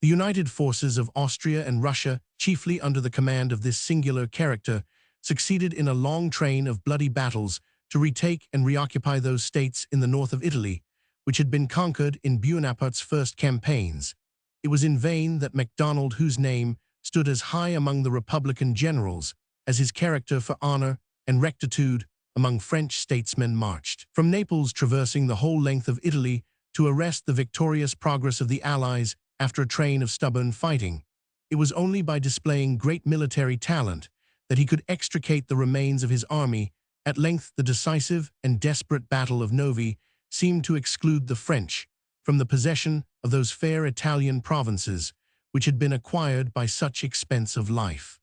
The united forces of Austria and Russia, chiefly under the command of this singular character, succeeded in a long train of bloody battles to retake and reoccupy those states in the north of Italy, which had been conquered in Bonaparte's first campaigns. It was in vain that MacDonald, whose name stood as high among the Republican generals as his character for honor and rectitude among French statesmen, marched from Naples, traversing the whole length of Italy to arrest the victorious progress of the Allies after a train of stubborn fighting. It was only by displaying great military talent that he could extricate the remains of his army. At length, the decisive and desperate Battle of Novi seemed to exclude the French from the possession of those fair Italian provinces which had been acquired by such expense of life.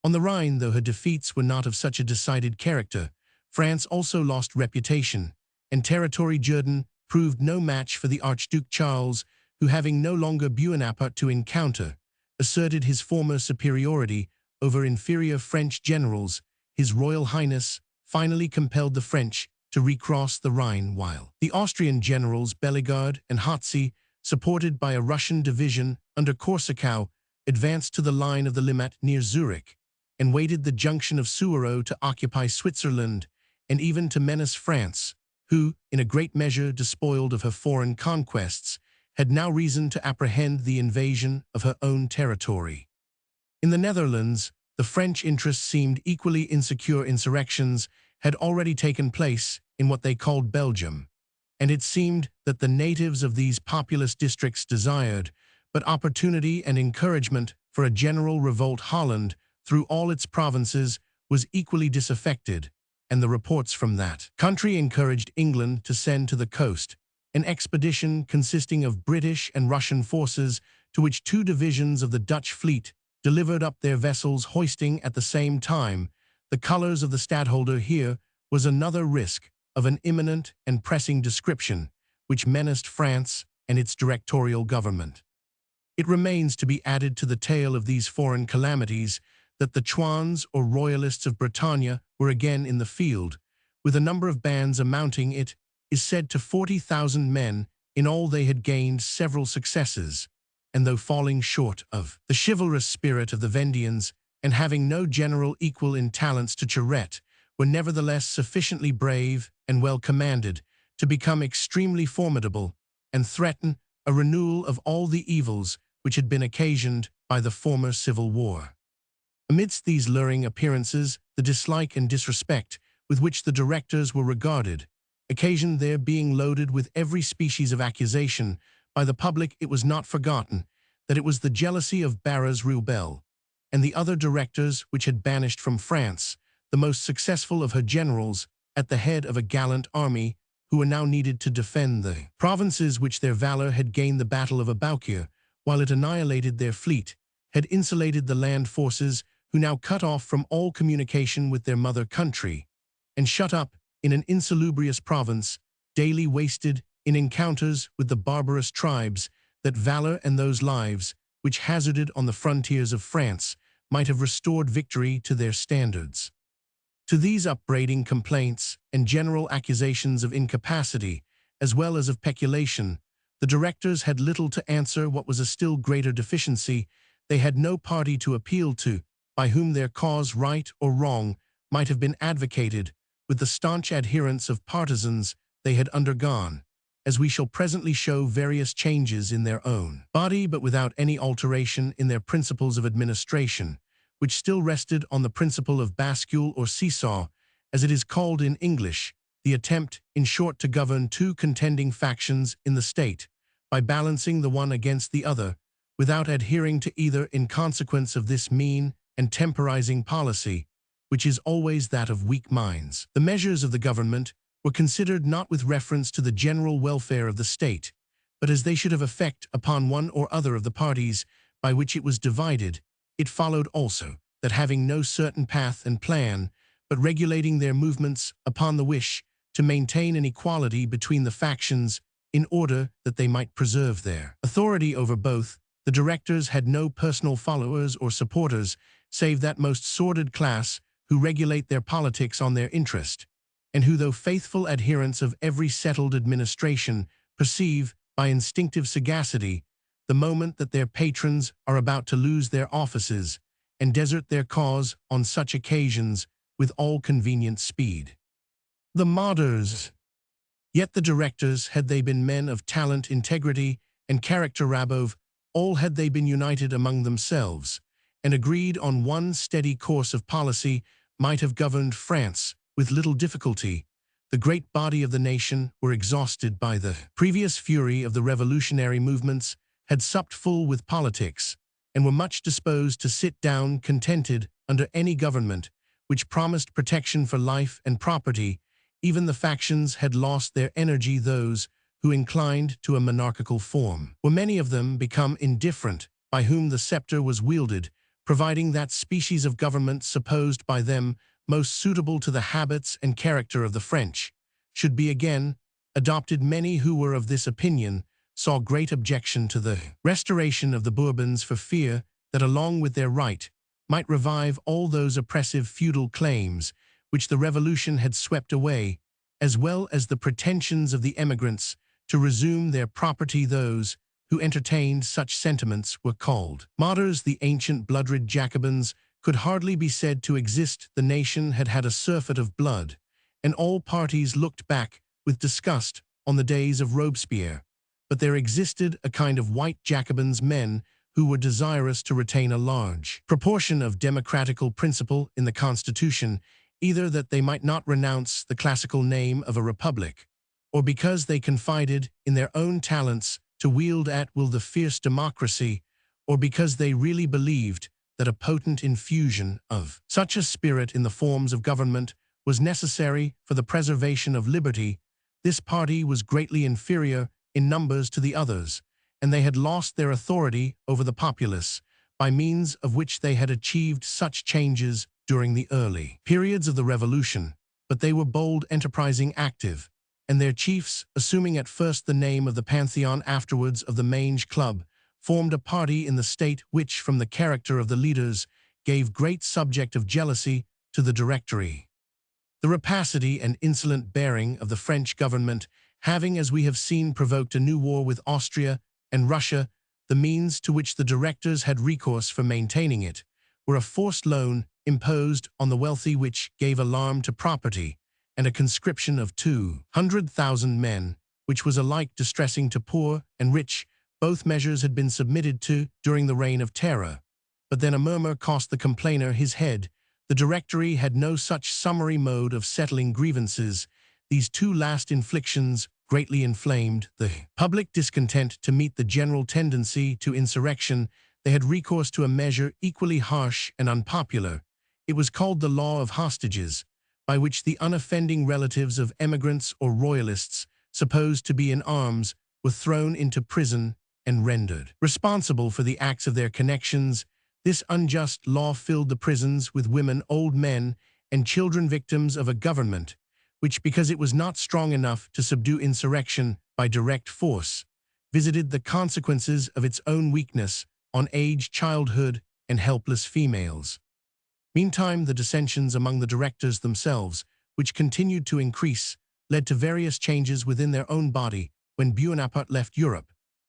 On the Rhine, though her defeats were not of such a decided character, France also lost reputation, and territory. Jourdan proved no match for the Archduke Charles, who, having no longer Bonaparte to encounter, asserted his former superiority over inferior French generals. His Royal Highness finally compelled the French to recross the Rhine, while the Austrian generals Bellegarde and Hotze, supported by a Russian division under Korsakov, advanced to the line of the Limmat near Zurich, and waited the junction of Suwarrow to occupy Switzerland, and even to menace France, who, in a great measure despoiled of her foreign conquests, had now reason to apprehend the invasion of her own territory. In the Netherlands, the French interests seemed equally insecure. Insurrections had already taken place in what they called Belgium, and it seemed that the natives of these populous districts desired but opportunity and encouragement for a general revolt. Holland, through all its provinces, was equally disaffected, and the reports from that country encouraged England to send to the coast an expedition consisting of British and Russian forces, to which 2 divisions of the Dutch fleet delivered up their vessels, hoisting at the same time the colors of the stadtholder. Here was another risk of an imminent and pressing description which menaced France and its directorial government. It remains to be added to the tale of these foreign calamities that the Chouans, or Royalists of Bretagne, were again in the field, with a number of bands amounting, it is said, to 40,000 men. In all they had gained several successes, and though falling short of the chivalrous spirit of the Vendeans, and having no general equal in talents to Charette, were nevertheless sufficiently brave and well commanded to become extremely formidable, and threaten a renewal of all the evils which had been occasioned by the former civil war. Amidst these luring appearances, the dislike and disrespect with which the directors were regarded occasioned their being loaded with every species of accusation by the public. It was not forgotten that it was the jealousy of Barras Rubel and the other directors which had banished from France the most successful of her generals at the head of a gallant army, who were now needed to defend the provinces which their valor had gained the Battle of Aboukir, while it annihilated their fleet, had insulated the land forces, who now cut off from all communication with their mother country, and shut up in an insalubrious province, daily wasted in encounters with the barbarous tribes, that valor and those lives which hazarded on the frontiers of France might have restored victory to their standards. To these upbraiding complaints and general accusations of incapacity, as well as of peculation, the directors had little to answer. What was a still greater deficiency, they had no party to appeal to, by whom their cause, right or wrong, might have been advocated. With the staunch adherence of partisans, they had undergone, as we shall presently show, various changes in their own body, but without any alteration in their principles of administration, which still rested on the principle of bascule or seesaw, as it is called in English, the attempt, in short, to govern 2 contending factions in the state, by balancing the one against the other, without adhering to either. In consequence of this mean and temporizing policy, which is always that of weak minds, the measures of the government were considered not with reference to the general welfare of the state, but as they should have effect upon one or other of the parties by which it was divided. It followed also that, having no certain path and plan, but regulating their movements upon the wish to maintain an equality between the factions in order that they might preserve their authority over both, the directors had no personal followers or supporters, save that most sordid class who regulate their politics on their interest, and who, though faithful adherents of every settled administration, perceive, by instinctive sagacity, the moment that their patrons are about to lose their offices and desert their cause on such occasions with all convenient speed. The martyrs. Yet the directors, had they been men of talent, integrity, and character above all, had they been united among themselves, and agreed on one steady course of policy, might have governed France with little difficulty. The great body of the nation were exhausted by the previous fury of the revolutionary movements, had supped full with politics, and were much disposed to sit down contented under any government which promised protection for life and property. Even the factions had lost their energy. Those who inclined to a monarchical form were many of them become indifferent by whom the scepter was wielded, providing that species of government supposed by them most suitable to the habits and character of the French should be again adopted. Many who were of this opinion saw great objection to the restoration of the Bourbons, for fear that along with their right might revive all those oppressive feudal claims which the Revolution had swept away, as well as the pretensions of the emigrants to resume their property. Those who entertained such sentiments were called martyrs. The ancient blood-red Jacobins could hardly be said to exist. The nation had had a surfeit of blood, and all parties looked back with disgust on the days of Robespierre. But there existed a kind of white Jacobins, men who were desirous to retain a large proportion of democratical principle in the Constitution, either that they might not renounce the classical name of a republic, or because they confided in their own talents to wield at will the fierce democracy, or because they really believed that a potent infusion of such a spirit in the forms of government was necessary for the preservation of liberty. This party was greatly inferior in numbers to the others, and they had lost their authority over the populace, by means of which they had achieved such changes during the early periods of the Revolution. But they were bold, enterprising, active, and their chiefs, assuming at first the name of the Pantheon, afterwards of the Mange Club, formed a party in the state which, from the character of the leaders, gave great subject of jealousy to the Directory. The rapacity and insolent bearing of the French government having, as we have seen, provoked a new war with Austria and Russia, the means to which the directors had recourse for maintaining it were a forced loan imposed on the wealthy, which gave alarm to property, and a conscription of 200,000 men, which was alike distressing to poor and rich. Both measures had been submitted to during the Reign of Terror, but then a murmur cost the complainer his head. The Directory had no such summary mode of settling grievances. These two last inflictions greatly inflamed the public discontent. To meet the general tendency to insurrection, they had recourse to a measure equally harsh and unpopular. It was called the Law of Hostages, by which the unoffending relatives of emigrants or royalists supposed to be in arms were thrown into prison and rendered responsible for the acts of their connections. This unjust law filled the prisons with women, old men, and children, victims of a government which, because it was not strong enough to subdue insurrection by direct force, visited the consequences of its own weakness on aged childhood and helpless females. Meantime, the dissensions among the directors themselves, which continued to increase, led to various changes within their own body. When Bonaparte left Europe,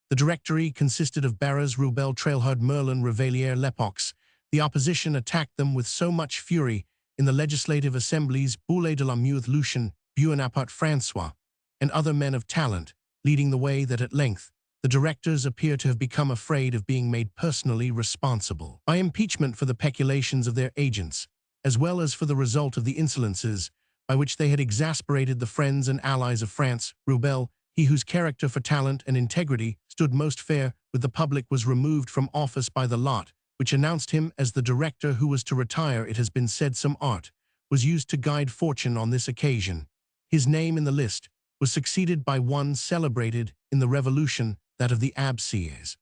the Directory consisted of Barras, Rubel, Trailhard, Merlin, Revalier, Lepox. The opposition attacked them with so much fury in the legislative assemblies, Boulet de la Meurthe, Lucien, Bonaparte, François, and other men of talent, leading the way, that at length the directors appear to have become afraid of being made personally responsible by impeachment for the peculations of their agents, as well as for the result of the insolences by which they had exasperated the friends and allies of France. Rubel, he whose character for talent and integrity stood most fair with the public, was removed from office by the lot which announced him as the director who was to retire. It has been said some art was used to guide fortune on this occasion. His name in the list was succeeded by one celebrated in the Revolution, that of the abdication.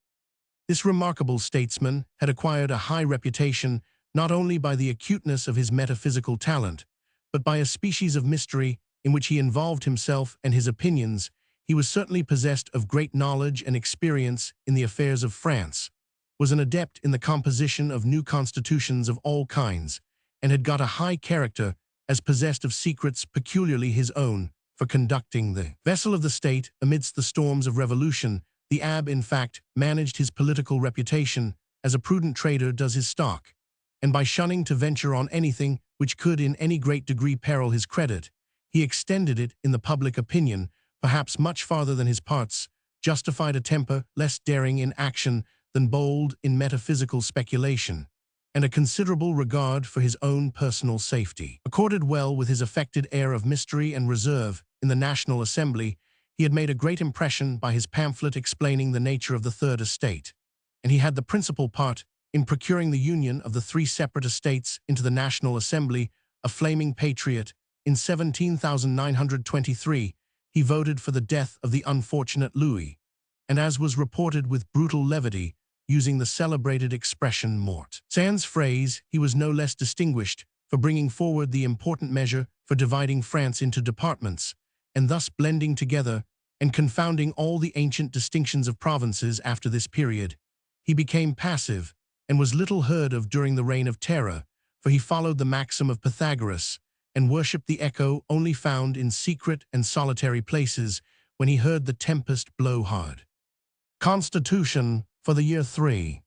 This remarkable statesman had acquired a high reputation not only by the acuteness of his metaphysical talent, but by a species of mystery in which he involved himself and his opinions. He was certainly possessed of great knowledge and experience in the affairs of France, was an adept in the composition of new constitutions of all kinds, and had got a high character as possessed of secrets peculiarly his own for conducting the vessel of the state amidst the storms of revolution. The abbe, in fact, managed his political reputation as a prudent trader does his stock, and by shunning to venture on anything which could in any great degree peril his credit, he extended it in the public opinion, perhaps much farther than his parts, justified a temper less daring in action than bold in metaphysical speculation, and a considerable regard for his own personal safety. Accorded well with his affected air of mystery and reserve in the National Assembly, he had made a great impression by his pamphlet explaining the nature of the Third Estate, and he had the principal part in procuring the union of the three separate estates into the National Assembly. A flaming patriot, in 17,923, he voted for the death of the unfortunate Louis, and as was reported with brutal levity, using the celebrated expression mort. Sans phrase, he was no less distinguished for bringing forward the important measure for dividing France into departments, and thus blending together and confounding all the ancient distinctions of provinces after this period. He became passive, and was little heard of during the Reign of Terror, for he followed the maxim of Pythagoras, and worshipped the echo only found in secret and solitary places when he heard the tempest blow hard. Constitution for the year 3.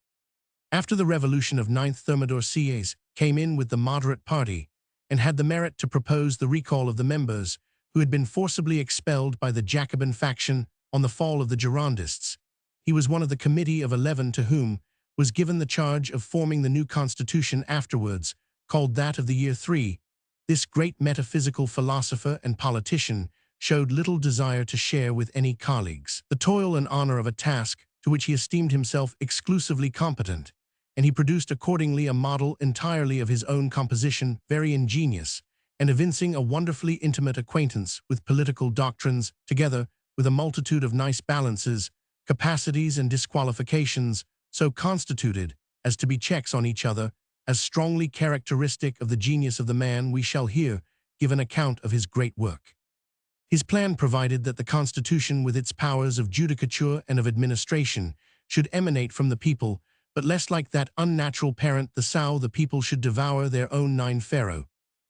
After the revolution of 9th Thermidor Sieyès came in with the moderate party, and had the merit to propose the recall of the members who had been forcibly expelled by the Jacobin faction on the fall of the Girondists. He was one of the committee of 11 to whom was given the charge of forming the new constitution afterwards, called that of the year 3. This great metaphysical philosopher and politician showed little desire to share with any colleagues the toil and honor of a task to which he esteemed himself exclusively competent, and he produced accordingly a model entirely of his own composition, very ingenious, and evincing a wonderfully intimate acquaintance with political doctrines, together with a multitude of nice balances, capacities and disqualifications, so constituted as to be checks on each other, as strongly characteristic of the genius of the man. We shall here give an account of his great work. His plan provided that the Constitution, with its powers of judicature and of administration, should emanate from the people, but lest like that unnatural parent the sow the people should devour their own nine pharaoh.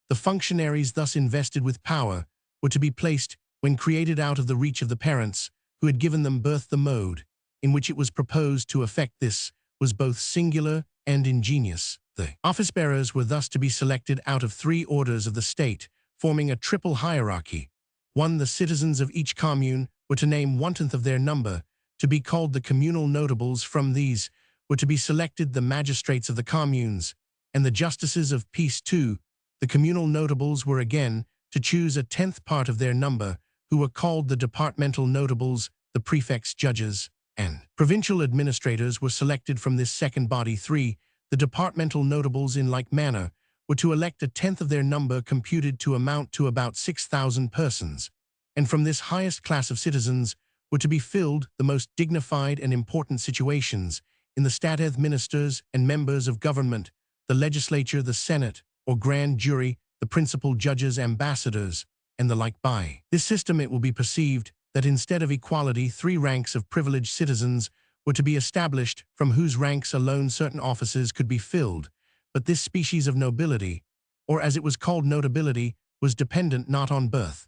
The functionaries thus invested with power were to be placed, when created, out of the reach of the parents who had given them birth. The mode in which it was proposed to effect this was both singular and ingenious. The office-bearers were thus to be selected out of 3 orders of the state, forming a triple hierarchy. 1. The citizens of each commune were to name 1/10 of their number, to be called the communal notables. From these were to be selected the magistrates of the communes, and the justices of peace. 2. The communal notables were again to choose a 10th part of their number, who were called the departmental notables, the prefects, judges, and provincial administrators were selected from this second body. 3. The departmental notables, in like manner, were to elect a 10th of their number, computed to amount to about 6,000 persons, and from this highest class of citizens were to be filled the most dignified and important situations in the stateth, ministers and members of government, the legislature, the senate, or grand jury, the principal judges, ambassadors, and the like. By this system it will be perceived that instead of equality, 3 ranks of privileged citizens were to be established, from whose ranks alone certain offices could be filled, but this species of nobility, or as it was called notability, was dependent not on birth,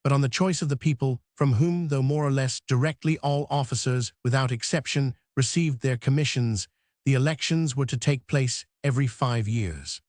but on the choice of the people, from whom, though more or less directly, all officers, without exception, received their commissions. The elections were to take place every 5 years.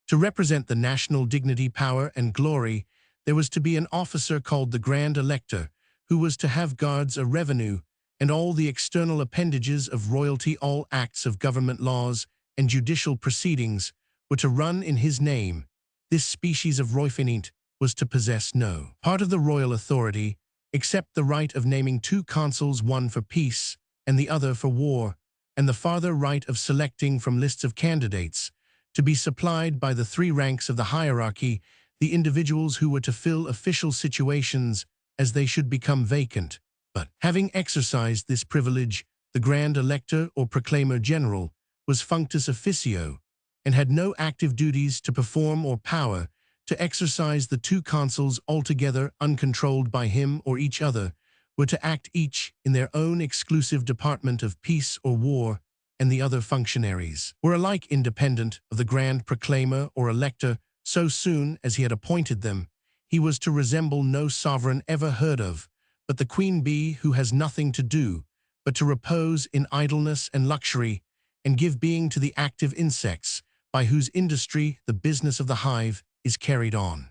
To represent the national dignity, power, and glory, there was to be an officer called the Grand Elector, who was to have guards, a revenue, and all the external appendages of royalty. All acts of government, laws, and judicial proceedings were to run in his name. This species of roifinint was to possess no part of the royal authority, except the right of naming 2 consuls, one for peace and the other for war, and the farther right of selecting from lists of candidates, to be supplied by the 3 ranks of the hierarchy, the individuals who were to fill official situations as they should become vacant. But, having exercised this privilege, the Grand Elector or Proclaimer General was functus officio, and had no active duties to perform or power to exercise. The 2 consuls, altogether uncontrolled by him or each other, were to act each in their own exclusive department of peace or war, and the other functionaries were alike independent of the Grand Proclaimer or Elector. So soon as he had appointed them, he was to resemble no sovereign ever heard of, but the queen bee who has nothing to do but to repose in idleness and luxury, and give being to the active insects, by whose industry the business of the hive is carried on.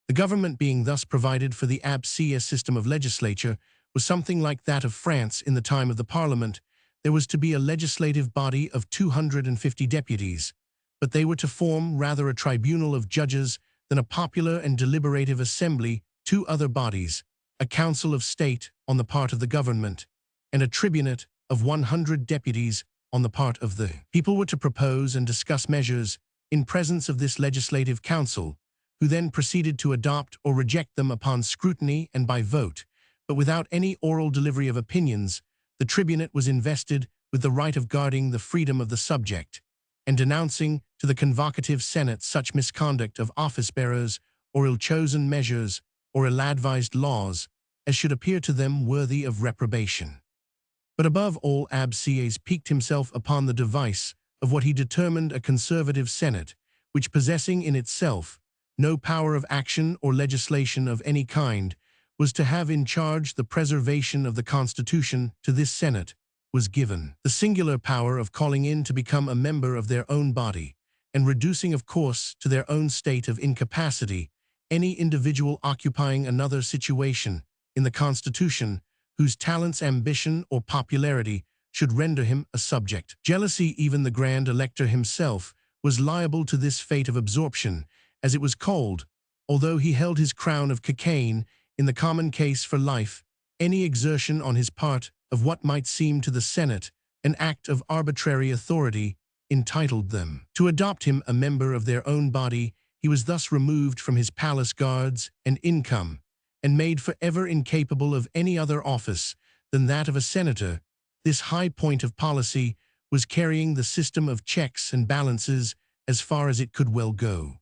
The government being thus provided for, the abdication system of legislature was something like that of France in the time of the Parliament. There was to be a legislative body of 250 deputies, but they were to form rather a tribunal of judges than a popular and deliberative assembly. Two other bodies, a council of state on the part of the government, and a tribunate of 100 deputies on the part of the people, were to propose and discuss measures in presence of this legislative council, who then proceeded to adopt or reject them upon scrutiny and by vote, but without any oral delivery of opinions. The tribunate was invested with the right of guarding the freedom of the subject, and denouncing to the convocative senate such misconduct of office-bearers, or ill-chosen measures, or ill-advised laws, as should appear to them worthy of reprobation. But above all, abdication piqued himself upon the device of what he determined a conservative senate, which, possessing in itself no power of action or legislation of any kind, was to have in charge the preservation of the Constitution. To this senate was given the singular power of calling in to become a member of their own body, and reducing of course to their own state of incapacity any individual occupying another situation in the Constitution, whose talents, ambition, or popularity should render him a subject. Jealousy, even the Grand Elector himself, was liable to this fate of absorption, as it was called, although he held his crown of cocaine in the common case for life. Any exertion on his part of what might seem to the Senate an act of arbitrary authority entitled them to adopt him a member of their own body. He was thus removed from his palace guards and income, and made forever incapable of any other office than that of a senator. This high point of policy was carrying the system of checks and balances as far as it could well go.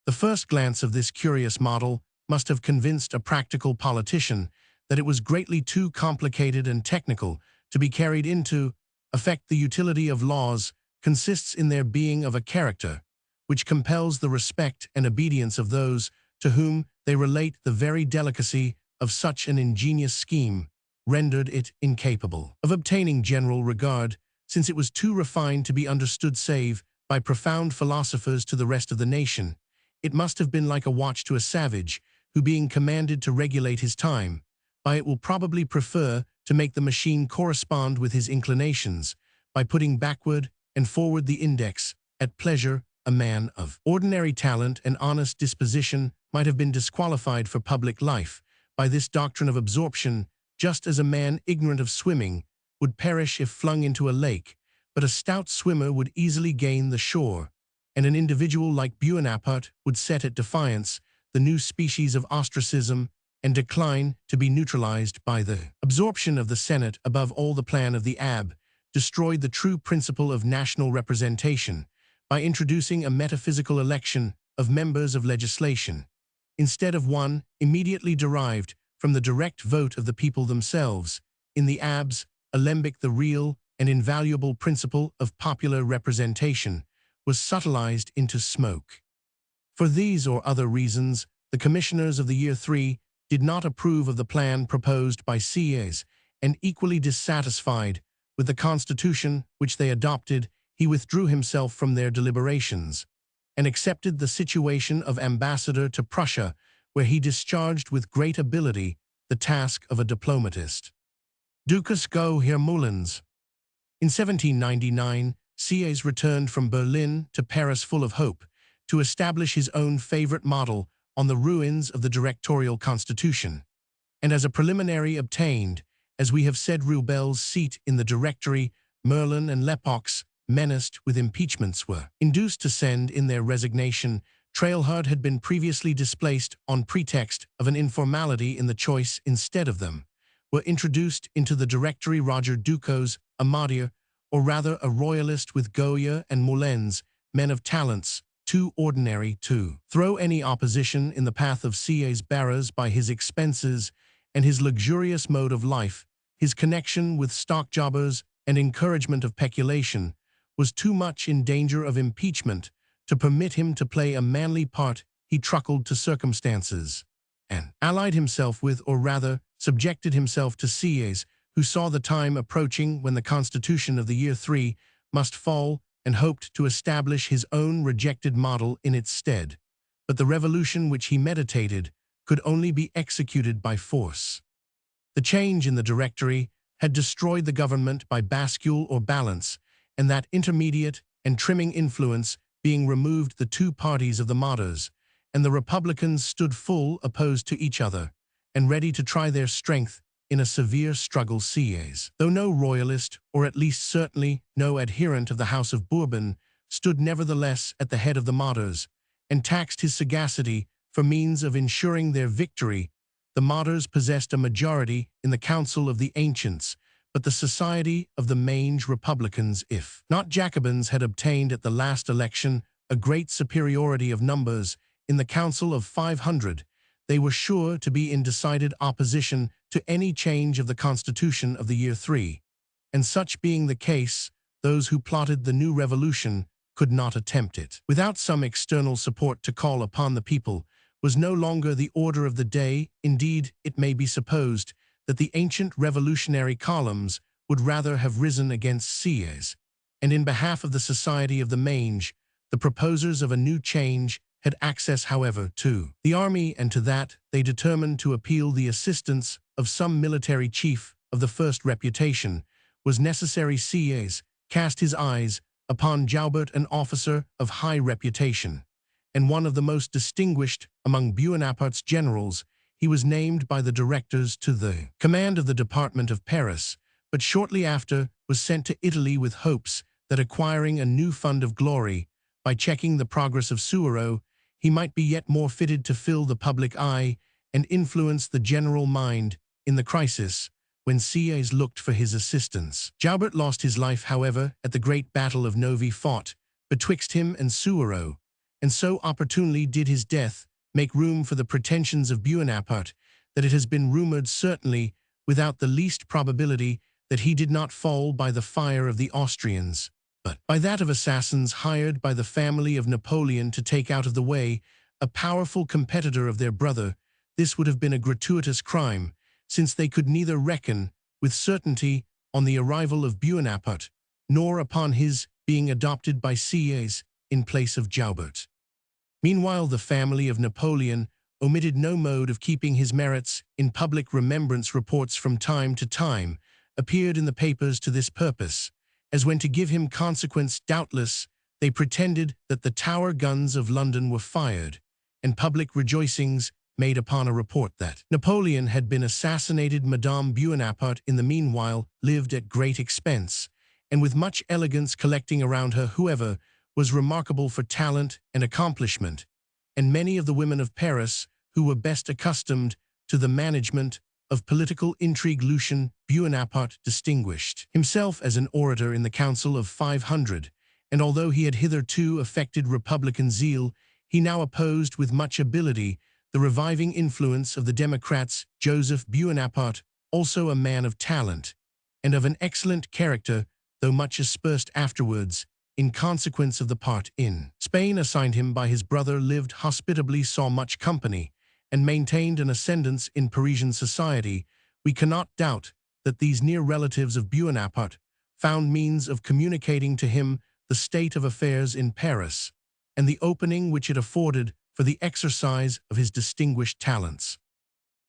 The first glance of this curious model must have convinced a practical politician that it was greatly too complicated and technical to be carried into effect. The utility of laws consists in their being of a character which compels the respect and obedience of those to whom they relate. The very delicacy of such an ingenious scheme rendered it incapable of obtaining general regard, since it was too refined to be understood save by profound philosophers to the rest of the nation. It must have been like a watch to a savage, who, being commanded to regulate his time by it, will probably prefer to make the machine correspond with his inclinations, by putting backward and forward the index at pleasure. A man of ordinary talent and honest disposition might have been disqualified for public life by this doctrine of absorption, just as a man ignorant of swimming would perish if flung into a lake, but a stout swimmer would easily gain the shore, and an individual like Bonaparte would set at defiance the new species of ostracism and decline to be neutralized by the absorption of the Senate. Above all, the plan of the AB destroyed the true principle of national representation by introducing a metaphysical election of members of legislation, instead of one immediately derived from the direct vote of the people themselves. In the AB's alembic, the real and invaluable principle of popular representation was subtilized into smoke. For these or other reasons, the commissioners of the year 3 did not approve of the plan proposed by Sieyès, and equally dissatisfied with the constitution which they adopted, he withdrew himself from their deliberations, and accepted the situation of ambassador to Prussia, where he discharged with great ability the task of a diplomatist. Ducas go Hermoulins. In 1799, Sieyès returned from Berlin to Paris full of hope to establish his own favorite model on the ruins of the directorial constitution, and as a preliminary obtained, as we have said, Rubel's seat in the Directory. Merlin and Lepox, menaced with impeachments, were induced to send in their resignation. Trailhard had been previously displaced on pretext of an informality in the choice. Instead of them were introduced into the Directory Roger Ducos, a Madier, or rather a royalist, with Goya and Moulins, men of talents, too ordinary to throw any opposition in the path of Sieyès Barras by his expenses and his luxurious mode of life. His connection with stockjobbers and encouragement of peculation was too much in danger of impeachment to permit him to play a manly part. He truckled to circumstances, and allied himself with, or rather subjected himself to, Sieyès, who saw the time approaching when the constitution of the year 3 must fall and hoped to establish his own rejected model in its stead. But the revolution which he meditated could only be executed by force. The change in the Directory had destroyed the government by bascule or balance, and that intermediate and trimming influence being removed, the two parties of the martyrs, and the Republicans stood full opposed to each other, and ready to try their strength in a severe struggle. Sieyès, though no royalist, or at least certainly no adherent of the House of Bourbon, stood nevertheless at the head of the martyrs, and taxed his sagacity for means of ensuring their victory. The martyrs possessed a majority in the Council of the Ancients, but the Society of the Mange Republicans, if not Jacobins, had obtained at the last election a great superiority of numbers. In the Council of 500, they were sure to be in decided opposition to any change of the Constitution of the year 3, and such being the case, those who plotted the new revolution could not attempt it. Without some external support to call upon the people was no longer the order of the day. Indeed, it may be supposed that the ancient revolutionary columns would rather have risen against Sieyès, and in behalf of the Society of the Mange, the proposers of a new change had access, however, to the army, and to that they determined to appeal. The assistance of some military chief of the first reputation was necessary. Sieyès cast his eyes upon Joubert, an officer of high reputation, and one of the most distinguished among Buonaparte's generals. He was named by the directors to the command of the Department of Paris, but shortly after was sent to Italy with hopes that, acquiring a new fund of glory by checking the progress of Suwarrow, he might be yet more fitted to fill the public eye and influence the general mind in the crisis when Sieyès looked for his assistance. Joubert lost his life, however, at the great battle of Novi, fought betwixt him and Suwarrow, and so opportunely did his death make room for the pretensions of Buonaparte that it has been rumored, certainly without the least probability, that he did not fall by the fire of the Austrians, but by that of assassins hired by the family of Napoleon to take out of the way a powerful competitor of their brother. This would have been a gratuitous crime, since they could neither reckon with certainty on the arrival of Buonaparte, nor upon his being adopted by Sieyès in place of Joubert. Meanwhile, the family of Napoleon omitted no mode of keeping his merits in public. Remembrance reports from time to time appeared in the papers to this purpose, as when to give him consequence. Doubtless, they pretended that the Tower guns of London were fired, and public rejoicings made upon a report that Napoleon had been assassinated. Madame Buonaparte, in the meanwhile, lived at great expense, and with much elegance, collecting around her whoever was remarkable for talent and accomplishment, and many of the women of Paris who were best accustomed to the management of political intrigue. Lucien Buonaparte distinguished himself as an orator in the Council of 500, and although he had hitherto affected republican zeal, he now opposed with much ability the reviving influence of the Democrats. Joseph Buonaparte, also a man of talent and of an excellent character, though much aspersed afterwards, in consequence of the part in Spain assigned him by his brother, lived hospitably, saw much company, and maintained an ascendance in Parisian society. We cannot doubt that these near relatives of Buonaparte found means of communicating to him the state of affairs in Paris, and the opening which it afforded for the exercise of his distinguished talents.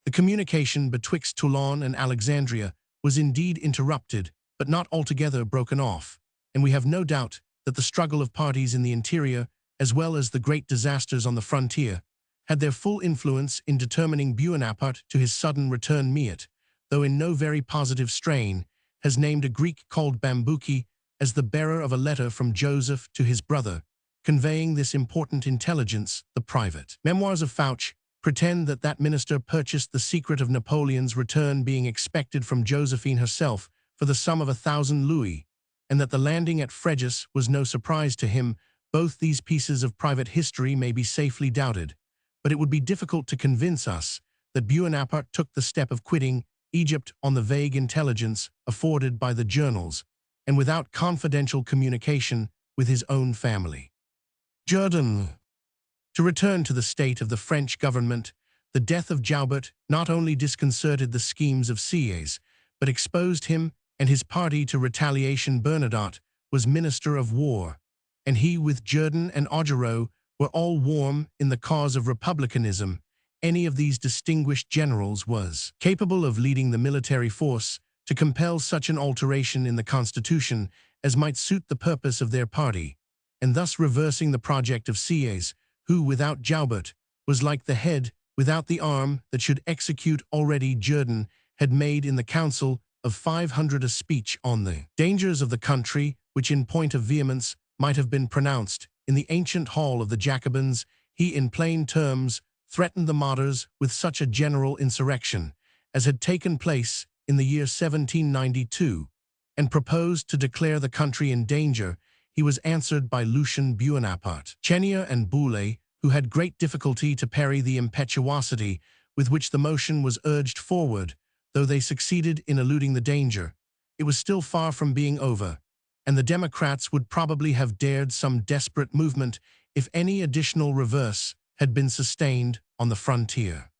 The communication betwixt Toulon and Alexandria was indeed interrupted, but not altogether broken off, and we have no doubt that the struggle of parties in the interior, as well as the great disasters on the frontier, had their full influence in determining Buonaparte to his sudden return. Miet, though in no very positive strain, has named a Greek called Bambouki as the bearer of a letter from Joseph to his brother, conveying this important intelligence. The private memoirs of Fouché pretend that that minister purchased the secret of Napoleon's return, being expected from Josephine herself, for the sum of 1,000 louis, and that the landing at Fréjus was no surprise to him. Both these pieces of private history may be safely doubted, but it would be difficult to convince us that Buonaparte took the step of quitting Egypt on the vague intelligence afforded by the journals, and without confidential communication with his own family. Jourdan. To return to the state of the French government, the death of Joubert not only disconcerted the schemes of Sieyès, but exposed him and his party to retaliation. Bernadotte was Minister of War, and he with Jourdan and Augereau were all warm in the cause of republicanism. Any of these distinguished generals was capable of leading the military force to compel such an alteration in the constitution as might suit the purpose of their party, and thus reversing the project of Sieyes, who, without Joubert, was like the head without the arm that should execute. Already Jourdan had made in the Council of 500 a speech on the dangers of the country, which in point of vehemence might have been pronounced in the ancient hall of the Jacobins. He in plain terms threatened the martyrs with such a general insurrection as had taken place in the year 1792, and proposed to declare the country in danger. He was answered by Lucien Buonaparte, Chenier and Boulay, who had great difficulty to parry the impetuosity with which the motion was urged forward. Though they succeeded in eluding the danger, it was still far from being over, and the Democrats would probably have dared some desperate movement if any additional reverse had been sustained on the frontier.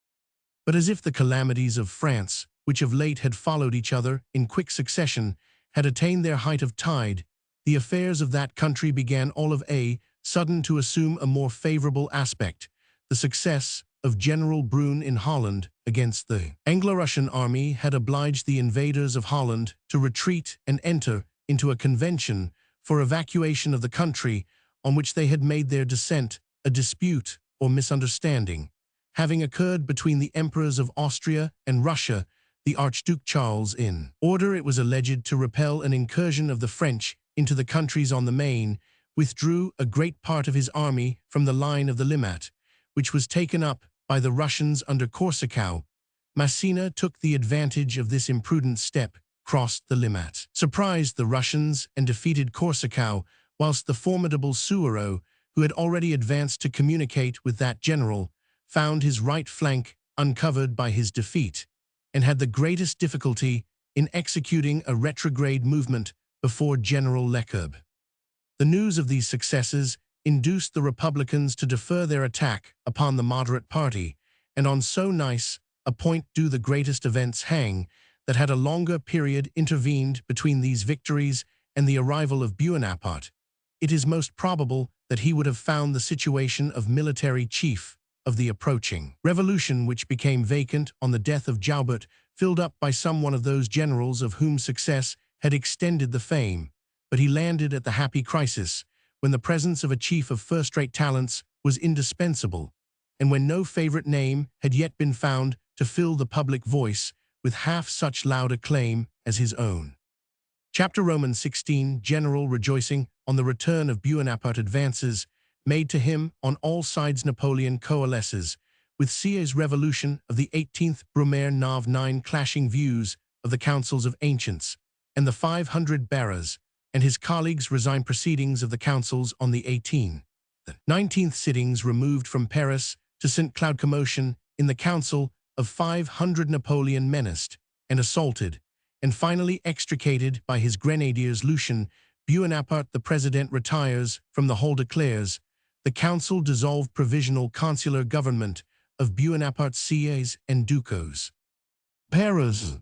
But as if the calamities of France, which of late had followed each other in quick succession, had attained their height of tide, the affairs of that country began all of a sudden to assume a more favorable aspect. The success of General Brune in Holland against the Anglo-Russian army had obliged the invaders of Holland to retreat and enter into a convention for evacuation of the country on which they had made their descent. A dispute or misunderstanding having occurred between the emperors of Austria and Russia, the Archduke Charles, in order, it was alleged, to repel an incursion of the French into the countries on the Main, withdrew a great part of his army from the line of the Limmat, which was taken up by the Russians under Corsica. Massena took the advantage of this imprudent step, crossed the Limmat, surprised the Russians, and defeated Corsica, whilst the formidable Suwarrow, who had already advanced to communicate with that general, found his right flank uncovered by his defeat, and had the greatest difficulty in executing a retrograde movement before General Leclerc. The news of these successes induced the Republicans to defer their attack upon the moderate party, and on so nice a point do the greatest events hang, that had a longer period intervened between these victories and the arrival of Buonaparte, it is most probable that he would have found the situation of military chief of the approaching revolution, which became vacant on the death of Joubert, filled up by some one of those generals of whom success had extended the fame. But he landed at the happy crisis, when the presence of a chief of first-rate talents was indispensable, and when no favorite name had yet been found to fill the public voice with half such loud acclaim as his own. Chapter Romans 16. General rejoicing on the return of Buonaparte. Advances made to him on all sides. Napoleon coalesces with Sieyes' revolution of the 18th. Brumaire Nav 9. Clashing views of the councils of ancients and the 500 bearers and his colleagues resign. Proceedings of the councils on the 18th. The 19th. Sittings removed from Paris to St. Cloud. Commotion in the council of 500. Napoleon menaced and assaulted, and finally extricated by his grenadiers. Lucien Buonaparte. The president retires from the hall. Declares the council dissolved. Provisional consular government of Buonaparte. Sieyes and Ducos. Paris.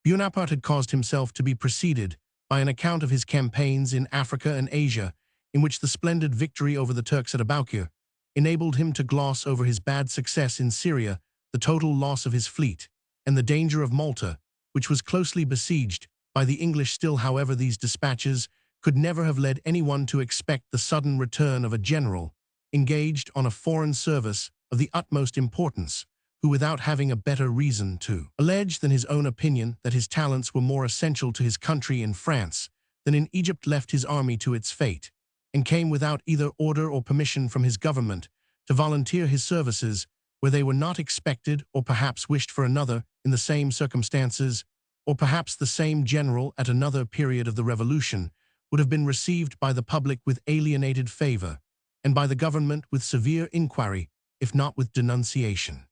Buonaparte had caused himself to be preceded by an account of his campaigns in Africa and Asia, in which the splendid victory over the Turks at Aboukir enabled him to gloss over his bad success in Syria, the total loss of his fleet, and the danger of Malta, which was closely besieged by the English. Still, however, these dispatches could never have led anyone to expect the sudden return of a general engaged on a foreign service of the utmost importance, who, without having a better reason to allege than his own opinion that his talents were more essential to his country in France than in Egypt, left his army to its fate, and came without either order or permission from his government to volunteer his services where they were not expected, or perhaps wished for. Another in the same circumstances, or perhaps the same general at another period of the revolution, would have been received by the public with alienated favor, and by the government with severe inquiry, if not with denunciation.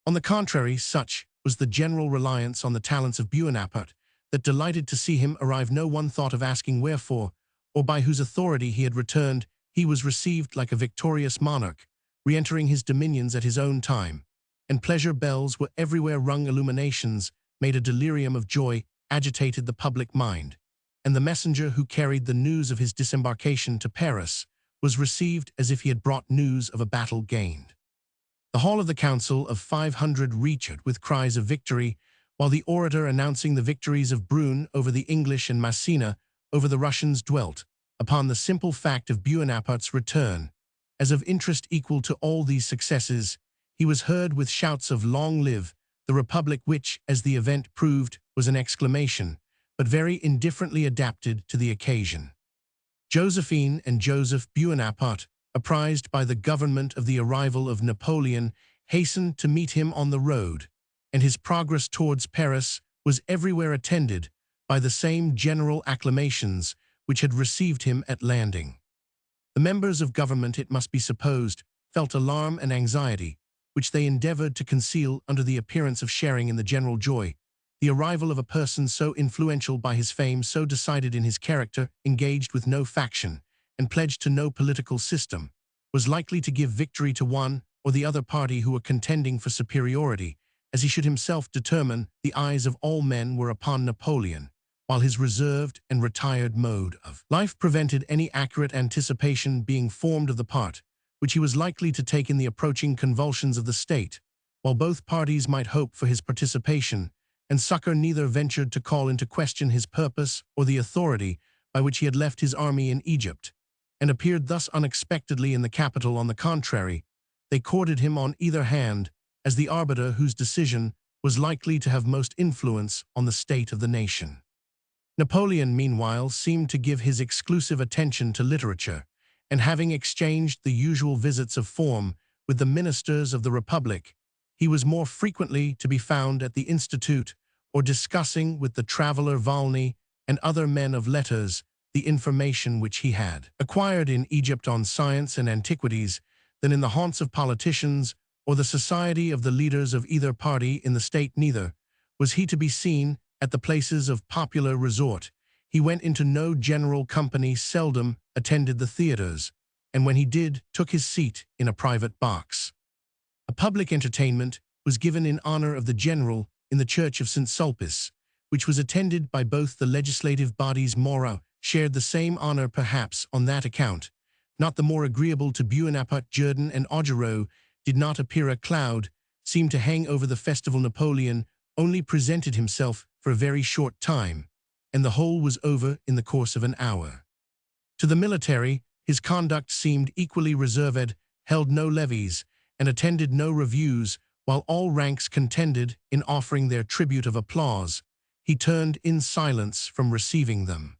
On the contrary, such was the general reliance on the talents of Buonaparte that, delighted to see him arrive, no one thought of asking wherefore, or by whose authority he had returned. He was received like a victorious monarch, re-entering his dominions at his own time, and pleasure bells were everywhere rung. Illuminations made a delirium of joy, agitated the public mind, and the messenger who carried the news of his disembarkation to Paris was received as if he had brought news of a battle gained. The hall of the Council of 500 reached with cries of victory, while the orator announcing the victories of Brünn over the English and Massena over the Russians dwelt upon the simple fact of Buonaparte's return. As of interest equal to all these successes, he was heard with shouts of "Long live the Republic," which, as the event proved, was an exclamation, but very indifferently adapted to the occasion. Josephine and Joseph Buonaparte, apprised by the government of the arrival of Napoleon, hastened to meet him on the road, and his progress towards Paris was everywhere attended by the same general acclamations which had received him at landing. The members of government, it must be supposed, felt alarm and anxiety, which they endeavored to conceal under the appearance of sharing in the general joy. The arrival of a person so influential by his fame, so decided in his character, engaged with no faction, and pledged to no political system, was likely to give victory to one or the other party who were contending for superiority, as he should himself determine. The eyes of all men were upon Napoleon, while his reserved and retired mode of life prevented any accurate anticipation being formed of the part which he was likely to take in the approaching convulsions of the state. While both parties might hope for his participation and succor, neither ventured to call into question his purpose or the authority by which he had left his army in Egypt, and appeared thus unexpectedly in the capital. On the contrary, they courted him on either hand as the arbiter whose decision was likely to have most influence on the state of the nation. Napoleon, meanwhile, seemed to give his exclusive attention to literature, and having exchanged the usual visits of form with the ministers of the Republic, he was more frequently to be found at the Institute or discussing with the traveler Volney and other men of letters the information which he had acquired in Egypt on science and antiquities than in the haunts of politicians or the society of the leaders of either party in the state. Neither was he to be seen at the places of popular resort. He went into no general company, seldom attended the theaters, and when he did, took his seat in a private box. A public entertainment was given in honor of the general in the church of St. Sulpice, which was attended by both the legislative bodies. Moreau shared the same honor, perhaps on that account, not the more agreeable to Buonaparte. Jourdan and Augereau did not appear. A cloud seemed to hang over the festival. Napoleon only presented himself for a very short time, and the whole was over in the course of an hour. To the military, his conduct seemed equally reserved, held no levees, and attended no reviews. While all ranks contended in offering their tribute of applause, he turned in silence from receiving them.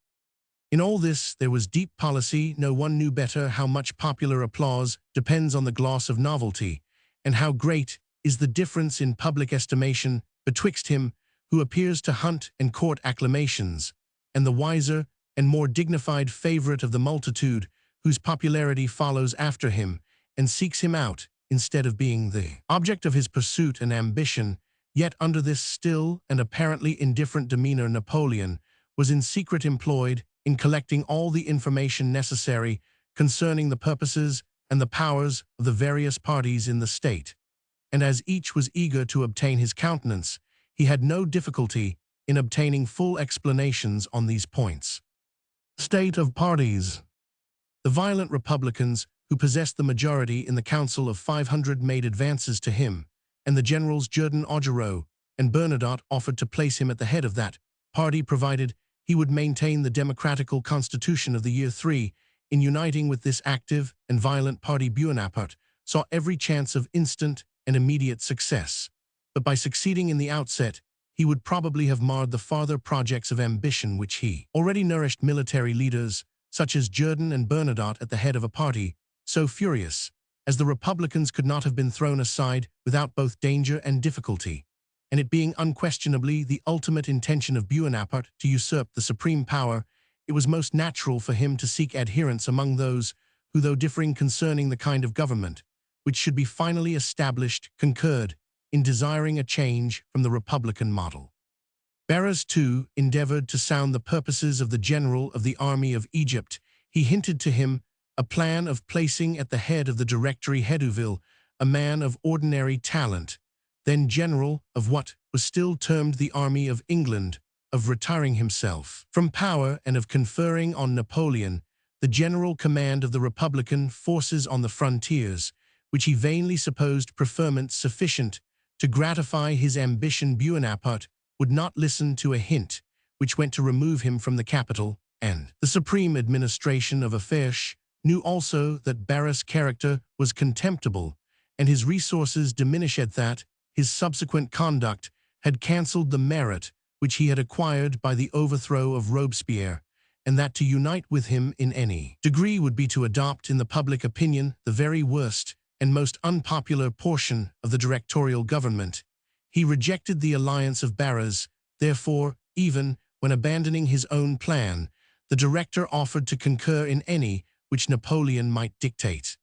In all this there was deep policy. No one knew better how much popular applause depends on the gloss of novelty, and how great is the difference in public estimation betwixt him who appears to hunt and court acclamations, and the wiser and more dignified favorite of the multitude, whose popularity follows after him and seeks him out instead of being the object of his pursuit and ambition. Yet under this still and apparently indifferent demeanor, Napoleon was in secret employed in collecting all the information necessary concerning the purposes and the powers of the various parties in the state, and as each was eager to obtain his countenance, he had no difficulty in obtaining full explanations on these points. State of parties. The violent Republicans, who possessed the majority in the Council of 500, made advances to him, and the generals Jourdan, Augereau, and Bernadotte offered to place him at the head of that party, provided he would maintain the democratical constitution of the year 3. In uniting with this active and violent party, Buonaparte saw every chance of instant and immediate success, but by succeeding in the outset, he would probably have marred the farther projects of ambition which he already nourished. Military leaders, such as Jourdan and Bernadotte at the head of a party so furious as the Republicans, could not have been thrown aside without both danger and difficulty, and it being unquestionably the ultimate intention of Buonaparte to usurp the supreme power, it was most natural for him to seek adherents among those who, though differing concerning the kind of government which should be finally established, concurred in desiring a change from the Republican model. Barras, too, endeavored to sound the purposes of the general of the army of Egypt. He hinted to him a plan of placing at the head of the Directory Hédouville a man of ordinary talent, then general of what was still termed the Army of England, of retiring himself from power and of conferring on Napoleon the general command of the Republican forces on the frontiers, which he vainly supposed preferment sufficient to gratify his ambition. Bonaparte would not listen to a hint which went to remove him from the capital, and the supreme administration of affairs knew also that Barras' character was contemptible, and his resources diminished, that his subsequent conduct had cancelled the merit which he had acquired by the overthrow of Robespierre, and that to unite with him in any degree would be to adopt in the public opinion the very worst and most unpopular portion of the directorial government. He rejected the alliance of Barras. Therefore, even when abandoning his own plan, the director offered to concur in any which Napoleon might dictate.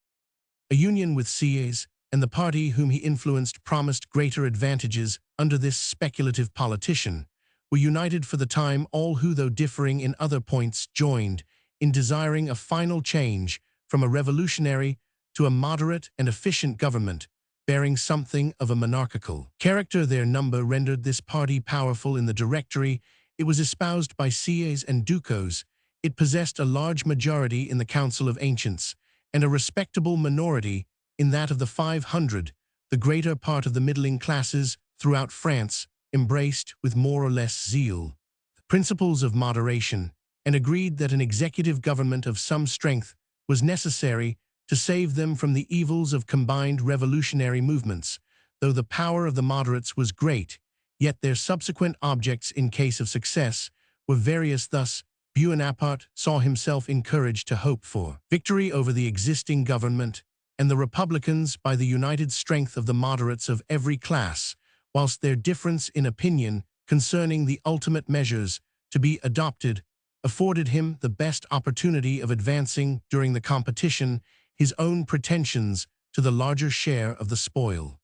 A union with Sieyès and the party whom he influenced promised greater advantages. Under this speculative politician were united for the time all who, though differing in other points, joined in desiring a final change from a revolutionary to a moderate and efficient government, bearing something of a monarchical character. Their number rendered this party powerful in the Directory. It was espoused by Sieyès and Ducos. It possessed a large majority in the Council of Ancients, and a respectable minority in that of the 500. The greater part of the middling classes throughout France embraced with more or less zeal the principles of moderation, and agreed that an executive government of some strength was necessary to save them from the evils of combined revolutionary movements. Though the power of the moderates was great, yet their subsequent objects in case of success were various. Thus, Bonaparte saw himself encouraged to hope for victory over the existing government and the Republicans by the united strength of the moderates of every class, whilst their difference in opinion concerning the ultimate measures to be adopted afforded him the best opportunity of advancing during the competition his own pretensions to the larger share of the spoil.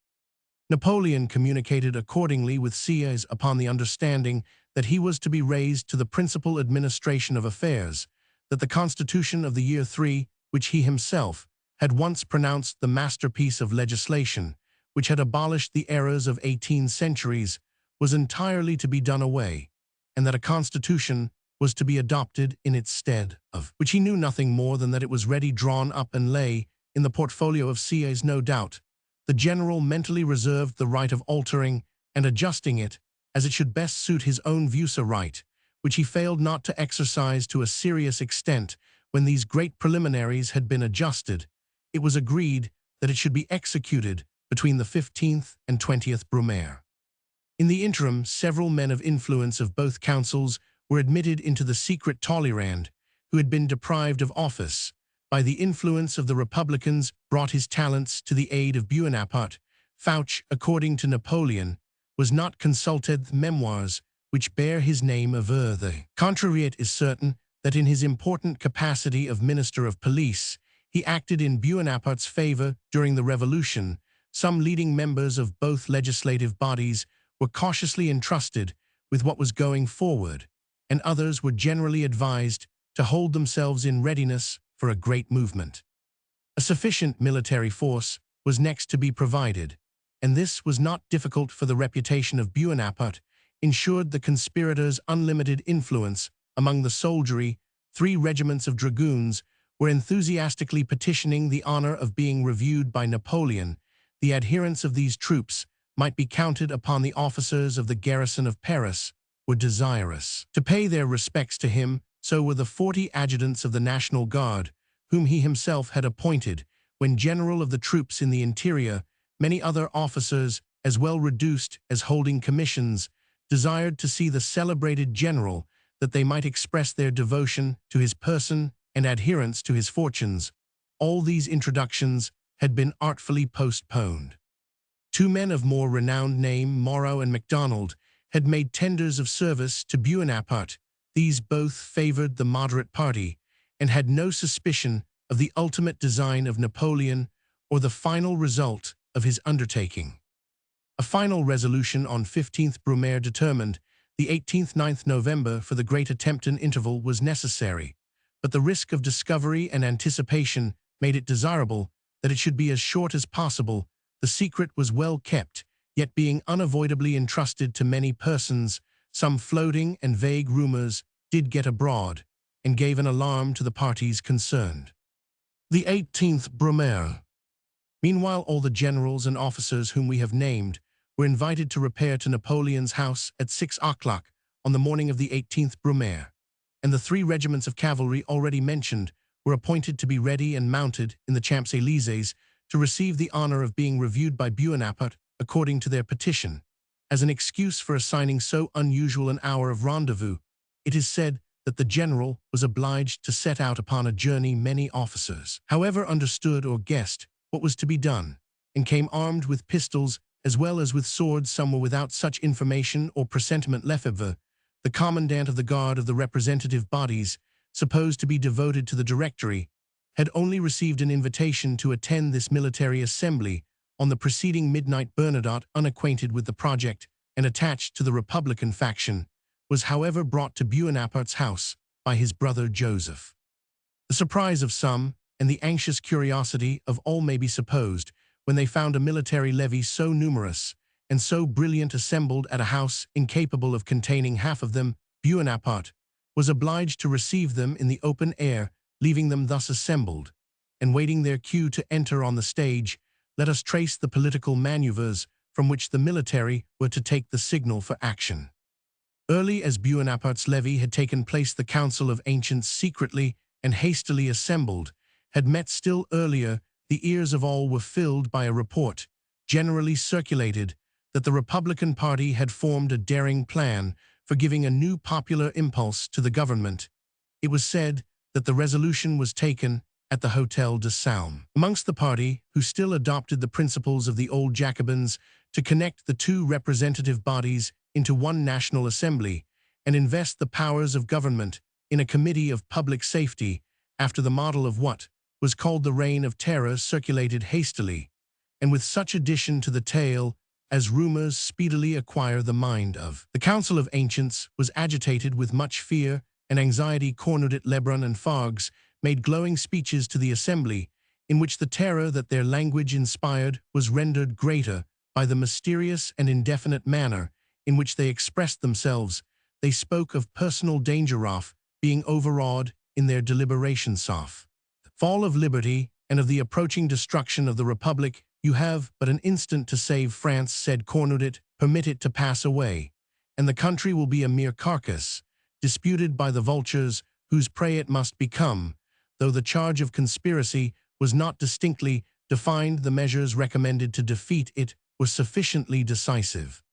Napoleon communicated accordingly with Sieyès upon the understanding that he was to be raised to the principal administration of affairs, that the Constitution of the year 3, which he himself had once pronounced the masterpiece of legislation, which had abolished the errors of 18 centuries, was entirely to be done away, and that a constitution was to be adopted in its stead, of which he knew nothing more than that it was ready drawn up and lay in the portfolio of Sieyès. No doubt, the general mentally reserved the right of altering and adjusting it as it should best suit his own views, a right which he failed not to exercise to a serious extent. When these great preliminaries had been adjusted, it was agreed that it should be executed between the 15th and 20th Brumaire. In the interim, several men of influence of both councils were admitted into the secret. Talleyrand, who had been deprived of office by the influence of the Republicans, brought his talents to the aid of Bonaparte. Fouché, according to Napoleon, was not consulted. The memoirs which bear his name aver the contrary. It is certain that in his important capacity of Minister of Police, he acted in Bonaparte's favor during the Revolution. Some leading members of both legislative bodies were cautiously entrusted with what was going forward, and others were generally advised to hold themselves in readiness for a great movement. A sufficient military force was next to be provided, and this was not difficult, for the reputation of Bonaparte ensured the conspirators unlimited influence among the soldiery. 3 regiments of dragoons were enthusiastically petitioning the honor of being reviewed by Napoleon. The adherents of these troops might be counted upon. The officers of the garrison of Paris were desirous to pay their respects to him. So were the 40 adjutants of the National Guard, whom he himself had appointed when general of the troops in the interior. Many other officers, as well reduced as holding commissions, desired to see the celebrated general, that they might express their devotion to his person and adherence to his fortunes. All these introductions had been artfully postponed. 2 men of more renowned name, Moreau and MacDonald, had made tenders of service to Bonaparte. These both favored the moderate party, and had no suspicion of the ultimate design of Napoleon or the final result of his undertaking. A final resolution on 15th Brumaire determined the 18th 9th November for the great attempt. An interval was necessary, but the risk of discovery and anticipation made it desirable that it should be as short as possible. The secret was well kept, yet being unavoidably entrusted to many persons, some floating and vague rumors did get abroad and gave an alarm to the parties concerned. The 18th Brumaire. Meanwhile, all the generals and officers whom we have named were invited to repair to Napoleon's house at 6 o'clock on the morning of the 18th Brumaire, and the 3 regiments of cavalry already mentioned were appointed to be ready and mounted in the Champs-Élysées to receive the honor of being reviewed by Bonaparte according to their petition. As an excuse for assigning so unusual an hour of rendezvous, it is said that the general was obliged to set out upon a journey many officers, however, understood or guessed what was to be done, and came armed with pistols as well as with swords. Some were without such information or presentiment. Lefebvre, the commandant of the guard of the representative bodies, supposed to be devoted to the Directory, had only received an invitation to attend this military assembly on the preceding midnight. Bernadotte, unacquainted with the project and attached to the Republican faction, was however brought to Bonaparte's house by his brother Joseph. The surprise of some and the anxious curiosity of all may be supposed when they found a military levy so numerous and so brilliant assembled at a house incapable of containing half of them. Bonaparte was obliged to receive them in the open air, leaving them thus assembled, and waiting their cue to enter on the stage. Let us trace the political maneuvers from which the military were to take the signal for action. Early as Bonaparte's levy had taken place, the Council of Ancients, secretly and hastily assembled, had met. Still earlier, the ears of all were filled by a report, generally circulated, that the Republican party had formed a daring plan for giving a new popular impulse to the government. It was said that the resolution was taken at the Hôtel de Salm, amongst the party who still adopted the principles of the old Jacobins, to connect the 2 representative bodies into one national assembly and invest the powers of government in a committee of public safety after the model of what was called the Reign of Terror, circulated hastily, and with such addition to the tale as rumors speedily acquire the mind of. The Council of Ancients was agitated with much fear and anxiety. Cornudet, Lebrun, and Fargues made glowing speeches to the assembly, in which the terror that their language inspired was rendered greater by the mysterious and indefinite manner in which they expressed themselves. They spoke of personal danger of being overawed in their deliberations of the fall of liberty and of the approaching destruction of the Republic. You have but an instant to save France, said Cornudet. Permit it to pass away, and the country will be a mere carcass, disputed by the vultures whose prey it must become. Though the charge of conspiracy was not distinctly defined, the measures recommended to defeat it were sufficiently decisive.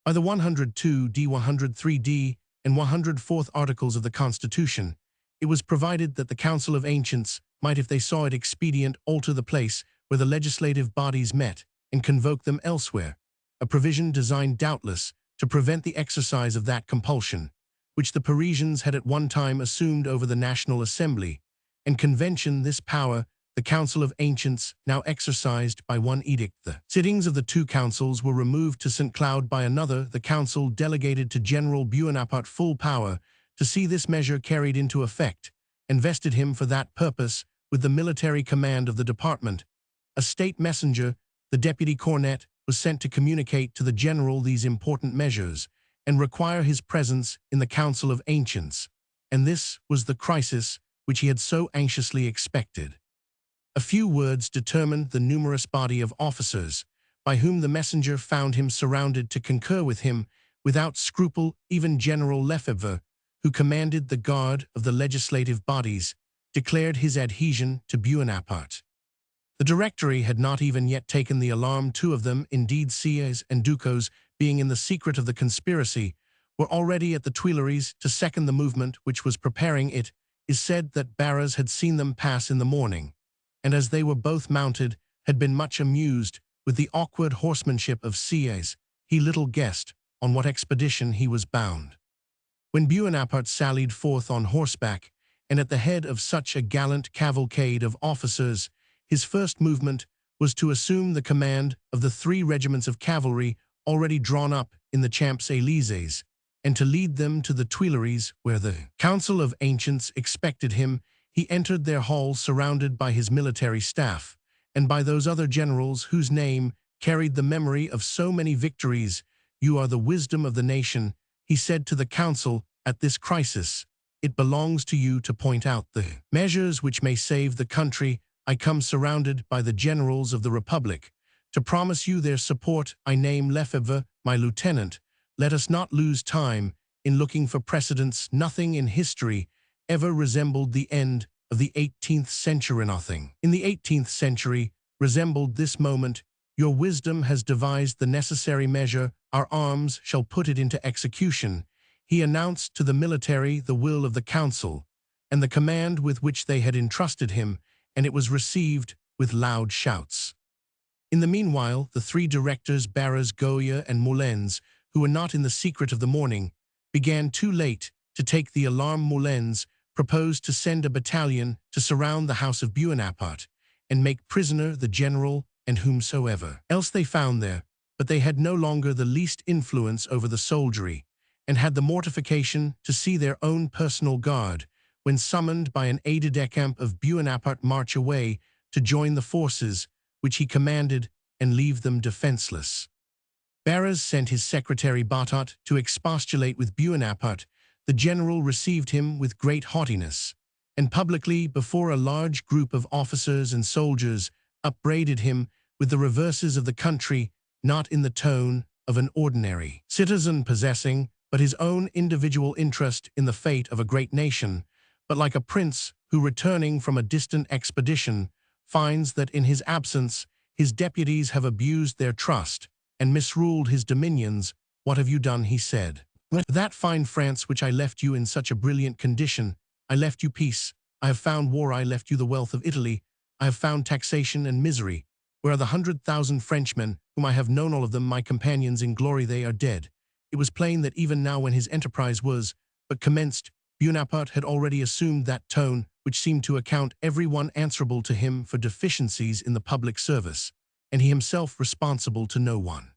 By the 102d, 103d, and 104th Articles of the Constitution, it was provided that the Council of Ancients might, if they saw it expedient, alter the place where the legislative bodies met and convoke them elsewhere, a provision designed doubtless to prevent the exercise of that compulsion which the Parisians had at one time assumed over the National Assembly and Convention. This power the Council of Ancients now exercised by one edict. The sittings of the 2 councils were removed to St. Cloud by another. The council delegated to General Bonaparte full power to see this measure carried into effect, and vested him for that purpose with the military command of the department. A state messenger, the deputy cornet, was sent to communicate to the general these important measures and require his presence in the Council of Ancients, and this was the crisis which he had so anxiously expected. A few words determined the numerous body of officers, by whom the messenger found him surrounded to concur with him without scruple. Even General Lefebvre, who commanded the guard of the legislative bodies, declared his adhesion to Bonaparte. The Directory had not even yet taken the alarm. 2 of them, indeed Sieyes and Ducos, being in the secret of the conspiracy, were already at the Tuileries to second the movement which was preparing. It is said that Barras had seen them pass in the morning, and as they were both mounted, had been much amused with the awkward horsemanship of Sieyes. He little guessed on what expedition he was bound. When Bonaparte sallied forth on horseback, and at the head of such a gallant cavalcade of officers, his first movement was to assume the command of the 3 regiments of cavalry already drawn up in the Champs-Élysées, and to lead them to the Tuileries, where the Council of Ancients expected him. He entered their hall surrounded by his military staff, and by those other generals whose name carried the memory of so many victories. You are the wisdom of the nation, he said to the council at this crisis. It belongs to you to point out the measures which may save the country. I come surrounded by the generals of the Republic. To promise you their support, I name Lefebvre, my lieutenant. Let us not lose time in looking for precedents. Nothing in history ever resembled the end of the 18th century. Nothing in the 18th century resembled this moment. Your wisdom has devised the necessary measure. Our arms shall put it into execution. He announced to the military the will of the council and the command with which they had entrusted him, and it was received with loud shouts. In the meanwhile, the three directors, Barras, Goya, and Moulins, who were not in the secret of the morning, began too late to take the alarm. Moulins proposed to send a battalion to surround the house of Bonaparte and make prisoner the general and whomsoever else they found there, but they had no longer the least influence over the soldiery, and had the mortification to see their own personal guard, when summoned by an aide-de-camp of Bonaparte, march away to join the forces which he commanded and leave them defenseless. Barras sent his secretary Batot to expostulate with Bonaparte. The general received him with great haughtiness, and publicly before a large group of officers and soldiers upbraided him with the reverses of the country, not in the tone of an ordinary citizen possessing but his own individual interest in the fate of a great nation, but like a prince who, returning from a distant expedition, finds that in his absence his deputies have abused their trust and misruled his dominions. What have you done, he said. That fine France which I left you in such a brilliant condition. I left you peace. I have found war. I left you the wealth of Italy. I have found taxation and misery. Where are the 100,000 Frenchmen whom I have known, all of them my companions in glory? They are dead. It was plain that even now, when his enterprise was but commenced, Bonaparte had already assumed that tone which seemed to account every one answerable to him for deficiencies in the public service, and he himself responsible to no one.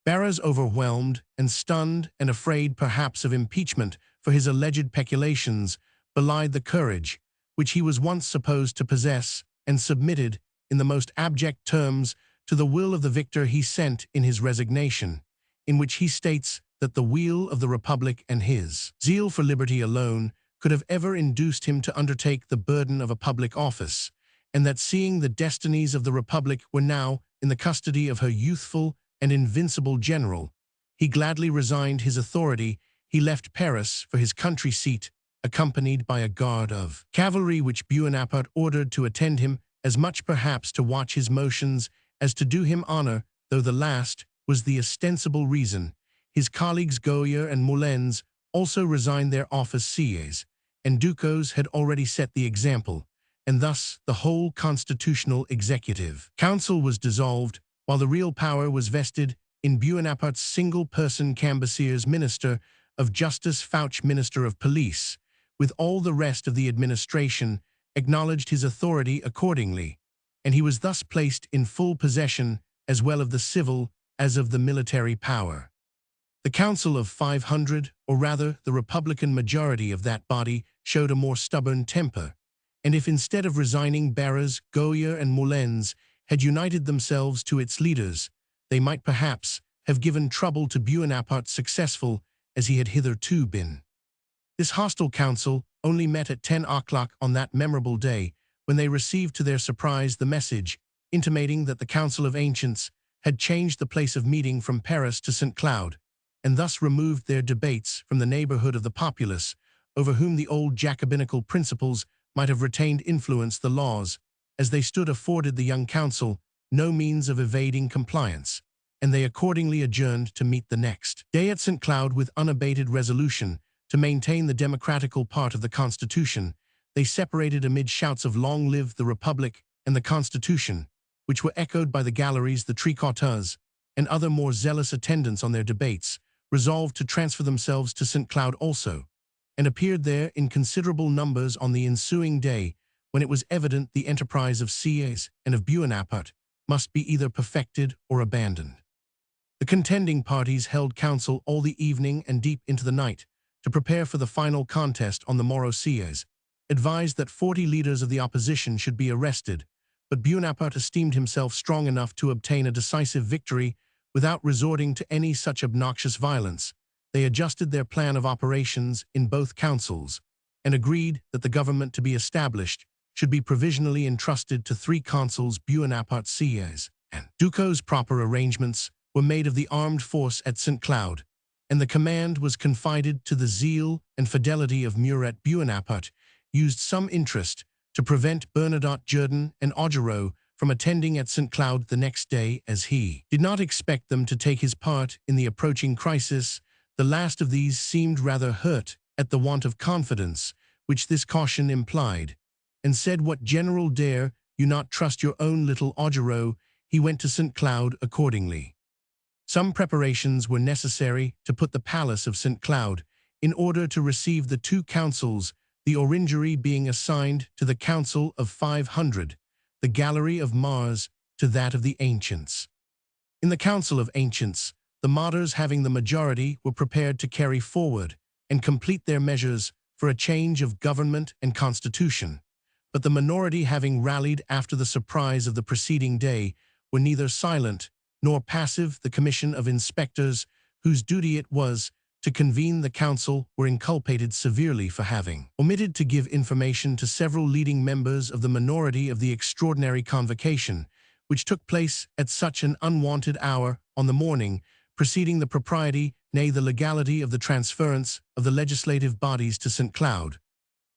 Barras, overwhelmed and stunned and afraid perhaps of impeachment for his alleged peculations, belied the courage which he was once supposed to possess, and submitted in the most abject terms to the will of the victor. He sent in his resignation, in which he states that the weal of the Republic and his zeal for liberty alone could have ever induced him to undertake the burden of a public office, and that seeing the destinies of the Republic were now in the custody of her youthful and invincible general, he gladly resigned his authority. He left Paris for his country seat, accompanied by a guard of cavalry which Bonaparte ordered to attend him, as much perhaps to watch his motions as to do him honor, though the last was the ostensible reason. His colleagues Goya and Moulins also resigned their offices, and Ducos had already set the example, and thus the whole constitutional executive council was dissolved, while the real power was vested in Bonaparte's single-person Cambacier's Minister of Justice. Fouch, Minister of Police, with all the rest of the administration, acknowledged his authority accordingly, and he was thus placed in full possession as well of the civil as of the military power. The Council of 500, or rather the Republican majority of that body, showed a more stubborn temper, and if instead of resigning Barras, Goya, and Moulins had united themselves to its leaders, they might perhaps have given trouble to Bonaparte, successful as he had hitherto been. This hostile council only met at 10 o'clock on that memorable day, when they received to their surprise the message intimating that the Council of Ancients had changed the place of meeting from Paris to St. Cloud, and thus removed their debates from the neighborhood of the populace, over whom the old Jacobinical principles might have retained influence. The laws, as they stood, afforded the young council no means of evading compliance, and they accordingly adjourned to meet the next day at St. Cloud with unabated resolution to maintain the democratical part of the Constitution. They separated amid shouts of "Long live the Republic and the Constitution," which were echoed by the galleries. The tricoteurs and other more zealous attendants on their debates resolved to transfer themselves to St. Cloud also, and appeared there in considerable numbers on the ensuing day, when it was evident the enterprise of Sieyes and of Bonaparte must be either perfected or abandoned. The contending parties held council all the evening and deep into the night to prepare for the final contest on the morrow. Sieyes advised that 40 leaders of the opposition should be arrested, but Bonaparte esteemed himself strong enough to obtain a decisive victory without resorting to any such obnoxious violence. They adjusted their plan of operations in both councils and agreed that the government to be established should be provisionally entrusted to three consuls, Bonaparte, Sieyès, and Ducos. Proper arrangements were made of the armed force at St. Cloud, and the command was confided to the zeal and fidelity of Murat. Bonaparte used some interest to prevent Bernadotte, Jourdan, and Augereau from attending at St. Cloud the next day, as he did not expect them to take his part in the approaching crisis. The last of these seemed rather hurt at the want of confidence which this caution implied, and said, "What general dare you not trust your own little Augereau?" He went to St. Cloud accordingly. Some preparations were necessary to put the palace of St. Cloud in order to receive the two councils, the orangery being assigned to the Council of 500, the Gallery of Mars to that of the Ancients. In the Council of Ancients, the martyrs having the majority were prepared to carry forward and complete their measures for a change of government and constitution, but the minority, having rallied after the surprise of the preceding day, were neither silent nor passive. The commission of inspectors, whose duty it was to convene the council, were inculpated severely for having omitted to give information to several leading members of the minority of the extraordinary convocation, which took place at such an unwonted hour on the morning preceding the propriety, nay, the legality of the transference of the legislative bodies to St. Cloud,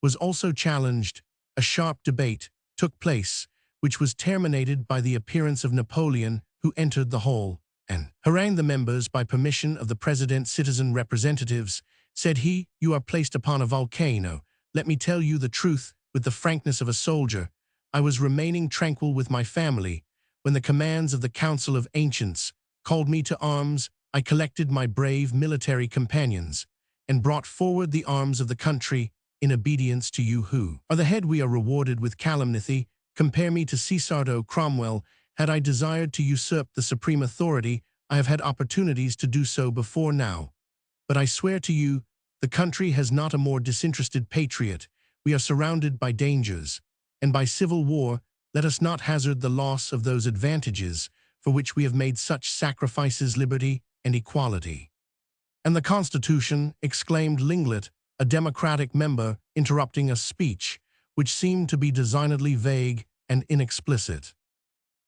was also challenged. A sharp debate took place, which was terminated by the appearance of Napoleon, who entered the hall and harangued the members. By permission of the President, citizen representatives, said he, "You are placed upon a volcano. Let me tell you the truth with the frankness of a soldier. I was remaining tranquil with my family when the commands of the Council of Ancients called me to arms. I collected my brave military companions and brought forward the arms of the country in obedience to you who are the head. We are rewarded with calumny. Compare me to Cesardo Cromwell. Had I desired to usurp the supreme authority, I have had opportunities to do so before now. But I swear to you, the country has not a more disinterested patriot. We are surrounded by dangers, and by civil war. Let us not hazard the loss of those advantages for which we have made such sacrifices, liberty and equality." "And the Constitution," exclaimed Linglet, a Democratic member, interrupting a speech which seemed to be designedly vague and inexplicit.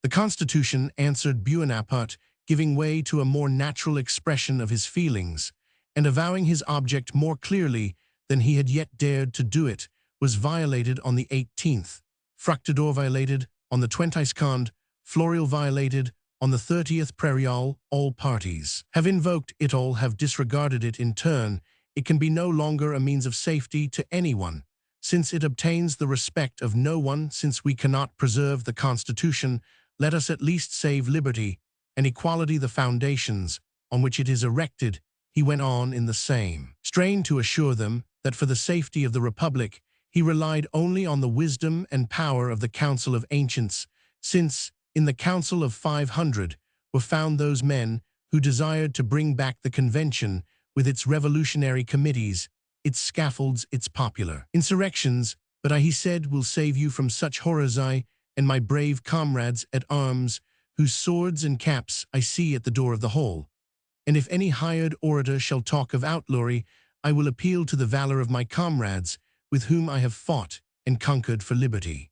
"The Constitution," answered Bonaparte, giving way to a more natural expression of his feelings, and avowing his object more clearly than he had yet dared to do it, "was violated on the 18th, Fructidor violated on the 22nd, Floreal violated on the 30th. Prairial, all parties have invoked it, all have disregarded it in turn. It can be no longer a means of safety to anyone, since it obtains the respect of no one. Since we cannot preserve the Constitution, let us at least save liberty and equality, the foundations on which it is erected." He went on in the same strain to assure them that for the safety of the Republic he relied only on the wisdom and power of the Council of Ancients, since in the Council of 500 were found those men who desired to bring back the Convention with its revolutionary committees, its scaffolds, its popular insurrections. "But I," he said, "will save you from such horrors, I and my brave comrades at arms, whose swords and caps I see at the door of the hall. And if any hired orator shall talk of outlawry, I will appeal to the valor of my comrades, with whom I have fought and conquered for liberty."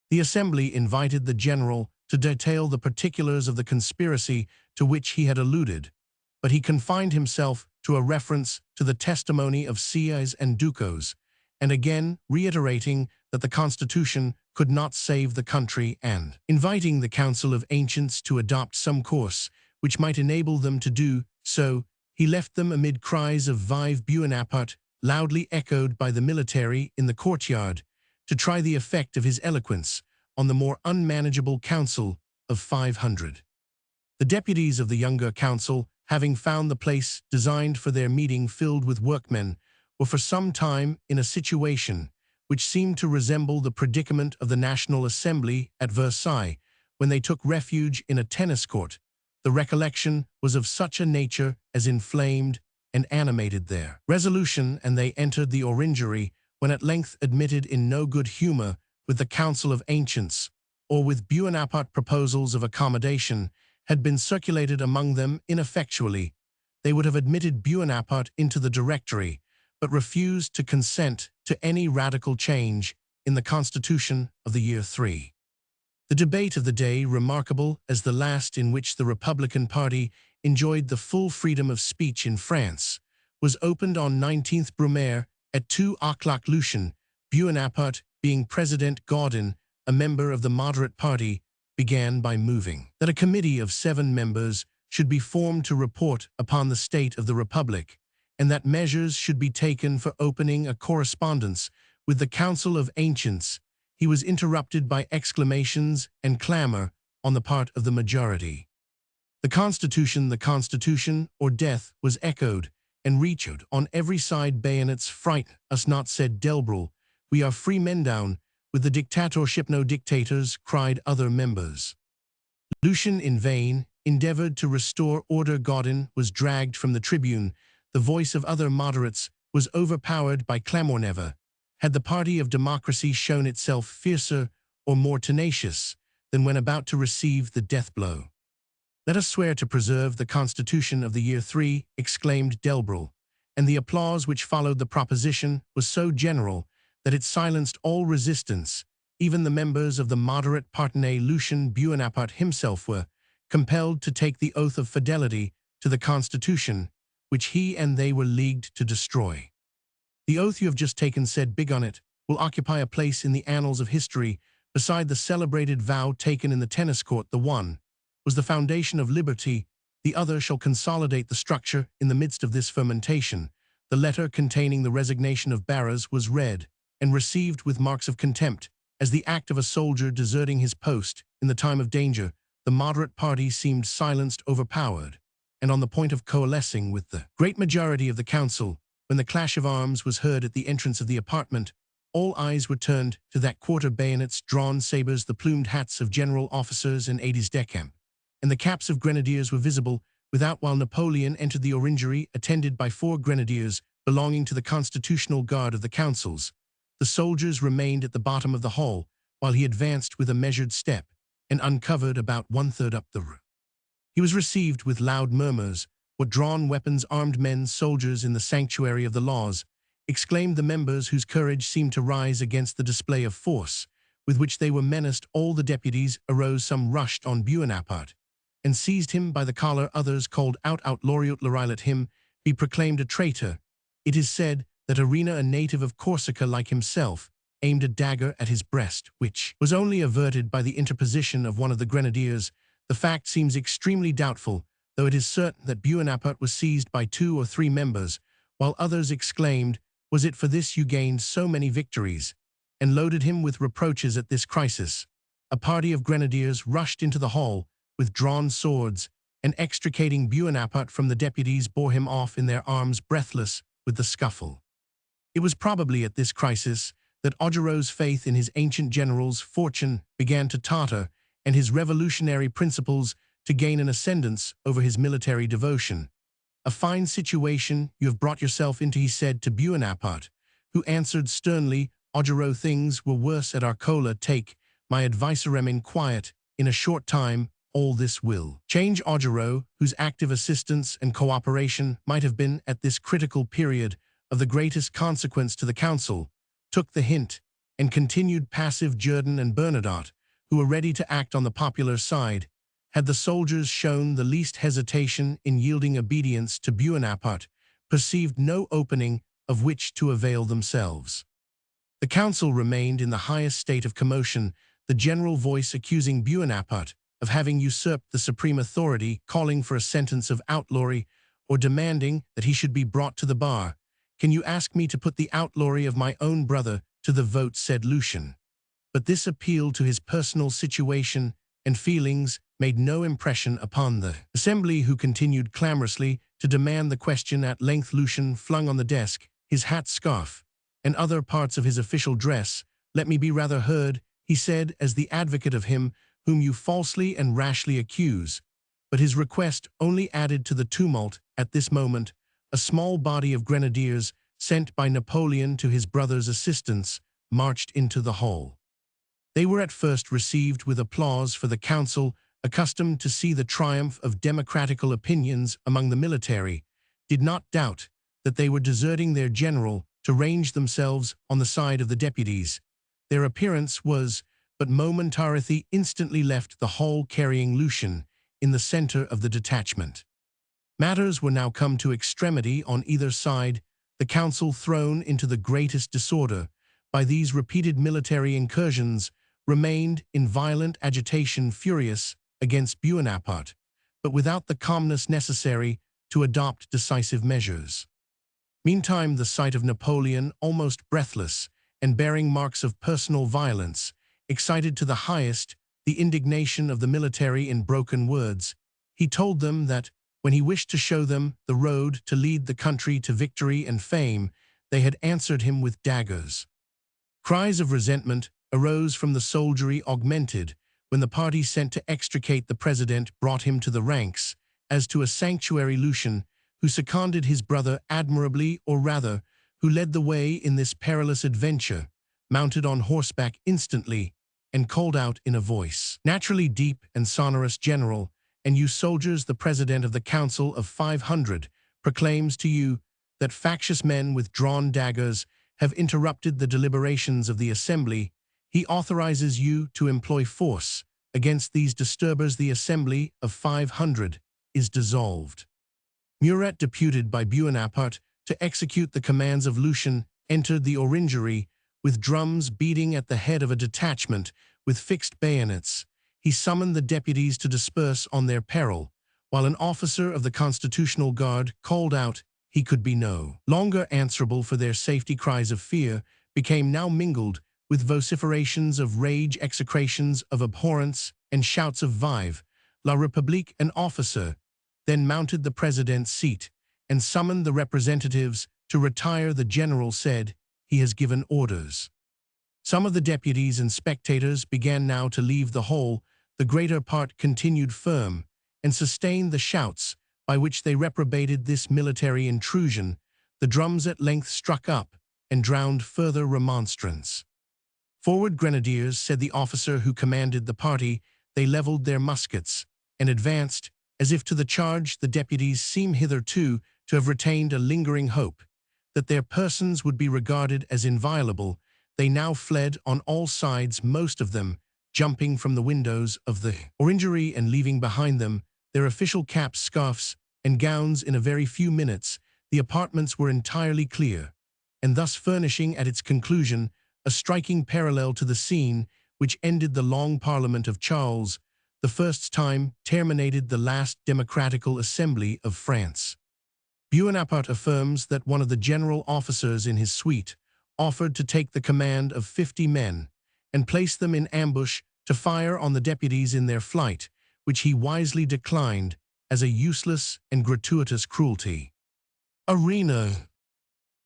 The Assembly invited the general to detail the particulars of the conspiracy to which he had alluded, but he confined himself to a reference to the testimony of Sieyès and Ducos, and again reiterating that the Constitution could not save the country, and inviting the Council of Ancients to adopt some course which might enable them to do so, he left them amid cries of "Vive Bonaparte," loudly echoed by the military in the courtyard, to try the effect of his eloquence on the more unmanageable Council of 500. The deputies of the younger council, having found the place designed for their meeting filled with workmen, were for some time in a situation which seemed to resemble the predicament of the National Assembly at Versailles when they took refuge in a tennis court. The recollection was of such a nature as inflamed and animated their resolution, and they entered the orangery when at length admitted in no good humor with the Council of Ancients, or with Bonaparte proposals of accommodation, had been circulated among them ineffectually, they would have admitted Bonaparte into the Directory, but refused to consent to any radical change in the Constitution of the year 3. The debate of the day, remarkable as the last in which the Republican Party enjoyed the full freedom of speech in France, was opened on 19th Brumaire at 2 o'clock Lucien. Bonaparte, being President Gaudin, a member of the moderate party, began by moving that a committee of 7 members should be formed to report upon the state of the Republic, and that measures should be taken for opening a correspondence with the Council of Ancients. He was interrupted by exclamations and clamor on the part of the majority. The Constitution, or death, was echoed and reached on every side. Bayonets fright us not, said Delbrel. We are free men down with the dictatorship, no dictators, cried other members. Lucien in vain endeavored to restore order. Gaudin was dragged from the tribune. The voice of other moderates was overpowered by clamor. Never had the party of democracy shown itself fiercer or more tenacious than when about to receive the death blow. Let us swear to preserve the Constitution of the year 3, exclaimed Delbrel, and the applause which followed the proposition was so general that it silenced all resistance. Even the members of the moderate parti. Lucien Bonaparte himself were compelled to take the oath of fidelity to the Constitution, which he and they were leagued to destroy. The oath you have just taken, said Bigonet, will occupy a place in the annals of history beside the celebrated vow taken in the tennis court. The one was the foundation of liberty, the other shall consolidate the structure in the midst of this fermentation. The letter containing the resignation of Barras was read and received with marks of contempt as the act of a soldier deserting his post in the time of danger. The moderate party seemed silenced, overpowered, and on the point of coalescing with the great majority of the council. When the clash of arms was heard at the entrance of the apartment, all eyes were turned to that quarter. Bayonets, drawn sabers, the plumed hats of general officers and aides-de-camp, and the caps of grenadiers were visible without while Napoleon entered the orangery attended by 4 grenadiers belonging to the constitutional guard of the councils. The soldiers remained at the bottom of the hall while he advanced with a measured step and uncovered about 1/3 up the room. He was received with loud murmurs. What drawn weapons, armed men, soldiers in the sanctuary of the laws, exclaimed the members whose courage seemed to rise against the display of force with which they were menaced. All the deputies arose. Some rushed on Bonaparte and seized him by the collar. Others called out Laureat, let him be proclaimed a traitor. It is said that Arena, a native of Corsica like himself, aimed a dagger at his breast, which was only averted by the interposition of one of the grenadiers. The fact seems extremely doubtful, though it is certain that Bonaparte was seized by 2 or 3 members, while others exclaimed, "Was it for this you gained so many victories?" and loaded him with reproaches. At this crisis, a party of grenadiers rushed into the hall with drawn swords, and extricating Bonaparte from the deputies bore him off in their arms, breathless with the scuffle. It was probably at this crisis that Augereau's faith in his ancient general's fortune began to totter, and his revolutionary principles to gain an ascendance over his military devotion. "A fine situation you have brought yourself into," he said to Bonaparte, who answered sternly, "Augereau, things were worse at Arcola. Take my advice, remain quiet. In a short time, all this will change." Augereau, whose active assistance and cooperation might have been at this critical period of the greatest consequence to the council, took the hint and continued passive. Jourdan and Bernadotte, who were ready to act on the popular side, had the soldiers shown the least hesitation in yielding obedience to Bonaparte, perceived no opening of which to avail themselves. The council remained in the highest state of commotion, the general voice accusing Bonaparte of having usurped the supreme authority, calling for a sentence of outlawry, or demanding that he should be brought to the bar. "Can you ask me to put the outlawry of my own brother to the vote?" said Lucien. But this appeal to his personal situation and feelings made no impression upon the assembly, who continued clamorously to demand the question. At length Lucien flung on the desk his hat, scarf, and other parts of his official dress. "Let me be rather heard," he said, "as the advocate of him whom you falsely and rashly accuse." But his request only added to the tumult. At this moment, a small body of grenadiers, sent by Napoleon to his brother's assistance, marched into the hall. They were at first received with applause, for the council, accustomed to see the triumph of democratical opinions among the military, did not doubt that they were deserting their general to range themselves on the side of the deputies. Their appearance was but momentarily instantly left the hall carrying Lucian in the center of the detachment. Matters were now come to extremity on either side, the council thrown into the greatest disorder by these repeated military incursions, remained in violent agitation, furious against Bonaparte, but without the calmness necessary to adopt decisive measures. Meantime, the sight of Napoleon, almost breathless and bearing marks of personal violence, excited to the highest the indignation of the military. In broken words, he told them that, when he wished to show them the road to lead the country to victory and fame, they had answered him with daggers. Cries of resentment arose from the soldiery, augmented when the party sent to extricate the president brought him to the ranks, as to a sanctuary. Lucian, who seconded his brother admirably, or rather, who led the way in this perilous adventure, mounted on horseback instantly, and called out in a voice naturally deep and sonorous, "General, and you soldiers, the president of the council of 500 proclaims to you that factious men with drawn daggers have interrupted the deliberations of the assembly. He authorizes you to employ force against these disturbers. The assembly of 500 is dissolved." Murat, deputed by Bonaparte to execute the commands of Lucian, entered the orangery with drums beating at the head of a detachment with fixed bayonets. He summoned the deputies to disperse on their peril, while an officer of the Constitutional Guard called out he could be no longer answerable for their safety. Cries of fear became now mingled with vociferations of rage, execrations of abhorrence, and shouts of "Vive la République!" An officer then mounted the president's seat and summoned the representatives to retire. The general said, "He has given orders." Some of the deputies and spectators began now to leave the hall. The greater part continued firm and sustained the shouts by which they reprobated this military intrusion. The drums at length struck up and drowned further remonstrance. "Forward, grenadiers," said the officer who commanded the party. They leveled their muskets and advanced as if to the charge. The deputies seem hitherto to have retained a lingering hope that their persons would be regarded as inviolable. They now fled on all sides, most of them jumping from the windows of the orangery and leaving behind them their official caps, scarfs, and gowns. In a very few minutes the apartments were entirely clear, and thus furnishing at its conclusion a striking parallel to the scene which ended the long Parliament of Charles the First's time, terminated the last democratical assembly of France. Bonaparte affirms that one of the general officers in his suite offered to take the command of 50 men and place them in ambush to fire on the deputies in their flight, which he wisely declined as a useless and gratuitous cruelty. Arena.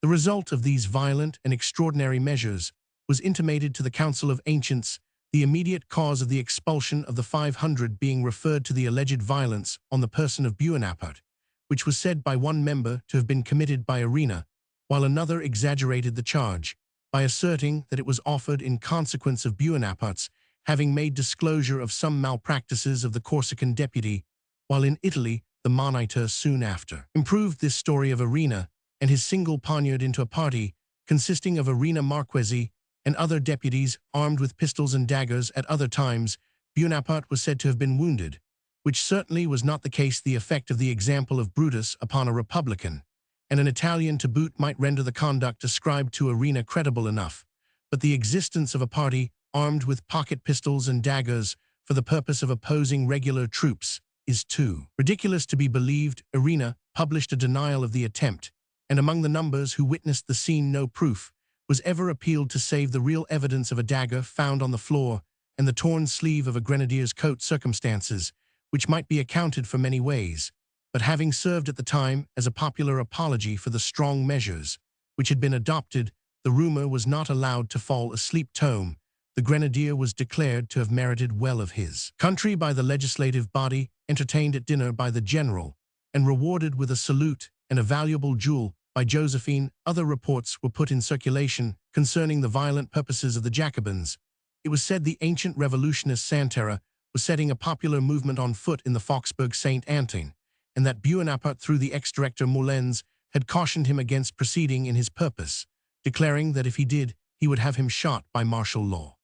The result of these violent and extraordinary measures was intimated to the Council of Ancients, the immediate cause of the expulsion of the 500 being referred to the alleged violence on the person of Bonaparte, which was said by one member to have been committed by Arena, while another exaggerated the charge by asserting that it was offered in consequence of Bonaparte's having made disclosure of some malpractices of the Corsican deputy, while in Italy the Monitor soon after improved this story of Arena and his single poniard into a party consisting of Arena Marquesi and other deputies armed with pistols and daggers. At other times, Bonaparte was said to have been wounded, which certainly was not the case. The effect of the example of Brutus upon a Republican, and an Italian to boot, might render the conduct ascribed to Arena credible enough, but the existence of a party armed with pocket pistols and daggers for the purpose of opposing regular troops is too ridiculous to be believed. Arena published a denial of the attempt, and among the numbers who witnessed the scene no proof was ever appealed to save the real evidence of a dagger found on the floor and the torn sleeve of a grenadier's coat, circumstances which might be accounted for many ways, but having served at the time as a popular apology for the strong measures which had been adopted, the rumor was not allowed to fall asleep. Tome. The grenadier was declared to have merited well of his country by the legislative body, entertained at dinner by the general, and rewarded with a salute and a valuable jewel by Josephine. Other reports were put in circulation concerning the violent purposes of the Jacobins, It was said the ancient revolutionist Santerre was setting a popular movement on foot in the Faubourg Saint-Antoine, and that Bonaparte, through the ex-director Moulins, had cautioned him against proceeding in his purpose, declaring that if he did, he would have him shot by martial law.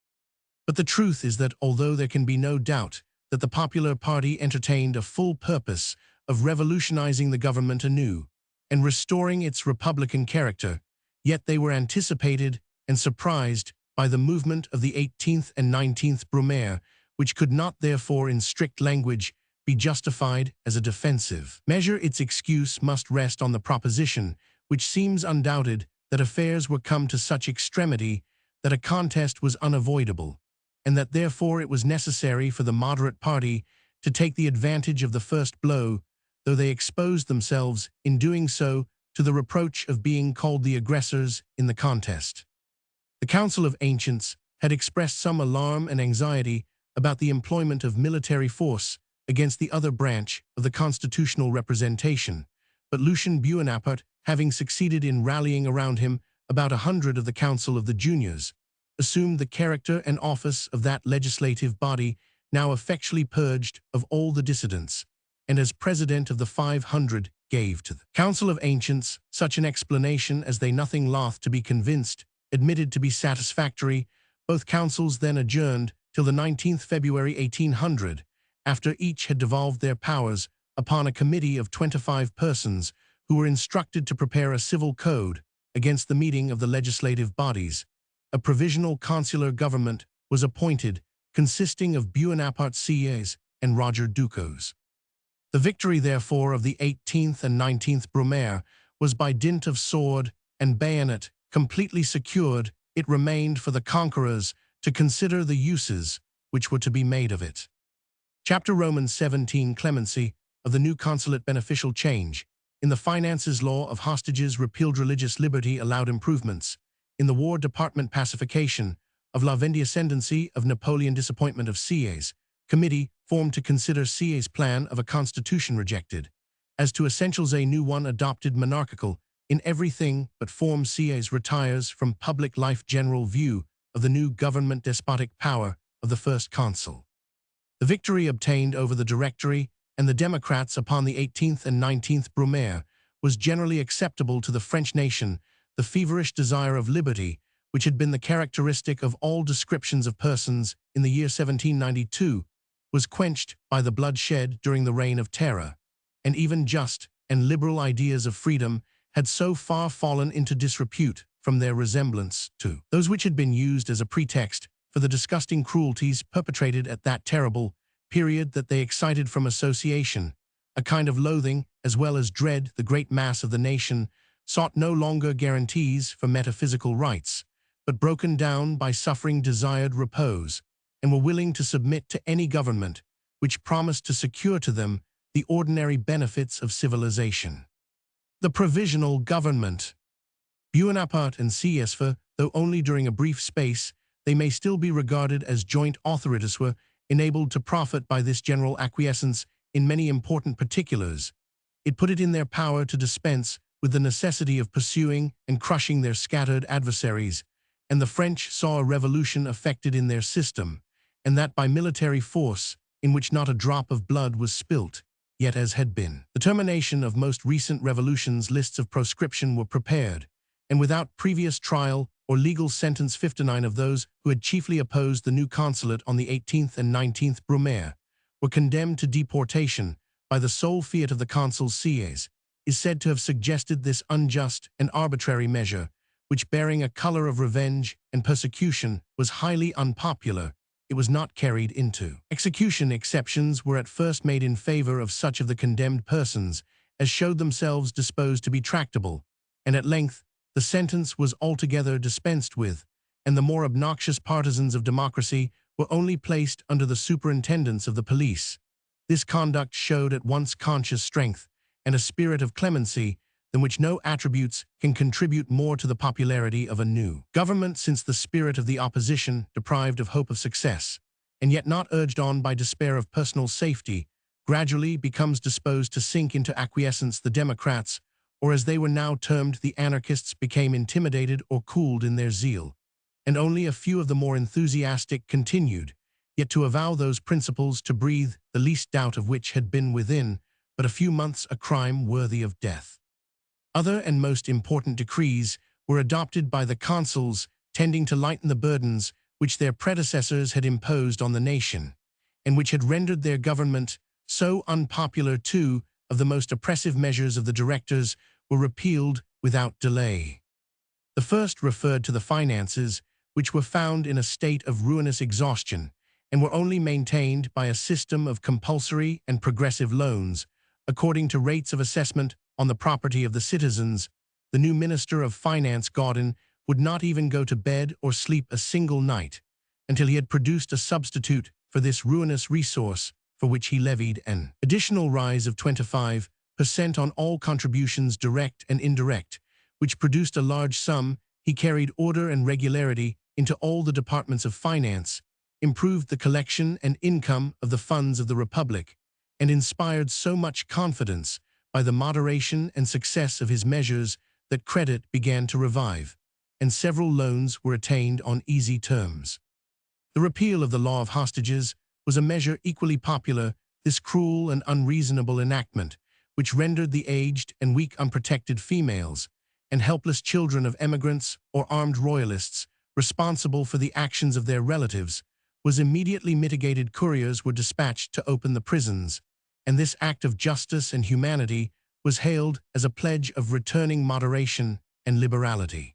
But the truth is that although there can be no doubt that the popular party entertained a full purpose of revolutionizing the government anew and restoring its republican character, yet they were anticipated and surprised by the movement of the 18th and 19th Brumaire, which could not therefore in strict language be justified as a defensive measure. Its excuse must rest on the proposition, which seems undoubted, that affairs were come to such extremity that a contest was unavoidable, and that therefore it was necessary for the moderate party to take the advantage of the first blow, though they exposed themselves, in doing so, to the reproach of being called the aggressors in the contest. The Council of Ancients had expressed some alarm and anxiety about the employment of military force against the other branch of the constitutional representation, but Lucien Bonaparte, having succeeded in rallying around him about 100 of the Council of the Juniors, assumed the character and office of that legislative body now effectually purged of all the dissidents, and as president of the 500 gave to the Council of Ancients such an explanation as they nothing loth to be convinced admitted to be satisfactory. Both councils then adjourned till the 19th February 1800, after each had devolved their powers upon a committee of 25 persons who were instructed to prepare a civil code against the meeting of the legislative bodies. A provisional consular government was appointed, consisting of Bonaparte Sieyès and Roger Ducos. The victory, therefore, of the 18th and 19th Brumaire was by dint of sword and bayonet completely secured. It remained for the conquerors to consider the uses which were to be made of it. Chapter Romans 17 Clemency of the new consulate beneficial change. In the finances law of hostages repealed religious liberty allowed improvements. In the War Department pacification of La Vendée ascendancy of Napoleon disappointment of Sieyès. Committee formed to consider Sieyès' plan of a constitution rejected. As to essentials a new one adopted monarchical. In everything but form Sieyès retires from public life. General view of the new government despotic power of the first consul. The victory obtained over the Directory and the Democrats upon the 18th and 19th Brumaire was generally acceptable to the French nation. The feverish desire of liberty, which had been the characteristic of all descriptions of persons in the year 1792, was quenched by the bloodshed during the Reign of Terror, and even just and liberal ideas of freedom had so far fallen into disrepute from their resemblance to those which had been used as a pretext for the disgusting cruelties perpetrated at that terrible period that they excited from association, a kind of loathing as well as dread. The great mass of the nation sought no longer guarantees for metaphysical rights, but broken down by suffering desired repose, and were willing to submit to any government which promised to secure to them the ordinary benefits of civilization. The provisional government. Bonaparte and Sieyès, though only during a brief space, they may still be regarded as joint authorities, were enabled to profit by this general acquiescence in many important particulars. It put it in their power to dispense with the necessity of pursuing and crushing their scattered adversaries, and the French saw a revolution effected in their system, and that by military force, in which not a drop of blood was spilt, yet as had been the termination of most recent revolutions. Lists of proscription were prepared, and without previous trial or legal sentence 59 of those who had chiefly opposed the new consulate on the 18th and 19th Brumaire were condemned to deportation by the sole fiat of the consul. Sieyès is said to have suggested this unjust and arbitrary measure, which, bearing a color of revenge and persecution, was highly unpopular. It was not carried into execution. Exceptions were at first made in favor of such of the condemned persons as showed themselves disposed to be tractable, and at length the sentence was altogether dispensed with, and the more obnoxious partisans of democracy were only placed under the superintendence of the police. This conduct showed at once conscious strength and a spirit of clemency than which no attributes can contribute more to the popularity of a new government, since the spirit of the opposition, deprived of hope of success, and yet not urged on by despair of personal safety, gradually becomes disposed to sink into acquiescence. The Democrats, or as they were now termed, the anarchists, became intimidated or cooled in their zeal, and only a few of the more enthusiastic continued, yet to avow those principles to breathe the least doubt of which had been within but a few months a crime worthy of death. Other and most important decrees were adopted by the consuls, tending to lighten the burdens which their predecessors had imposed on the nation, and which had rendered their government so unpopular. Two of the most oppressive measures of the directors were repealed without delay. The first referred to the finances, which were found in a state of ruinous exhaustion, and were only maintained by a system of compulsory and progressive loans, according to rates of assessment on the property of the citizens. The new Minister of Finance, Gaudin, would not even go to bed or sleep a single night until he had produced a substitute for this ruinous resource, for which he levied an additional rise of 25% on all contributions direct and indirect, which produced a large sum. He carried order and regularity into all the departments of finance, improved the collection and income of the funds of the Republic, and inspired so much confidence by the moderation and success of his measures that credit began to revive, and several loans were attained on easy terms. The repeal of the law of hostages was a measure equally popular. This cruel and unreasonable enactment, which rendered the aged and weak unprotected females and helpless children of emigrants or armed royalists responsible for the actions of their relatives, was immediately mitigated. Couriers were dispatched to open the prisons, and this act of justice and humanity was hailed as a pledge of returning moderation and liberality.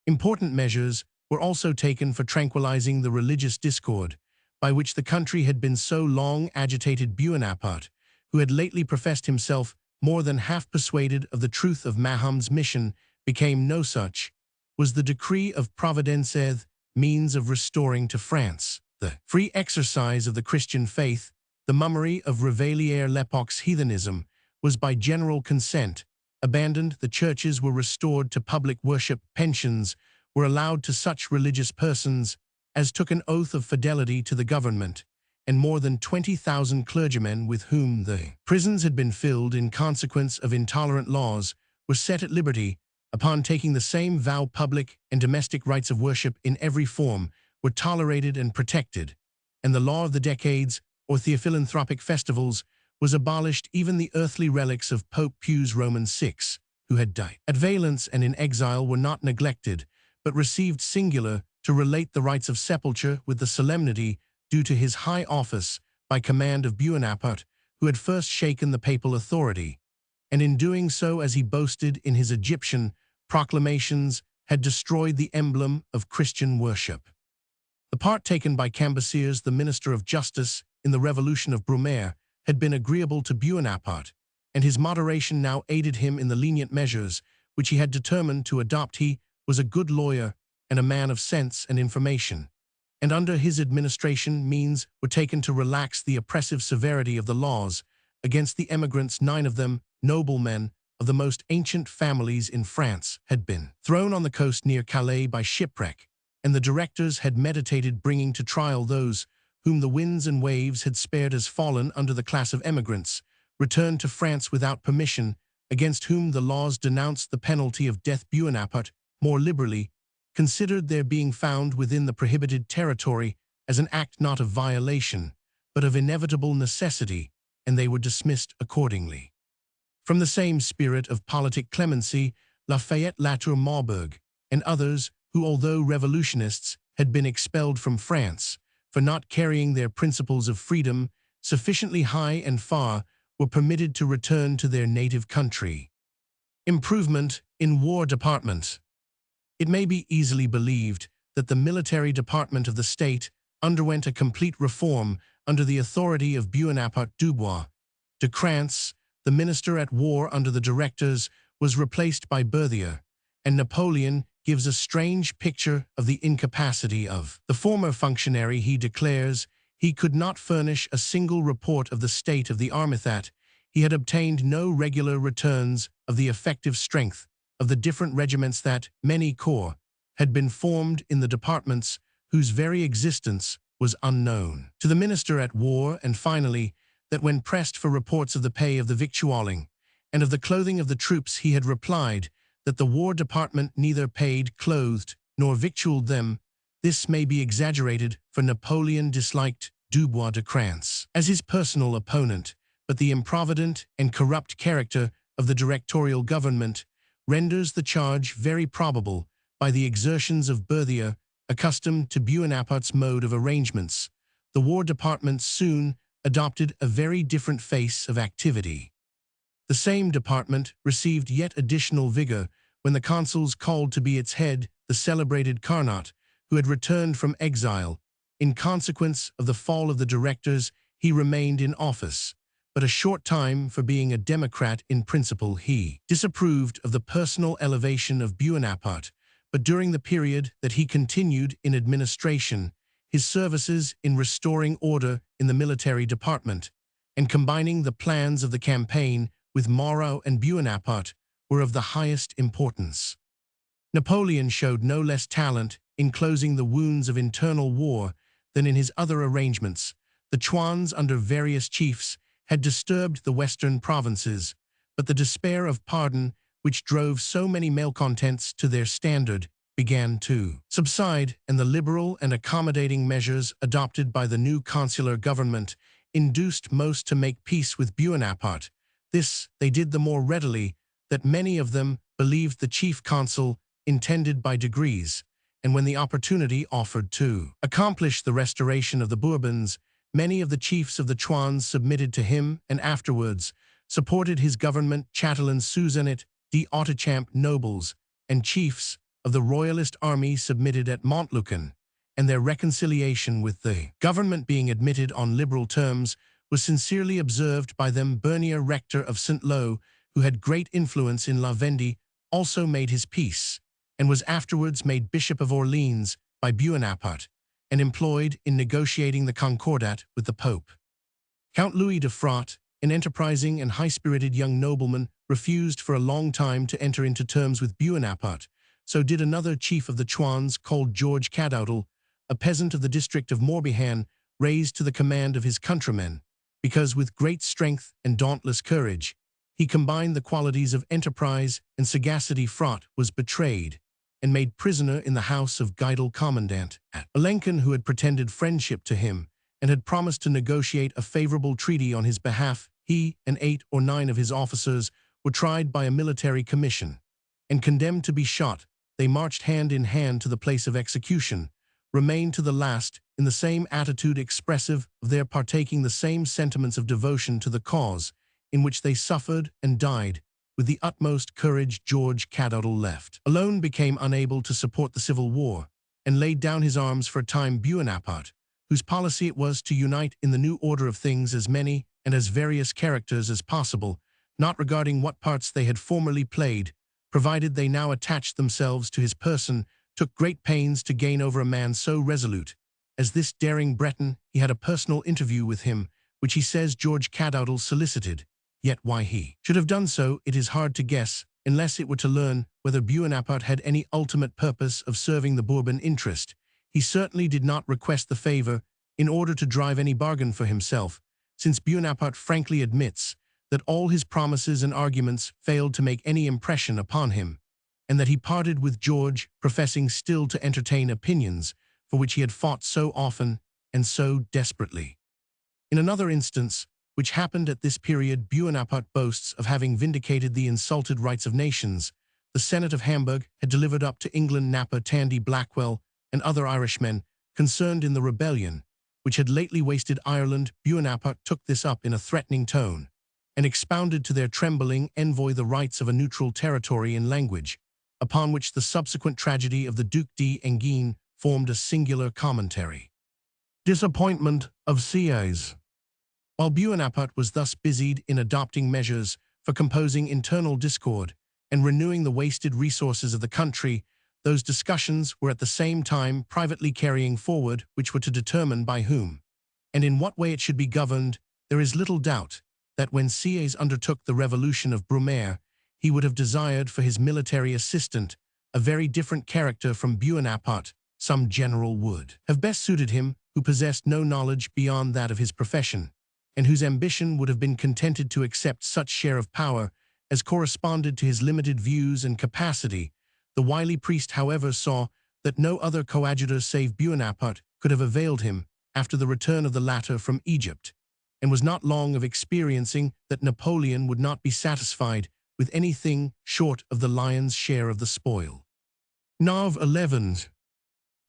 Important measures were also taken for tranquilizing the religious discord, by which the country had been so long agitated. Bonaparte, who had lately professed himself more than half persuaded of the truth of Mahomet's mission, became no such, was the decree of Providence, means of restoring to France the free exercise of the Christian faith. The mummery of Réveiller l'époque's heathenism was by general consent abandoned. The churches were restored to public worship. Pensions were allowed to such religious persons as took an oath of fidelity to the government, and more than 20,000 clergymen with whom the prisons had been filled in consequence of intolerant laws were set at liberty upon taking the same vow. Public and domestic rights of worship in every form were tolerated and protected, and the law of the decades, or theophilanthropic festivals, was abolished. Even the earthly relics of Pope Pius Roman VI, who had died at Valence and in exile, were not neglected, but received singular to relate the rites of sepulture with the solemnity due to his high office by command of Bonaparte, who had first shaken the papal authority, and in doing so, as he boasted in his Egyptian proclamations, had destroyed the emblem of Christian worship. The part taken by Cambyses, the Minister of Justice, in the Revolution of Brumaire had been agreeable to Bonaparte, and his moderation now aided him in the lenient measures which he had determined to adopt. He was a good lawyer and a man of sense and information, and under his administration means were taken to relax the oppressive severity of the laws against the emigrants. 9 of them, noblemen of the most ancient families in France, had been thrown on the coast near Calais by shipwreck, and the directors had meditated bringing to trial those whom the winds and waves had spared as fallen under the class of emigrants, returned to France without permission, against whom the laws denounced the penalty of death. Bonaparte, more liberally, considered their being found within the prohibited territory as an act not of violation, but of inevitable necessity, and they were dismissed accordingly. From the same spirit of politic clemency, Lafayette, Latour, Marburg, and others, who, although revolutionists, had been expelled from France for not carrying their principles of freedom sufficiently high and far, were permitted to return to their native country. Improvement in War Department. It may be easily believed that the military department of the state underwent a complete reform under the authority of Bonaparte. Dubois de Crantz, the minister at war under the directors, was replaced by Berthier, and Napoleon gives a strange picture of the incapacity of the former functionary. He declares he could not furnish a single report of the state of the army, that he had obtained no regular returns of the effective strength of the different regiments, that many corps had been formed in the departments whose very existence was unknown to the minister at war, and finally, that when pressed for reports of the pay of the victualling and of the clothing of the troops, he had replied that the War Department neither paid, clothed, nor victualled them, this may be exaggerated, for Napoleon disliked Dubois de Krantz as his personal opponent, but the improvident and corrupt character of the directorial government renders the charge very probable by the exertions of Berthier, accustomed to Buonaparte's mode of arrangements. The War Department soon adopted a very different face of activity. The same department received yet additional vigor when the consuls called to be its head the celebrated Carnot, who had returned from exile. In consequence of the fall of the directors, he remained in office, but a short time, for being a Democrat in principle. He disapproved of the personal elevation of Buonaparte, but during the period that he continued in administration, his services in restoring order in the military department and combining the plans of the campaign with Moreau and Buonaparte were of the highest importance. Napoleon showed no less talent in closing the wounds of internal war than in his other arrangements. The Chouans under various chiefs had disturbed the western provinces, but the despair of pardon which drove so many malcontents to their standard began to subside, and the liberal and accommodating measures adopted by the new consular government induced most to make peace with Buonaparte. This they did the more readily that many of them believed the chief consul intended by degrees, and when the opportunity offered to accomplish the restoration of the Bourbons, many of the chiefs of the Chouans submitted to him and afterwards supported his government. Chatelain Suzeranet d'Autechamp nobles and chiefs of the royalist army submitted at Montlucan, and their reconciliation with the government being admitted on liberal terms was sincerely observed by them. Bernier, rector of Saint-Lô, who had great influence in La Vendée, also made his peace, and was afterwards made Bishop of Orleans by Buonaparte, and employed in negotiating the Concordat with the Pope. Count Louis de Fratte, an enterprising and high-spirited young nobleman, refused for a long time to enter into terms with Buonaparte. So did another chief of the Chouans called George Cadoudal, a peasant of the district of Morbihan, raised to the command of his countrymen, because with great strength and dauntless courage, he combined the qualities of enterprise and sagacity. Fratte was betrayed and made prisoner in the house of Guidal commandant at Wellington, who had pretended friendship to him and had promised to negotiate a favorable treaty on his behalf. He and 8 or 9 of his officers were tried by a military commission and condemned to be shot. They marched hand in hand to the place of execution, remained to the last in the same attitude expressive of their partaking the same sentiments of devotion to the cause in which they suffered, and died with the utmost courage. George Cadoudal left alone, became unable to support the civil war, and laid down his arms for a time. Buonaparte, whose policy it was to unite in the new order of things as many and as various characters as possible, not regarding what parts they had formerly played, provided they now attached themselves to his person, took great pains to gain over a man so resolute as this daring Breton. He had a personal interview with him, which he says George Cadoudal solicited. Yet why he should have done so it is hard to guess, unless it were to learn whether Buonaparte had any ultimate purpose of serving the Bourbon interest. He certainly did not request the favor in order to drive any bargain for himself, since Buonaparte frankly admits that all his promises and arguments failed to make any impression upon him, and that he parted with George, professing still to entertain opinions for which he had fought so often and so desperately. In another instance, which happened at this period, Buonaparte boasts of having vindicated the insulted rights of nations. The Senate of Hamburg had delivered up to England Napa, Tandy, Blackwell, and other Irishmen concerned in the rebellion, which had lately wasted Ireland. Buonaparte took this up in a threatening tone, and expounded to their trembling envoy the rights of a neutral territory in language, upon which the subsequent tragedy of the Duc d'Enghien formed a singular commentary. Disappointment of Sieyes. While Buonaparte was thus busied in adopting measures for composing internal discord and renewing the wasted resources of the country, those discussions were at the same time privately carrying forward which were to determine by whom and in what way it should be governed. There is little doubt that when Sieyes undertook the revolution of Brumaire, he would have desired for his military assistant a very different character from Buonaparte. Some general would have best suited him who possessed no knowledge beyond that of his profession, and whose ambition would have been contented to accept such share of power as corresponded to his limited views and capacity. The wily priest, however, saw that no other coadjutor save Bonaparte could have availed him after the return of the latter from Egypt, and was not long of experiencing that Napoleon would not be satisfied with anything short of the lion's share of the spoil. Nav 11.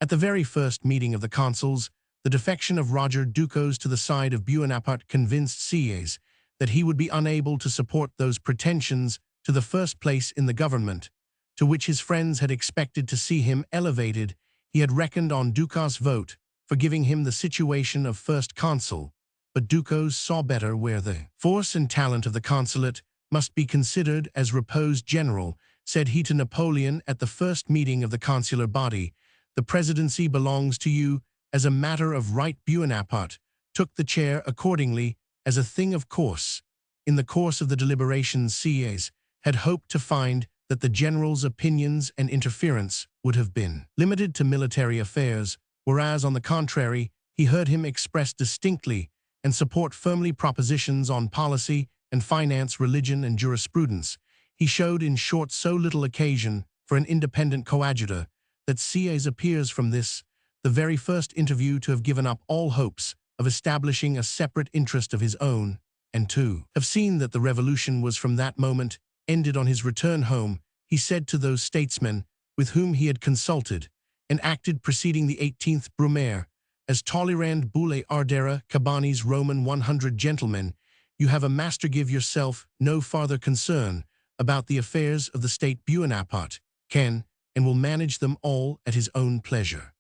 At the very first meeting of the consuls, the defection of Roger Ducos to the side of Bonaparte convinced Sieyès that he would be unable to support those pretensions to the first place in the government, to which his friends had expected to see him elevated. He had reckoned on Ducos' vote for giving him the situation of first consul, but Ducos saw better where the force and talent of the consulate must be considered as repose general. Said he to Napoleon at the first meeting of the consular body, "The presidency belongs to you as a matter of right." Bonaparte took the chair accordingly as a thing of course. In the course of the deliberations, Sieyès had hoped to find that the general's opinions and interference would have been limited to military affairs, whereas, on the contrary, he heard him express distinctly and support firmly propositions on policy and finance, religion and jurisprudence. He showed, in short, so little occasion for an independent coadjutor that Sieyès appears from this, the very first interview, to have given up all hopes of establishing a separate interest of his own, and to have seen that the revolution was from that moment ended. On his return home, he said to those statesmen with whom he had consulted and acted preceding the 18th Brumaire, as Talleyrand, Boulay, Ardera, Cabanis, Roman 100 gentlemen, you have a master, give yourself no farther concern about the affairs of the state. Bonaparte can and will manage them all at his own pleasure.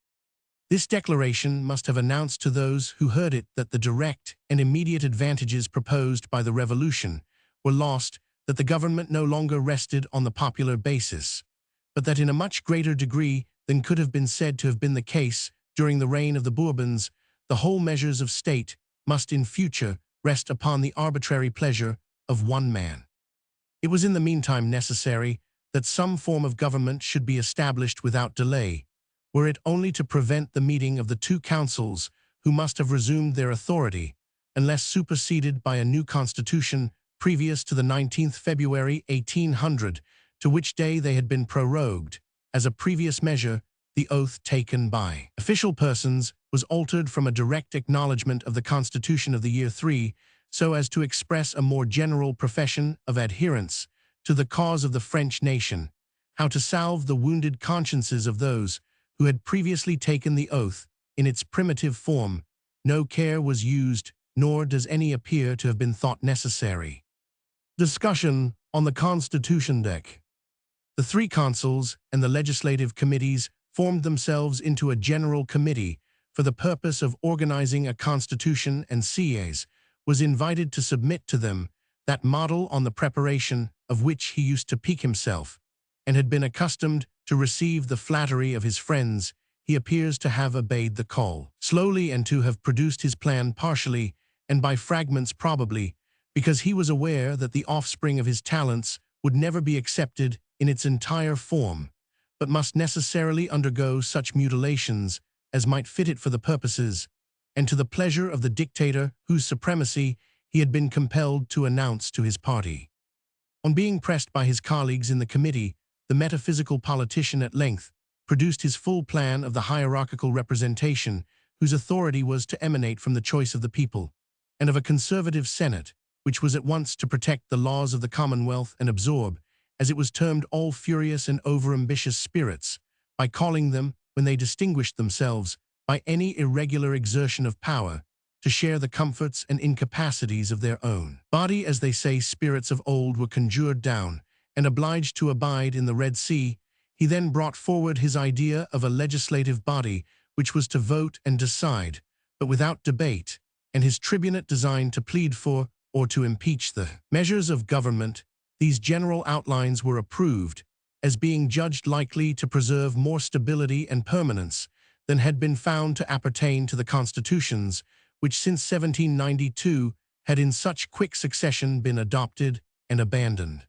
This declaration must have announced to those who heard it that the direct and immediate advantages proposed by the revolution were lost, that the government no longer rested on the popular basis, but that in a much greater degree than could have been said to have been the case during the reign of the Bourbons, the whole measures of state must in future rest upon the arbitrary pleasure of one man. It was in the meantime necessary that some form of government should be established without delay, were it only to prevent the meeting of the two councils, who must have resumed their authority, unless superseded by a new constitution previous to the 19th February 1800, to which day they had been prorogued. As a previous measure, the oath taken by official persons was altered from a direct acknowledgement of the Constitution of the year 3, so as to express a more general profession of adherence to the cause of the French nation. How to salve the wounded consciences of those who had previously taken the oath in its primitive form, no care was used, nor does any appear to have been thought necessary. Discussion on the Constitution deck. The three consuls and the legislative committees formed themselves into a general committee for the purpose of organizing a constitution, and Sieyès was invited to submit to them that model on the preparation of which he used to pique himself, and had been accustomed to receive the flattery of his friends. He appears to have obeyed the call slowly, and to have produced his plan partially and by fragments, probably because he was aware that the offspring of his talents would never be accepted in its entire form, but must necessarily undergo such mutilations as might fit it for the purposes and to the pleasure of the dictator whose supremacy he had been compelled to announce to his party. On being pressed by his colleagues in the committee, the metaphysical politician at length produced his full plan of the hierarchical representation, whose authority was to emanate from the choice of the people, and of a conservative Senate, which was at once to protect the laws of the Commonwealth and absorb, as it was termed, all furious and over-ambitious spirits, by calling them, when they distinguished themselves by any irregular exertion of power, to share the comforts and incapacities of their own body. As they say, spirits of old were conjured down and obliged to abide in the Red Sea. He then brought forward his idea of a legislative body which was to vote and decide, but without debate, and his tribunate designed to plead for or to impeach the measures of government. These general outlines were approved as being judged likely to preserve more stability and permanence than had been found to appertain to the constitutions which since 1792 had in such quick succession been adopted and abandoned.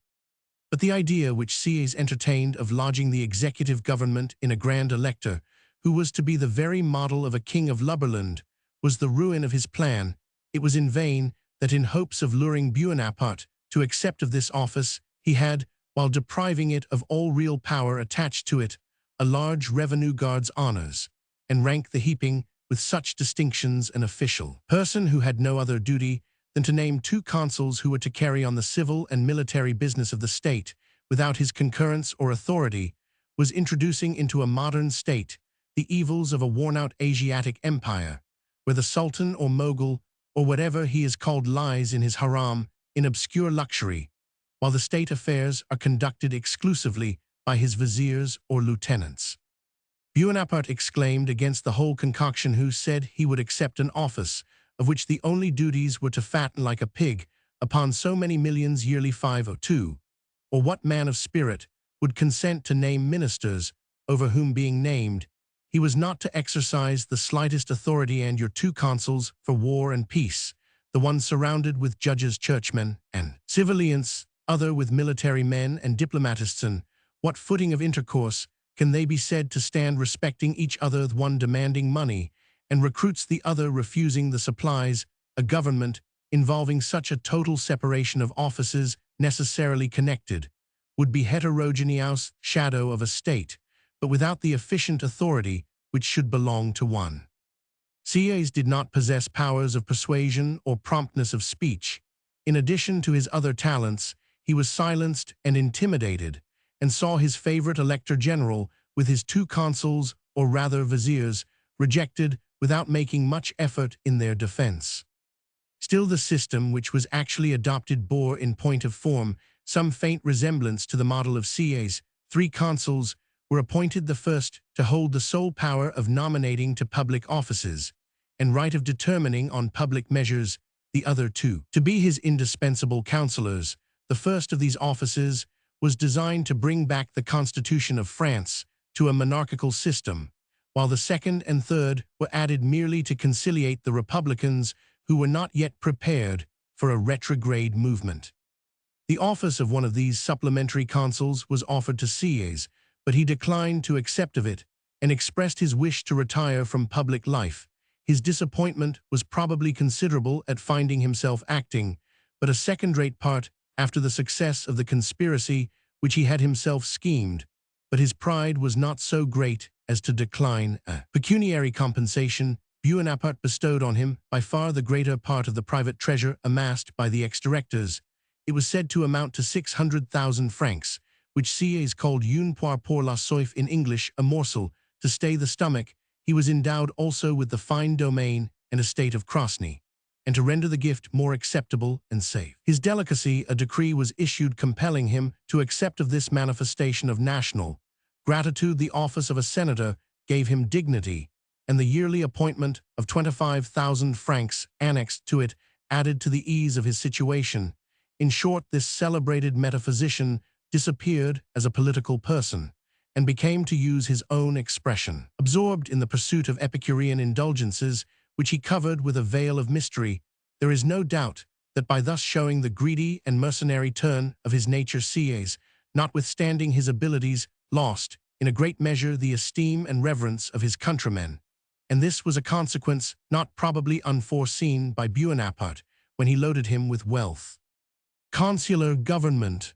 But the idea which Sieyès entertained of lodging the executive government in a grand elector, who was to be the very model of a king of Lubberland, was the ruin of his plan. It was in vain that, in hopes of luring Bonaparte to accept of this office, he had, while depriving it of all real power attached to it, a large revenue guard's honors, and rank the heaping with such distinctions an official person who had no other duty than to name 2 consuls who were to carry on the civil and military business of the state without his concurrence or authority, was introducing into a modern state the evils of a worn-out Asiatic empire, where the sultan or mogul or whatever he is called lies in his haram in obscure luxury, while the state affairs are conducted exclusively by his viziers or lieutenants. Bonaparte exclaimed against the whole concoction, who said he would accept an office of which the only duties were to fatten like a pig upon so many millions yearly 502, or what man of spirit would consent to name ministers over whom, being named, he was not to exercise the slightest authority, and your 2 consuls for war and peace, the one surrounded with judges, churchmen, and civilians, other with military men and diplomatists, and what footing of intercourse can they be said to stand respecting each other, the one demanding money, and recruits the other refusing the supplies? A government involving such a total separation of offices necessarily connected would be heterogeneous shadow of a state, but without the efficient authority which should belong to one. Sieyes did not possess powers of persuasion or promptness of speech. In addition to his other talents, he was silenced and intimidated, and saw his favorite elector general with his 2 consuls, or rather viziers, rejected without making much effort in their defense. Still, the system which was actually adopted bore in point of form some faint resemblance to the model of Sieyes. 3 consuls were appointed, the first to hold the sole power of nominating to public offices and right of determining on public measures, the other 2 to be his indispensable counselors. The first of these offices was designed to bring back the Constitution of France to a monarchical system, while the second and third were added merely to conciliate the Republicans who were not yet prepared for a retrograde movement. The office of one of these supplementary consuls was offered to Sieyes, but he declined to accept of it and expressed his wish to retire from public life. His disappointment was probably considerable at finding himself acting but a second-rate part after the success of the conspiracy which he had himself schemed, but his pride was not so great as to decline a pecuniary compensation. Bonaparte bestowed on him by far the greater part of the private treasure amassed by the ex-directors. It was said to amount to 600,000 francs, which Sieyes called une poire pour la soif, in English, a morsel to stay the stomach. He was endowed also with the fine domain and estate of Crosny, and to render the gift more acceptable and safe his delicacy, a decree was issued compelling him to accept of this manifestation of national gratitude. The office of a senator gave him dignity, and the yearly appointment of 25,000 francs annexed to it added to the ease of his situation. In short, this celebrated metaphysician disappeared as a political person, and became, to use his own expression, absorbed in the pursuit of Epicurean indulgences, which he covered with a veil of mystery. There is no doubt that by thus showing the greedy and mercenary turn of his nature, Sieyes, notwithstanding his abilities, lost, in a great measure, the esteem and reverence of his countrymen, and this was a consequence not probably unforeseen by Bonaparte when he loaded him with wealth. Consular government.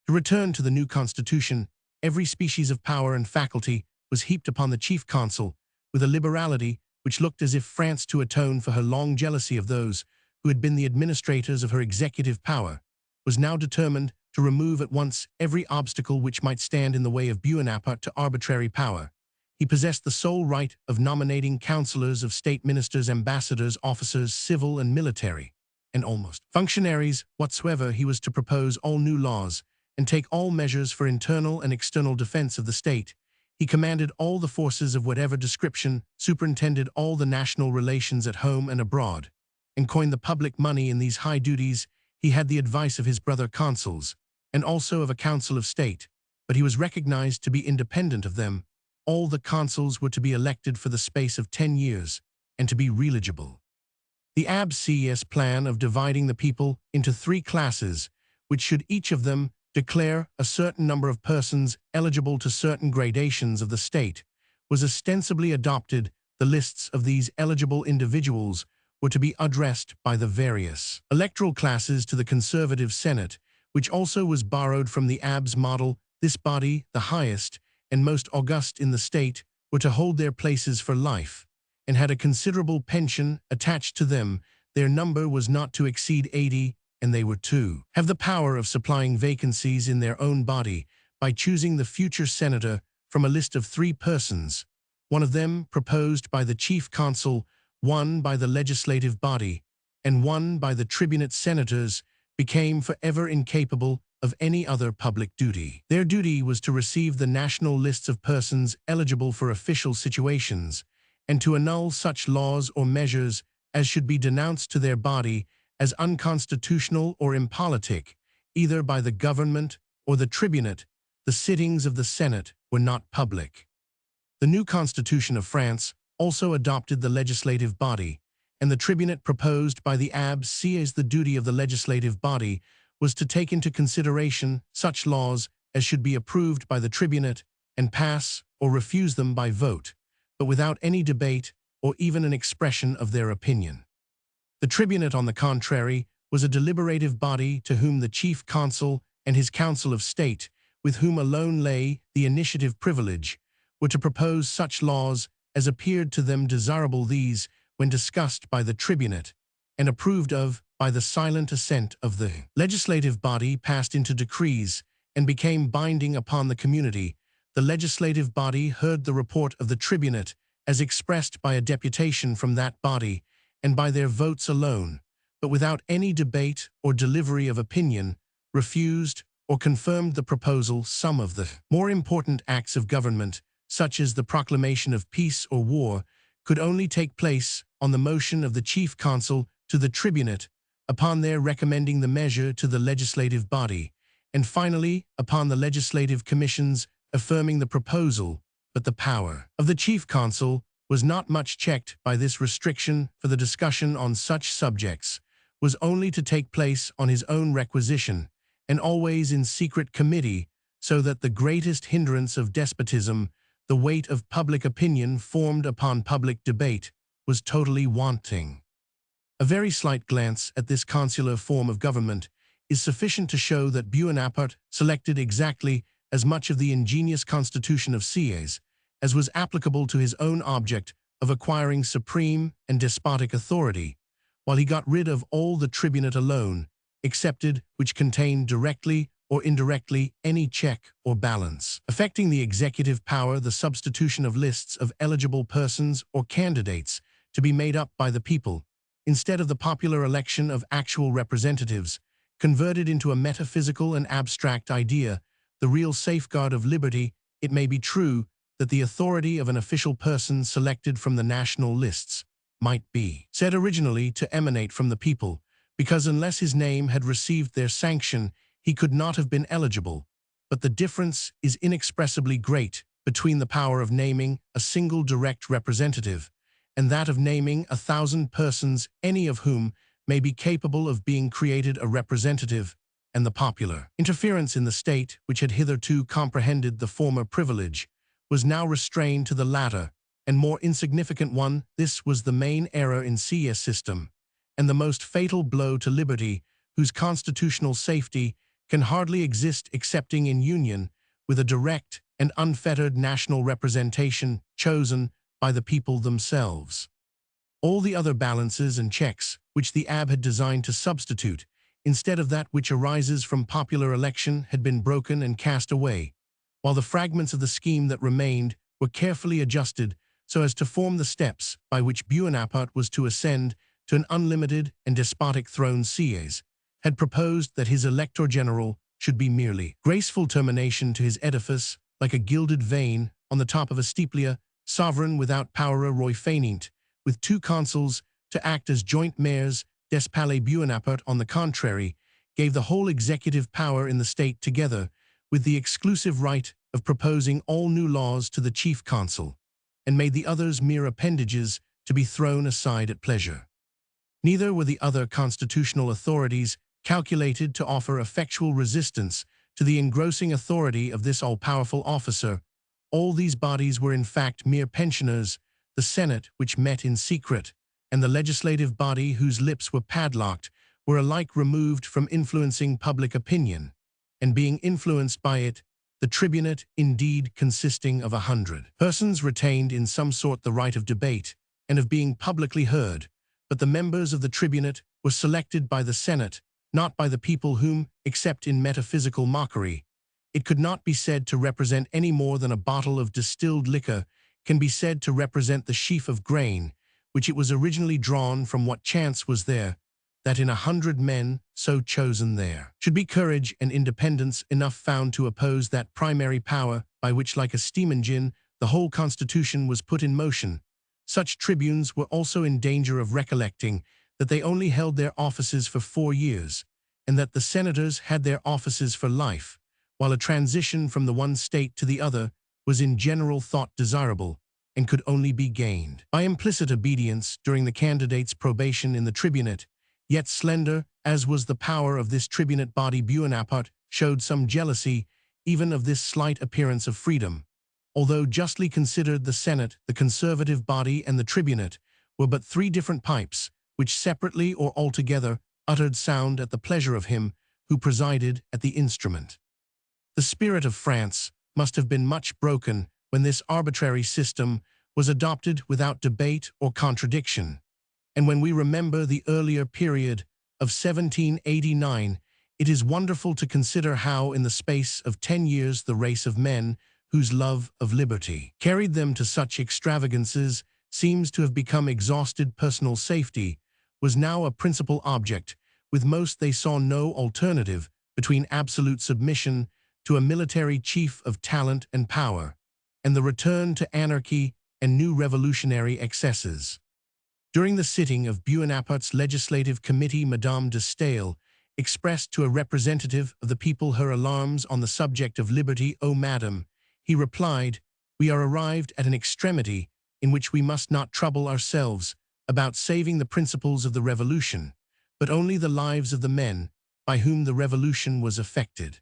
To return to the new constitution, every species of power and faculty was heaped upon the chief consul, with a liberality which looked as if France, to atone for her long jealousy of those who had been the administrators of her executive power, was now determined to remove at once every obstacle which might stand in the way of Bonaparte to arbitrary power. He possessed the sole right of nominating councillors of state, ministers, ambassadors, officers, civil and military, and almost functionaries whatsoever. He was to propose all new laws and take all measures for internal and external defense of the state. He commanded all the forces of whatever description, superintended all the national relations at home and abroad, and coined the public money. In these high duties he had the advice of his brother consuls, and also of a council of state, but he was recognized to be independent of them. All the consuls were to be elected for the space of 10 years, and to be reeligible. The abdication plan of dividing the people into 3 classes, which should each of them declare a certain number of persons eligible to certain gradations of the state, was ostensibly adopted. The lists of these eligible individuals were to be addressed by the various electoral classes to the conservative Senate, which also was borrowed from the abs model. This body, the highest and most august in the state were to hold their places for life, and had a considerable pension attached to them. Their number was not to exceed 80, and they were to have the power of supplying vacancies in their own body by choosing the future senator from a list of 3 persons, one of them proposed by the chief consul, one by the legislative body, and one by the tribunate. Senators became forever incapable of any other public duty. Their duty was to receive the national lists of persons eligible for official situations, and to annul such laws or measures as should be denounced to their body as unconstitutional or impolitic, either by the government or the tribunate. The sittings of the Senate were not public. The new Constitution of France also adopted the legislative body, and the tribunate proposed by the abdication. The duty of the legislative body was to take into consideration such laws as should be approved by the tribunate and pass or refuse them by vote, but without any debate or even an expression of their opinion. The tribunate, on the contrary, was a deliberative body to whom the chief consul and his council of state, with whom alone lay the initiative privilege, were to propose such laws as appeared to them desirable. These, when discussed by the tribunate and approved of by the silent assent of the legislative body, passed into decrees and became binding upon the community. The legislative body heard the report of the tribunate as expressed by a deputation from that body, and by their votes alone, but without any debate or delivery of opinion, refused or confirmed the proposal. Some of the more important acts of government, such as the proclamation of peace or war, could only take place on the motion of the chief consul to the tribunate, upon their recommending the measure to the legislative body, and finally upon the legislative commissions affirming the proposal. But the power of the chief consul was not much checked by this restriction, for the discussion on such subjects was only to take place on his own requisition, and always in secret committee, so that the greatest hindrance of despotism, the weight of public opinion formed upon public debate, was totally wanting. A very slight glance at this consular form of government is sufficient to show that Bonaparte selected exactly as much of the ingenious constitution of Sieyès as was applicable to his own object of acquiring supreme and despotic authority, while he got rid of all the tribunate alone, excepted which contained directly or indirectly any check or balance affecting the executive power. The substitution of lists of eligible persons or candidates to be made up by the people, instead of the popular election of actual representatives, converted into a metaphysical and abstract idea, the real safeguard of liberty. It may be true that the authority of an official person selected from the national lists might be said originally to emanate from the people, because unless his name had received their sanction, he could not have been eligible. But the difference is inexpressibly great between the power of naming a single direct representative and that of naming 1,000 persons, any of whom may be capable of being created a representative, and the popular interference in the state, which had hitherto comprehended the former privilege, was now restrained to the latter and more insignificant one. This was the main error in Sieyès' system, and the most fatal blow to liberty, whose constitutional safety can hardly exist excepting in union with a direct and unfettered national representation chosen by the people themselves. All the other balances and checks which the abbé had designed to substitute, instead of that which arises from popular election, had been broken and cast away, while the fragments of the scheme that remained were carefully adjusted so as to form the steps by which Bonaparte was to ascend to an unlimited and despotic throne. Sieyès had proposed that his elector general should be merely graceful termination to his edifice, like a gilded vane on the top of a steeple, sovereign without power roi fainéant, with 2 consuls to act as joint mayors des palais. Bonaparte, on the contrary, gave the whole executive power in the state, together with the exclusive right of proposing all new laws, to the chief consul, and made the others mere appendages to be thrown aside at pleasure. Neither were the other constitutional authorities calculated to offer effectual resistance to the engrossing authority of this all-powerful officer. All these bodies were in fact mere pensioners, the Senate, which met in secret, and the legislative body, whose lips were padlocked, were alike removed from influencing public opinion, and being influenced by it, the tribunate indeed consisting of 100 persons retained in some sort the right of debate and of being publicly heard, but the members of the tribunate were selected by the Senate, not by the people whom, except in metaphysical mockery, it could not be said to represent any more than a bottle of distilled liquor can be said to represent the sheaf of grain, which it was originally drawn from what chance was there, that in 100 men so chosen there should be courage and independence enough found to oppose that primary power by which, like a steam engine, the whole constitution was put in motion. Such tribunes were also in danger of recollecting that they only held their offices for 4 years, and that the senators had their offices for life, while a transition from the one state to the other was in general thought desirable, and could only be gained by implicit obedience during the candidate's probation in the tribunate. Yet slender as was the power of this tribunate body, Bonaparte showed some jealousy even of this slight appearance of freedom. Although justly considered, the Senate, the conservative body, and the tribunate were but 3 different pipes, which separately or altogether uttered sound at the pleasure of him who presided at the instrument. The spirit of France must have been much broken when this arbitrary system was adopted without debate or contradiction. And when we remember the earlier period of 1789, it is wonderful to consider how in the space of 10 years the race of men whose love of liberty carried them to such extravagances seems to have become exhausted. Personal safety was now a principal object. With most they saw no alternative between absolute submission to a military chief of talent and power, and the return to anarchy and new revolutionary excesses. During the sitting of Bonaparte's legislative committee, Madame de Staël expressed to a representative of the people her alarms on the subject of liberty. "Oh, madam," he replied, "we are arrived at an extremity in which we must not trouble ourselves about saving the principles of the revolution, but only the lives of the men by whom the revolution was effected."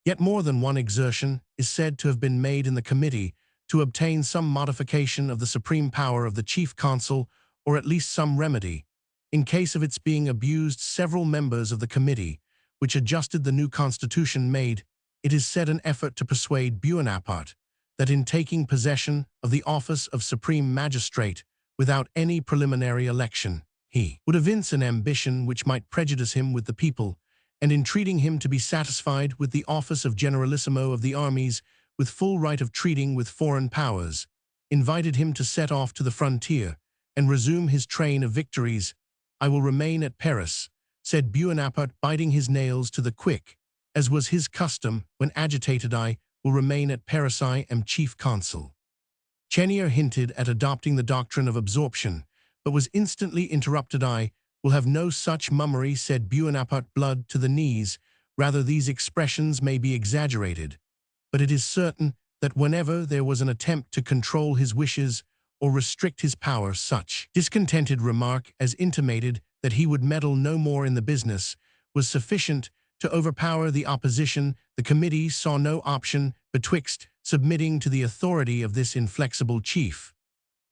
Yet more than one exertion is said to have been made in the committee to obtain some modification of the supreme power of the chief consul, or at least some remedy, in case of its being abused. Several members of the committee, which adjusted the new constitution, made, it is said, an effort to persuade Bonaparte that in taking possession of the office of supreme magistrate without any preliminary election, he would evince an ambition which might prejudice him with the people, and entreating him to be satisfied with the office of generalissimo of the armies with full right of treating with foreign powers, invited him to set off to the frontier and resume his train of victories. "I will remain at Paris," said Bonaparte, biting his nails to the quick, as was his custom when agitated. "I will remain at Paris. I am chief consul." Chenier hinted at adopting the doctrine of absorption, but was instantly interrupted. "I will have no such mummery," said Bonaparte, blood to the knees. Rather, these expressions may be exaggerated, but it is certain that whenever there was an attempt to control his wishes or restrict his power, such discontented remark as intimated that he would meddle no more in the business was sufficient to overpower the opposition. The committee saw no option betwixt submitting to the authority of this inflexible chief,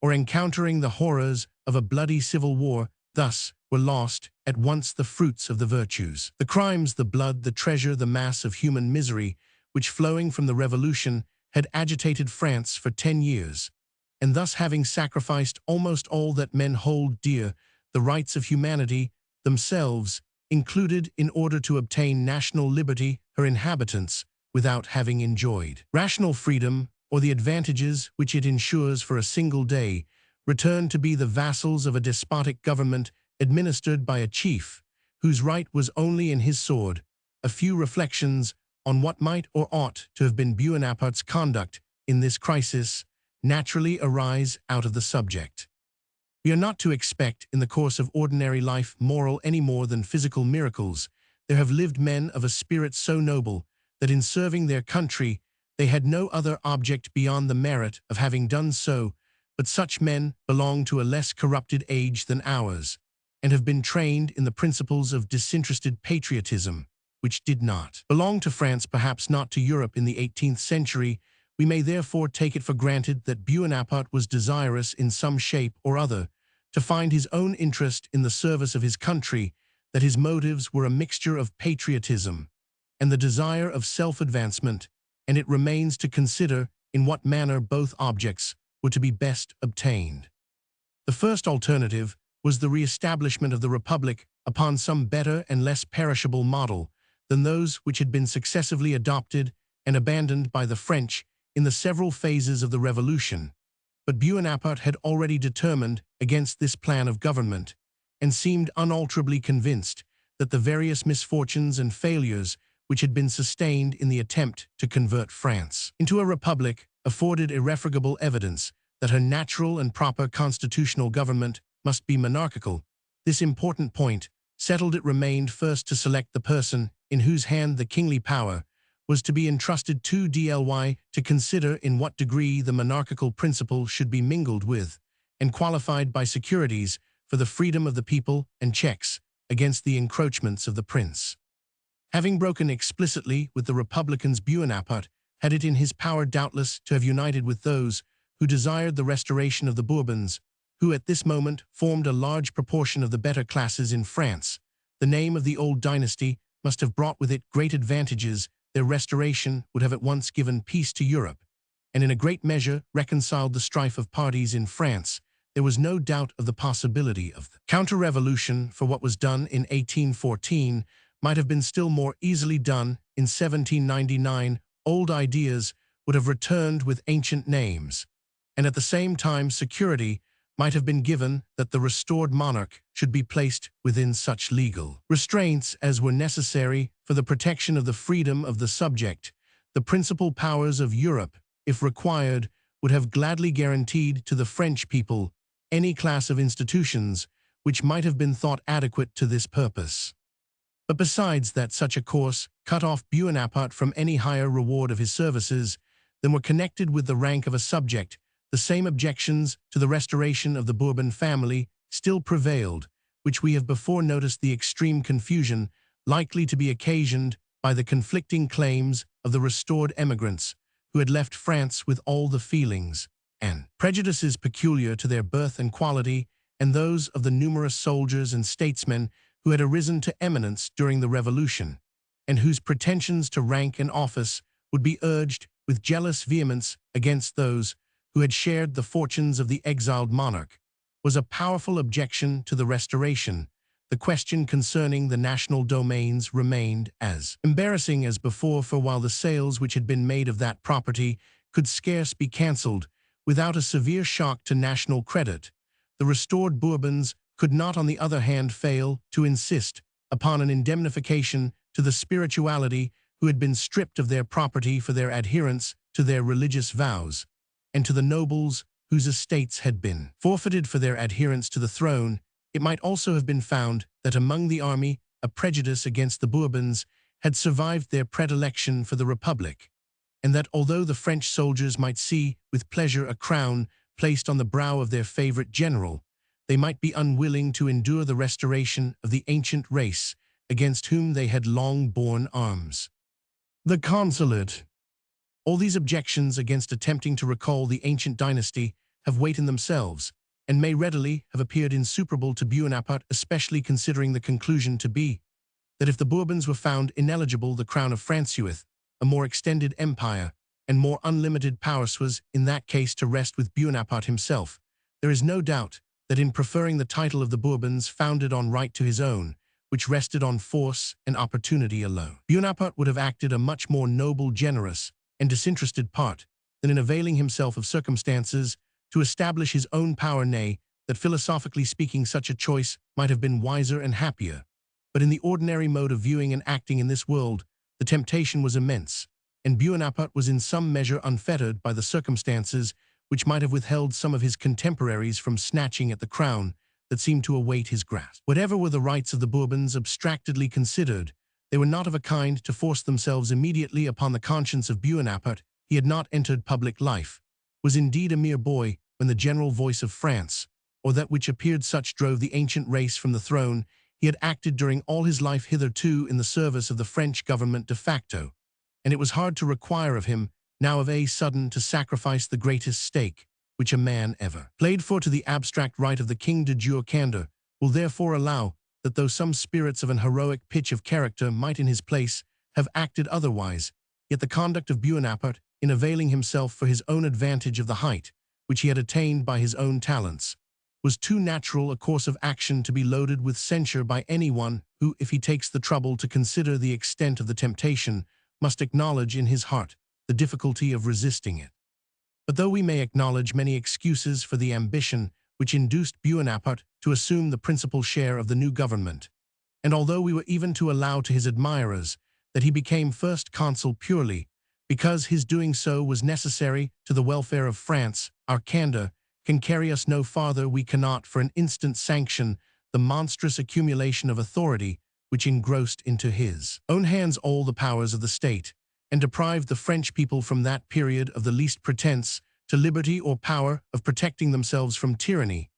or encountering the horrors of a bloody civil war. Thus were lost at once the fruits of the virtues, the crimes, the blood, the treasure, the mass of human misery, which, flowing from the Revolution, had agitated France for 10 years. And thus, having sacrificed almost all that men hold dear, the rights of humanity, themselves included, in order to obtain national liberty, her inhabitants, without having enjoyed rational freedom, or the advantages which it ensures for a single day, returned to be the vassals of a despotic government administered by a chief, whose right was only in his sword. A few reflections on what might or ought to have been Bonaparte's conduct in this crisis naturally arise out of the subject. We are not to expect in the course of ordinary life moral any more than physical miracles. There have lived men of a spirit so noble that in serving their country they had no other object beyond the merit of having done so, but such men belong to a less corrupted age than ours, and have been trained in the principles of disinterested patriotism, which did not belong to France, perhaps not to Europe in the 18th century. We may therefore take it for granted that Bonaparte was desirous in some shape or other to find his own interest in the service of his country, that his motives were a mixture of patriotism and the desire of self-advancement, and it remains to consider in what manner both objects were to be best obtained. The first alternative was the re-establishment of the Republic upon some better and less perishable model than those which had been successively adopted and abandoned by the French in the several phases of the Revolution. But Bonaparte had already determined against this plan of government, and seemed unalterably convinced that the various misfortunes and failures which had been sustained in the attempt to convert France into a republic afforded irrefragable evidence that her natural and proper constitutional government must be monarchical. This important point settled, it remained first to select the person in whose hand the kingly power was to be entrusted to consider in what degree the monarchical principle should be mingled with and qualified by securities for the freedom of the people and checks against the encroachments of the prince. Having broken explicitly with the Republicans, Bonaparte had it in his power doubtless to have united with those who desired the restoration of the Bourbons, who at this moment formed a large proportion of the better classes in France. The name of the old dynasty must have brought with it great advantages. Their restoration would have at once given peace to Europe, and in a great measure reconciled the strife of parties in France. There was no doubt of the possibility of the counter-revolution, for what was done in 1814 might have been still more easily done in 1799. Old ideas would have returned with ancient names, and at the same time security might have been given that the restored monarch should be placed within such legal restraints as were necessary for the protection of the freedom of the subject. The principal powers of Europe, if required, would have gladly guaranteed to the French people any class of institutions which might have been thought adequate to this purpose. But besides that, such a course cut off Bonaparte from any higher reward of his services than were connected with the rank of a subject. The same objections to the restoration of the Bourbon family still prevailed, which we have before noticed, the extreme confusion likely to be occasioned by the conflicting claims of the restored emigrants, who had left France with all the feelings and prejudices peculiar to their birth and quality, and those of the numerous soldiers and statesmen who had arisen to eminence during the Revolution, and whose pretensions to rank and office would be urged with jealous vehemence against those who had shared the fortunes of the exiled monarch, was a powerful objection to the restoration. The question concerning the national domains remained as embarrassing as before, for while the sales which had been made of that property could scarce be cancelled without a severe shock to national credit, the restored Bourbons could not, on the other hand, fail to insist upon an indemnification to the spirituality who had been stripped of their property for their adherence to their religious vows, and to the nobles whose estates had been forfeited for their adherence to the throne. It might also have been found that among the army a prejudice against the Bourbons had survived their predilection for the Republic, and that although the French soldiers might see with pleasure a crown placed on the brow of their favorite general, they might be unwilling to endure the restoration of the ancient race against whom they had long borne arms. The consulate. All these objections against attempting to recall the ancient dynasty have weight in themselves, and may readily have appeared insuperable to Bonaparte, especially considering the conclusion to be that if the Bourbons were found ineligible, the crown of Francuith, a more extended empire and more unlimited powers, was in that case to rest with Bonaparte himself. There is no doubt that in preferring the title of the Bourbons founded on right to his own, which rested on force and opportunity alone, Bonaparte would have acted a much more noble, generous, and disinterested part than in availing himself of circumstances to establish his own power. Nay, that philosophically speaking such a choice might have been wiser and happier. But in the ordinary mode of viewing and acting in this world, the temptation was immense, and Bonaparte was in some measure unfettered by the circumstances which might have withheld some of his contemporaries from snatching at the crown that seemed to await his grasp. Whatever were the rights of the Bourbons abstractedly considered, they were not of a kind to force themselves immediately upon the conscience of Bonaparte. He had not entered public life, was indeed a mere boy when the general voice of France, or that which appeared such, drove the ancient race from the throne. He had acted during all his life hitherto in the service of the French government de facto, and it was hard to require of him now of a sudden to sacrifice the greatest stake which a man ever played for to the abstract right of the king de jure. Candor will therefore allow that though some spirits of an heroic pitch of character might in his place have acted otherwise, Yet the conduct of Bonaparte, in availing himself for his own advantage of the height, which he had attained by his own talents, was too natural a course of action to be loaded with censure by anyone who, if he takes the trouble to consider the extent of the temptation, must acknowledge in his heart the difficulty of resisting it. But though we may acknowledge many excuses for the ambition which induced Bonaparte to assume the principal share of the new government, and although we were even to allow to his admirers that he became first consul purely because his doing so was necessary to the welfare of France, our candor can carry us no farther. We cannot for an instant sanction the monstrous accumulation of authority which engrossed into his own hands all the powers of the state, and deprived the French people from that period of the least pretense to liberty or power of protecting themselves from tyranny.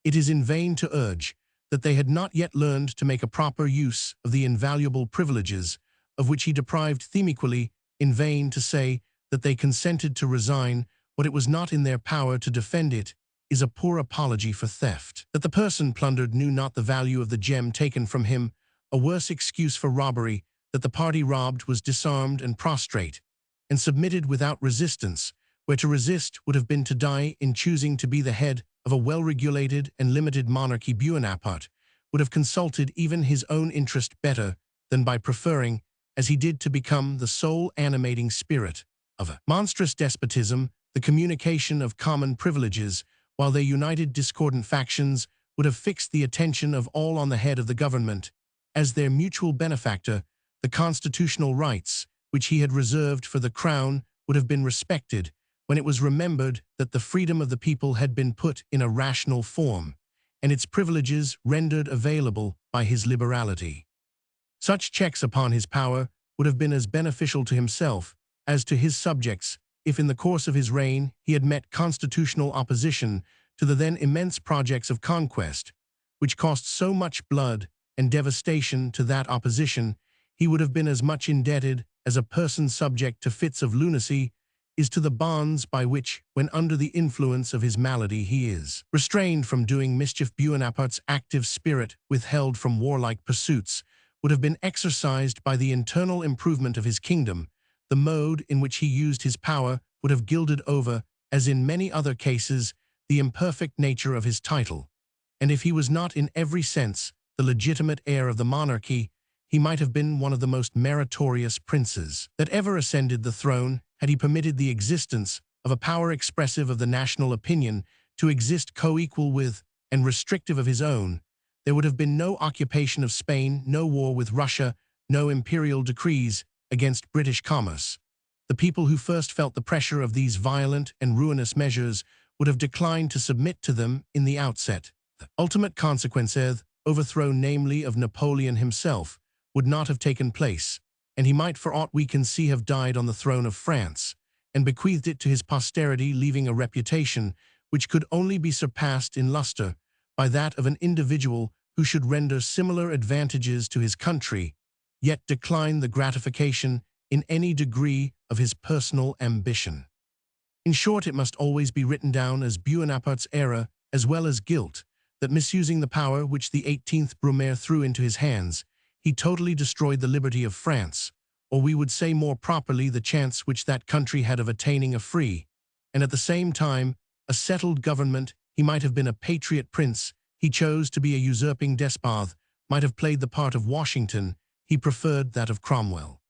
It is in vain to urge that they had not yet learned to make a proper use of the invaluable privileges of which he deprived them, equally in vain to say that they consented to resign what it was not in their power to defend. It is a poor apology for theft. That the person plundered knew not the value of the gem taken from him, a worse excuse for robbery. That the party robbed was disarmed and prostrate, and submitted without resistance, where to resist would have been to die. In choosing to be the head of a well-regulated and limited monarchy, Bonaparte would have consulted even his own interest better than by preferring, as he did, to become the sole animating spirit of a monstrous despotism. The communication of common privileges, while they united discordant factions, would have fixed the attention of all on the head of the government as their mutual benefactor. The constitutional rights which he had reserved for the crown would have been respected when it was remembered that the freedom of the people had been put in a rational form, and its privileges rendered available by his liberality. Such checks upon his power would have been as beneficial to himself as to his subjects if in the course of his reign he had met constitutional opposition to the then immense projects of conquest, which cost so much blood and devastation. To that opposition he would have been as much indebted as a person subject to fits of lunacy is to the bonds by which, when under the influence of his malady, he is restrained from doing mischief. Bonaparte's active spirit, withheld from warlike pursuits, would have been exercised by the internal improvement of his kingdom. The mode in which he used his power would have gilded over, as in many other cases, the imperfect nature of his title, and if he was not in every sense the legitimate heir of the monarchy, he might have been one of the most meritorious princes that ever ascended the throne, had he permitted the existence of a power expressive of the national opinion to exist co-equal with and restrictive of his own. There would have been no occupation of Spain, no war with Russia, no imperial decrees against British commerce. The people who first felt the pressure of these violent and ruinous measures would have declined to submit to them in the outset. The ultimate consequence, overthrow namely of Napoleon himself, would not have taken place, and he might for aught we can see have died on the throne of France, and bequeathed it to his posterity, leaving a reputation which could only be surpassed in luster by that of an individual who should render similar advantages to his country, yet decline the gratification in any degree of his personal ambition. In short, it must always be written down as Bonaparte's error as well as guilt that, misusing the power which the 18th Brumaire threw into his hands, he totally destroyed the liberty of France, or we would say more properly the chance which that country had of attaining a free, and at the same time, a settled government. He might have been a patriot prince, he chose to be a usurping despot, might have played the part of Washington, he preferred that of Cromwell.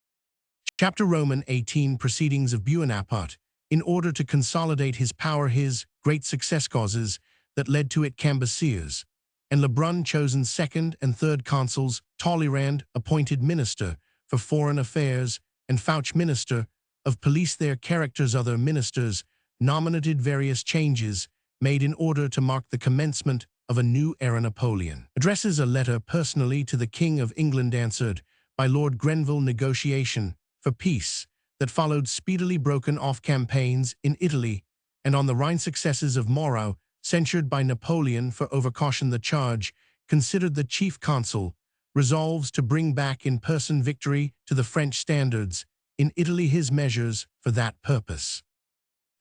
Chapter Roman 18 Proceedings of Bonaparte. In order to consolidate his power, his great success causes that led to it Cambyses and Lebrun chosen second and third consuls, Talleyrand appointed minister for foreign affairs, and Fouch minister of police. Their characters, other ministers, nominated various changes made in order to mark the commencement of a new era. Napoleon addresses a letter personally to the King of England, answered by Lord Grenville. Negotiation for peace that followed speedily broken off campaigns in Italy and on the Rhine. Successes of Moreau, censured by Napoleon for overcaution. The charge considered the chief consul resolves to bring back in person victory to the French standards in Italy. His measures for that purpose.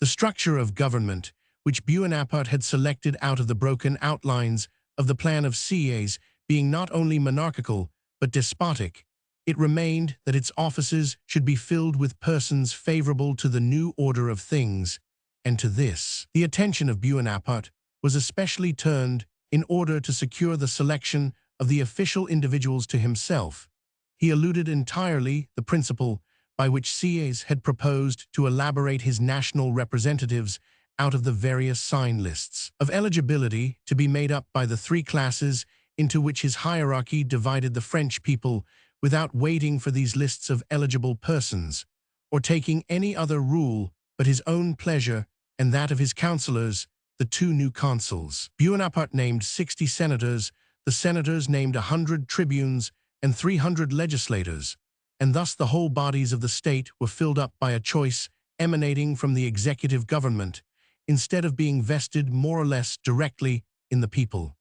The structure of government which Bonaparte had selected out of the broken outlines of the plan of Sieyès, being not only monarchical but despotic, It remained that its offices should be filled with persons favorable to the new order of things, and to this the attention of Bonaparte was especially turned in order to secure the selection of the official individuals to himself. He eluded entirely the principle by which Sieyès had proposed to elaborate his national representatives out of the various sign lists of eligibility to be made up by the three classes into which his hierarchy divided the French people, without waiting for these lists of eligible persons, or taking any other rule but his own pleasure and that of his councillors, the two new consuls. Bonaparte named 60 senators, the senators named 100 tribunes and 300 legislators, and thus the whole bodies of the state were filled up by a choice emanating from the executive government, instead of being vested more or less directly in the people.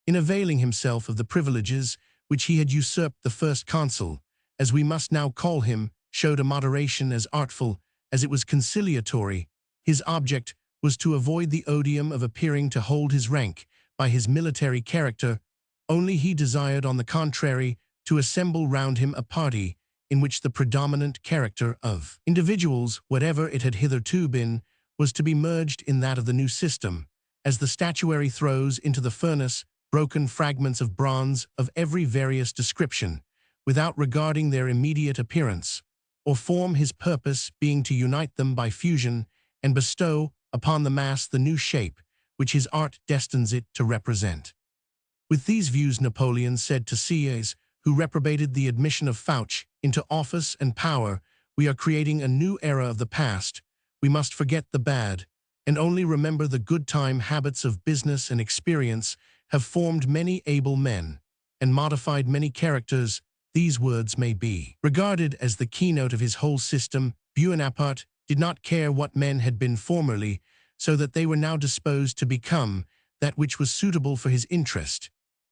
In availing himself of the privileges which he had usurped, the first consul, as we must now call him, showed a moderation as artful as it was conciliatory. His object was to avoid the odium of appearing to hold his rank by his military character. Only he desired, on the contrary, to assemble round him a party in which the predominant character of individuals, whatever it had hitherto been, was to be merged in that of the new system, as the statuary throws into the furnace broken fragments of bronze of every various description, without regarding their immediate appearance, or form, his purpose being to unite them by fusion and bestow upon the mass the new shape which his art destines it to represent. With these views, Napoleon said to Sieyès, who reprobated the admission of Fouché into office and power, "We are creating a new era of the past. We must forget the bad, and only remember the good. Time habits of business and experience have formed many able men, and modified many characters. These words may be regarded as the keynote of his whole system. Bonaparte did not care what men had been formerly, so that they were now disposed to become that which was suitable for his interest,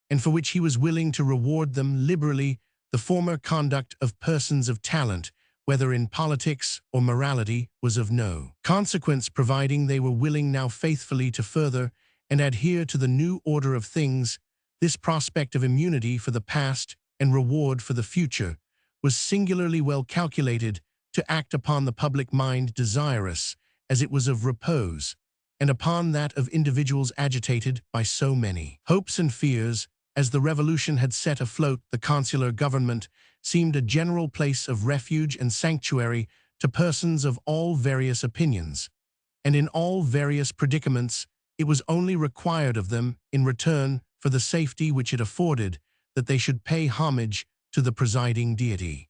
and for which he was willing to reward them liberally. The former conduct of persons of talent, whether in politics or morality, was of no consequence, providing they were willing now faithfully to further and adhere to the new order of things. This prospect of immunity for the past and reward for the future was singularly well calculated to act upon the public mind, desirous as it was of repose, and upon that of individuals agitated by so many hopes and fears. As the revolution had set afloat the consular government, seemed a general place of refuge and sanctuary to persons of all various opinions, and in all various predicaments. It was only required of them, in return for the safety which it afforded, that they should pay homage to the presiding deity.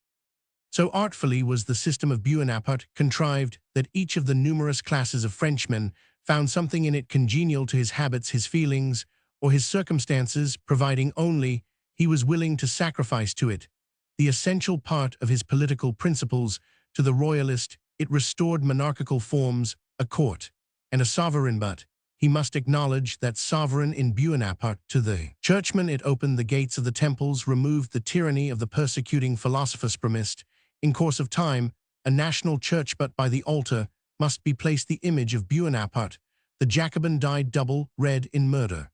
So artfully was the system of Bonaparte contrived that each of the numerous classes of Frenchmen found something in it congenial to his habits, his feelings, or his circumstances, providing only he was willing to sacrifice to it the essential part of his political principles. To the royalist, it restored monarchical forms, a court, and a sovereign, but he must acknowledge that sovereign in Bonaparte. To the churchman, it opened the gates of the temples, removed the tyranny of the persecuting philosophers, promised, in course of time, a national church, but by the altar must be placed the image of Bonaparte. The Jacobin died double, red in murder,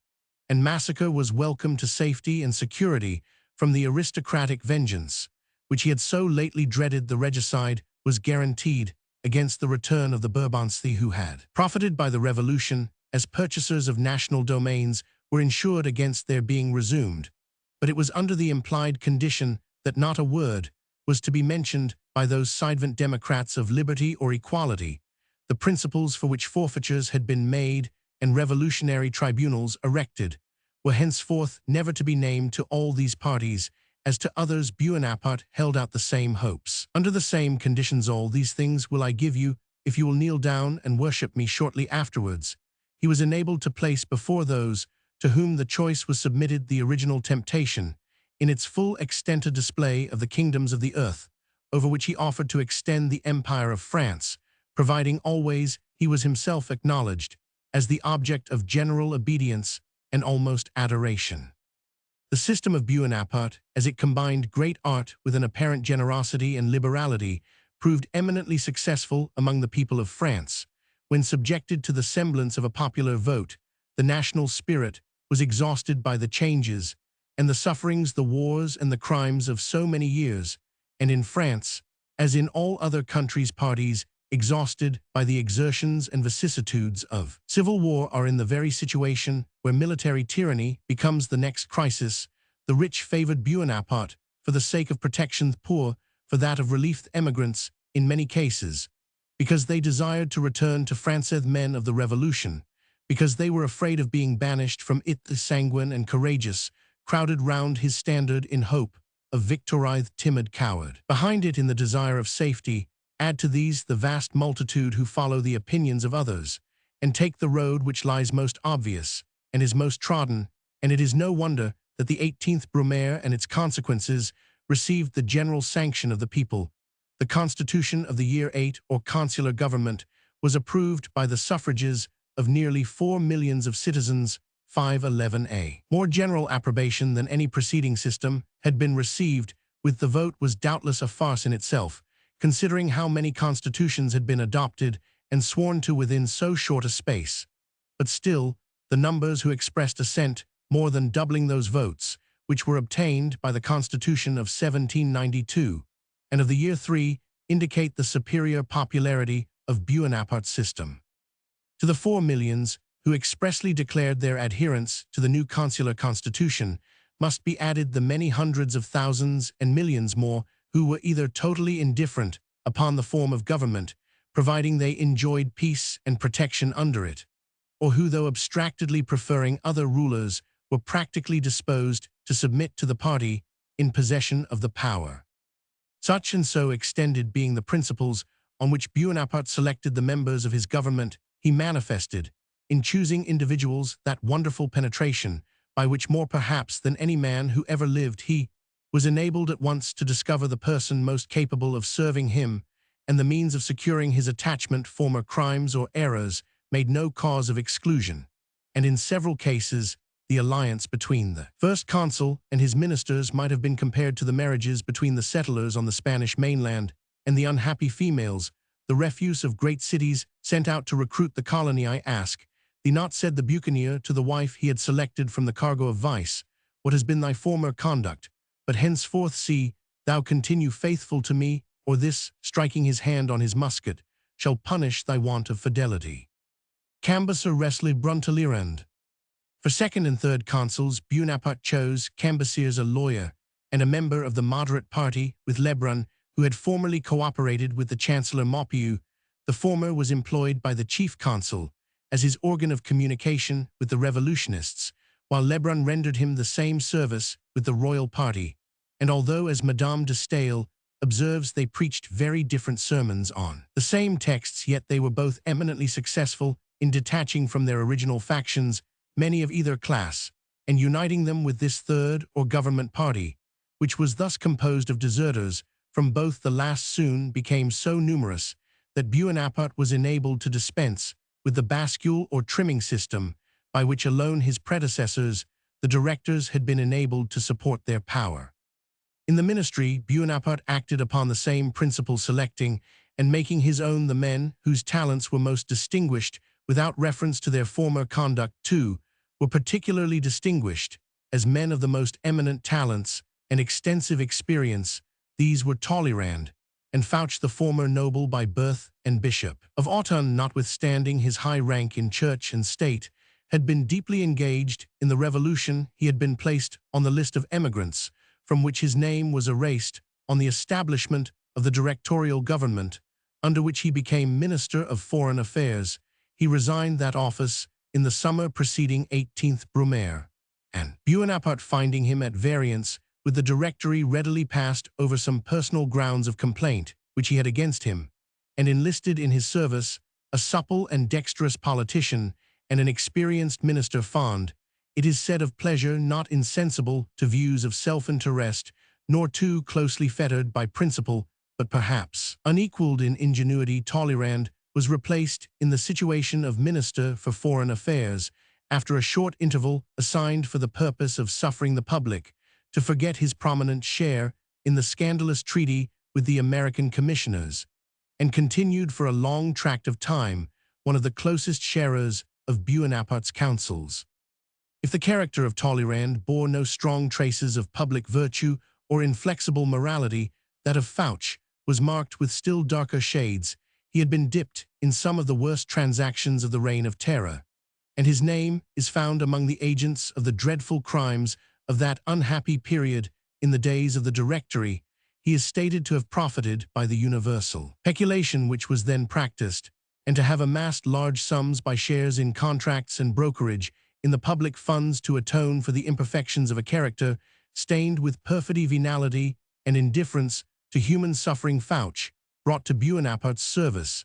and massacre was welcome to safety and security from the aristocratic vengeance, which he had so lately dreaded. The regicide was guaranteed against the return of the Bourbons, who had profited by the revolution, as purchasers of national domains, were insured against their being resumed, but it was under the implied condition that not a word was to be mentioned by those silent democrats of liberty or equality. The principles for which forfeitures had been made and revolutionary tribunals erected were henceforth never to be named to all these parties. As to others, Bonaparte held out the same hopes. Under the same conditions, all these things will I give you, if you will kneel down and worship me. Shortly afterwards, he was enabled to place before those to whom the choice was submitted the original temptation, in its full extent, a display of the kingdoms of the earth, over which he offered to extend the empire of France, providing always he was himself acknowledged as the object of general obedience and almost adoration. The system of Bonaparte, as it combined great art with an apparent generosity and liberality, proved eminently successful among the people of France. When subjected to the semblance of a popular vote, the national spirit was exhausted by the changes, and the sufferings, the wars, and the crimes of so many years, and in France, as in all other countries, parties, exhausted by the exertions and vicissitudes of civil war, are in the very situation where military tyranny becomes the next crisis. The rich favored Bonaparte for the sake of protection, the poor for that of relief, emigrants in many cases, because they desired to return to France, men of the Revolution, because they were afraid of being banished from it. The sanguine and courageous crowded round his standard in hope of victory, the timid coward behind it in the desire of safety. Add to these the vast multitude who follow the opinions of others, and take the road which lies most obvious and is most trodden, and it is no wonder that the 18th Brumaire and its consequences received the general sanction of the people. The Constitution of the year 8, or consular government, was approved by the suffrages of nearly 4 millions of citizens. 511A. More general approbation than any preceding system had been received, with the vote was doubtless a farce in itself, considering how many constitutions had been adopted and sworn to within so short a space. But still, the numbers who expressed assent, more than doubling those votes, which were obtained by the Constitution of 1792 and of the year 3, indicate the superior popularity of Bonaparte's system. To the 4 millions, who expressly declared their adherence to the new consular constitution, must be added the many hundreds of thousands and millions more who were either totally indifferent upon the form of government, providing they enjoyed peace and protection under it, or who, though abstractedly preferring other rulers, were practically disposed to submit to the party in possession of the power. Such and so extended being the principles on which Bonaparte selected the members of his government, he manifested, in choosing individuals, that wonderful penetration by which, more perhaps than any man who ever lived, he was enabled at once to discover the person most capable of serving him, and the means of securing his attachment. Former crimes or errors made no cause of exclusion, and in several cases the alliance between the first consul and his ministers might have been compared to the marriages between the settlers on the Spanish mainland and the unhappy females, the refuse of great cities, sent out to recruit the colony. I ask thee not, said the buccaneer to the wife he had selected from the cargo of vice, what has been thy former conduct, but henceforth see thou continue faithful to me, or this, striking his hand on his musket, shall punish thy want of fidelity. Cambusser Wesley Talleyrand. For second and third consuls, Bonaparte chose Cambusser, a lawyer and a member of the moderate party, with Lebrun, who had formerly cooperated with the Chancellor Maupeou. The former was employed by the chief consul as his organ of communication with the revolutionists, while Lebrun rendered him the same service with the royal party, and although, as Madame de Staël observes, they preached very different sermons on the same texts, yet they were both eminently successful in detaching from their original factions many of either class, and uniting them with this third or government party, which was thus composed of deserters from both. The last soon became so numerous that Bonaparte was enabled to dispense with the bascule or trimming system, by which alone his predecessors, the directors, had been enabled to support their power. In the ministry, Bonaparte acted upon the same principle, selecting and making his own the men whose talents were most distinguished, without reference to their former conduct. Too were particularly distinguished as men of the most eminent talents and extensive experience. These were Talleyrand and Fouch, the former noble by birth and bishop of Autun, notwithstanding his high rank in church and state, had been deeply engaged in the Revolution. He had been placed on the list of emigrants, from which his name was erased on the establishment of the directorial government, under which he became Minister of Foreign Affairs. He resigned that office in the summer preceding 18th Brumaire, and Bonaparte, finding him at variance with the Directory, readily passed over some personal grounds of complaint which he had against him, and enlisted in his service a supple and dexterous politician and an experienced minister, fond, it is said, of pleasure, not insensible to views of self-interest, nor too closely fettered by principle, but perhaps unequaled in ingenuity. Talleyrand was replaced in the situation of Minister for Foreign Affairs after a short interval assigned for the purpose of suffering the public to forget his prominent share in the scandalous treaty with the American commissioners, and continued for a long tract of time one of the closest sharers of Bonaparte's counsels. If the character of Talleyrand bore no strong traces of public virtue or inflexible morality, that of Fouch was marked with still darker shades. He had been dipped in some of the worst transactions of the Reign of Terror, and his name is found among the agents of the dreadful crimes of that unhappy period. In the days of the Directory, he is stated to have profited by the universal peculation which was then practiced, and to have amassed large sums by shares in contracts and brokerage in the public funds to atone for the imperfections of a character stained with perfidy, venality, and indifference to human suffering. Fouch brought to Bonaparte's service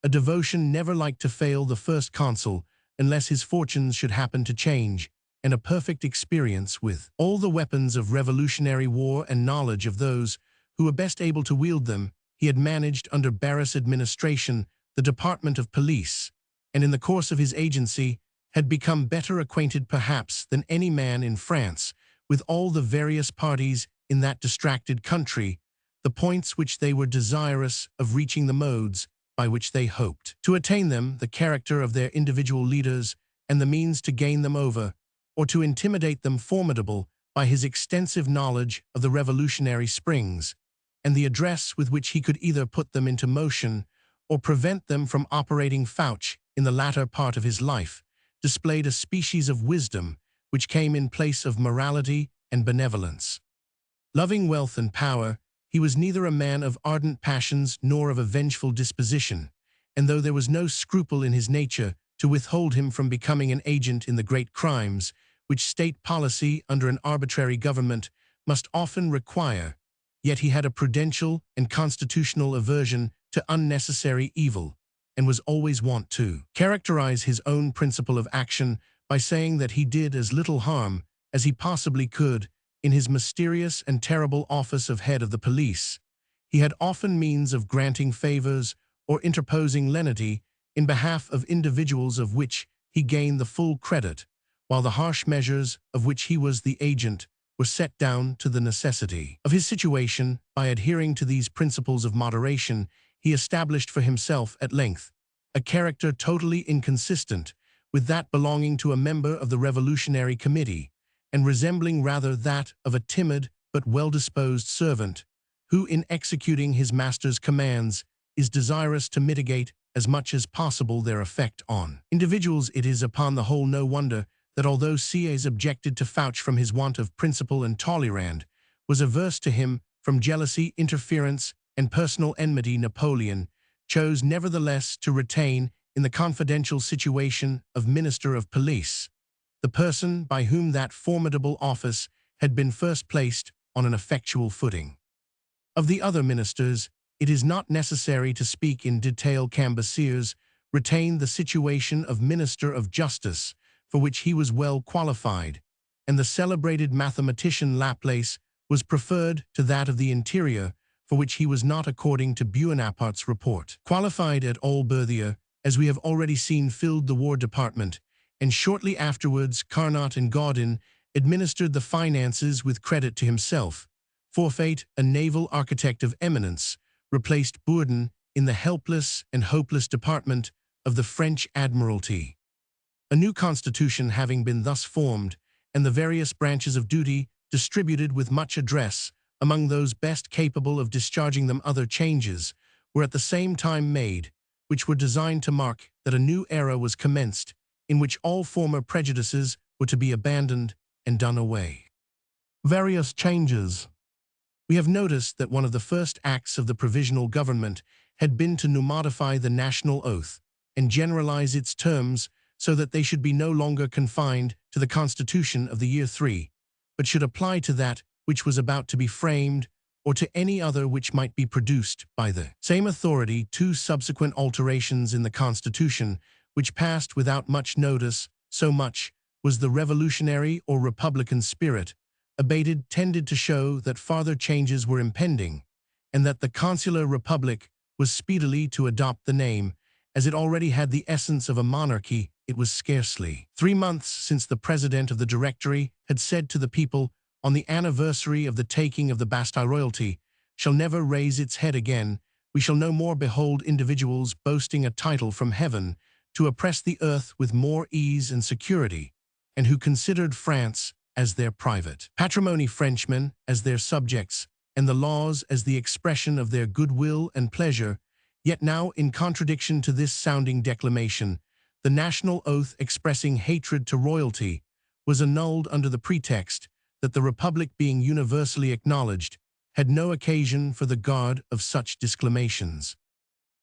a devotion never like to fail the first consul unless his fortunes should happen to change, and a perfect experience with all the weapons of revolutionary war and knowledge of those who were best able to wield them. He had managed under Barras' administration the Department of Police, and in the course of his agency had become better acquainted perhaps than any man in France with all the various parties in that distracted country, the points which they were desirous of reaching, the modes by which they hoped to attain them, the character of their individual leaders, and the means to gain them over, or to intimidate them. Formidable by his extensive knowledge of the revolutionary springs, and the address with which he could either put them into motion or prevent them from operating. Fouch, in the latter part of his life, displayed a species of wisdom which came in place of morality and benevolence. Loving wealth and power, he was neither a man of ardent passions nor of a vengeful disposition, and though there was no scruple in his nature to withhold him from becoming an agent in the great crimes which state policy under an arbitrary government must often require, yet he had a prudential and constitutional aversion to unnecessary evil, and was always wont to characterize his own principle of action by saying that he did as little harm as he possibly could in his mysterious and terrible office of head of the police. He had often means of granting favors or interposing lenity in behalf of individuals of which he gained the full credit, while the harsh measures of which he was the agent were set down to the necessity of his situation. By adhering to these principles of moderation, he established for himself at length a character totally inconsistent with that belonging to a member of the Revolutionary Committee, and resembling rather that of a timid but well-disposed servant, who in executing his master's commands is desirous to mitigate as much as possible their effect on individuals. It is upon the whole no wonder that although Sieyes objected to Fouch from his want of principle, and Talleyrand was averse to him from jealousy, interference, and personal enmity, Napoleon chose nevertheless to retain in the confidential situation of Minister of Police the person by whom that formidable office had been first placed on an effectual footing. Of the other ministers, it is not necessary to speak in detail. Cambacérès retained the situation of Minister of Justice, for which he was well qualified, and the celebrated mathematician Laplace was preferred to that of the Interior, for which he was not, according to Bonaparte's report, qualified at all. Berthier, as we have already seen, filled the War Department, and shortly afterwards Carnot and Gaudin administered the finances with credit to himself. Forfait, a naval architect of eminence, replaced Bourdon in the helpless and hopeless department of the French Admiralty. A new constitution having been thus formed, and the various branches of duty distributed with much address among those best capable of discharging them, other changes were at the same time made, which were designed to mark that a new era was commenced, in which all former prejudices were to be abandoned and done away. Various changes. We have noticed that one of the first acts of the provisional government had been to modify the national oath and generalize its terms so that they should be no longer confined to the Constitution of the year 3, but should apply to that which was about to be framed, or to any other which might be produced by the same authority. Two subsequent alterations in the Constitution, which passed without much notice, so much was the revolutionary or republican spirit abated, tended to show that farther changes were impending, and that the consular republic was speedily to adopt the name, as it already had the essence of a monarchy. It was scarcely 3 months since the president of the Directory had said to the people, on the anniversary of the taking of the Bastille, royalty shall never raise its head again. We shall no more behold individuals boasting a title from heaven to oppress the earth with more ease and security. and who considered France as their private patrimony, Frenchmen as their subjects, and the laws as the expression of their goodwill and pleasure. Yet now, in contradiction to this sounding declamation, the national oath expressing hatred to royalty was annulled under the pretext that the Republic, being universally acknowledged, had no occasion for the guard of such disclamations.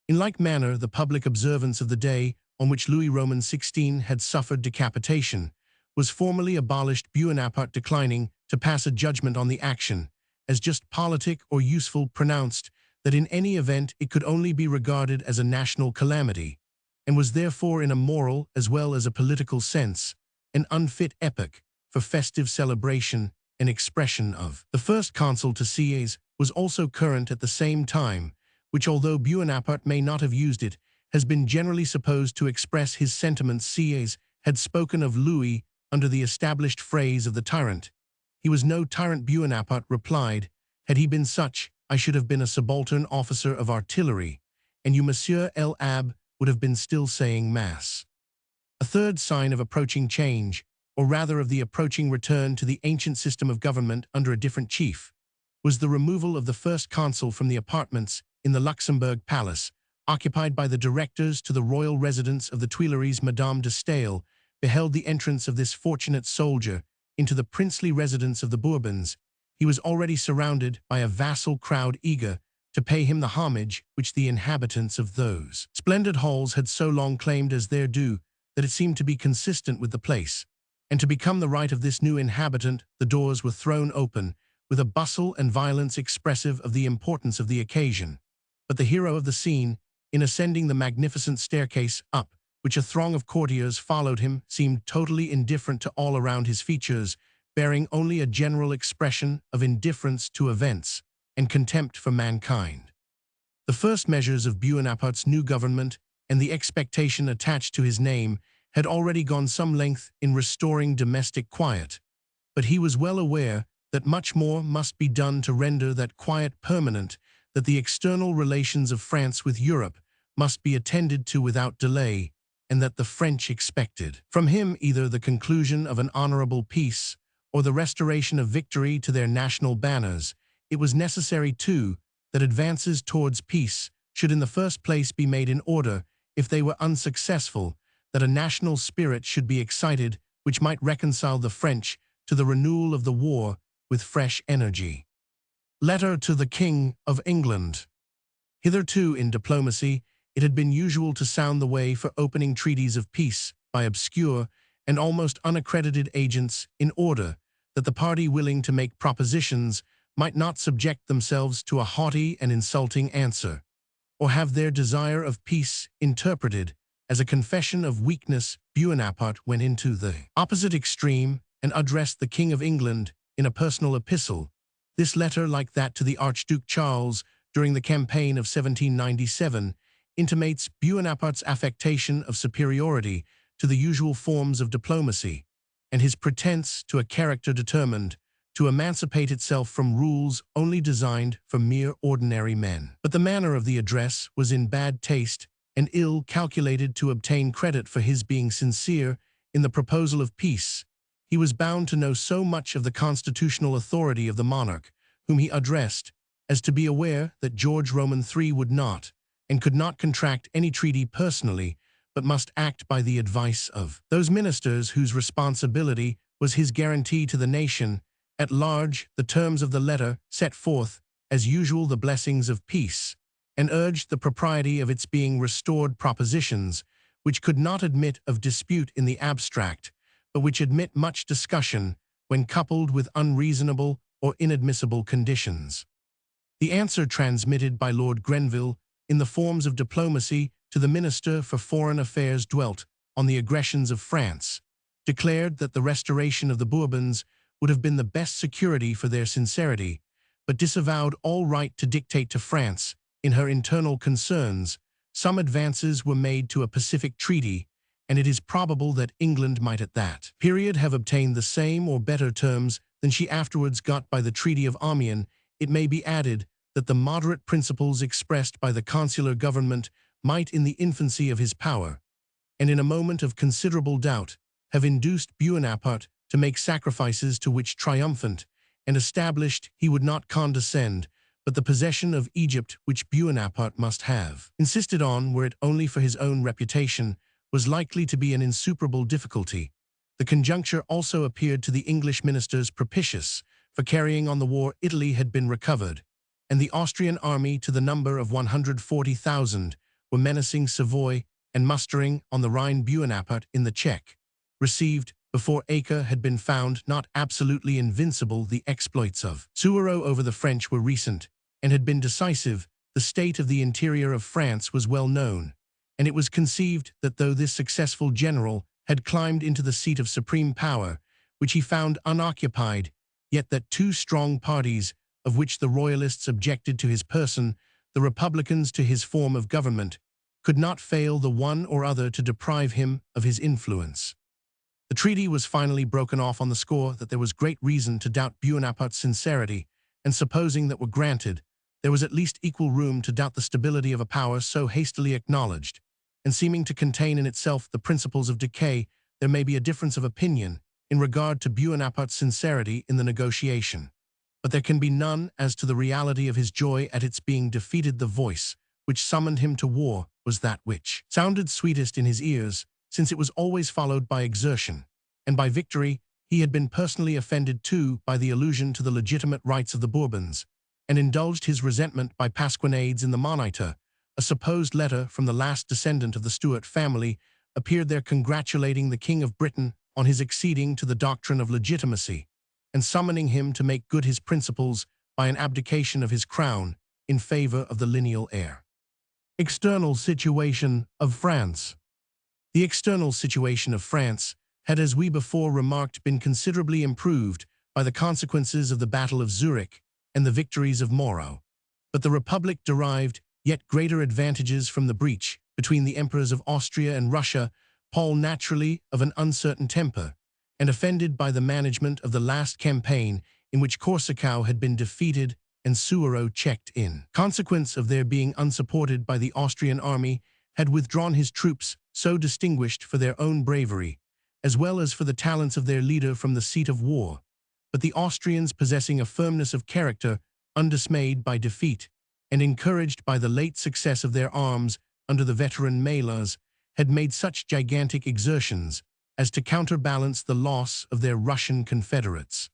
In like manner, the public observance of the day on which Louis Roman XVI had suffered decapitation was formally abolished, Bonaparte declining to pass a judgment on the action as just politic or useful, pronounced that in any event it could only be regarded as a national calamity, and was therefore in a moral as well as a political sense an unfit epoch for festive celebration and expression of. The first consul to Sieyès was also current at the same time, which, although Bonaparte may not have used it, has been generally supposed to express his sentiments. Sieyès had spoken of Louis under the established phrase of the tyrant. He was no tyrant, Bonaparte replied. Had he been such, I should have been a subaltern officer of artillery, and you, Monsieur l'Abbé, would have been still saying Mass. A third sign of approaching change, or rather of the approaching return to the ancient system of government under a different chief, was the removal of the first consul from the apartments in the Luxembourg Palace, occupied by the directors, to the royal residence of the Tuileries. Madame de Staël beheld the entrance of this fortunate soldier into the princely residence of the Bourbons. He was already surrounded by a vassal crowd eager to pay him the homage which the inhabitants of those splendid halls had so long claimed as their due, that it seemed to be consistent with the place. And to become the right of this new inhabitant, the doors were thrown open, with a bustle and violence expressive of the importance of the occasion. But the hero of the scene, in ascending the magnificent staircase up which a throng of courtiers followed him, seemed totally indifferent to all around his features, bearing only a general expression of indifference to events and contempt for mankind. The first measures of Bonaparte's new government and the expectation attached to his name had already gone some length in restoring domestic quiet, but he was well aware that much more must be done to render that quiet permanent, that the external relations of France with Europe must be attended to without delay, and that the French expected from him either the conclusion of an honorable peace or the restoration of victory to their national banners. It was necessary, too, that advances towards peace should in the first place be made in order. If they were unsuccessful, that a national spirit should be excited which might reconcile the French to the renewal of the war with fresh energy. Letter to the King of England. Hitherto in diplomacy, it had been usual to sound the way for opening treaties of peace by obscure and almost unaccredited agents, in order that the party willing to make propositions might not subject themselves to a haughty and insulting answer, or have their desire of peace interpreted as a confession of weakness. Bonaparte went into the opposite extreme and addressed the King of England in a personal epistle. This letter, like that to the Archduke Charles during the campaign of 1797, intimates Bonaparte's affectation of superiority to the usual forms of diplomacy, and his pretense to a character determined to emancipate itself from rules only designed for mere ordinary men. But the manner of the address was in bad taste and ill calculated to obtain credit for his being sincere in the proposal of peace. He was bound to know so much of the constitutional authority of the monarch whom he addressed as to be aware that George Roman III would not and could not contract any treaty personally, but must act by the advice of those ministers whose responsibility was his guarantee to the nation at large. The terms of the letter set forth, as usual, the blessings of peace, and urged the propriety of its being restored, propositions which could not admit of dispute in the abstract, but which admit much discussion when coupled with unreasonable or inadmissible conditions. The answer transmitted by Lord Grenville in the forms of diplomacy to the Minister for Foreign Affairs dwelt on the aggressions of France, declared that the restoration of the Bourbons would have been the best security for their sincerity, but disavowed all right to dictate to France in her internal concerns. Some advances were made to a pacific treaty, and it is probable that England might at that period have obtained the same or better terms than she afterwards got by the Treaty of Amiens. It may be added that the moderate principles expressed by the consular government might, in the infancy of his power, and in a moment of considerable doubt, have induced Bonaparte to make sacrifices to which triumphant, and established he would not condescend, but the possession of Egypt which Bonaparte must have insisted on, were it only for his own reputation, was likely to be an insuperable difficulty. The conjuncture also appeared to the English ministers propitious, for carrying on the war Italy had been recovered, and the Austrian army, to the number of 140,000, were menacing Savoy and mustering on the Rhine. Bonaparte in the check, received, before Acre had been found not absolutely invincible. The exploits of Suwarrow over the French were recent, and had been decisive. The state of the interior of France was well known, and it was conceived that though this successful general had climbed into the seat of supreme power, which he found unoccupied, yet that two strong parties, of which the Royalists objected to his person, the Republicans to his form of government, could not fail the one or other to deprive him of his influence. The treaty was finally broken off on the score that there was great reason to doubt Bonaparte's sincerity, and supposing that were granted, there was at least equal room to doubt the stability of a power so hastily acknowledged, and seeming to contain in itself the principles of decay. There may be a difference of opinion in regard to Bonaparte's sincerity in the negotiation, but there can be none as to the reality of his joy at its being defeated. The voice which summoned him to war was that which sounded sweetest in his ears, since it was always followed by exertion, and by victory. He had been personally offended too by the allusion to the legitimate rights of the Bourbons, and indulged his resentment by pasquinades in the Moniteur. A supposed letter from the last descendant of the Stuart family appeared there congratulating the King of Britain on his acceding to the doctrine of legitimacy, and summoning him to make good his principles by an abdication of his crown in favor of the lineal heir. External situation of France. The external situation of France had, as we before remarked, been considerably improved by the consequences of the Battle of Zurich and the victories of Moreau, but the Republic derived yet greater advantages from the breach between the emperors of Austria and Russia. Paul, naturally of an uncertain temper, and offended by the management of the last campaign, in which Corsica had been defeated and Suwarrow checked in consequence of their being unsupported by the Austrian army, had withdrawn his troops, so distinguished for their own bravery, as well as for the talents of their leader, from the seat of war. But the Austrians, possessing a firmness of character, undismayed by defeat, and encouraged by the late success of their arms under the veteran Melas, had made such gigantic exertions as to counterbalance the loss of their Russian confederates.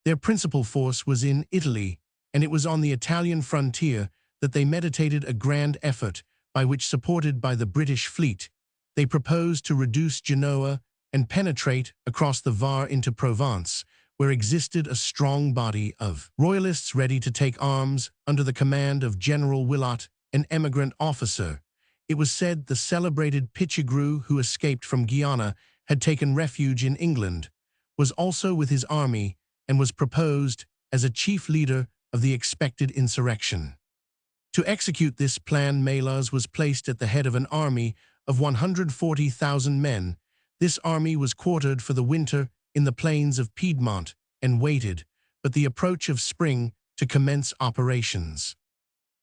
Their principal force was in Italy, and it was on the Italian frontier that they meditated a grand effort by which, supported by the British fleet, they proposed to reduce Genoa and penetrate across the Var into Provence, where existed a strong body of Royalists ready to take arms under the command of General Willot, an emigrant officer. It was said the celebrated Pichegru, who escaped from Guiana, had taken refuge in England, was also with his army, and was proposed as a chief leader of the expected insurrection. To execute this plan, Melas was placed at the head of an army of 140,000 men. This army was quartered for the winter in the plains of Piedmont, and waited but the approach of spring to commence operations.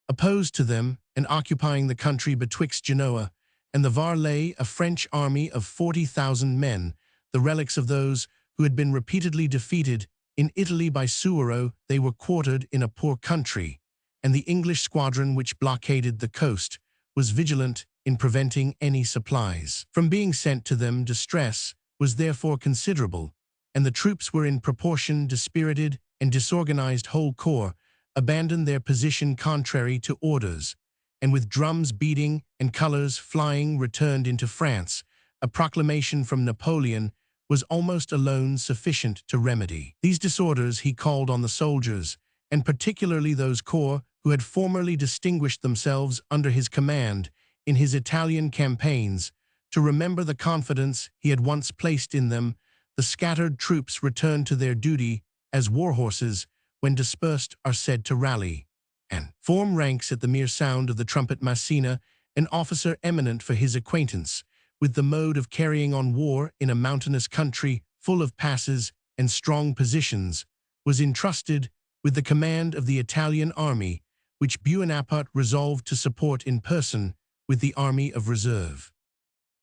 Opposed to them, and occupying the country betwixt Genoa and the Var, lay a French army of 40,000 men, the relics of those who had been repeatedly defeated in Italy by Suwarrow. They were quartered in a poor country, and the English squadron which blockaded the coast was vigilant in preventing any supplies from being sent to them. Distress was therefore considerable, and the troops were in proportion dispirited and disorganized. Whole corps abandoned their position contrary to orders, and with drums beating and colors flying returned into France. A proclamation from Napoleon was almost alone sufficient to remedy these disorders. He called on the soldiers, and particularly those corps who had formerly distinguished themselves under his command in his Italian campaigns, to remember the confidence he had once placed in them. The scattered troops returned to their duty as war horses, when dispersed, are said to rally and form ranks at the mere sound of the trumpet. Massena, an officer eminent for his acquaintance with the mode of carrying on war in a mountainous country full of passes and strong positions, was entrusted with the command of the Italian army, which Bonaparte resolved to support in person with the army of reserve.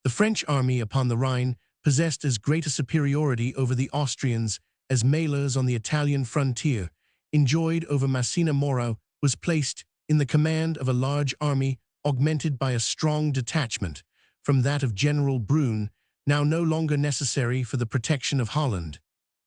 The French army upon the Rhine possessed as great a superiority over the Austrians as mailers on the Italian frontier enjoyed over Massena Moro, was placed in the command of a large army augmented by a strong detachment from that of General Brune, now no longer necessary for the protection of Holland,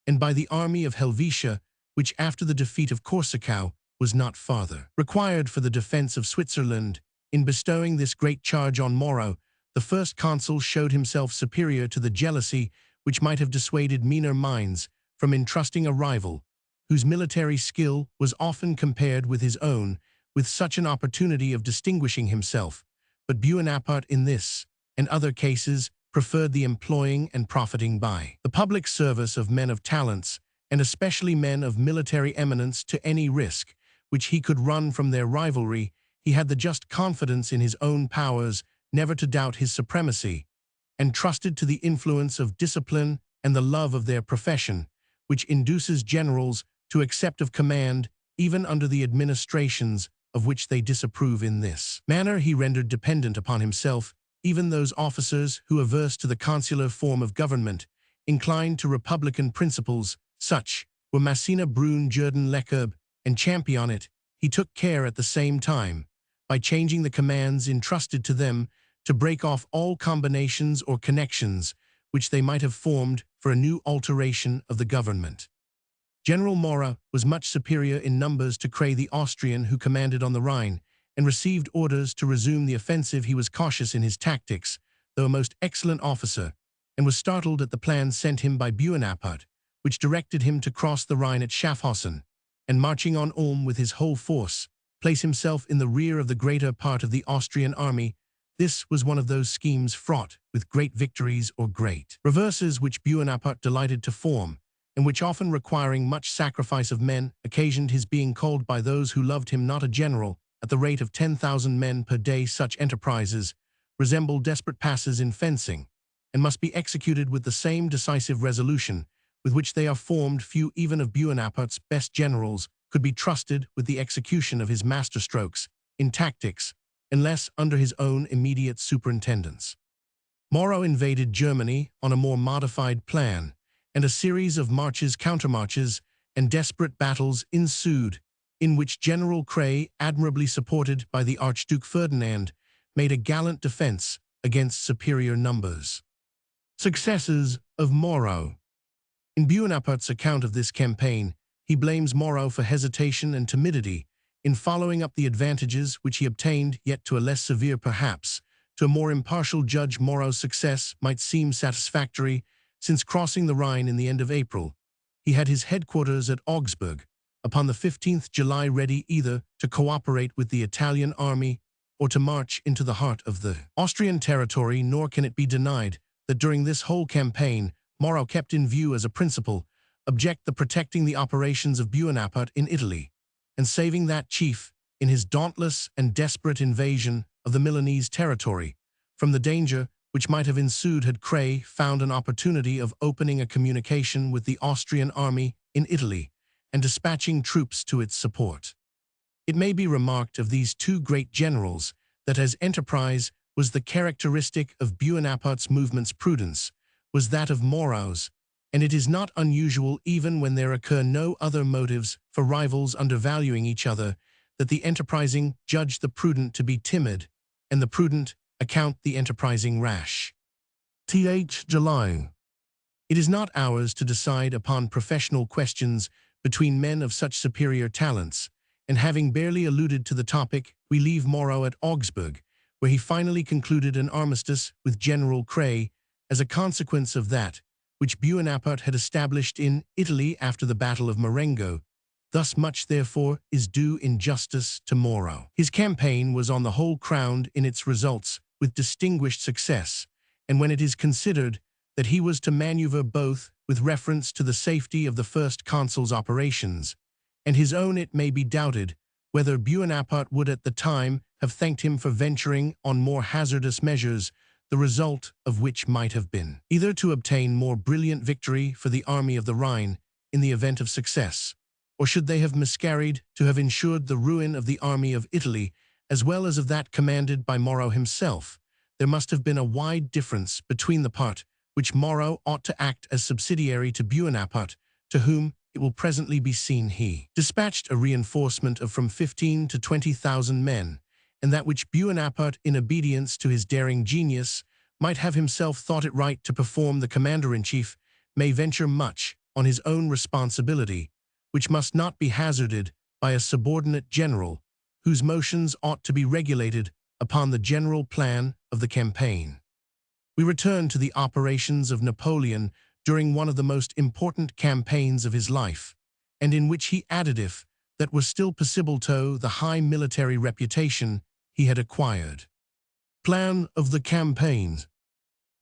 and by the army of Helvetia, which after the defeat of Corsica was not farther required for the defense of Switzerland. In bestowing this great charge on Moro, the first consul showed himself superior to the jealousy which might have dissuaded meaner minds from entrusting a rival, whose military skill was often compared with his own, with such an opportunity of distinguishing himself. But Bonaparte in this and other cases preferred the employing and profiting by the public service of men of talents, and especially men of military eminence, to any risk which he could run from their rivalry. He had the just confidence in his own powers never to doubt his supremacy, and trusted to the influence of discipline and the love of their profession, which induces generals to accept of command even under the administrations of which they disapprove. In this manner he rendered dependent upon himself even those officers who, averse to the consular form of government, inclined to republican principles. Such were Massena Brune, Jourdan Lecourbe, and Championnet. He took care at the same time, by changing the commands entrusted to them, to break off all combinations or connections which they might have formed for a new alteration of the government. General Morat was much superior in numbers to Kray the Austrian, who commanded on the Rhine, and received orders to resume the offensive. He was cautious in his tactics, though a most excellent officer, and was startled at the plan sent him by Bonaparte, which directed him to cross the Rhine at Schaffhausen, and marching on Ulm with his whole force, place himself in the rear of the greater part of the Austrian army. This was one of those schemes fraught with great victories or great reverses which Bonaparte delighted to form, and which, often requiring much sacrifice of men, occasioned his being called by those who loved him not a general, at the rate of 10,000 men per day. Such enterprises resemble desperate passes in fencing, and must be executed with the same decisive resolution with which they are formed. Few even of Bonaparte's best generals could be trusted with the execution of his masterstrokes in tactics, unless under his own immediate superintendence. Moreau invaded Germany on a more modified plan, and a series of marches, countermarches, and desperate battles ensued, in which General Kray, admirably supported by the Archduke Ferdinand, made a gallant defense against superior numbers. Successes of Moreau. In Bonaparte's account of this campaign, he blames Moreau for hesitation and timidity in following up the advantages which he obtained, yet to a less severe perhaps. To a more impartial judge, Moreau's success might seem satisfactory, since crossing the Rhine in the end of April, he had his headquarters at Augsburg, upon the 15th July, ready either to cooperate with the Italian army or to march into the heart of the Austrian territory. Nor can it be denied that during this whole campaign, Moreau kept in view as a principal object the protecting the operations of Bonaparte in Italy, and saving that chief, in his dauntless and desperate invasion of the Milanese territory, from the danger which might have ensued had Kray found an opportunity of opening a communication with the Austrian army in Italy and dispatching troops to its support. It may be remarked of these two great generals that as enterprise was the characteristic of Bonaparte's movements, prudence was that of Moreau's, and it is not unusual, even when there occur no other motives for rivals undervaluing each other, that the enterprising judge the prudent to be timid, and the prudent account the enterprising rash. July. It is not ours to decide upon professional questions between men of such superior talents, and having barely alluded to the topic, we leave Moreau at Augsburg, where he finally concluded an armistice with General Kray as a consequence of that which Bonaparte had established in Italy after the Battle of Marengo. Thus much, therefore, is due in justice to Moreau. His campaign was on the whole crowned in its results with distinguished success, and when it is considered that he was to maneuver both with reference to the safety of the first consul's operations and his own, it may be doubted whether Bonaparte would at the time have thanked him for venturing on more hazardous measures, the result of which might have been either to obtain more brilliant victory for the army of the Rhine in the event of success, or should they have miscarried, to have ensured the ruin of the army of Italy as well as of that commanded by Moreau himself. There must have been a wide difference between the part which Moreau ought to act as subsidiary to Bonaparte, to whom, it will presently be seen, he dispatched a reinforcement of from 15 to 20,000 men, and that which Bonaparte, in obedience to his daring genius, might have himself thought it right to perform the commander-in-chief, may venture much on his own responsibility, which must not be hazarded by a subordinate general, whose motions ought to be regulated upon the general plan of the campaign. We return to the operations of Napoleon during one of the most important campaigns of his life, and in which he added that was still possible to the high military reputation he had acquired. Plan of the campaign.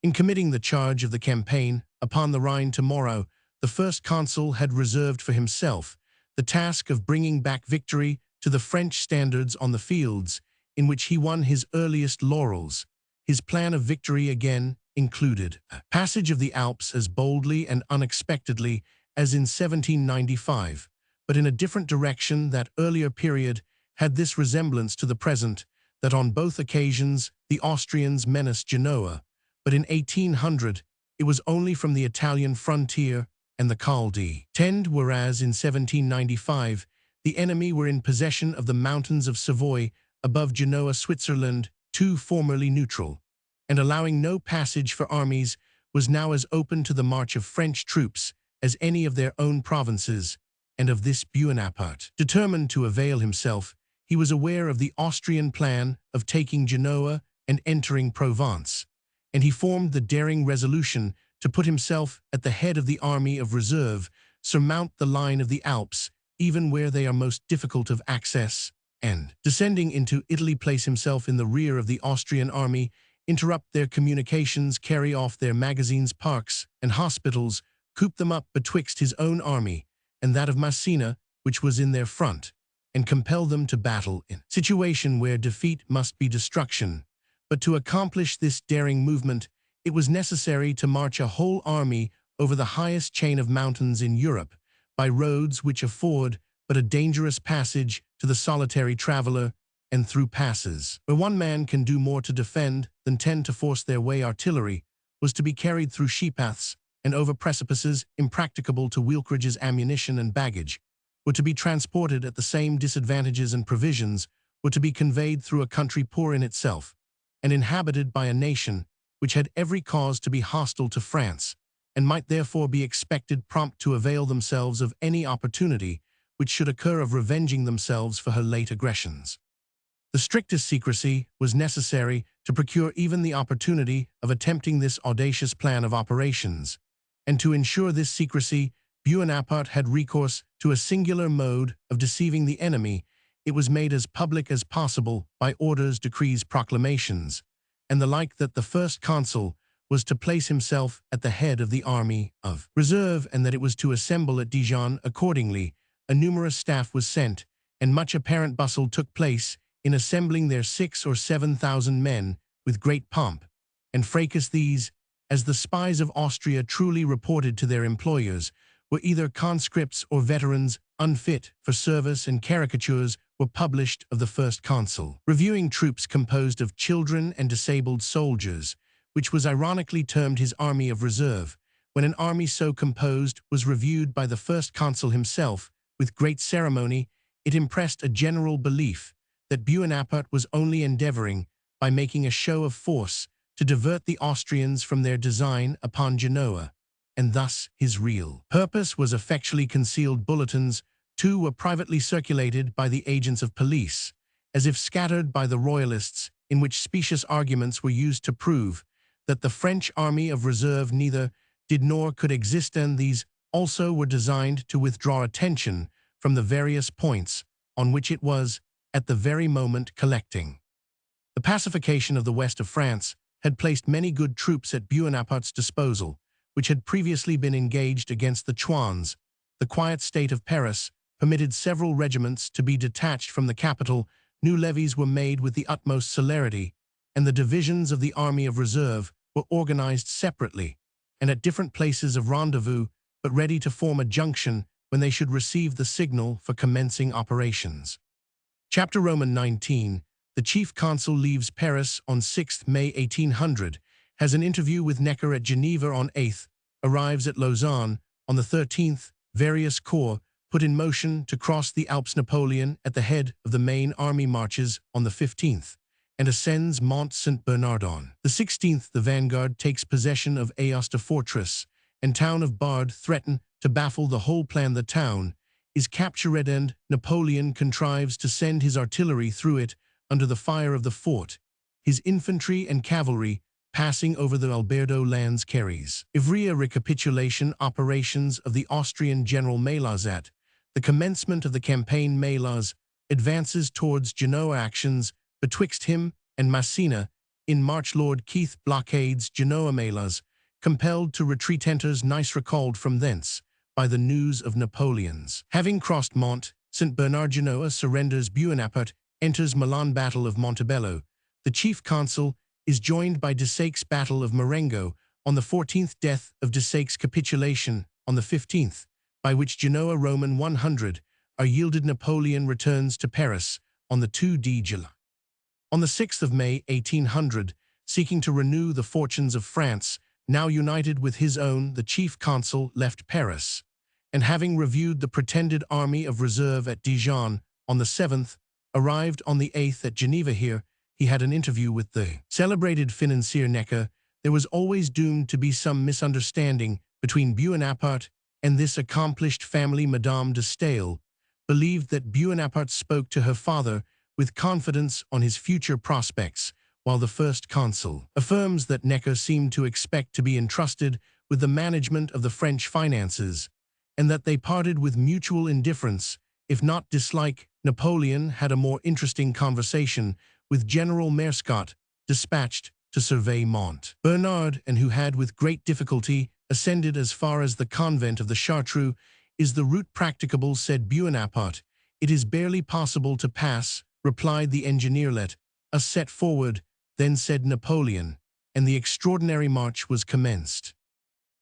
In committing the charge of the campaign upon the Rhine to Moreau, the first consul had reserved for himself the task of bringing back victory to the French standards on the fields in which he won his earliest laurels. His plan of victory again included a passage of the Alps as boldly and unexpectedly as in 1795, but in a different direction. That earlier period had this resemblance to the present, that on both occasions the Austrians menaced Genoa, but in 1800 it was only from the Italian frontier and the Col de Tende, whereas in 1795 the enemy were in possession of the mountains of Savoy above Genoa, Switzerland, too formerly neutral, and allowing no passage for armies, was now as open to the march of French troops as any of their own provinces, and of this Bonaparte. Determined to avail himself, he was aware of the Austrian plan of taking Genoa and entering Provence, and he formed the daring resolution to put himself at the head of the army of reserve, surmount the line of the Alps, even where they are most difficult of access, and, descending into Italy, place himself in the rear of the Austrian army, interrupt their communications, carry off their magazines, parks, and hospitals, coop them up betwixt his own army and that of Massena, which was in their front, and compel them to battle in a situation where defeat must be destruction. But to accomplish this daring movement, it was necessary to march a whole army over the highest chain of mountains in Europe, by roads which afford but a dangerous passage to the solitary traveler, and through passes where one man can do more to defend than 10 to force their way. Artillery was to be carried through sheeppaths, and over precipices impracticable to wheelcarriages. Ammunition and baggage were to be transported at the same disadvantages, and provisions were to be conveyed through a country poor in itself, and inhabited by a nation which had every cause to be hostile to France, and might therefore be expected prompt to avail themselves of any opportunity which should occur of revenging themselves for her late aggressions. The strictest secrecy was necessary to procure even the opportunity of attempting this audacious plan of operations, and to ensure this secrecy, Bonaparte had recourse to a singular mode of deceiving the enemy. It was made as public as possible by orders, decrees, proclamations, and the like, that the first consul was to place himself at the head of the army of reserve, and that it was to assemble at Dijon. Accordingly, a numerous staff was sent, and much apparent bustle took place in assembling their 6,000 or 7,000 men with great pomp and fracas. These, as the spies of Austria truly reported to their employers, were either conscripts or veterans unfit for service, and caricatures were published of the first consul, reviewing troops composed of children and disabled soldiers, which was ironically termed his army of reserve. When an army so composed was reviewed by the first consul himself with great ceremony, it impressed a general belief that Bonaparte was only endeavoring, by making a show of force, to divert the Austrians from their design upon Genoa, and thus his real purpose was effectually concealed. Bulletins, too, were privately circulated by the agents of police, as if scattered by the royalists, in which specious arguments were used to prove that the French army of reserve neither did nor could exist, and these also were designed to withdraw attention from the various points on which it was at the very moment collecting. The pacification of the west of France had placed many good troops at Bonaparte's disposal, which had previously been engaged against the Chouans. The quiet state of Paris permitted several regiments to be detached from the capital. New levies were made with the utmost celerity, and the divisions of the army of reserve were organized separately and at different places of rendezvous, but ready to form a junction when they should receive the signal for commencing operations. Chapter Roman 19. The chief consul leaves Paris on 6 May 1800, has an interview with Necker at Geneva on 8th, arrives at Lausanne on the 13th, various corps put in motion to cross the Alps. Napoleon at the head of the main army marches on the 15th and ascends Mont Saint-Bernard on the 16th. The vanguard takes possession of Aosta fortress and town of Bard, threaten to baffle the whole plan. The town is captured and Napoleon contrives to send his artillery through it under the fire of the fort, his infantry and cavalry passing over the Alberdo lands carries. Ivrea recapitulation operations of the Austrian general Malaz at the commencement of the campaign. Malaz advances towards Genoa. Actions betwixt him and Massena in March. Lord Keith blockades Genoa. Malaz compelled to retreat, enters Nice, recalled from thence by the news of Napoleon's having crossed Mont Saint-Bernard. Genoa surrenders. Buonaparte enters Milan. Battle of Montebello. The chief consul is joined by Desaix's. Battle of Marengo on the 14th. Death of Desaix's. Capitulation on the 15th, by which Genoa Roman 100 are yielded. Napoleon returns to Paris on the 2 July. On the 6th of May 1800, seeking to renew the fortunes of France, now united with his own, the chief consul left Paris, and having reviewed the pretended army of reserve at Dijon on the 7th, arrived on the 8th at Geneva. Here he had an interview with the celebrated financier Necker. There was always doomed to be some misunderstanding between Buonaparte and this accomplished family. Madame de Staël believed that Buonaparte spoke to her father with confidence on his future prospects, while the first consul affirms that Necker seemed to expect to be entrusted with the management of the French finances, and that they parted with mutual indifference, if not dislike. Napoleon had a more interesting conversation with General Merscott, dispatched to survey Mont Bernard, and who had with great difficulty ascended as far as the convent of the Chartreux. Is the route practicable, said Buonaparte. It is barely possible to pass, replied the engineer. Let us set forward, then, said Napoleon, and the extraordinary march was commenced.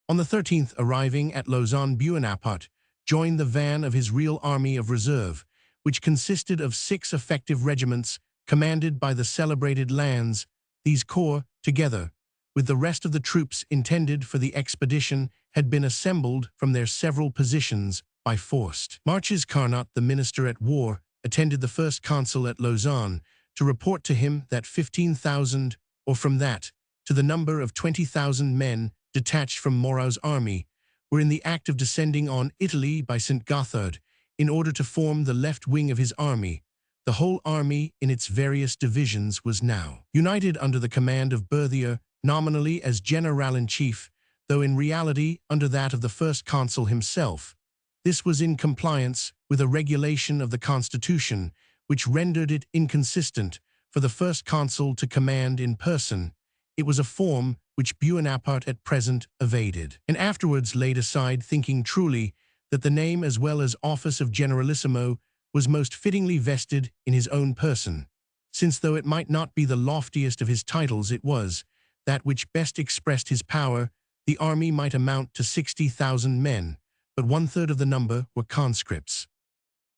On the 13th, arriving at Lausanne, Buonaparte joined the van of his real army of reserve, which consisted of 6 effective regiments commanded by the celebrated Lannes. These corps, together with the rest of the troops intended for the expedition, had been assembled from their several positions by forced marches. Carnot, the minister at war, attended the first consul at Lausanne to report to him that 15,000, or from that to the number of 20,000 men detached from Moreau's army, were in the act of descending on Italy by St. Gothard in order to form the left wing of his army. The whole army in its various divisions was now united under the command of Berthier, nominally as general-in-chief, though in reality under that of the first consul himself. This was in compliance with a regulation of the Constitution, which rendered it inconsistent for the first consul to command in person. It was a form which Buonaparte at present evaded, and afterwards laid aside, thinking truly that the name as well as office of generalissimo was most fittingly vested in his own person, since though it might not be the loftiest of his titles, it was that which best expressed his power. The army might amount to 60,000 men, but 1/3 of the number were conscripts.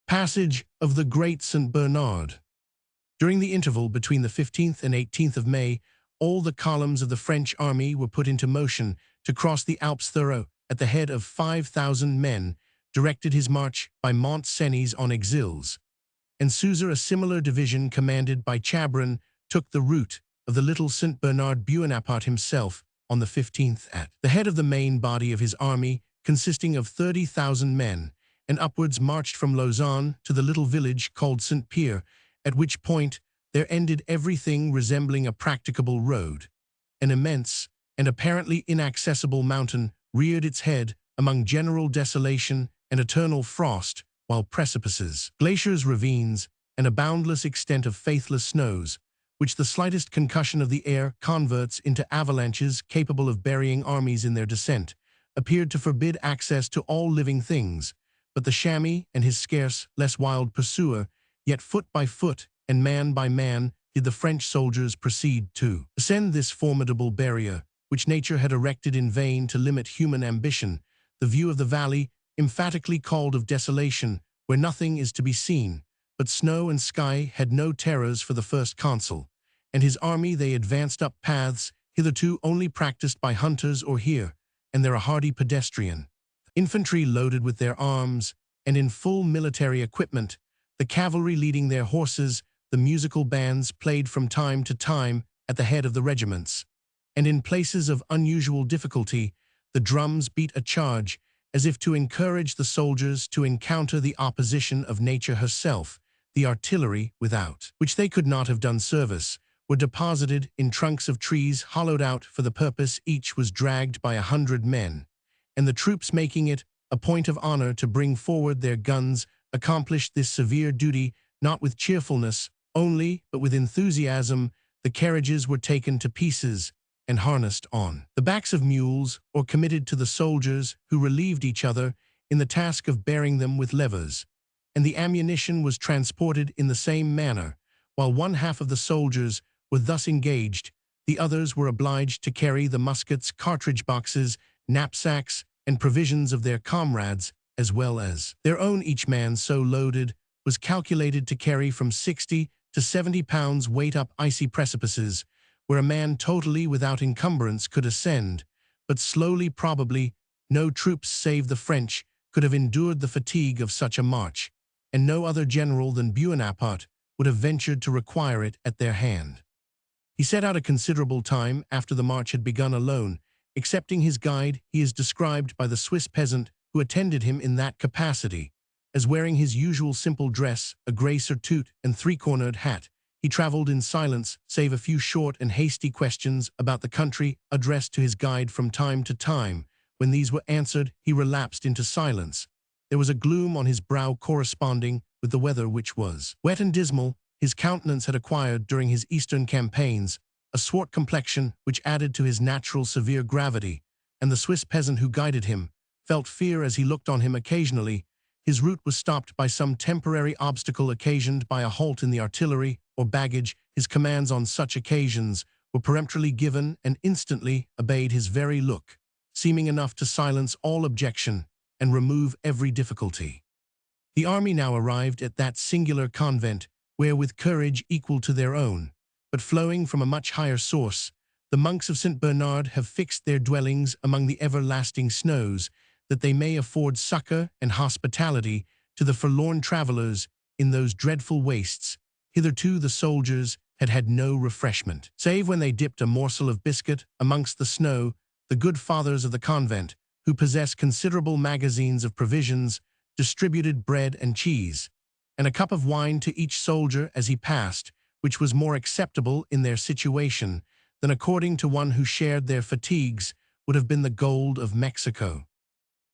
Passage of the Great St. Bernard. During the interval between the 15th and 18th of May, all the columns of the French army were put into motion to cross the Alps. Thurot, at the head of 5,000 men, directed his march by Mont-Cenis on Exilles, and Suzer, a similar division commanded by Chabron, took the route of the little St. Bernard. Buonaparte himself, on the 15th, at the head of the main body of his army, consisting of 30,000 men, and upwards marched from Lausanne to the little village called Saint-Pierre, at which point there ended everything resembling a practicable road. An immense and apparently inaccessible mountain reared its head among general desolation and eternal frost, while precipices, glaciers, ravines, and a boundless extent of faithless snows, which the slightest concussion of the air converts into avalanches capable of burying armies in their descent, appeared to forbid access to all living things. But the chamois and his scarce less wild pursuer, yet foot by foot and man by man, did the French soldiers proceed to ascend this formidable barrier, which nature had erected in vain to limit human ambition. The view of the valley, emphatically called of desolation, where nothing is to be seen but snow and sky, had no terrors for the first consul and his army. They advanced up paths hitherto only practiced by hunters or here, and they're a hardy pedestrian. Infantry loaded with their arms, and in full military equipment, the cavalry leading their horses, the musical bands played from time to time at the head of the regiments. And in places of unusual difficulty, the drums beat a charge, as if to encourage the soldiers to encounter the opposition of nature herself. The artillery without, which they could not have done service, were deposited in trunks of trees hollowed out for the purpose. Each was dragged by 100 men, and the troops, making it a point of honor to bring forward their guns, accomplished this severe duty not with cheerfulness only, but with enthusiasm. The carriages were taken to pieces and harnessed on the backs of mules, or committed to the soldiers, who relieved each other in the task of bearing them with levers, and the ammunition was transported in the same manner. While one half of the soldiers were thus engaged, the others were obliged to carry the muskets, cartridge boxes, knapsacks, and provisions of their comrades, as well as their own. Each man so loaded was calculated to carry from 60 to 70 pounds weight up icy precipices, where a man totally without encumbrance could ascend, but slowly. Probably no troops save the French could have endured the fatigue of such a march, and no other general than Bonaparte would have ventured to require it at their hand. He set out a considerable time after the march had begun alone. Excepting his guide, he is described by the Swiss peasant who attended him in that capacity as wearing his usual simple dress, a grey surtout and three-cornered hat. He traveled in silence, save a few short and hasty questions about the country addressed to his guide from time to time. When these were answered, he relapsed into silence. There was a gloom on his brow corresponding with the weather, which was wet and dismal. His countenance had acquired during his eastern campaigns a swart complexion which added to his natural severe gravity, and the Swiss peasant who guided him felt fear as he looked on him occasionally. His route was stopped by some temporary obstacle occasioned by a halt in the artillery or baggage. His commands on such occasions were peremptorily given and instantly obeyed, his very look seeming enough to silence all objection and remove every difficulty. The army now arrived at that singular convent where, with courage equal to their own, but flowing from a much higher source, the monks of St. Bernard have fixed their dwellings among the everlasting snows, that they may afford succor and hospitality to the forlorn travelers in those dreadful wastes. Hitherto the soldiers had had no refreshment, save when they dipped a morsel of biscuit amongst the snow. The good fathers of the convent, who possessed considerable magazines of provisions, distributed bread and cheese, and a cup of wine to each soldier as he passed, which was more acceptable in their situation than, according to one who shared their fatigues, would have been the gold of Mexico.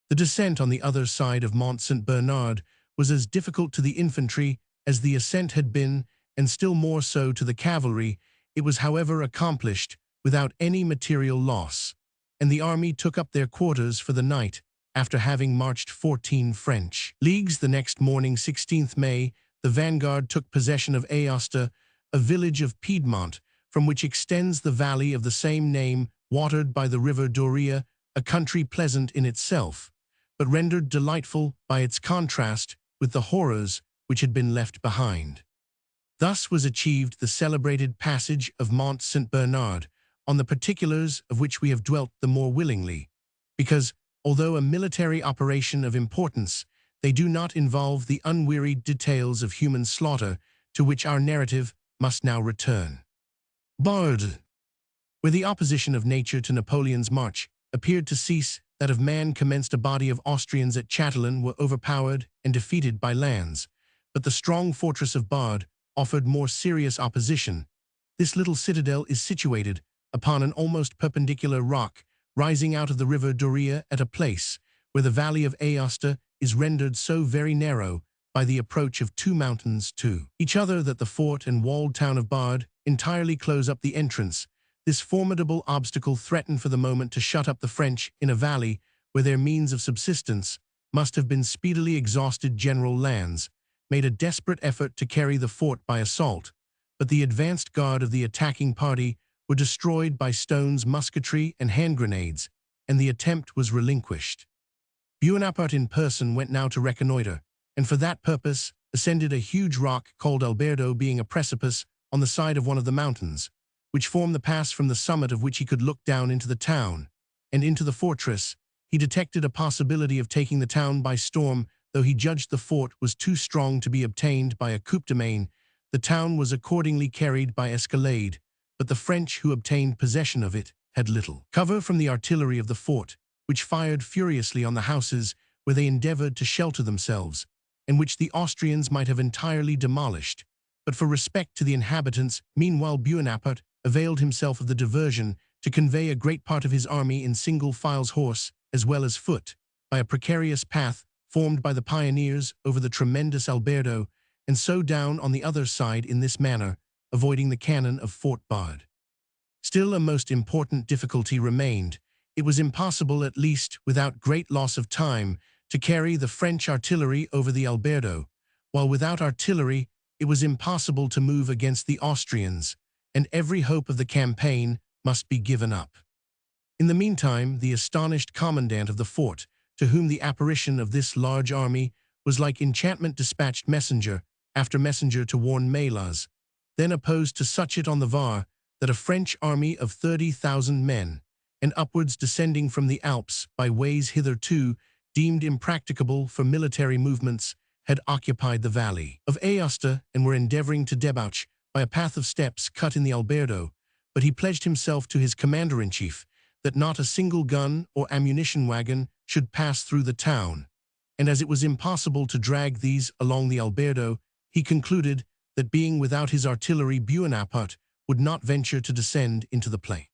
The descent on the other side of Mont St. Bernard was as difficult to the infantry as the ascent had been, and still more so to the cavalry. It was, however, accomplished without any material loss, and the army took up their quarters for the night, after having marched 14 French leagues. The next morning, 16th May, the vanguard took possession of Aosta, a village of Piedmont, from which extends the valley of the same name, watered by the river Doria, a country pleasant in itself, but rendered delightful by its contrast with the horrors which had been left behind. Thus was achieved the celebrated passage of Mont St. Bernard, on the particulars of which we have dwelt the more willingly, because, although a military operation of importance, they do not involve the unwearied details of human slaughter, to which our narrative must now return. Bard. Where the opposition of nature to Napoleon's march appeared to cease, that of man commenced. A body of Austrians at Chatillon were overpowered and defeated by Lannes, but the strong fortress of Bard offered more serious opposition. This little citadel is situated upon an almost perpendicular rock, rising out of the river Doria at a place where the valley of Aosta is rendered so very narrow by the approach of two mountains to each other that the fort and walled town of Bard entirely close up the entrance. This formidable obstacle threatened for the moment to shut up the French in a valley where their means of subsistence must have been speedily exhausted. General Lannes made a desperate effort to carry the fort by assault, but the advanced guard of the attacking party were destroyed by stones, musketry, and hand grenades, and the attempt was relinquished. Bonaparte in person went now to reconnoiter, and for that purpose ascended a huge rock called Alberdo, being a precipice on the side of one of the mountains, which formed the pass from the summit of which he could look down into the town and into the fortress, he detected a possibility of taking the town by storm. Though he judged the fort was too strong to be obtained by a coup de main, the town was accordingly carried by escalade, but the French who obtained possession of it had little cover from the artillery of the fort, which fired furiously on the houses where they endeavored to shelter themselves, and which the Austrians might have entirely demolished. But for respect to the inhabitants, meanwhile Bonaparte availed himself of the diversion to convey a great part of his army in single files horse as well as foot, by a precarious path formed by the pioneers over the tremendous Alberdo, and so down on the other side in this manner, avoiding the cannon of Fort Bard. Still a most important difficulty remained. It was impossible, at least without great loss of time, to carry the French artillery over the Alberdo, while without artillery it was impossible to move against the Austrians, and every hope of the campaign must be given up. In the meantime, the astonished commandant of the fort, to whom the apparition of this large army was like enchantment, dispatched messenger after messenger to warn Melas, then opposed to such it on the Var, that a French army of 30,000 men, and upwards descending from the Alps by ways hitherto deemed impracticable for military movements, had occupied the valley of Aosta and were endeavoring to debouch by a path of steps cut in the Alberdo, but he pledged himself to his commander-in-chief that not a single gun or ammunition wagon should pass through the town, and as it was impossible to drag these along the Alberdo, he concluded that being without his artillery Bonaparte would not venture to descend into the plain.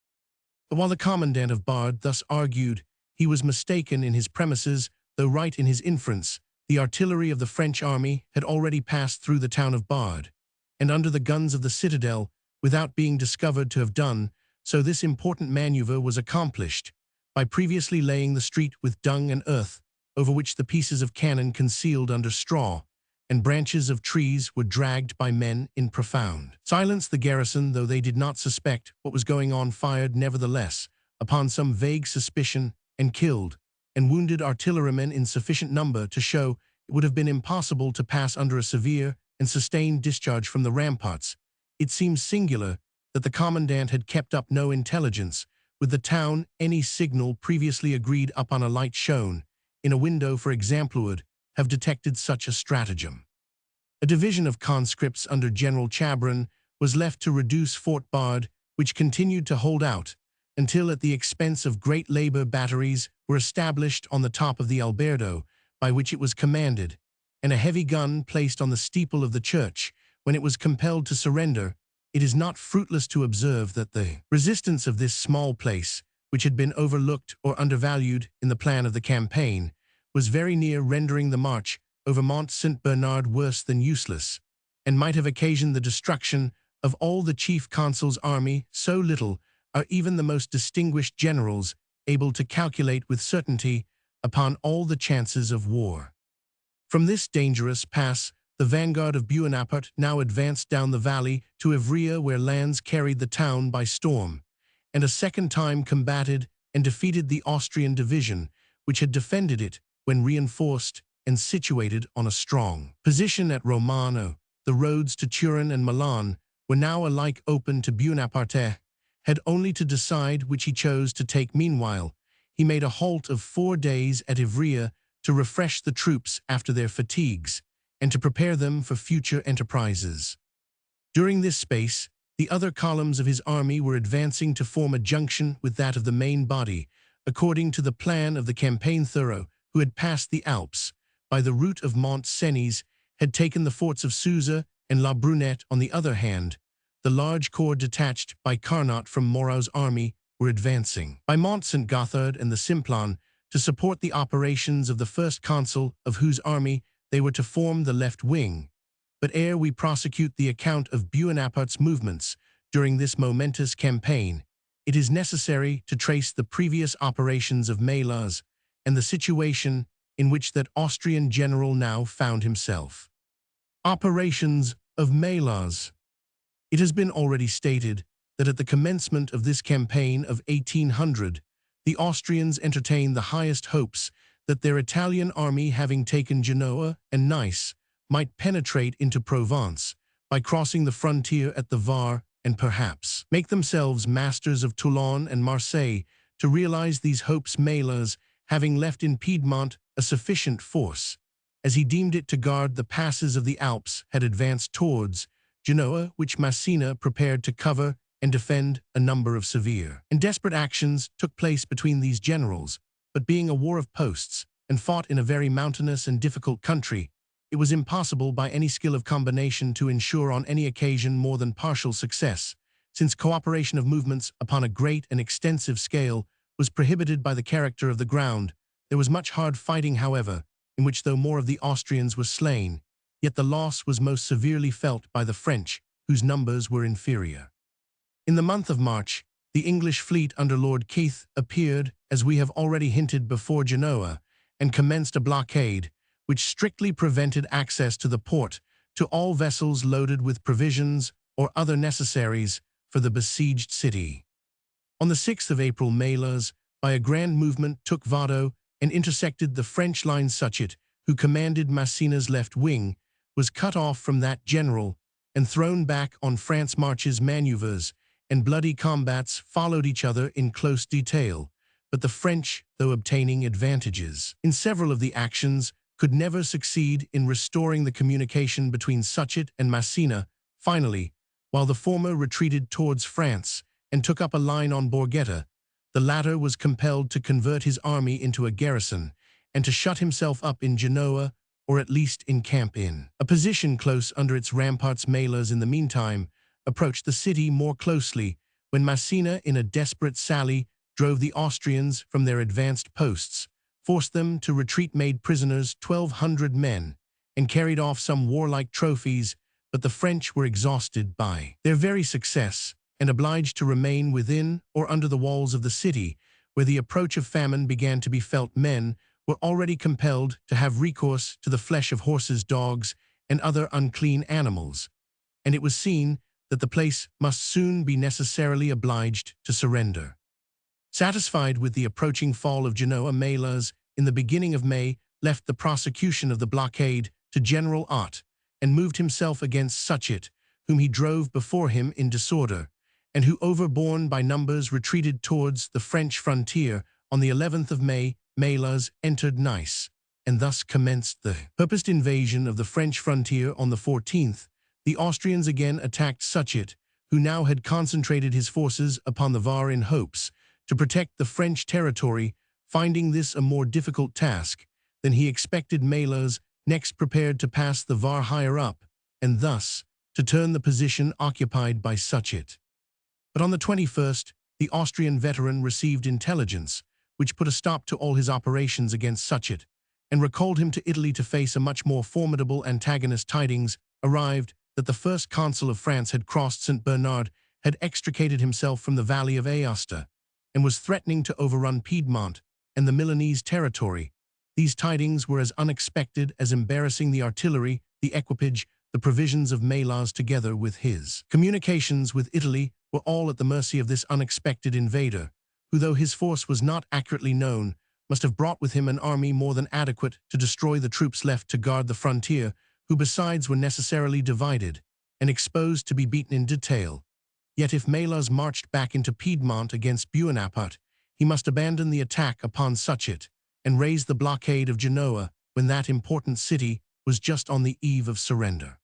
But while the commandant of Bard thus argued, he was mistaken in his premises, though right in his inference. The artillery of the French army had already passed through the town of Bard, and under the guns of the citadel, without being discovered to have done so. This important maneuver was accomplished by previously laying the street with dung and earth, over which the pieces of cannon concealed under straw, and branches of trees were dragged by men in profound silence. The garrison, though they did not suspect what was going on, fired nevertheless upon some vague suspicion, and killed and wounded artillerymen in sufficient number to show it would have been impossible to pass under a severe and sustained discharge from the ramparts. It seems singular that the commandant had kept up no intelligence with the town. Any signal previously agreed upon, a light shown in a window, for example, would have detected such a stratagem. A division of conscripts under General Chabron was left to reduce Fort Bard, which continued to hold out until, at the expense of great labor, batteries were established on the top of the Alberdo, by which it was commanded, and a heavy gun placed on the steeple of the church. When it was compelled to surrender, it is not fruitless to observe that the resistance of this small place, which had been overlooked or undervalued in the plan of the campaign, was very near rendering the march over Mont Saint Bernard worse than useless, and might have occasioned the destruction of all the chief consul's army. So little are even the most distinguished generals able to calculate with certainty upon all the chances of war. From this dangerous pass, the vanguard of Bonaparte now advanced down the valley to Ivrea, where Lannes carried the town by storm, and a second time combated and defeated the Austrian division, which had defended it when reinforced and situated on a strong position at Romano. The roads to Turin and Milan were now alike open to Bonaparte, had only to decide which he chose to take. Meanwhile, he made a halt of 4 days at Ivrea to refresh the troops after their fatigues, and to prepare them for future enterprises. During this space, the other columns of his army were advancing to form a junction with that of the main body, according to the plan of the campaign. Thorough, who had passed the Alps by the route of Mont Cenis, had taken the forts of Suza and La Brunette. On the other hand, the large corps detached by Carnot from Moreau's army were advancing by Mont Saint Gothard and the Simplon to support the operations of the first consul, of whose army they were to form the left wing. But ere we prosecute the account of Bonaparte's movements during this momentous campaign, it is necessary to trace the previous operations of Melas and the situation in which that Austrian general now found himself. Operations of Melas. It has been already stated that at the commencement of this campaign of 1800, the Austrians entertained the highest hopes that their Italian army, having taken Genoa and Nice, might penetrate into Provence by crossing the frontier at the Var and perhaps make themselves masters of Toulon and Marseille. To realize these hopes, Melas, having left in Piedmont a sufficient force, as he deemed it to guard the passes of the Alps, had advanced towards Genoa, which Massena prepared to cover and defend. A number of severe and desperate actions took place between these generals, but being a war of posts, and fought in a very mountainous and difficult country, it was impossible by any skill of combination to ensure on any occasion more than partial success, since cooperation of movements upon a great and extensive scale was prohibited by the character of the ground. There was much hard fighting, however, in which though more of the Austrians were slain, yet the loss was most severely felt by the French, whose numbers were inferior. In the month of March, the English fleet under Lord Keith appeared, as we have already hinted, before Genoa, and commenced a blockade, which strictly prevented access to the port to all vessels loaded with provisions or other necessaries for the besieged city. On the 6th of April, Melas, by a grand movement, took Vado and intersected the French line. Suchet, who commanded Massena's left wing, was cut off from that general and thrown back on France. Marches, maneuvers, and bloody combats followed each other in close detail, but the French, though obtaining advantages in several of the actions, could never succeed in restoring the communication between Suchet and Massena. Finally, while the former retreated towards France and took up a line on Borgetta, the latter was compelled to convert his army into a garrison and to shut himself up in Genoa, or at least encamp in a position close under its ramparts. Melas, in the meantime, approached the city more closely, when Massena, in a desperate sally, drove the Austrians from their advanced posts, forced them to retreat, made prisoners 1,200 men, and carried off some warlike trophies, but the French were exhausted by their very success, and obliged to remain within or under the walls of the city, where the approach of famine began to be felt. Men were already compelled to have recourse to the flesh of horses, dogs, and other unclean animals, and it was seen that the place must soon be necessarily obliged to surrender. Satisfied with the approaching fall of Genoa, Melas, in the beginning of May, left the prosecution of the blockade to General Ott, and moved himself against Suchet, whom he drove before him in disorder, and who, overborne by numbers, retreated towards the French frontier. On the 11th of May, Melas entered Nice, and thus commenced the purposed invasion of the French frontier. On the 14th, the Austrians again attacked Suchet, who now had concentrated his forces upon the Var in hopes to protect the French territory. Finding this a more difficult task than he expected, Melas next prepared to pass the Var higher up, and thus to turn the position occupied by Suchet. But on the 21st, the Austrian veteran received intelligence which put a stop to all his operations against Suchet, and recalled him to Italy to face a much more formidable antagonist. Tidings arrived that the first consul of France had crossed St. Bernard, had extricated himself from the valley of Aosta, and was threatening to overrun Piedmont and the Milanese territory. These tidings were as unexpected as embarrassing. The artillery, the equipage, the provisions of Melas, together with his communications with Italy, were all at the mercy of this unexpected invader, who, though his force was not accurately known, must have brought with him an army more than adequate to destroy the troops left to guard the frontier, who besides were necessarily divided and exposed to be beaten in detail. Yet if Melas marched back into Piedmont against Bonaparte, he must abandon the attack upon Suchet and raise the blockade of Genoa when that important city was just on the eve of surrender.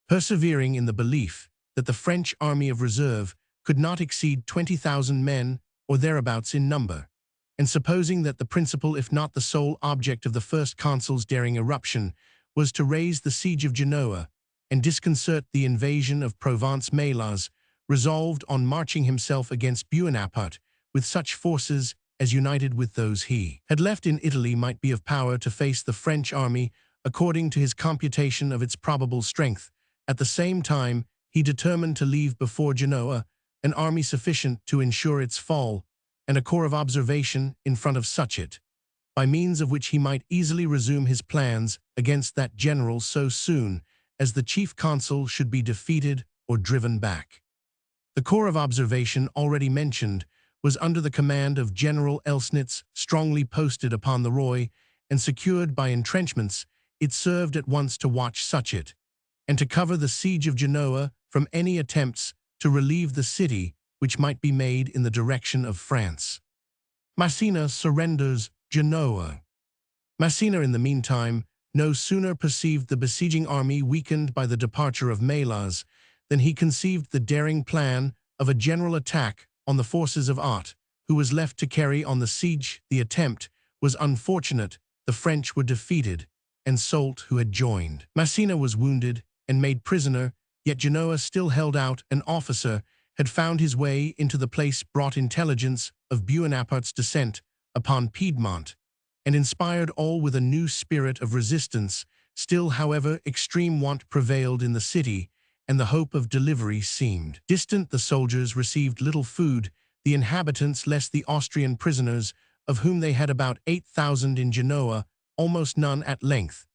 Persevering in the belief that the French army of reserve could not exceed 20,000 men or thereabouts in number, and supposing that the principal, if not the sole object of the first consul's daring eruption, was to raise the siege of Genoa and disconcert the invasion of Provence, Melas resolved on marching himself against Bonaparte with such forces as, united with those he had left in Italy, might be of power to face the French army according to his computation of its probable strength. At the same time, he determined to leave before Genoa an army sufficient to ensure its fall, and a corps of observation in front of Suchet, by means of which he might easily resume his plans against that general so soon as the chief consul should be defeated or driven back. The corps of observation already mentioned was under the command of General Elsnitz, strongly posted upon the Roye and secured by entrenchments. It served at once to watch Suchet and to cover the siege of Genoa from any attempts to relieve the city, which might be made in the direction of France. Massena surrenders Genoa. Massena, in the meantime, no sooner perceived the besieging army weakened by the departure of Melas than he conceived the daring plan of a general attack on the forces of Art, who was left to carry on the siege. The attempt was unfortunate. The French were defeated, and Soult, who had joined Massena, was wounded and made prisoner, yet Genoa still held out. An officer had found his way into the place, brought intelligence of Buonaparte's descent upon Piedmont, and inspired all with a new spirit of resistance. Still, however, extreme want prevailed in the city, and the hope of delivery seemed distant. The soldiers received little food, the inhabitants less, the Austrian prisoners, of whom they had about 8,000 in Genoa, almost none. At length,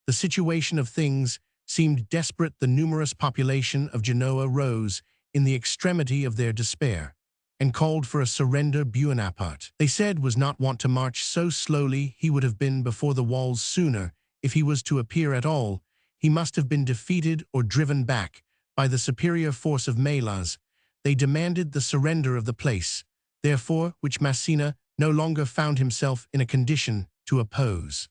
the situation of things seemed desperate. The numerous population of Genoa rose in the extremity of their despair, and called for a surrender. Buonaparte, they said, was not wont to march so slowly. He would have been before the walls sooner. If he was to appear at all, he must have been defeated or driven back by the superior force of Melas. They demanded the surrender of the place, therefore, which Massena no longer found himself in a condition to oppose.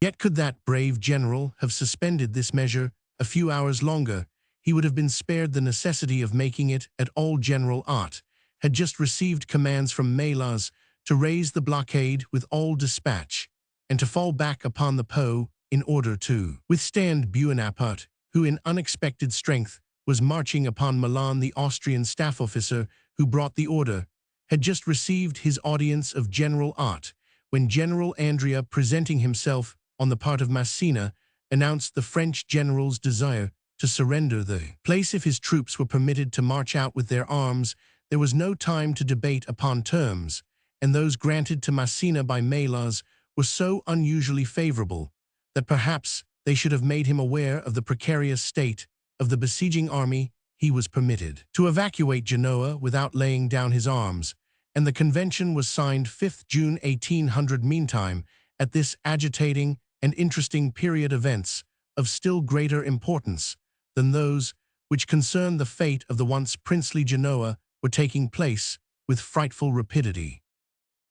Yet could that brave general have suspended this measure a few hours longer, he would have been spared the necessity of making it at all. General Art had just received commands from Melas to raise the blockade with all dispatch, and to fall back upon the Po in order to withstand Buonaparte, who in unexpected strength was marching upon Milan. The Austrian staff officer who brought the order had just received his audience of General Art, when General Andrea, presenting himself on the part of Massena, announced the French general's desire to surrender the place if his troops were permitted to march out with their arms. There was no time to debate upon terms, and those granted to Massena by Melas were so unusually favorable that perhaps they should have made him aware of the precarious state of the besieging army. He was permitted to evacuate Genoa without laying down his arms, and the convention was signed 5th June 1800. Meantime, at this agitating and interesting period, events of still greater importance than those which concerned the fate of the once princely Genoa were taking place with frightful rapidity.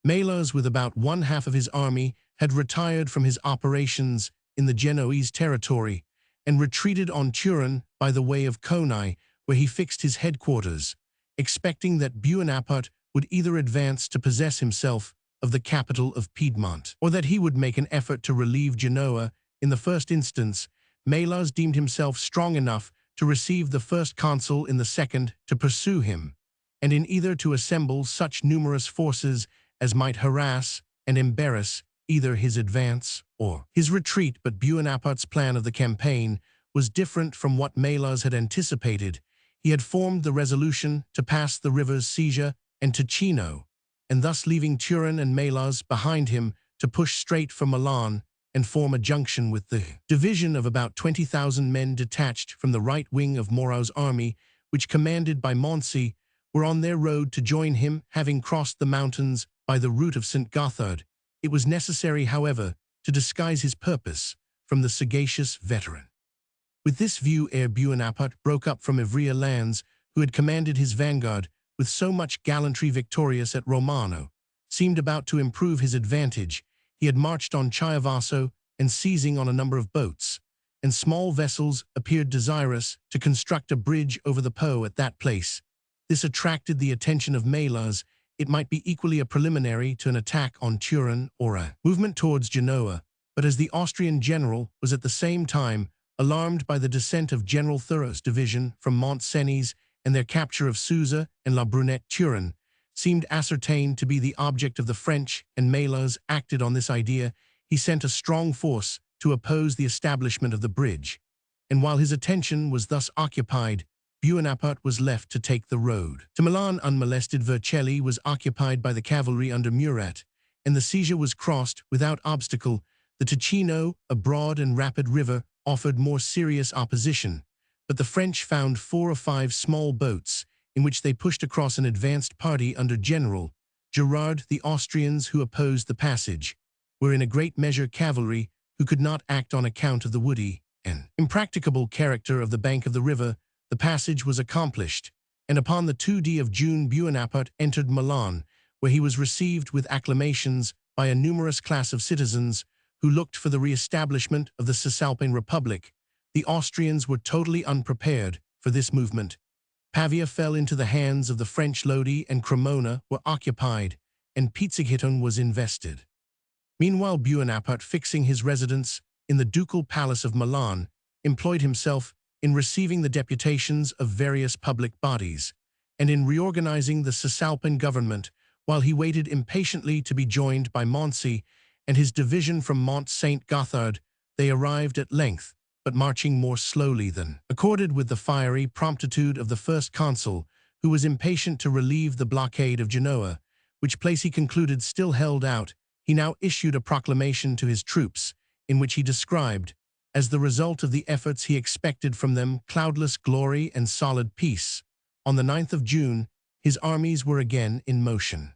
Melas, with about one-half of his army, had retired from his operations in the Genoese territory and retreated on Turin by the way of Conai, where he fixed his headquarters, expecting that Buonaparte would either advance to possess himself of the capital of Piedmont, or that he would make an effort to relieve Genoa. In the first instance, Melas deemed himself strong enough to receive the first consul, in the second to pursue him, and in either to assemble such numerous forces as might harass and embarrass either his advance or his retreat. But Buonaparte's plan of the campaign was different from what Melas had anticipated. He had formed the resolution to pass the rivers Sesia and Ticino, and thus leaving Turin and Melas behind him, to push straight for Milan and form a junction with the division of about 20,000 men detached from the right wing of Moreau's army, which, commanded by Moncey, were on their road to join him. Having crossed the mountains by the route of St. Gothard, it was necessary, however, to disguise his purpose from the sagacious veteran. With this view, ere Buonaparte broke up from Ivrea lands, who had commanded his vanguard with so much gallantry, victorious at Romano, seemed about to improve his advantage, he had marched on Chiavasso, and seizing on a number of boats and small vessels, appeared desirous to construct a bridge over the Po at that place. This attracted the attention of Melas. It might be equally a preliminary to an attack on Turin or a movement towards Genoa, but as the Austrian general was at the same time alarmed by the descent of General Thurau's division from Mont-Cenis and their capture of Suza and La Brunette, Turin seemed ascertained to be the object of the French, and Melas acted on this idea. He sent a strong force to oppose the establishment of the bridge, and while his attention was thus occupied, Buonaparte was left to take the road to Milan unmolested. Vercelli was occupied by the cavalry under Murat, and the Sesia was crossed without obstacle. The Ticino, a broad and rapid river, offered more serious opposition, but the French found 4 or 5 small boats, in which they pushed across an advanced party under General Gerard. The Austrians who opposed the passage were in a great measure cavalry who could not act on account of the woody and impracticable character of the bank of the river. The passage was accomplished, and upon the 2nd of June Bonaparte entered Milan, where he was received with acclamations by a numerous class of citizens who looked for the re-establishment of the Cisalpine Republic. The Austrians were totally unprepared for this movement. Pavia fell into the hands of the French. Lodi and Cremona were occupied, and Pizzighittone was invested. Meanwhile, Bonaparte, fixing his residence in the ducal palace of Milan, employed himself in receiving the deputations of various public bodies, and in reorganizing the Cisalpine government, while he waited impatiently to be joined by Montcy and his division from Mont Saint Gothard. They arrived at length, but marching more slowly than accorded with the fiery promptitude of the first consul, who was impatient to relieve the blockade of Genoa, which place he concluded still held out. He now issued a proclamation to his troops, in which he described, as the result of the efforts he expected from them, cloudless glory and solid peace. On the 9th of June, his armies were again in motion.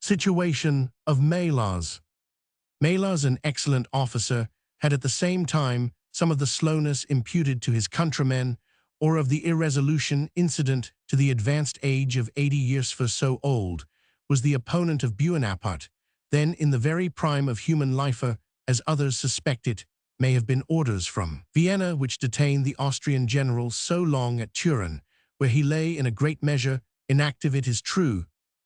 Situation of Melas. Melas, an excellent officer, had at the same time some of the slowness imputed to his countrymen, or of the irresolution incident to the advanced age of 80 years. For so old was the opponent of Bonaparte, then in the very prime of human life, as others suspect it may have been orders from Vienna which detained the Austrian general so long at Turin, where he lay in a great measure inactive. It is true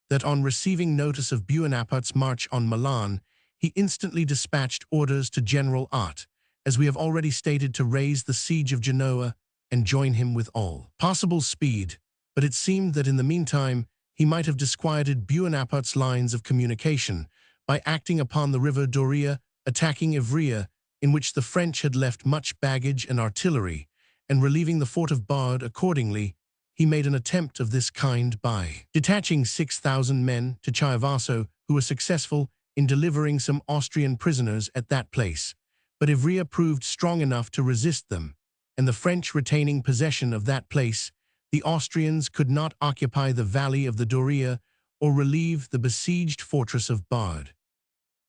that on receiving notice of Bonaparte's march on Milan, he instantly dispatched orders to General Ott, as we have already stated, to raise the siege of Genoa and join him with all possible speed, but it seemed that in the meantime he might have disquieted Bonaparte's lines of communication by acting upon the river Doria, attacking Ivrea, in which the French had left much baggage and artillery, and relieving the fort of Bard. Accordingly, he made an attempt of this kind by detaching 6,000 men to Chiavasso, who were successful in delivering some Austrian prisoners at that place. But Ivrea proved strong enough to resist them, and the French retaining possession of that place, the Austrians could not occupy the valley of the Doria or relieve the besieged fortress of Bard.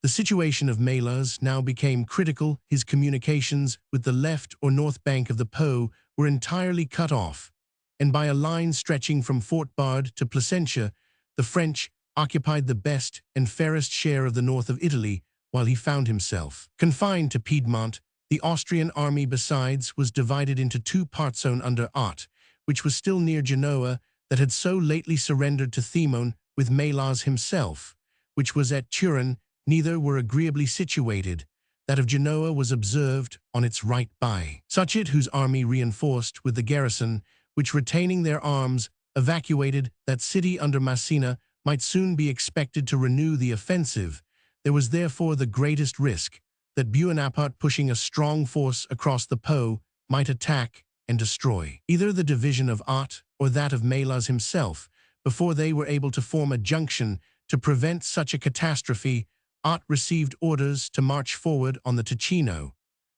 The situation of Melas now became critical. His communications with the left or north bank of the Po were entirely cut off, and by a line stretching from Fort Bard to Placentia, the French occupied the best and fairest share of the north of Italy, while he found himself confined to Piedmont. The Austrian army, besides, was divided into two parts: one under Ott, which was still near Genoa, that had so lately surrendered to Themon, with Melas himself, which was at Turin. Neither were agreeably situated. That of Genoa was observed on its right by Suchet, whose army, reinforced with the garrison, which, retaining their arms, evacuated that city under Massena, might soon be expected to renew the offensive. There was therefore the greatest risk that Bonaparte, pushing a strong force across the Po, might attack and destroy either the division of Ott or that of Melas himself, before they were able to form a junction. To prevent such a catastrophe, Ott received orders to march forward on the Ticino,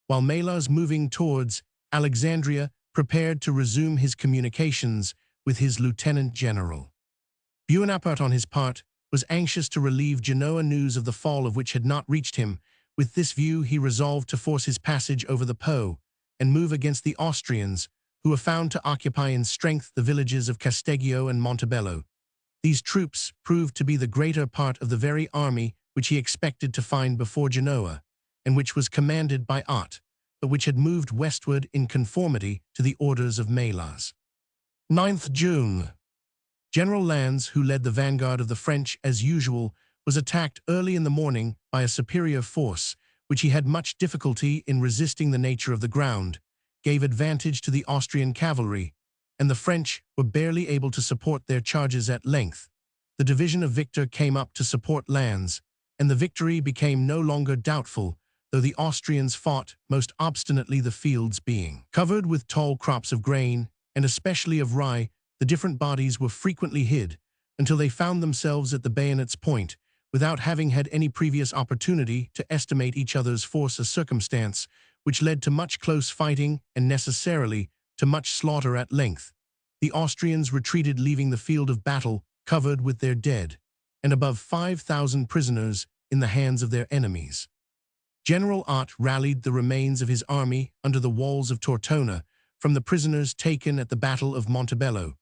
while Melas, moving towards Alexandria, prepared to resume his communications with his lieutenant general. Bonaparte, on his part, was anxious to relieve Genoa, news of the fall of which had not reached him. With this view, he resolved to force his passage over the Po and move against the Austrians, who were found to occupy in strength the villages of Casteggio and Montebello. These troops proved to be the greater part of the very army which he expected to find before Genoa, and which was commanded by Ott, but which had moved westward in conformity to the orders of Melas. 9th June. General Lannes, who led the vanguard of the French as usual, was attacked early in the morning by a superior force, which he had much difficulty in resisting. The nature of the ground gave advantage to the Austrian cavalry, and the French were barely able to support their charges. At length, the division of Victor came up to support Lannes, and the victory became no longer doubtful, though the Austrians fought most obstinately, the fields being covered with tall crops of grain, and especially of rye. The different bodies were frequently hid, until they found themselves at the bayonet's point, without having had any previous opportunity to estimate each other's force, a circumstance which led to much close fighting and necessarily to much slaughter. At length, the Austrians retreated, leaving the field of battle covered with their dead, and above 5,000 prisoners in the hands of their enemies. General Ott rallied the remains of his army under the walls of Tortona from the prisoners taken at the Battle of Montebello,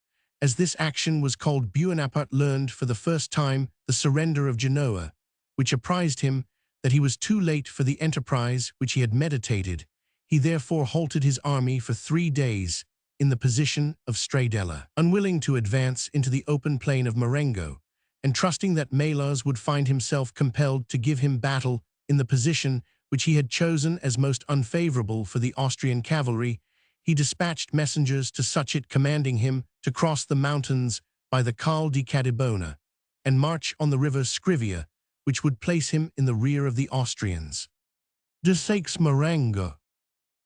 As this action was called, Bonaparte learned for the first time the surrender of Genoa, which apprised him that he was too late for the enterprise which he had meditated. He therefore halted his army for 3 days in the position of Stradella, unwilling to advance into the open plain of Marengo, and trusting that Melas would find himself compelled to give him battle in the position which he had chosen as most unfavorable for the Austrian cavalry. He dispatched messengers to Suchet commanding him to cross the mountains by the Cal di Cadibona and march on the river Scrivia, which would place him in the rear of the Austrians. Desaix Marengo.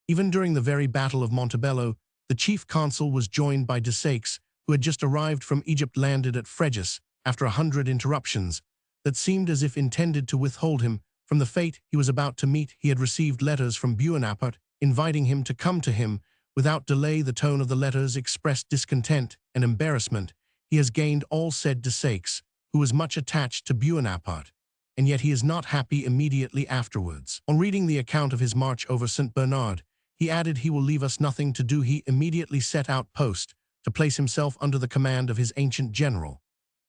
Even during the very Battle of Montebello, the chief consul was joined by Desaix, who had just arrived from Egypt, landed at Fréjus after 100 interruptions that seemed as if intended to withhold him from the fate he was about to meet. He had received letters from Bonaparte inviting him to come to him. Without delay, the tone of the letters expressed discontent and embarrassment. He has gained all, said Desaix, who was much attached to Bonaparte, and yet he is not happy immediately afterwards. On reading the account of his march over St. Bernard, he added, "He will leave us nothing to do." He immediately set out post to place himself under the command of his ancient general,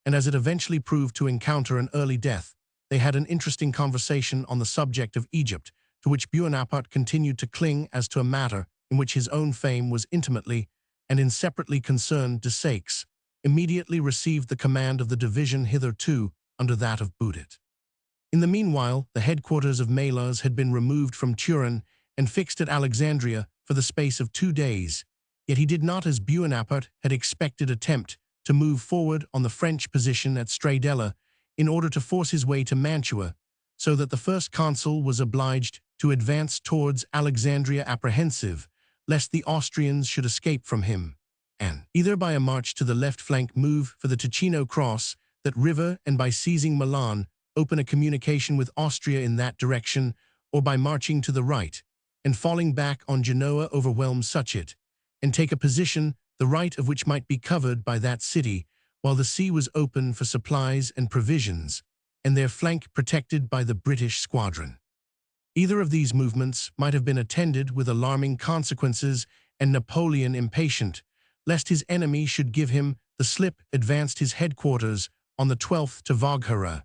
and as it eventually proved to encounter an early death, they had an interesting conversation on the subject of Egypt, to which Bonaparte continued to cling as to a matter in which his own fame was intimately and inseparably concerned. Desaix immediately received the command of the division hitherto under that of Boudet. In the meanwhile, the headquarters of Melas had been removed from Turin and fixed at Alexandria for the space of 2 days, yet he did not, as Bonaparte had expected, attempt to move forward on the French position at Stradella in order to force his way to Mantua, so that the first consul was obliged to advance towards Alexandria, apprehensive lest the Austrians should escape from him, and either by a march to the left flank move for the Ticino cross that river and by seizing Milan open a communication with Austria in that direction, or by marching to the right and falling back on Genoa overwhelm Suchet and take a position the right of which might be covered by that city, while the sea was open for supplies and provisions, and their flank protected by the British squadron. Either of these movements might have been attended with alarming consequences, and Napoleon, impatient lest his enemy should give him the slip, advanced his headquarters on the 12th to Voghera,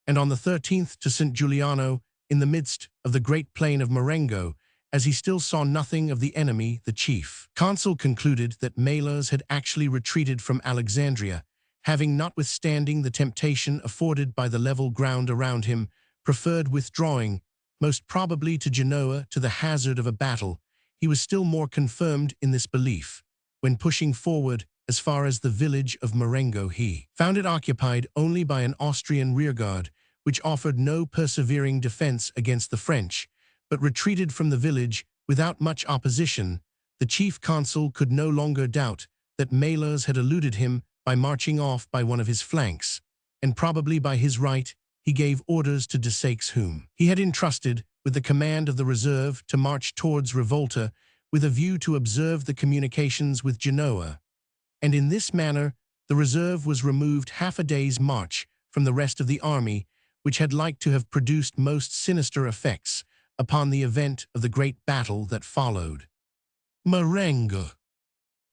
and on the 13th to St. Giuliano in the midst of the great plain of Marengo. As he still saw nothing of the enemy, the chief consul concluded that Melas had actually retreated from Alexandria, having, notwithstanding the temptation afforded by the level ground around him, preferred withdrawing, most probably to Genoa, to the hazard of a battle. He was still more confirmed in this belief when, pushing forward as far as the village of Marengo, he found it occupied only by an Austrian rearguard, which offered no persevering defense against the French, but retreated from the village without much opposition. The chief consul could no longer doubt that Melas had eluded him by marching off by one of his flanks, and probably by his right. He gave orders to Desaix, whom he had entrusted with the command of the reserve, to march towards Rivolta with a view to observe the communications with Genoa, and in this manner the reserve was removed half a day's march from the rest of the army, which had like to have produced most sinister effects upon the event of the great battle that followed. Marengo.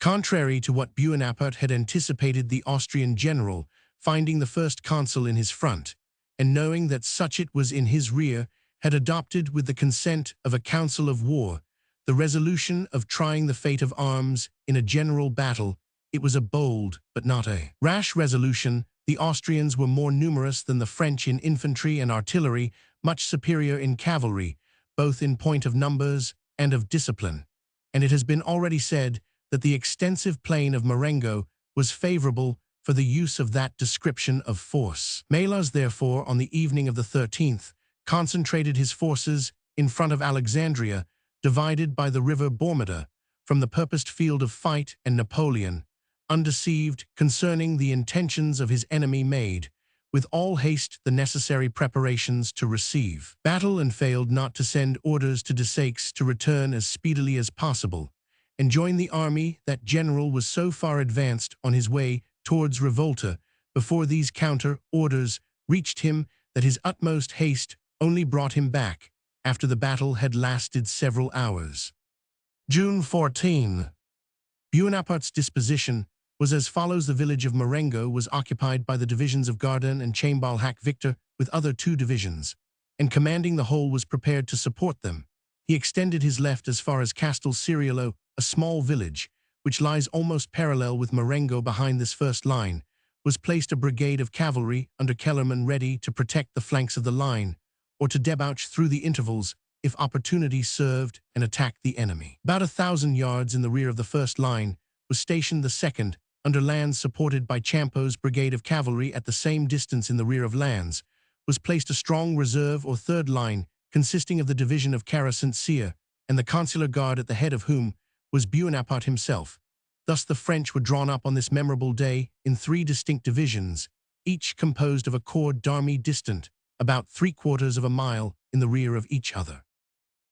Contrary to what Bonaparte had anticipated, the Austrian general, finding the first consul in his front, and knowing that Suchet was in his rear, had adopted, with the consent of a council of war, the resolution of trying the fate of arms in a general battle. It was a bold, but not a rash resolution. The Austrians were more numerous than the French in infantry and artillery, much superior in cavalry, both in point of numbers and of discipline, and it has been already said that the extensive plain of Marengo was favorable for the use of that description of force. Melas, therefore, on the evening of the 13th, concentrated his forces in front of Alexandria, divided by the river Bormida from the purposed field of fight, and Napoleon, undeceived concerning the intentions of his enemy, made with all haste the necessary preparations to receive battle, and failed not to send orders to Desaix to return as speedily as possible and join the army. That general was so far advanced on his way towards Rivolta before these counter orders reached him that his utmost haste only brought him back after the battle had lasted several hours. June 14. Bonaparte's disposition was as follows. The village of Marengo was occupied by the divisions of Gardin and Chambalhac Victor with other 2 divisions, and commanding the whole was prepared to support them. He extended his left as far as Castel Ceriolo, a small village, which lies almost parallel with Marengo. Behind this first line was placed a brigade of cavalry under Kellerman ready to protect the flanks of the line, or to debouch through the intervals if opportunity served and attack the enemy. About 1,000 yards in the rear of the first line was stationed the second, under Lannes, supported by Champeau's brigade of cavalry. At the same distance in the rear of Lannes was placed a strong reserve or third line consisting of the division of Cara St. Cyr and the consular guard, at the head of whom was Bonaparte himself. Thus the French were drawn up on this memorable day in 3 distinct divisions, each composed of a corps d'armée distant about 3/4 of a mile in the rear of each other.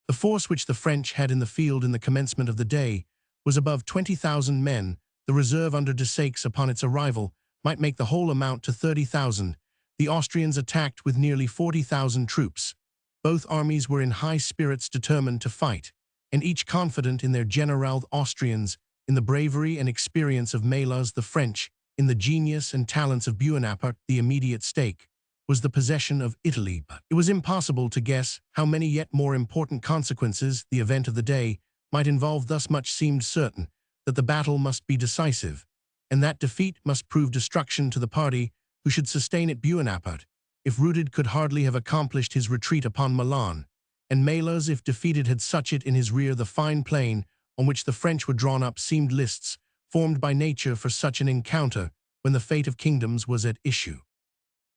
The force which the French had in the field in the commencement of the day was above 20,000 men. The reserve under Desaix upon its arrival might make the whole amount to 30,000. The Austrians attacked with nearly 40,000 troops. Both armies were in high spirits, determined to fight, and each confident in their general. The Austrians in the bravery and experience of Melas, the French in the genius and talents of Bonaparte. The immediate stake was the possession of Italy, but it was impossible to guess how many yet more important consequences the event of the day might involve. Thus much seemed certain, that the battle must be decisive, and that defeat must prove destruction to the party who should sustain it. Bonaparte, if routed, could hardly have accomplished his retreat upon Milan, and Melas, if defeated, had such it in his rear. The fine plain on which the French were drawn up seemed lists formed by nature for such an encounter when the fate of kingdoms was at issue.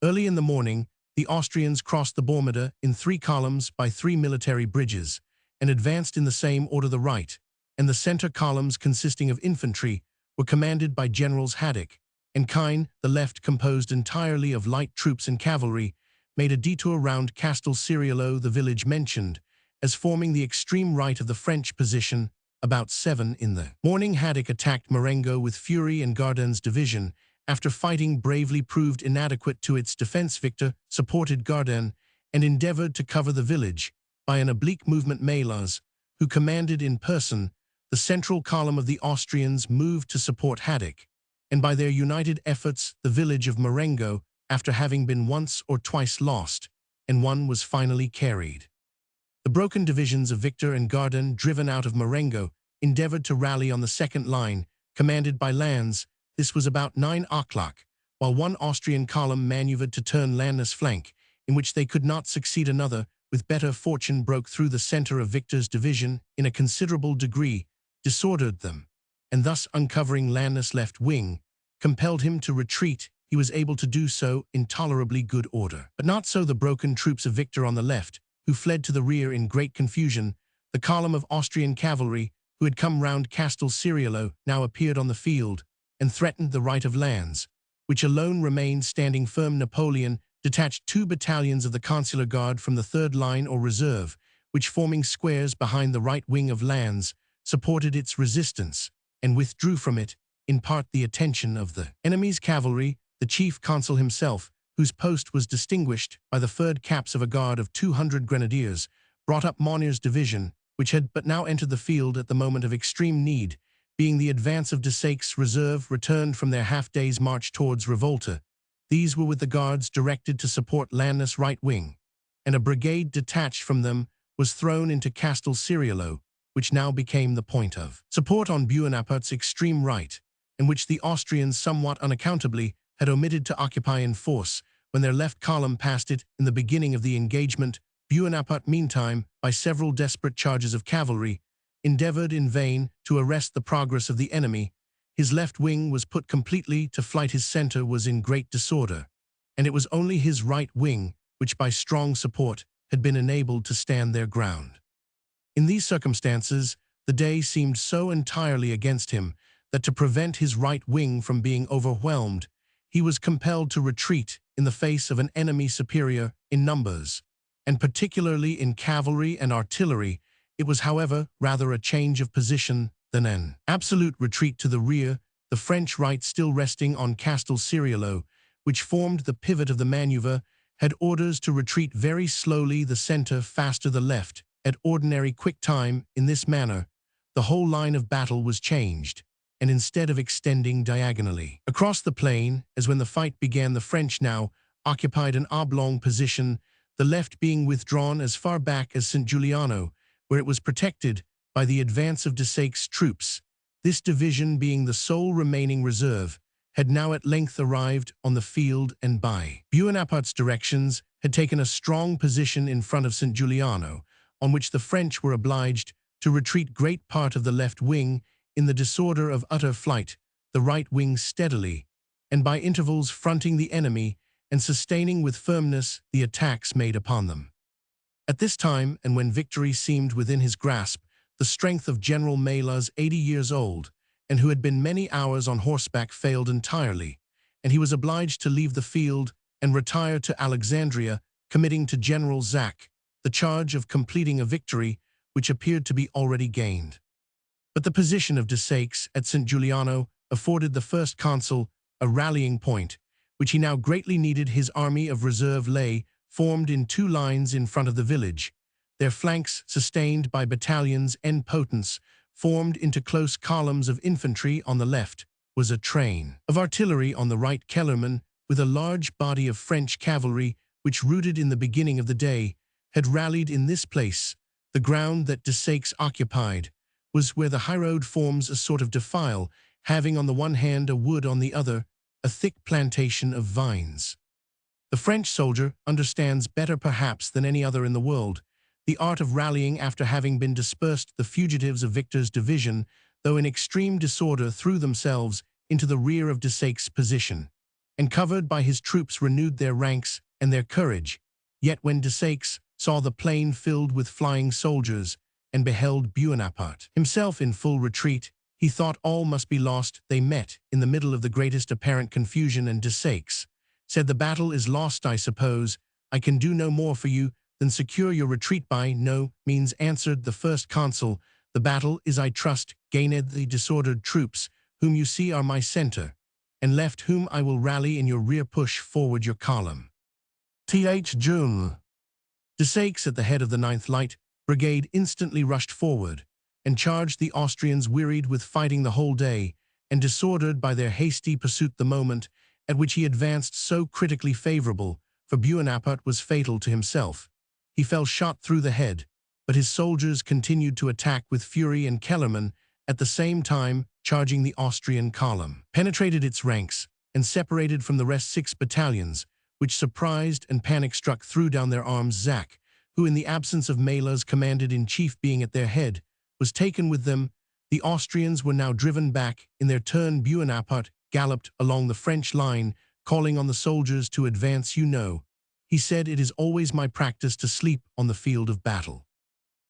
Early in the morning, the Austrians crossed the Bormida in 3 columns by 3 military bridges, and advanced in the same order. The right and the center columns, consisting of infantry, were commanded by Generals Haddock and Kine. The left, composed entirely of light troops and cavalry, made a detour round Castel Ceriolo, the village mentioned as forming the extreme right of the French position. About 7 in the morning, Haddock attacked Marengo with fury, and Gardin's division, after fighting bravely, proved inadequate to its defense. Victor supported Gardin and endeavored to cover the village by an oblique movement. Melas, who commanded in person the central column of the Austrians, moved to support Haddock, and by their united efforts the village of Marengo, after having been once or twice lost, and one was finally carried. The broken divisions of Victor and Gardin, driven out of Marengo, endeavored to rally on the second line, commanded by Lannes. This was about 9 o'clock, while one Austrian column maneuvered to turn Lannes' flank, in which they could not succeed. Another, with better fortune, broke through the center of Victor's division in a considerable degree, disordered them, and thus uncovering Lannes' left wing, compelled him to retreat. He was able to do so in tolerably good order. But not so the broken troops of Victor on the left, who fled to the rear in great confusion. The column of Austrian cavalry, who had come round Castel Ceriolo, now appeared on the field, and threatened the right of Lannes, which alone remained standing firm. Napoleon detached 2 battalions of the consular guard from the third line or reserve, which, forming squares behind the right wing of Lannes, supported its resistance, and withdrew from it, in part, the attention of the enemy's cavalry. The chief consul himself, whose post was distinguished by the furred caps of a guard of 200 grenadiers, brought up Monier's division, which had but now entered the field at the moment of extreme need, being the advance of Desaix's reserve returned from their half-day's march towards Revolta. These were with the guards directed to support Lannes' right wing, and a brigade detached from them was thrown into Castel Ceriolo, which now became the point of support on Bonaparte's extreme right, and which the Austrians, somewhat unaccountably, had omitted to occupy in force when their left column passed it in the beginning of the engagement. Bonaparte, meantime, by several desperate charges of cavalry, endeavored in vain to arrest the progress of the enemy. His left wing was put completely to flight. His center was in great disorder, and it was only his right wing which, by strong support, had been enabled to stand their ground. In these circumstances, the day seemed so entirely against him that, to prevent his right wing from being overwhelmed, he was compelled to retreat in the face of an enemy superior in numbers, and particularly in cavalry and artillery. It was, however, rather a change of position than an absolute retreat to the rear, the French right, still resting on Castel Ceriolo, which formed the pivot of the maneuver, had orders to retreat very slowly, the center faster, the left at ordinary quick time. In this manner, the whole line of battle was changed, and instead of extending diagonally. Across the plain, as when the fight began, the French now occupied an oblong position, the left being withdrawn as far back as St. Giuliano, where it was protected by the advance of Desaix's troops. This division, being the sole remaining reserve, had now at length arrived on the field, and by Buonaparte's directions had taken a strong position in front of St. Giuliano, on which the French were obliged to retreat great part of the left wing in the disorder of utter flight, the right wing steadily, and by intervals fronting the enemy and sustaining with firmness the attacks made upon them. At this time, and when victory seemed within his grasp, the strength of General Melas, 80 years old, and who had been many hours on horseback, failed entirely, and he was obliged to leave the field and retire to Alexandria, committing to General Zach the charge of completing a victory which appeared to be already gained. But the position of Desaix at St. Giuliano afforded the first consul a rallying point, which he now greatly needed. His army of reserve lay formed in 2 lines in front of the village, their flanks sustained by battalions and potents, formed into close columns of infantry. On the left was a train of artillery, on the right Kellerman, with a large body of French cavalry, which, rooted in the beginning of the day, had rallied in this place. The ground that Desaix occupied was where the highroad forms a sort of defile, having on the one hand a wood, on the other a thick plantation of vines. The French soldier understands better perhaps than any other in the world the art of rallying after having been dispersed. The fugitives of Victor's division, though in extreme disorder, threw themselves into the rear of Desaix's position, and covered by his troops renewed their ranks and their courage. Yet when Desaix saw the plain filled with flying soldiers and beheld Buonaparte himself in full retreat, he thought all must be lost. They met in the middle of the greatest apparent confusion, and Desaix said, "The battle is lost, I suppose. I can do no more for you than secure your retreat." "By no means," answered the first consul. "The battle is, I trust, gained. The disordered troops, whom you see, are my center, and left, whom I will rally in your rear. Push forward your column." June. Desaix, at the head of the 9th Light Brigade, instantly rushed forward and charged the Austrians, wearied with fighting the whole day and disordered by their hasty pursuit. The moment at which he advanced, so critically favorable for Buonaparte, was fatal to himself. He fell shot through the head, but his soldiers continued to attack with fury, and Kellerman, at the same time charging the Austrian column, penetrated its ranks and separated from the rest 6 battalions, which, surprised and panic-struck, threw down their arms. Zach, who in the absence of Melas commanded-in-chief, being at their head, was taken with them. The Austrians were now driven back. In their turn, Buonaparte galloped along the French line, calling on the soldiers to advance. "You know," he said, "it is always my practice to sleep on the field of battle."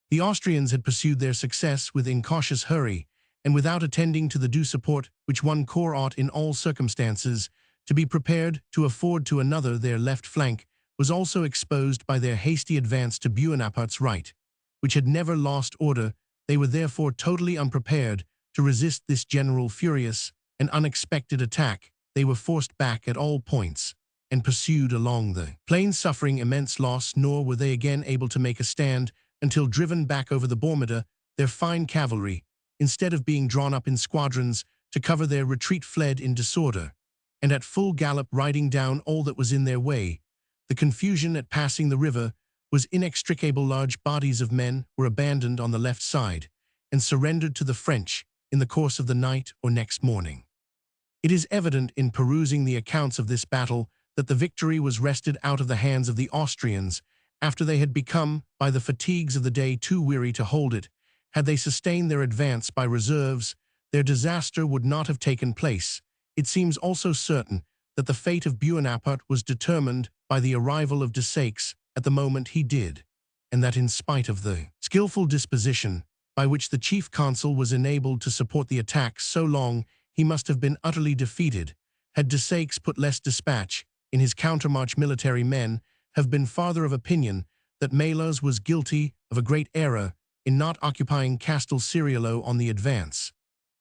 The Austrians had pursued their success with incautious hurry, and without attending to the due support which one corps ought in all circumstances to be prepared to afford to another. Their left flank was also exposed by their hasty advance to Buonaparte's right, which had never lost order. They were therefore totally unprepared to resist this general, furious, and unexpected attack. They were forced back at all points and pursued along the plain, suffering immense loss, nor were they again able to make a stand until driven back over the Bormida. Their fine cavalry, instead of being drawn up in squadrons to cover their retreat, fled in disorder, and at full gallop, riding down all that was in their way. The confusion at passing the river was inextricable. Large bodies of men were abandoned on the left side and surrendered to the French in the course of the night or next morning. It is evident in perusing the accounts of this battle that the victory was wrested out of the hands of the Austrians after they had become, by the fatigues of the day, too weary to hold it. Had they sustained their advance by reserves, their disaster would not have taken place. It seems also certain that the fate of Buonaparte was determined by the arrival of Desaix at the moment he did, and that in spite of the skillful disposition by which the chief consul was enabled to support the attack so long, he must have been utterly defeated. Had Desaix put less dispatch in his countermarch, military men have been farther of opinion that Melas was guilty of a great error in not occupying Castel Ceriolo on the advance,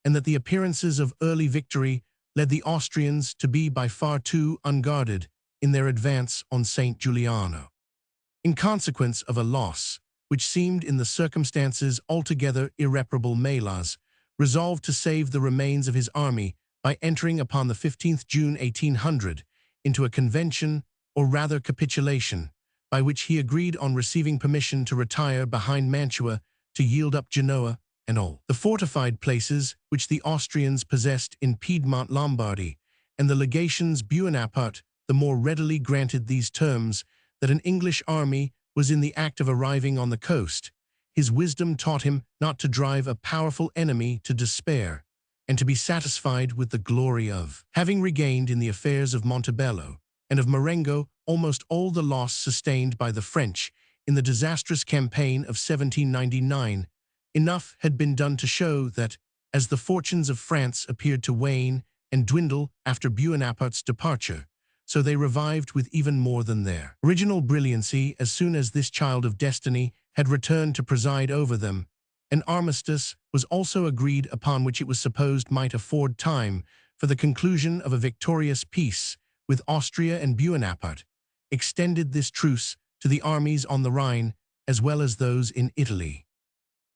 and that the appearances of early victory led the Austrians to be by far too unguarded in their advance on St. Giuliano. In consequence of a loss which seemed in the circumstances altogether irreparable, Melas resolved to save the remains of his army by entering upon the 15th June 1800 into a convention, or rather capitulation, by which he agreed on receiving permission to retire behind Mantua to yield up Genoa and all the fortified places which the Austrians possessed in Piedmont Lombardy, and the legations Bonaparte the more readily granted these terms that an English army was in the act of arriving on the coast. His wisdom taught him not to drive a powerful enemy to despair, and to be satisfied with the glory of having regained in the affairs of Montebello and of Marengo almost all the loss sustained by the French in the disastrous campaign of 1799. Enough had been done to show that, as the fortunes of France appeared to wane and dwindle after Bonaparte's departure, so they revived with even more than their original brilliancy as soon as this child of destiny had returned to preside over them. An armistice was also agreed upon which it was supposed might afford time for the conclusion of a victorious peace with Austria, and Bonaparte extended this truce to the armies on the Rhine as well as those in Italy.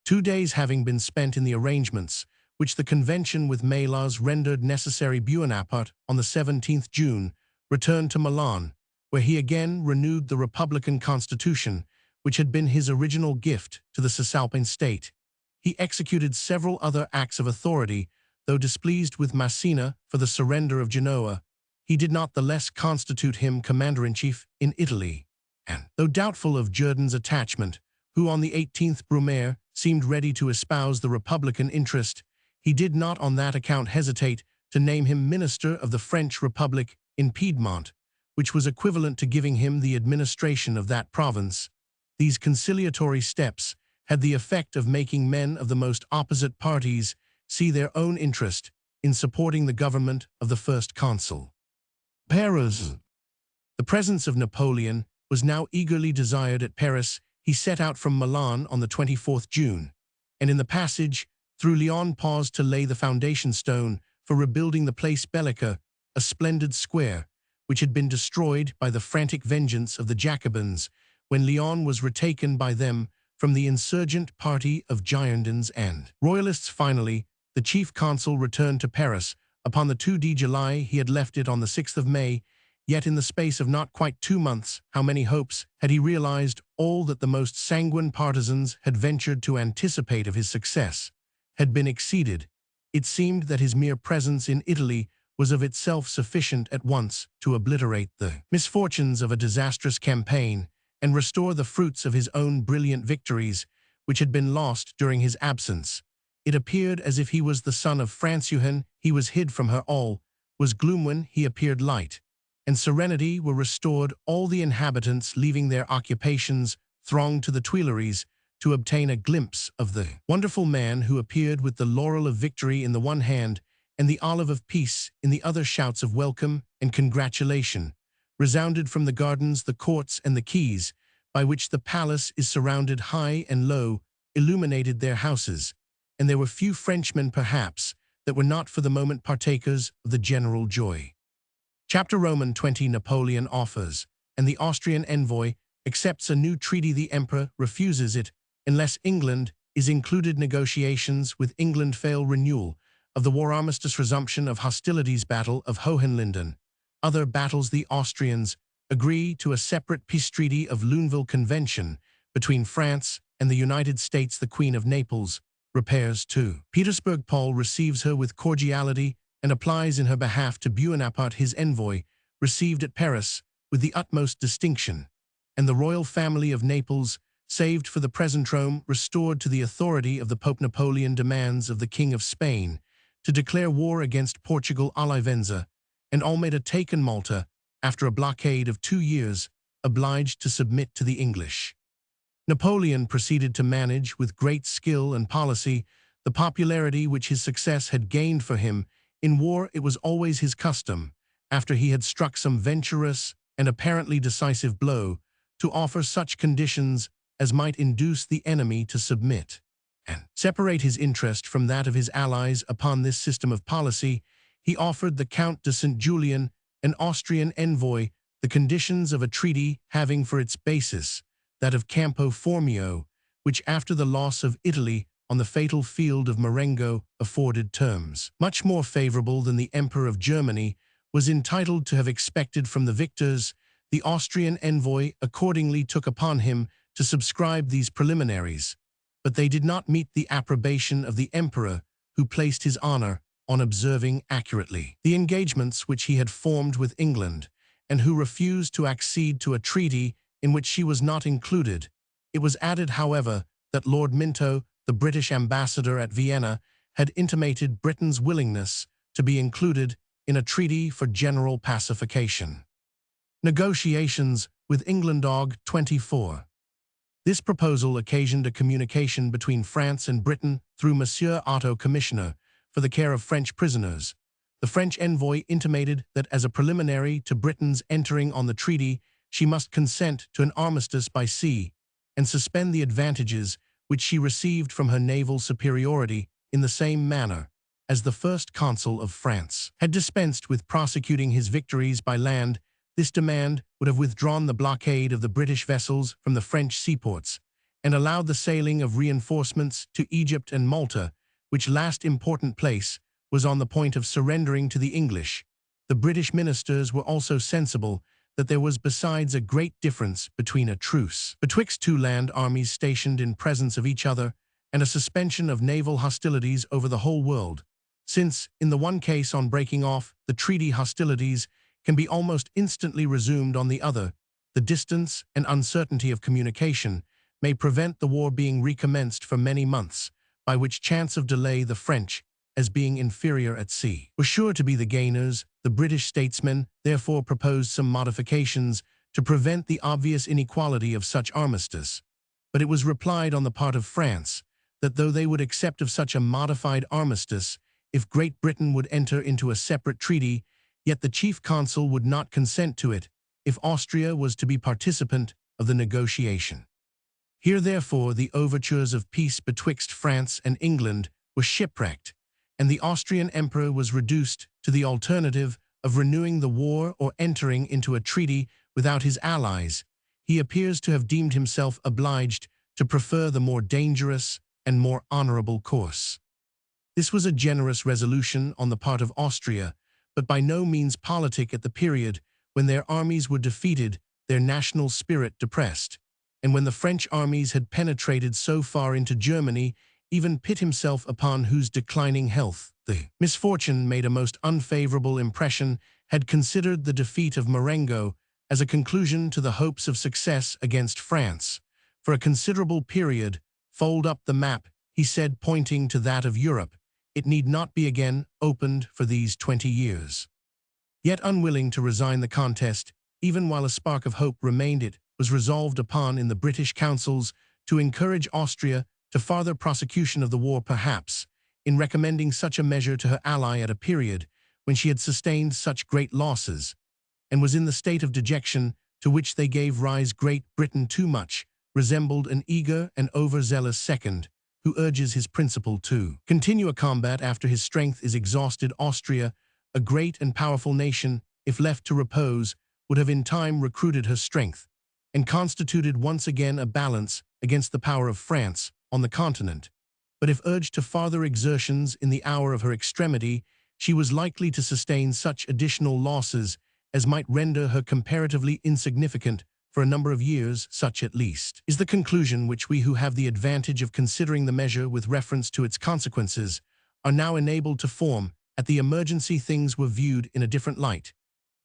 2 days having been spent in the arrangements which the convention with Mélas rendered necessary, Bonaparte, on the 17th June, returned to Milan, where he again renewed the republican constitution which had been his original gift to the Cisalpine state. He executed several other acts of authority, though displeased with Massena for the surrender of Genoa. He did not the less constitute him commander-in-chief in Italy, and, though doubtful of Jourdan's attachment, who on the 18th Brumaire seemed ready to espouse the republican interest, he did not on that account hesitate to name him minister of the French Republic in Piedmont, which was equivalent to giving him the administration of that province. These conciliatory steps had the effect of making men of the most opposite parties see their own interest in supporting the government of the first consul. Paris. The presence of Napoleon was now eagerly desired at Paris. He set out from Milan on the 24th June, and in the passage through Lyon paused to lay the foundation stone for rebuilding the Place Bellica, a splendid square, which had been destroyed by the frantic vengeance of the Jacobins when Lyon was retaken by them from the insurgent party of Girondins and Royalists. Finally, the chief consul returned to Paris upon the 2 July. He had left it on the 6th of May, yet in the space of not quite 2 months, how many hopes had he realized! All that the most sanguine partisans had ventured to anticipate of his success had been exceeded. It seemed that his mere presence in Italy was of itself sufficient at once to obliterate the misfortunes of a disastrous campaign and restore the fruits of his own brilliant victories, which had been lost during his absence. It appeared as if he was the son of Francouen. He was hid from her all, was gloom when he appeared light, and serenity were restored. All the inhabitants, leaving their occupations, thronged to the Tuileries to obtain a glimpse of the wonderful man who appeared with the laurel of victory in the one hand and the olive of peace in the other. Shouts of welcome and congratulation resounded from the gardens, the courts, and the quays, by which the palace is surrounded. High and low illuminated their houses, and there were few Frenchmen, perhaps, that were not for the moment partakers of the general joy. Chapter Roman 20. Napoleon offers, and the Austrian envoy accepts a new treaty. The emperor refuses it unless England is included. Negotiations with England fail. Renewal of the war. Armistice. Resumption of hostilities. Battle of Hohenlinden. Other battles. The Austrians agree to a separate peace treaty of Luneville. Convention between France and the United States. The Queen of Naples repairs to Petersburg. Paul receives her with cordiality and applies in her behalf to Bonaparte. His envoy, received at Paris with the utmost distinction, and the royal family of Naples, saved for the present. Rome restored to the authority of the Pope. Napoleon demands of the King of Spain to declare war against Portugal. Olivenza and Almeida taken. Malta, after a blockade of 2 years, obliged to submit to the English. Napoleon proceeded to manage with great skill and policy the popularity which his success had gained for him. In war it was always his custom, after he had struck some venturous and apparently decisive blow, to offer such conditions as might induce the enemy to submit, and separate his interest from that of his allies. Upon this system of policy, he offered the Count de St. Julien, an Austrian envoy, the conditions of a treaty having for its basis that of Campo Formio, which after the loss of Italy on the fatal field of Marengo afforded terms. Much more favorable than the Emperor of Germany was entitled to have expected from the victors, the Austrian envoy accordingly took upon him to subscribe these preliminaries, but they did not meet the approbation of the emperor, who placed his honor on observing accurately the engagements which he had formed with England, and who refused to accede to a treaty in which she was not included. It was added, however, that Lord Minto, the British ambassador at Vienna, had intimated Britain's willingness to be included in a treaty for general pacification. Negotiations with England. 24. This proposal occasioned a communication between France and Britain through Monsieur Otto, Commissioner for the care of French prisoners. The French envoy intimated that as a preliminary to Britain's entering on the treaty, she must consent to an armistice by sea and suspend the advantages which she received from her naval superiority in the same manner as the first consul of France had dispensed with prosecuting his victories by land. This demand would have withdrawn the blockade of the British vessels from the French seaports and allowed the sailing of reinforcements to Egypt and Malta, which last important place was on the point of surrendering to the English. The British ministers were also sensible that there was besides a great difference between a truce betwixt two land armies stationed in presence of each other and a suspension of naval hostilities over the whole world, since, in the one case on breaking off the treaty, hostilities can be almost instantly resumed; on the other, the distance and uncertainty of communication may prevent the war being recommenced for many months, by which chance of delay the French, as being inferior at sea, were sure to be the gainers. The British statesmen therefore proposed some modifications to prevent the obvious inequality of such armistice, but it was replied on the part of France that though they would accept of such a modified armistice if Great Britain would enter into a separate treaty, yet the chief consul would not consent to it if Austria was to be participant of the negotiation. Here therefore the overtures of peace betwixt France and England were shipwrecked, and the Austrian emperor was reduced to the alternative of renewing the war or entering into a treaty without his allies. He appears to have deemed himself obliged to prefer the more dangerous and more honorable course. This was a generous resolution on the part of Austria, but by no means politic at the period when their armies were defeated, their national spirit depressed, and when the French armies had penetrated so far into Germany, even Pitt himself, upon whose declining health the misfortune made a most unfavorable impression, had considered the defeat of Marengo as a conclusion to the hopes of success against France. For a considerable period, fold up the map, he said, pointing to that of Europe. It need not be again opened for these 20 years. Yet unwilling to resign the contest, even while a spark of hope remained, it was resolved upon in the British councils to encourage Austria to farther prosecution of the war, perhaps in recommending such a measure to her ally at a period when she had sustained such great losses, and was in the state of dejection to which they gave rise. Great Britain too much resembled an eager and overzealous second, who urges his principal to continue a combat after his strength is exhausted. Austria, a great and powerful nation, if left to repose, would have in time recruited her strength, and constituted once again a balance against the power of France on the continent. But if urged to farther exertions in the hour of her extremity, she was likely to sustain such additional losses as might render her comparatively insignificant for a number of years. Such, at least, is the conclusion which we who have the advantage of considering the measure with reference to its consequences are now enabled to form. At the emergency things were viewed in a different light.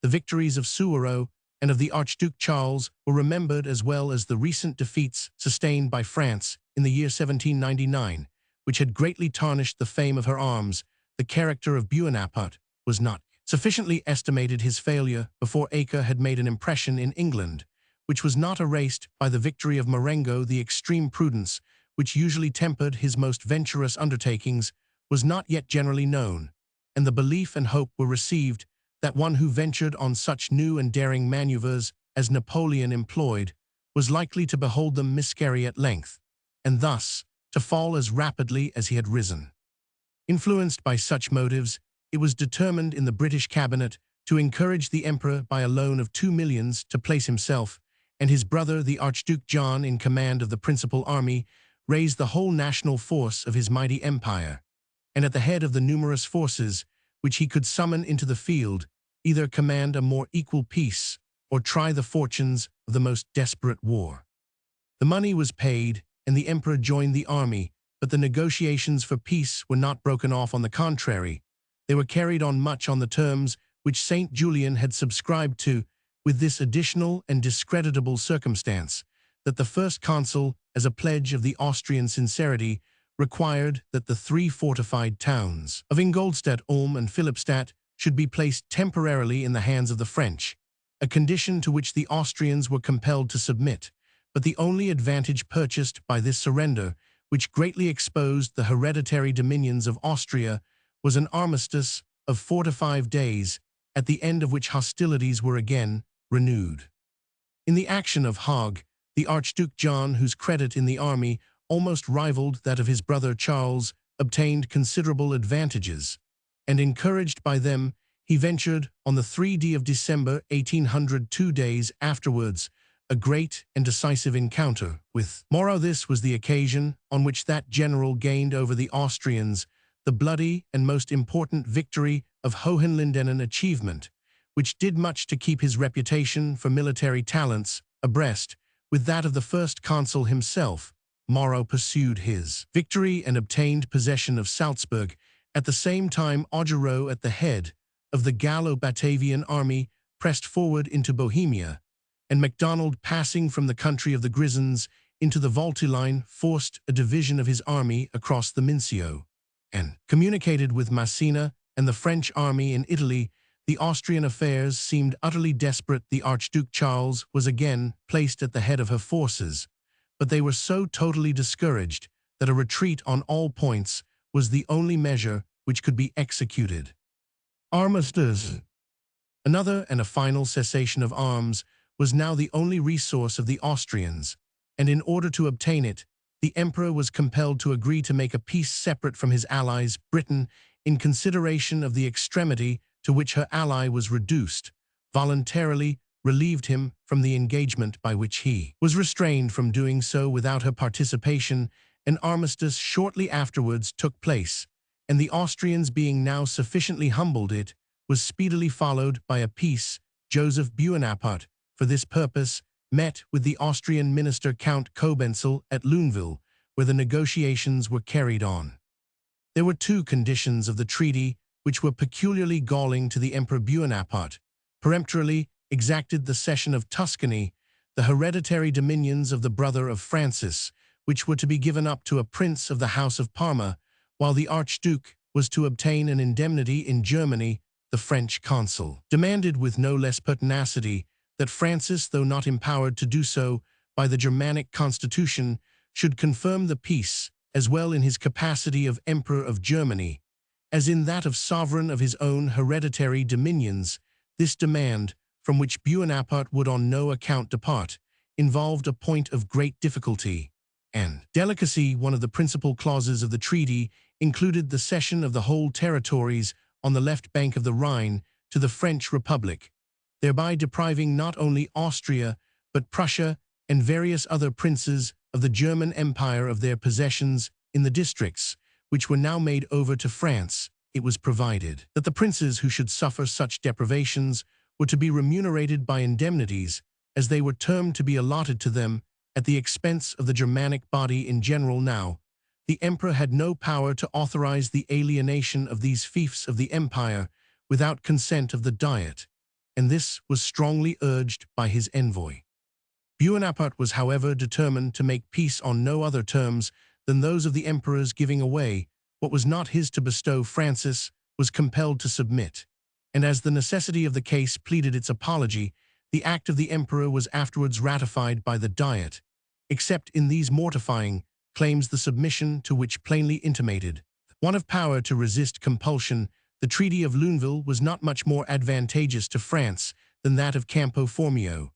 The victories of Suwarrow and of the Archduke Charles were remembered, as well as the recent defeats sustained by France in the year 1799, which had greatly tarnished the fame of her arms. The character of Bonaparte was not sufficiently estimated. His failure before Acre had made an impression in England, which was not erased by the victory of Marengo. The extreme prudence which usually tempered his most venturous undertakings was not yet generally known, and the belief and hope were received that one who ventured on such new and daring maneuvers as Napoleon employed was likely to behold them miscarry at length, and thus to fall as rapidly as he had risen. Influenced by such motives, it was determined in the British cabinet to encourage the emperor by a loan of 2 millions to place himself and his brother the Archduke John in command of the principal army, raised the whole national force of his mighty empire, and at the head of the numerous forces which he could summon into the field, either command a more equal peace or try the fortunes of the most desperate war. The money was paid, and the emperor joined the army, but the negotiations for peace were not broken off. On the contrary, they were carried on much on the terms which St. Julian had subscribed to, with this additional and discreditable circumstance, that the first consul, as a pledge of the Austrian sincerity, required that the 3 fortified towns of Ingolstadt, Ulm, and Philippstadt should be placed temporarily in the hands of the French, a condition to which the Austrians were compelled to submit. But the only advantage purchased by this surrender, which greatly exposed the hereditary dominions of Austria, was an armistice of 4 to 5 days, at the end of which hostilities were again renewed. In the action of Hague, the Archduke John, whose credit in the army almost rivaled that of his brother Charles, obtained considerable advantages, and encouraged by them, he ventured on the 3d of December 1800, 2 days afterwards, a great and decisive encounter with Moreau. This was the occasion on which that general gained over the Austrians the bloody and most important victory of Hohenlinden, an achievement which did much to keep his reputation for military talents abreast with that of the first consul himself. Moreau pursued his victory and obtained possession of Salzburg. At the same time, Augereau, at the head of the Gallo-Batavian army, pressed forward into Bohemia, and MacDonald, passing from the country of the Grisons into the Valteline, forced a division of his army across the Mincio, and communicated with Massena and the French army in Italy. The Austrian affairs seemed utterly desperate. The Archduke Charles was again placed at the head of her forces, but they were so totally discouraged that a retreat on all points was the only measure which could be executed. Armistice. Another and a final cessation of arms was now the only resource of the Austrians, and in order to obtain it, the emperor was compelled to agree to make a peace separate from his allies. Britain, in consideration of the extremity to which her ally was reduced, voluntarily relieved him from the engagement by which he was restrained from doing so without her participation. An armistice shortly afterwards took place, and the Austrians, being now sufficiently humbled, it was speedily followed by a peace. Joseph Bonaparte, for this purpose, met with the Austrian minister Count Cobenzl at Luneville, where the negotiations were carried on. There were 2 conditions of the treaty which were peculiarly galling to the Emperor. Bonaparte peremptorily exacted the cession of Tuscany, the hereditary dominions of the brother of Francis, which were to be given up to a prince of the House of Parma, while the Archduke was to obtain an indemnity in Germany. The French consul demanded with no less pertinacity that Francis, though not empowered to do so by the Germanic constitution, should confirm the peace, as well in his capacity of Emperor of Germany, as in that of sovereign of his own hereditary dominions. This demand, from which Bonaparte would on no account depart, involved a point of great difficulty and delicacy. One of the principal clauses of the treaty included the cession of the whole territories on the left bank of the Rhine to the French Republic, thereby depriving not only Austria, but Prussia and various other princes of the German Empire of their possessions in the districts, which were now made over to France. It was provided that the princes who should suffer such deprivations were to be remunerated by indemnities, as they were termed, to be allotted to them at the expense of the Germanic body in general. Now, the emperor had no power to authorize the alienation of these fiefs of the empire without consent of the Diet, and this was strongly urged by his envoy. Bonaparte was, however, determined to make peace on no other terms than those of the emperor's giving away what was not his to bestow. Francis was compelled to submit, and as the necessity of the case pleaded its apology, the act of the emperor was afterwards ratified by the Diet, except in these mortifying claims, the submission to which plainly intimated one of power to resist compulsion. The Treaty of Luneville was not much more advantageous to France than that of Campo Formio,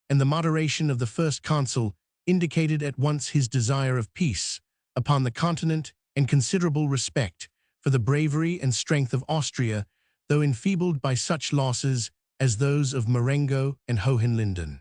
and the moderation of the first consul indicated at once his desire of peace upon the continent and considerable respect for the bravery and strength of Austria, though enfeebled by such losses as those of Marengo and Hohenlinden.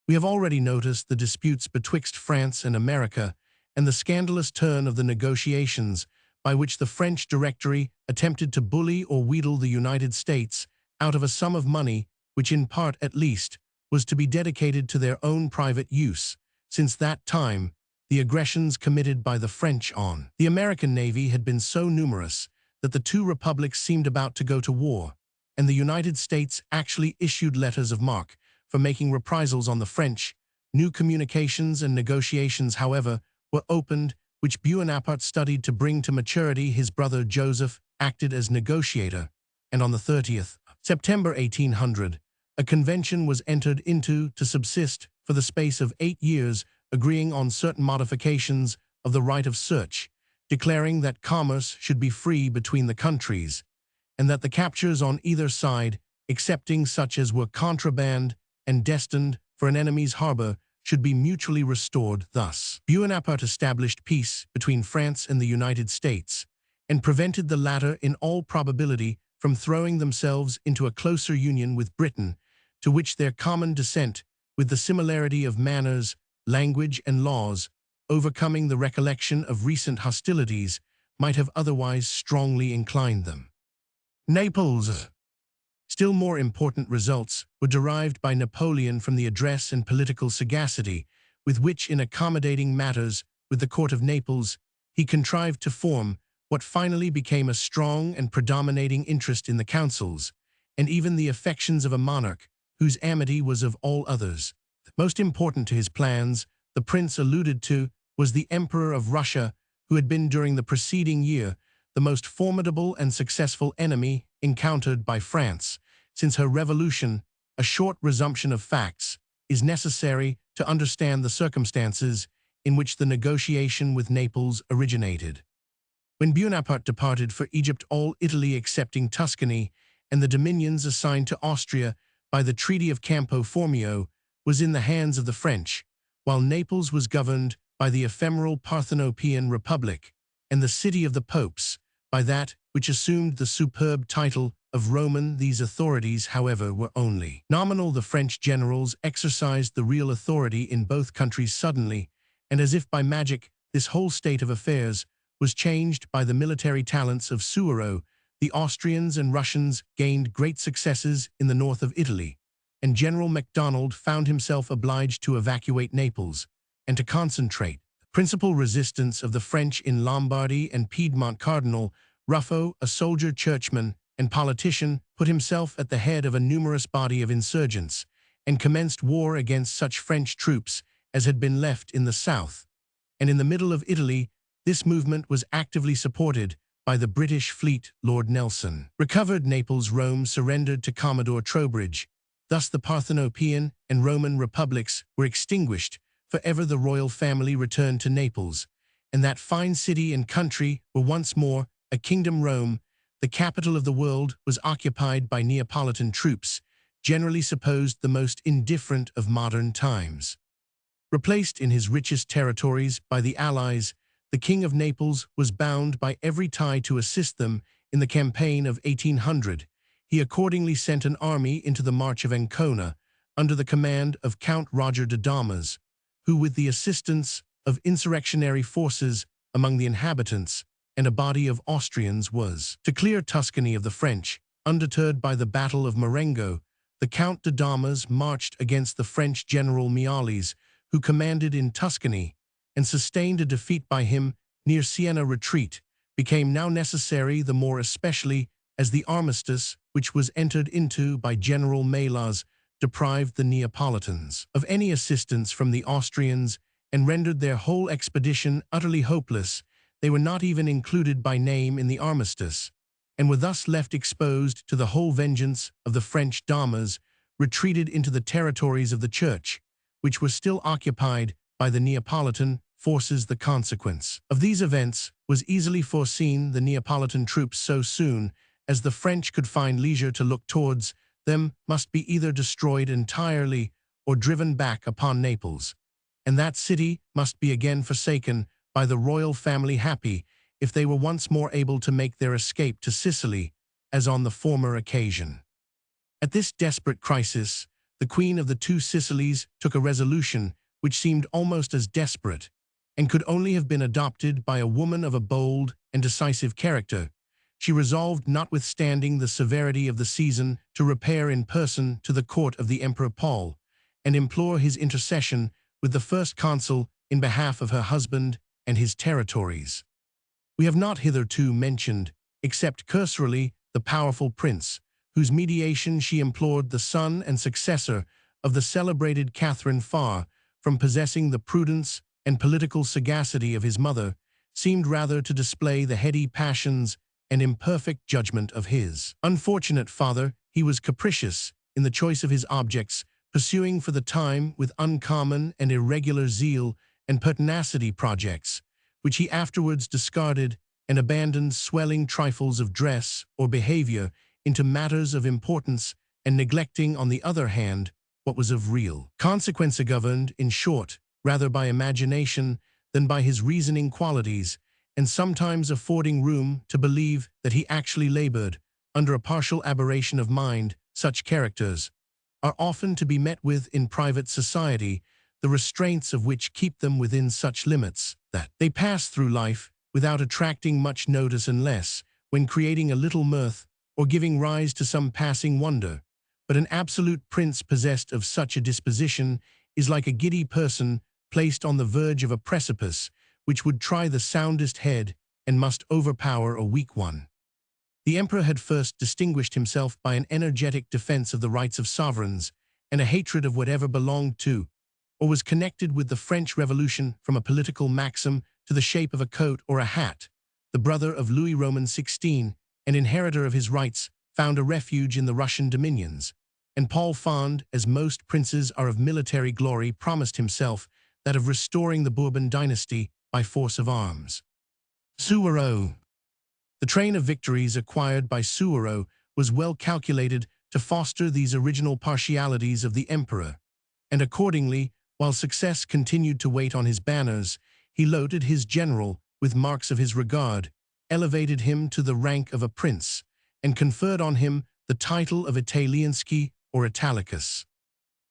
We have already noticed the disputes betwixt France and America, and the scandalous turn of the negotiations by which the French Directory attempted to bully or wheedle the United States out of a sum of money which, in part at least, was to be dedicated to their own private use. Since that time, the aggressions committed by the French on the American Navy had been so numerous that the two republics seemed about to go to war, and the United States actually issued letters of marque for making reprisals on the French. New communications and negotiations, however, were opened, which Bonaparte studied to bring to maturity. His brother Joseph acted as negotiator, and on the 30th September 1800, a convention was entered into to subsist for the space of 8 years, agreeing on certain modifications of the right of search, declaring that commerce should be free between the countries, and that the captures on either side, excepting such as were contraband and destined for an enemy's harbor, should be mutually restored. Thus, Bonaparte established peace between France and the United States, and prevented the latter in all probability from throwing themselves into a closer union with Britain, to which their common descent, with the similarity of manners, language, and laws, overcoming the recollection of recent hostilities, might have otherwise strongly inclined them. Naples. Still more important results were derived by Napoleon from the address and political sagacity with which, in accommodating matters with the court of Naples, he contrived to form what finally became a strong and predominating interest in the councils, and even the affections of a monarch whose amity was of all others. Most important to his plans, the prince alluded to, was the Emperor of Russia, who had been during the preceding year the most formidable and successful enemy encountered by France since her revolution. A short resumption of facts is necessary to understand the circumstances in which the negotiation with Naples originated. When Bonaparte departed for Egypt, all Italy excepting Tuscany and the dominions assigned to Austria by the Treaty of Campo Formio was in the hands of the French, while Naples was governed by the ephemeral Parthenopean Republic, and the City of the Popes by that which assumed the superb title of Roman. These authorities, however, were only nominal. The French generals exercised the real authority in both countries suddenly, and as if by magic, this whole state of affairs was changed by the military talents of Suwarrow. The Austrians and Russians gained great successes in the north of Italy, and General MacDonald found himself obliged to evacuate Naples and to concentrate the principal resistance of the French in Lombardy and Piedmont. Cardinal Ruffo, a soldier, churchman, and politician, put himself at the head of a numerous body of insurgents and commenced war against such French troops as had been left in the south. And in the middle of Italy, this movement was actively supported by the British fleet. Lord Nelson recovered Naples. Rome surrendered to Commodore Trowbridge. Thus the Parthenopean and Roman republics were extinguished forever. The royal family returned to Naples, and that fine city and country were once more a kingdom. Rome, the capital of the world, was occupied by Neapolitan troops, generally supposed the most indifferent of modern times. Replaced in his richest territories by the Allies, the King of Naples was bound by every tie to assist them in the campaign of 1800. He accordingly sent an army into the March of Ancona under the command of Count Roger de Damas, who, with the assistance of insurrectionary forces among the inhabitants and a body of Austrians, was to clear Tuscany of the French. Undeterred by the Battle of Marengo, the Count de Damas marched against the French General Mialis, who commanded in Tuscany, and sustained a defeat by him near Siena. Retreat became now necessary, the more especially as the armistice which was entered into by General Melas deprived the Neapolitans of any assistance from the Austrians and rendered their whole expedition utterly hopeless. They were not even included by name in the armistice, and were thus left exposed to the whole vengeance of the French. Damas retreated into the territories of the Church, which were still occupied by the Neapolitan forces. The consequence of these events was easily foreseen. The Neapolitan troops, so soon as the French could find leisure to look towards them, must be either destroyed entirely or driven back upon Naples, and that city must be again forsaken by the royal family. Happy if they were once more able to make their escape to Sicily, as on the former occasion. At this desperate crisis, the Queen of the Two Sicilies took a resolution which seemed almost as desperate, and could only have been adopted by a woman of a bold and decisive character, she resolved, notwithstanding the severity of the season, to repair in person to the court of the Emperor Paul, and implore his intercession with the first consul in behalf of her husband and his territories. We have not hitherto mentioned, except cursorily, the powerful prince, whose mediation she implored the son and successor of the celebrated Catherine Farr from possessing the prudence and political sagacity of his mother, seemed rather to display the heady passions and imperfect judgment of his unfortunate father. He was capricious in the choice of his objects, pursuing for the time with uncommon and irregular zeal and pertinacity projects, which he afterwards discarded and abandoned swelling trifles of dress or behavior into matters of importance, and neglecting, on the other hand, what was of real consequence, governed, in short, rather by imagination than by his reasoning qualities, and sometimes affording room to believe that he actually labored under a partial aberration of mind. Such characters are often to be met with in private society, the restraints of which keep them within such limits that they pass through life without attracting much notice unless, when creating a little mirth or giving rise to some passing wonder. But an absolute prince possessed of such a disposition is like a giddy person placed on the verge of a precipice, which would try the soundest head and must overpower a weak one. The emperor had first distinguished himself by an energetic defense of the rights of sovereigns and a hatred of whatever belonged to or was connected with the French Revolution, from a political maxim to the shape of a coat or a hat. The brother of Louis Roman XVI, an inheritor of his rights, found a refuge in the Russian dominions, and Paul, fond, as most princes are, of military glory, promised himself that of restoring the Bourbon dynasty by force of arms. Suwarrow. The train of victories acquired by Suwarrow was well calculated to foster these original partialities of the emperor, and accordingly, while success continued to wait on his banners, he loaded his general with marks of his regard, elevated him to the rank of a prince, and conferred on him the title of Italiansky or Italicus.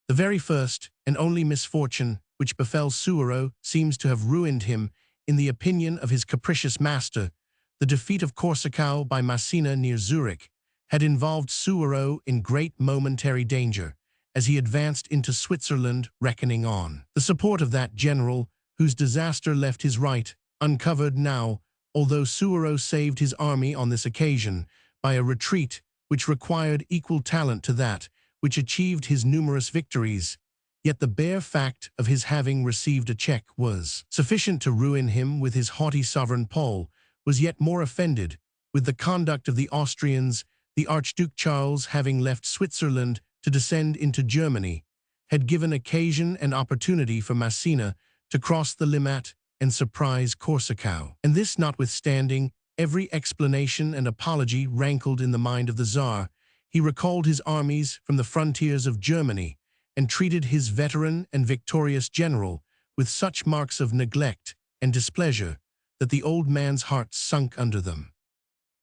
The very first and only misfortune which befell Suwarrow seems to have ruined him, in the opinion of his capricious master. The defeat of Corsica by Massena near Zurich had involved Suwarrow in great momentary danger, as he advanced into Switzerland, reckoning on the support of that general, whose disaster left his right uncovered now, although Suwarrow saved his army on this occasion by a retreat which required equal talent to that which achieved his numerous victories. Yet the bare fact of his having received a check was sufficient to ruin him. With his haughty sovereign, Paul was yet more offended with the conduct of the Austrians. The Archduke Charles, having left Switzerland to descend into Germany, had given occasion and opportunity for Massena to cross the Limmat and surprise Corsica. And this notwithstanding every explanation and apology rankled in the mind of the Tsar, he recalled his armies from the frontiers of Germany and treated his veteran and victorious general with such marks of neglect and displeasure that the old man's heart sunk under them.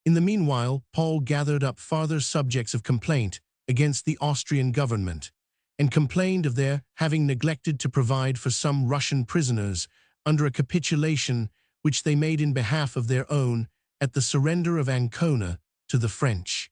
In the meanwhile, Paul gathered up farther subjects of complaint against the Austrian government, and complained of their having neglected to provide for some Russian prisoners under a capitulation which they made in behalf of their own at the surrender of Ancona to the French.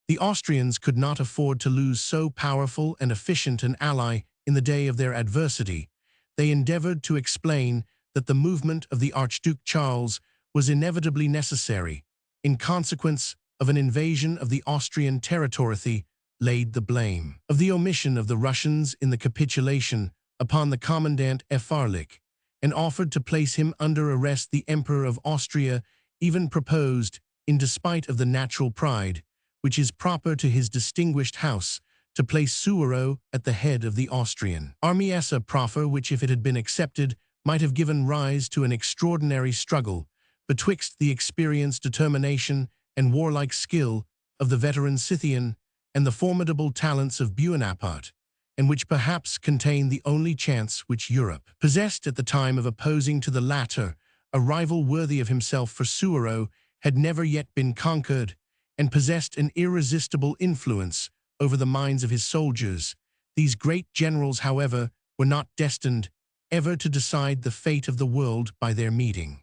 The Austrians could not afford to lose so powerful and efficient an ally in the day of their adversity. They endeavored to explain that the movement of the Archduke Charles was inevitably necessary, in consequence of an invasion of the Austrian territory, laid the blame of the omission of the Russians in the capitulation upon the commandant Ehrlich, and offered to place him under arrest. The Emperor of Austria even proposed, in despite of the natural pride which is proper to his distinguished house, to place Suwarrow at the head of the Austrian army, as a proffer which, if it had been accepted, might have given rise to an extraordinary struggle betwixt the experienced determination and warlike skill of the veteran Scythian and the formidable talents of Bonaparte, and which perhaps contained the only chance which Europe possessed at the time of opposing to the latter a rival worthy of himself. For Suwarrow had never yet been conquered, and possessed an irresistible influence over the minds of his soldiers. These great generals, however, were not destined, ever to decide the fate of the world by their meeting.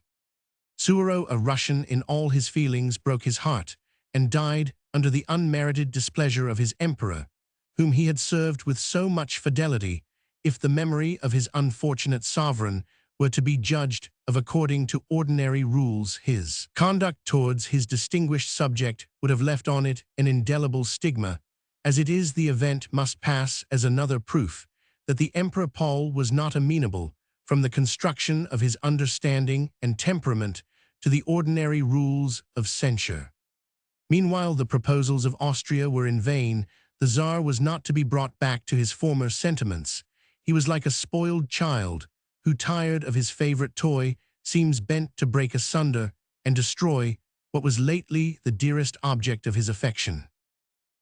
Suwarrow, a Russian in all his feelings, broke his heart and died under the unmerited displeasure of his emperor, whom he had served with so much fidelity, if the memory of his unfortunate sovereign were to be judged of according to ordinary rules. His conduct towards his distinguished subject would have left on it an indelible stigma. As it is, the event must pass as another proof that the Emperor Paul was not amenable, from the construction of his understanding and temperament, to the ordinary rules of censure. Meanwhile, the proposals of Austria were in vain. The Tsar was not to be brought back to his former sentiments. He was like a spoiled child, who, tired of his favorite toy, seems bent to break asunder and destroy what was lately the dearest object of his affection.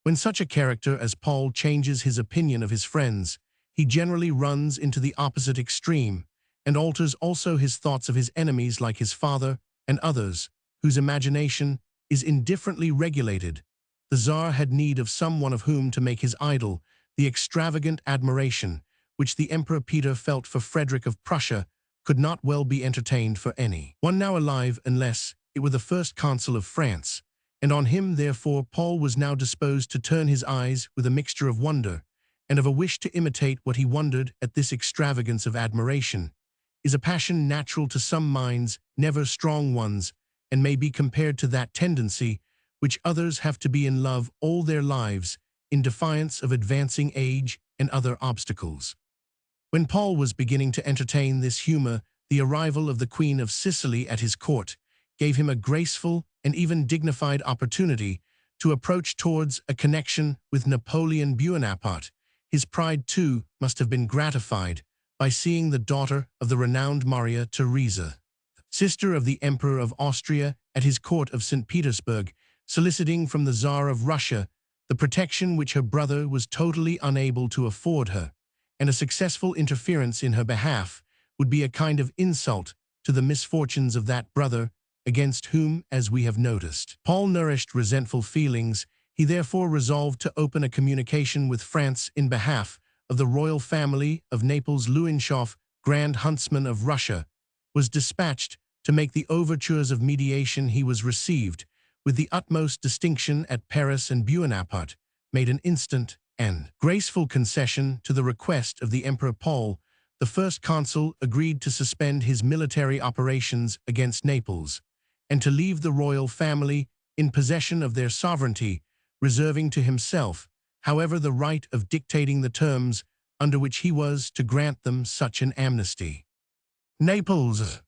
When such a character as Paul changes his opinion of his friends, he generally runs into the opposite extreme, and alters also his thoughts of his enemies, like his father and others, whose imagination is indifferently regulated. The Tsar had need of someone of whom to make his idol. The extravagant admiration which the Emperor Peter felt for Frederick of Prussia could not well be entertained for any one now alive, unless it were the first consul of France, and on him, therefore, Paul was now disposed to turn his eyes with a mixture of wonder and of a wish to imitate what he wondered at. This extravagance of admiration is a passion natural to some minds, never strong ones, and may be compared to that tendency which others have to be in love all their lives, in defiance of advancing age and other obstacles. When Paul was beginning to entertain this humor, the arrival of the Queen of Sicily at his court gave him a graceful and even dignified opportunity to approach towards a connection with Napoleon Bonaparte. His pride, too, must have been gratified by seeing the daughter of the renowned Maria Theresa, sister of the Emperor of Austria, at his court of St. Petersburg, soliciting from the Tsar of Russia the protection which her brother was totally unable to afford her, and a successful interference in her behalf would be a kind of insult to the misfortunes of that brother, against whom, as we have noticed, Paul nourished resentful feelings. He therefore resolved to open a communication with France in behalf of the royal family of Naples. Luinshoff, Grand Huntsman of Russia, was dispatched to make the overtures of mediation. He was received with the utmost distinction at Paris, and Bonaparte made an instant and graceful concession to the request of the Emperor Paul. The first consul agreed to suspend his military operations against Naples, and to leave the royal family in possession of their sovereignty, reserving to himself, however, the right of dictating the terms under which he was to grant them such an amnesty. Naples.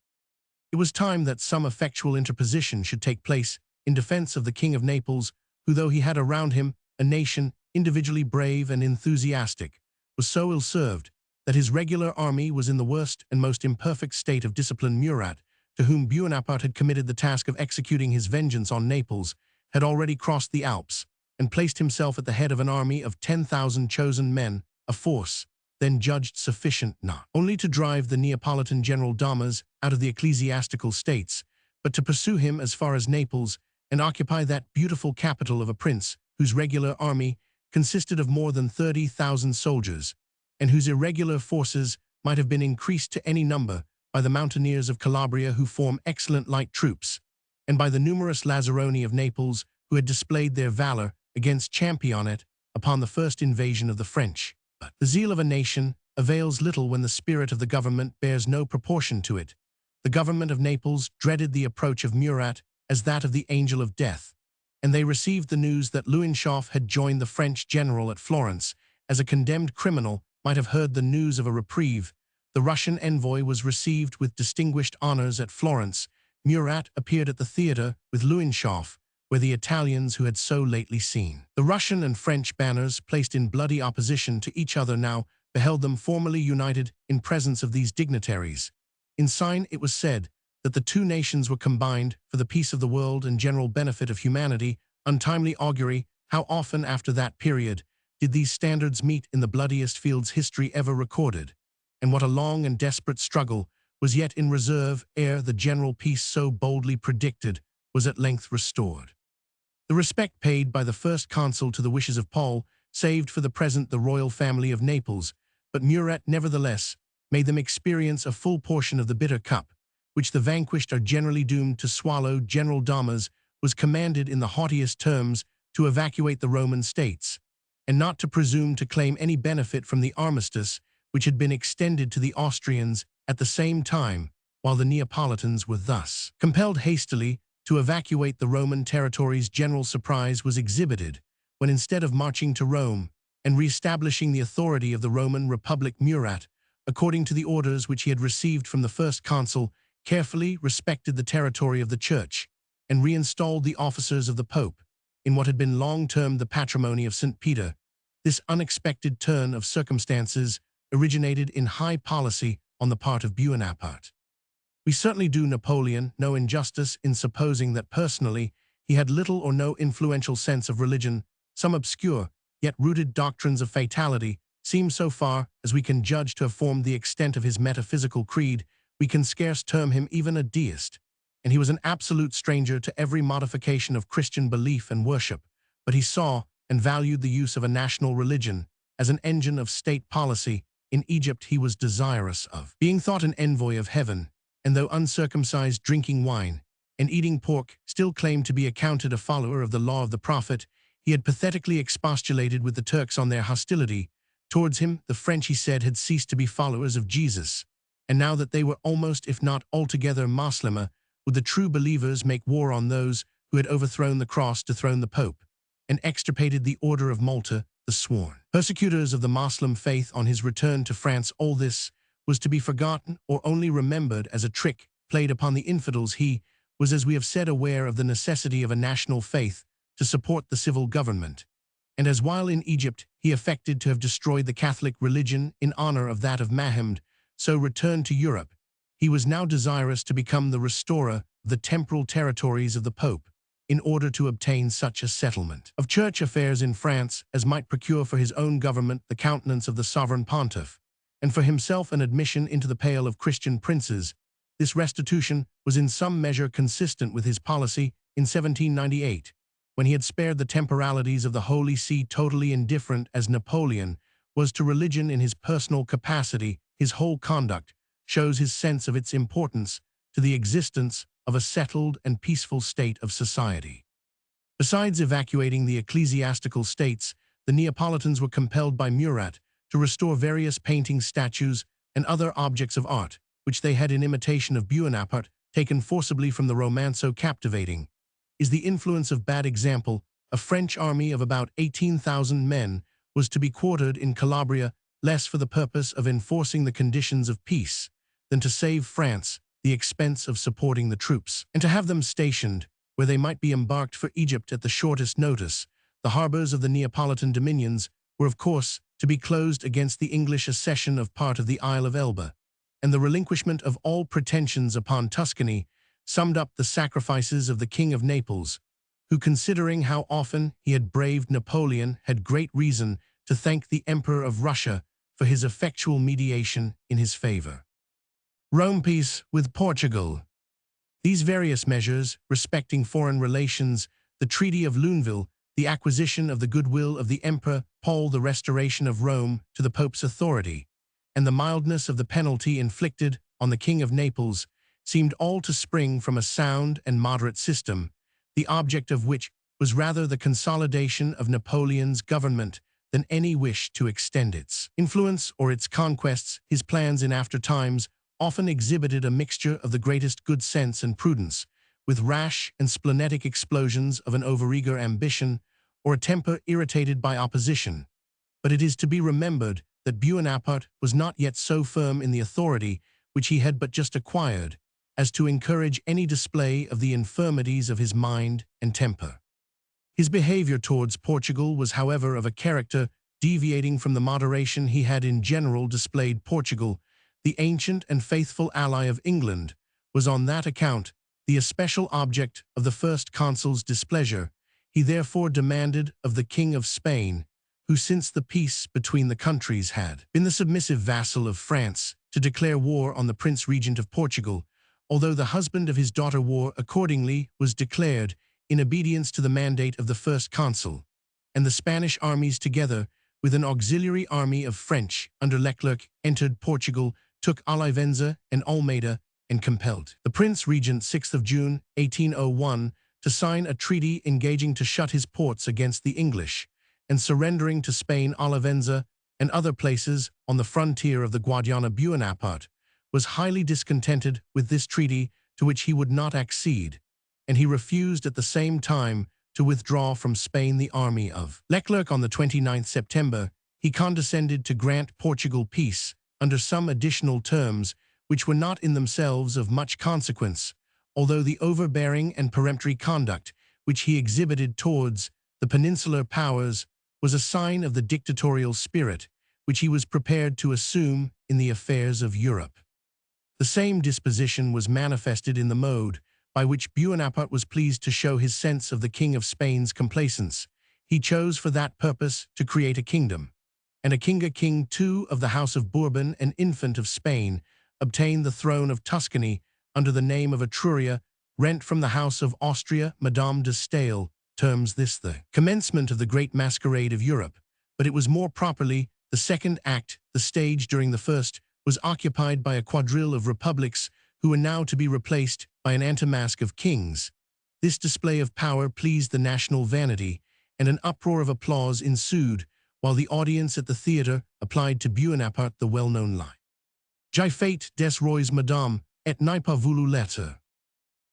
It was time that some effectual interposition should take place in defense of the King of Naples, who, though he had around him a nation individually brave and enthusiastic, was so ill-served that his regular army was in the worst and most imperfect state of discipline. Murat, to whom Bonaparte had committed the task of executing his vengeance on Naples, had already crossed the Alps and placed himself at the head of an army of 10,000 chosen men, a force then judged sufficient not only to drive the Neapolitan General Damas out of the ecclesiastical states, but to pursue him as far as Naples and occupy that beautiful capital of a prince whose regular army consisted of more than 30,000 soldiers, and whose irregular forces might have been increased to any number by the mountaineers of Calabria, who form excellent light troops, and by the numerous Lazzaroni of Naples, who had displayed their valor against Championnet upon the first invasion of the French. But the zeal of a nation avails little when the spirit of the government bears no proportion to it. The government of Naples dreaded the approach of Murat as that of the angel of death, and they received the news that Luinshoff had joined the French general at Florence, as a condemned criminal might have heard the news of a reprieve. The Russian envoy was received with distinguished honors at Florence. Murat appeared at the theater with Luinshoff, where the Italians who had so lately seen the Russian and French banners placed in bloody opposition to each other now beheld them formally united in presence of these dignitaries. In sign, it was said, that the two nations were combined for the peace of the world and general benefit of humanity. Untimely augury, how often after that period did these standards meet in the bloodiest fields history ever recorded, and what a long and desperate struggle was yet in reserve ere the general peace so boldly predicted was at length restored. The respect paid by the first consul to the wishes of Paul saved for the present the royal family of Naples, but Murat nevertheless made them experience a full portion of the bitter cup, which the vanquished are generally doomed to swallow. General Damas was commanded in the haughtiest terms to evacuate the Roman states, and not to presume to claim any benefit from the armistice which had been extended to the Austrians at the same time, while the Neapolitans were thus compelled hastily to evacuate the Roman territories. General surprise was exhibited when, instead of marching to Rome and re-establishing the authority of the Roman Republic, Murat, according to the orders which he had received from the first consul, carefully respected the territory of the Church and reinstalled the officers of the Pope in what had been long termed the patrimony of St. Peter. This unexpected turn of circumstances originated in high policy on the part of Bonaparte. We certainly do Napoleon no injustice in supposing that personally he had little or no influential sense of religion. Some obscure, yet rooted doctrines of fatality seem, so far as we can judge, to have formed the extent of his metaphysical creed. We can scarce term him even a deist, and he was an absolute stranger to every modification of Christian belief and worship, but he saw and valued the use of a national religion as an engine of state policy. In Egypt he was desirous of being thought an envoy of heaven, and though uncircumcised, drinking wine and eating pork, still claimed to be accounted a follower of the law of the prophet. He had pathetically expostulated with the Turks on their hostility towards him. The French, he said, had ceased to be followers of Jesus, and now that they were almost, if not altogether, Moslema, would the true believers make war on those who had overthrown the cross, dethroned the Pope, and extirpated the Order of Malta, the sworn persecutors of the Moslem faith. On his return to France, all this was to be forgotten or only remembered as a trick played upon the infidels. He was, as we have said, aware of the necessity of a national faith to support the civil government, and as while in Egypt he affected to have destroyed the Catholic religion in honor of that of Mohammed, so returned to Europe, he was now desirous to become the restorer of the temporal territories of the Pope, in order to obtain such a settlement of church affairs in France as might procure for his own government the countenance of the sovereign pontiff, and for himself an admission into the pale of Christian princes. This restitution was in some measure consistent with his policy in 1798, when he had spared the temporalities of the Holy See. Totally indifferent as Napoleon was to religion in his personal capacity, his whole conduct shows his sense of its importance to the existence of a settled and peaceful state of society. Besides evacuating the ecclesiastical states, the Neapolitans were compelled by Murat to restore various paintings, statues, and other objects of art, which they had, in imitation of Bonaparte, taken forcibly from the Romance. So captivating is the influence of bad example. A French army of about 18,000 men was to be quartered in Calabria, less for the purpose of enforcing the conditions of peace than to save France the expense of supporting the troops, and to have them stationed where they might be embarked for Egypt at the shortest notice. The harbors of the Neapolitan dominions were, of course, to be closed against the English accession of part of the Isle of Elba, and the relinquishment of all pretensions upon Tuscany summed up the sacrifices of the King of Naples, who, considering how often he had braved Napoleon, had great reason to thank the Emperor of Russia for his effectual mediation in his favor. Rome peace with Portugal. These various measures respecting foreign relations, the Treaty of Luneville, the acquisition of the goodwill of the Emperor Paul, the restoration of Rome to the Pope's authority, and the mildness of the penalty inflicted on the King of Naples, seemed all to spring from a sound and moderate system, the object of which was rather the consolidation of Napoleon's government than any wish to extend its influence or its conquests. His plans in after times often exhibited a mixture of the greatest good sense and prudence, with rash and splenetic explosions of an overeager ambition or a temper irritated by opposition. But it is to be remembered that Bonaparte was not yet so firm in the authority which he had but just acquired as to encourage any display of the infirmities of his mind and temper. His behavior towards Portugal was, however, of a character deviating from the moderation he had in general displayed. Portugal, the ancient and faithful ally of England, was on that account the especial object of the first consul's displeasure. He therefore demanded of the King of Spain, who since the peace between the countries had been the submissive vassal of France, to declare war on the Prince Regent of Portugal, although the husband of his daughter. War accordingly was declared in obedience to the mandate of the first consul, and the Spanish armies, together with an auxiliary army of French under Leclerc, entered Portugal took Olivenza and Almeida and compelled the Prince Regent 6th of June, 1801, to sign a treaty engaging to shut his ports against the English and surrendering to Spain. Olivenza and other places on the frontier of the Guadiana. Bonaparte was highly discontented with this treaty, to which he would not accede, and he refused at the same time to withdraw from Spain the army of Leclerc. On the 29th September, he condescended to grant Portugal peace under some additional terms which were not in themselves of much consequence, although the overbearing and peremptory conduct which he exhibited towards the peninsular powers was a sign of the dictatorial spirit which he was prepared to assume in the affairs of Europe. The same disposition was manifested in the mode by which Bonaparte was pleased to show his sense of the King of Spain's complaisance. He chose for that purpose to create a kingdom, and a king too of the House of Bourbon, an infant of Spain, obtained the throne of Tuscany under the name of Etruria, rent from the House of Austria. Madame de Staël terms this the commencement of the great masquerade of Europe, but it was more properly the second act. The stage during the first was occupied by a quadrille of republics who were now to be replaced by an anti-masque of kings. This display of power pleased the national vanity, and an uproar of applause ensued, while the audience at the theatre applied to Bonaparte the well-known line, "J'ai fait des rois, madame, et n'ai pas voulu l'être."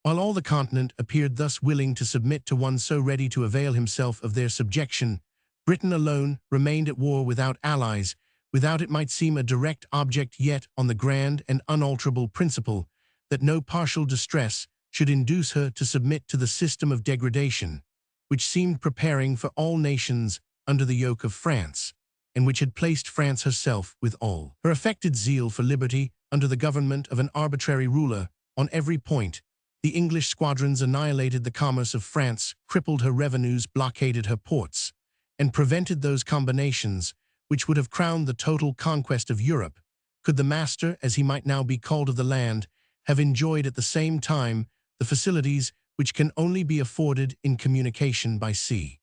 While all the continent appeared thus willing to submit to one so ready to avail himself of their subjection, Britain alone remained at war without allies, without it might seem a direct object, yet on the grand and unalterable principle that no partial distress should induce her to submit to the system of degradation, which seemed preparing for all nations under the yoke of France, and which had placed France herself, with all her affected zeal for liberty, under the government of an arbitrary ruler. On every point, the English squadrons annihilated the commerce of France, crippled her revenues, blockaded her ports, and prevented those combinations which would have crowned the total conquest of Europe, could the master, as he might now be called, of the land, have enjoyed at the same time the facilities which can only be afforded in communication by sea.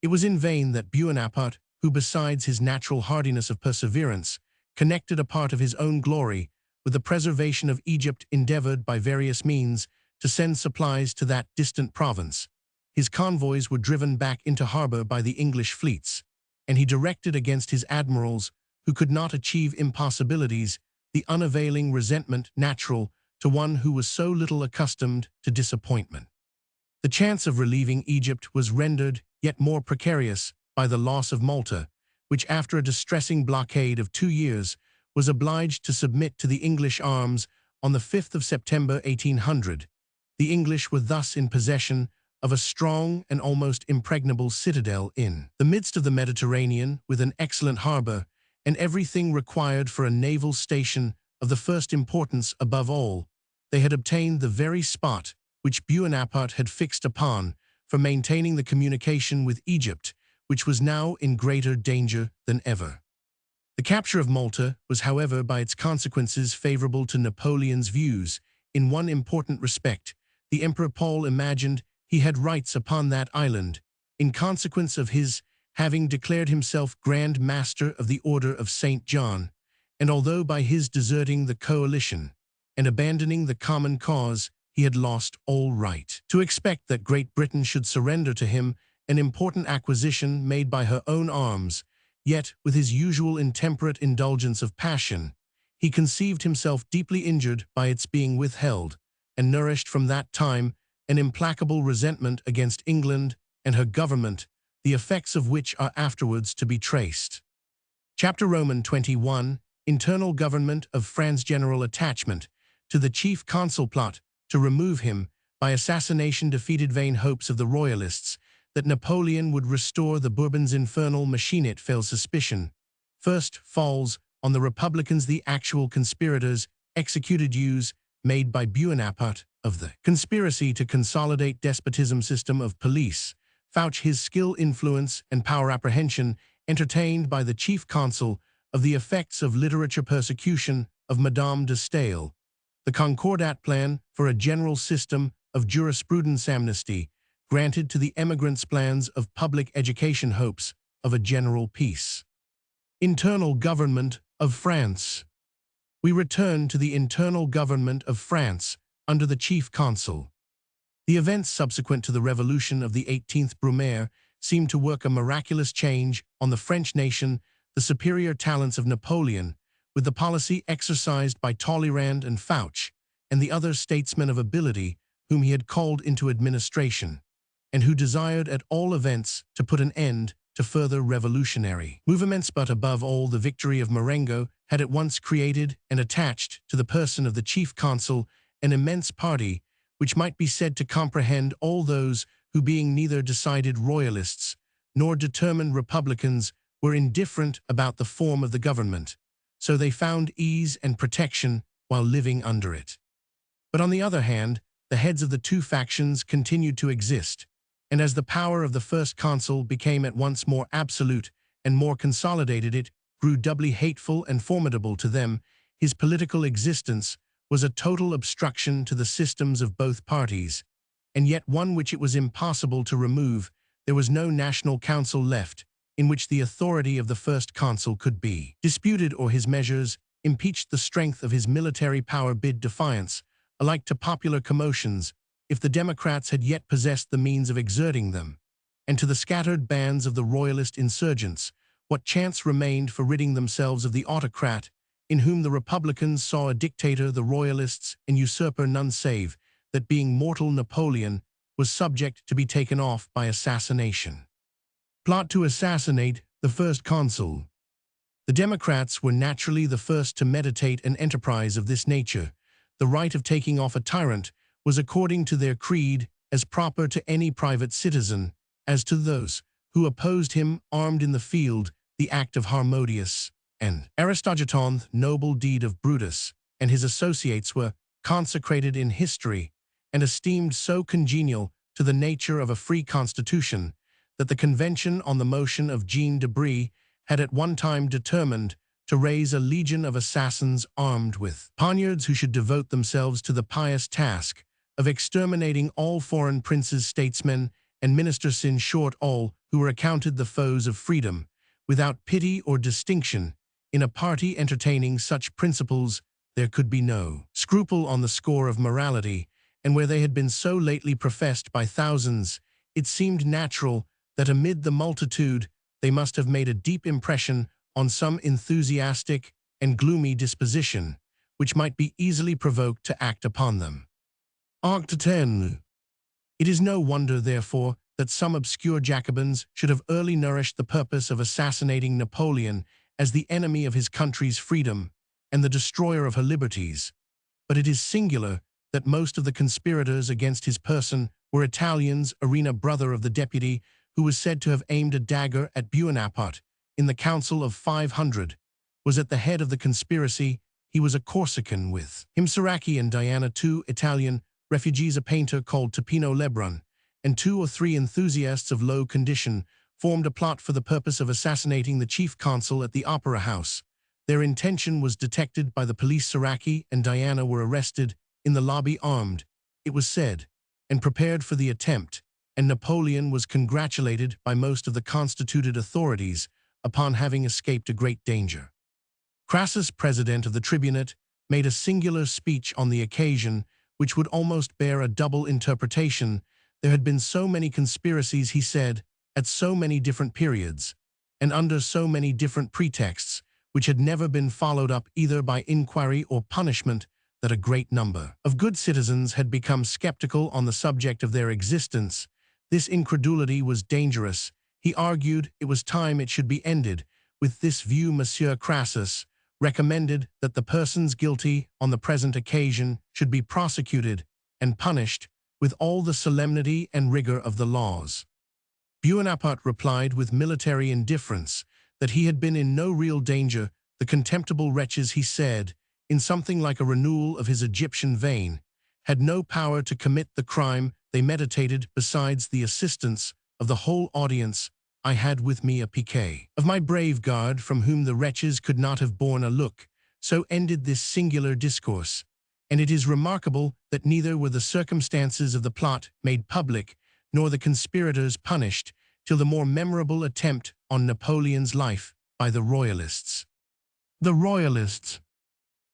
It was in vain that Bonaparte, who besides his natural hardiness of perseverance, connected a part of his own glory with the preservation of Egypt, endeavored by various means to send supplies to that distant province. His convoys were driven back into harbor by the English fleets, and he directed against his admirals, who could not achieve impossibilities, the unavailing resentment natural to one who was so little accustomed to disappointment. The chance of relieving Egypt was rendered yet more precarious by the loss of Malta, which after a distressing blockade of 2 years was obliged to submit to the English arms on the 5th of September 1800. The English were thus in possession of a strong and almost impregnable citadel in the midst of the Mediterranean, with an excellent harbor and everything required for a naval station of the first importance. Above all, they had obtained the very spot which Bonaparte had fixed upon for maintaining the communication with Egypt, which was now in greater danger than ever. The capture of Malta was, however, by its consequences favorable to Napoleon's views. In one important respect, the Emperor Paul imagined he had rights upon that island, in consequence of his having declared himself Grand Master of the Order of St. John, and although by his deserting the coalition and abandoning the common cause, he had lost all right to expect that Great Britain should surrender to him an important acquisition made by her own arms, yet, with his usual intemperate indulgence of passion, he conceived himself deeply injured by its being withheld, and nourished from that time an implacable resentment against England and her government, the effects of which are afterwards to be traced. Chapter Roman 21, Internal Government of France. General attachment to the chief consul. Plot to remove him by assassination defeated vain hopes of the royalists that Napoleon would restore the Bourbons. Infernal machine. It fails suspicion. First falls on the Republicans the actual conspirators, executed use made by Bonaparte of the conspiracy to consolidate despotism system of police, Fouch his skill, influence, and power. Apprehension entertained by the chief consul of the effects of literature. Persecution of Madame de Staël. The Concordat plan for a general system of jurisprudence. Amnesty granted to the emigrants. Plans of public education. Hopes of a general peace. Internal government of France. we return to the internal government of France under the chief consul. The events subsequent to the revolution of the 18th Brumaire seemed to work a miraculous change on the French nation, the superior talents of Napoleon, with the policy exercised by Talleyrand and Fouché, and the other statesmen of ability whom he had called into administration, and who desired at all events to put an end to further revolutionary movements. But above all, the victory of Marengo had at once created and attached to the person of the chief consul an immense party which might be said to comprehend all those who, being neither decided royalists nor determined republicans, were indifferent about the form of the government, so they found ease and protection while living under it. But on the other hand, the heads of the two factions continued to exist, and as the power of the first consul became at once more absolute and more consolidated, it grew doubly hateful and formidable to them. His political existence was a total obstruction to the systems of both parties, and yet one which it was impossible to remove. There was no national council left in which the authority of the first consul could be disputed, or his measures, impeached the strength of his military power, bid defiance alike to popular commotions, if the Democrats had yet possessed the means of exerting them, and to the scattered bands of the royalist insurgents, what chance remained for ridding themselves of the autocrat, in whom the Republicans saw a dictator, the royalists an usurper, none save that, being mortal Napoleon, was subject to be taken off by assassination. Plot to assassinate the first consul. The Democrats were naturally the first to meditate an enterprise of this nature. The right of taking off a tyrant was, according to their creed, as proper to any private citizen as to those who opposed him armed in the field. The act of Harmodius and Aristogiton, noble deed of Brutus and his associates, were consecrated in history and esteemed so congenial to the nature of a free constitution that the Convention on the motion of Jean de Brie had at one time determined to raise a legion of assassins armed with poniards who should devote themselves to the pious task of exterminating all foreign princes, statesmen, and ministers, in short, all who were accounted the foes of freedom, without pity or distinction. In a party entertaining such principles there could be no scruple on the score of morality, and where they had been so lately professed by thousands, it seemed natural that amid the multitude they must have made a deep impression on some enthusiastic and gloomy disposition, which might be easily provoked to act upon them. Acte 10. It is no wonder, therefore, that some obscure Jacobins should have early nourished the purpose of assassinating Napoleon as the enemy of his country's freedom and the destroyer of her liberties. But it is singular that most of the conspirators against his person were Italians. Arena, brother of the deputy, who was said to have aimed a dagger at Bonaparte in the Council of 500, was at the head of the conspiracy. He was a Corsican with him Siracchi and Diana, two Italian refugees, a painter called Topino Lebrun, and 2 or 3 enthusiasts of low condition, formed a plot for the purpose of assassinating the chief consul at the Opera House. Their intention was detected by the police. Siracchi and Diana were arrested in the lobby armed, it was said, and prepared for the attempt, and Napoleon was congratulated by most of the constituted authorities upon having escaped a great danger. Crassus, president of the tribunate, made a singular speech on the occasion, which would almost bear a double interpretation. There had been so many conspiracies, he said, at so many different periods, and under so many different pretexts, which had never been followed up either by inquiry or punishment, that a great number of good citizens had become skeptical on the subject of their existence. This incredulity was dangerous. He argued it was time it should be ended. With this view, Monsieur Crassus recommended that the persons guilty on the present occasion should be prosecuted and punished with all the solemnity and rigor of the laws. Bonaparte replied with military indifference that he had been in no real danger. The contemptible wretches, he said, in something like a renewal of his Egyptian vein, had no power to commit the crime they meditated. Besides the assistance of the whole audience, I had with me a piquet of my brave guard, from whom the wretches could not have borne a look. So ended this singular discourse, and it is remarkable that neither were the circumstances of the plot made public, nor the conspirators punished, till the more memorable attempt on Napoleon's life by the Royalists. The Royalists.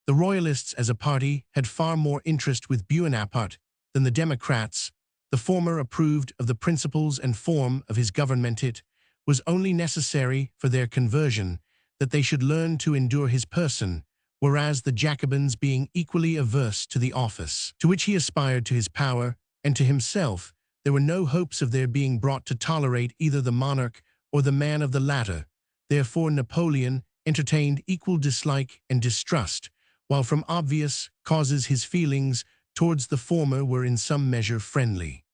The Royalists as a party had far more interest with Bonaparte than the Democrats. The former approved of the principles and form of his government. It was only necessary for their conversion that they should learn to endure his person, whereas the Jacobins, being equally averse to the office to which he aspired, to his power, and to himself, there were no hopes of their being brought to tolerate either the monarch or the man of the latter. Therefore Napoleon entertained equal dislike and distrust, while from obvious causes his feelings towards the former were in some measure friendly.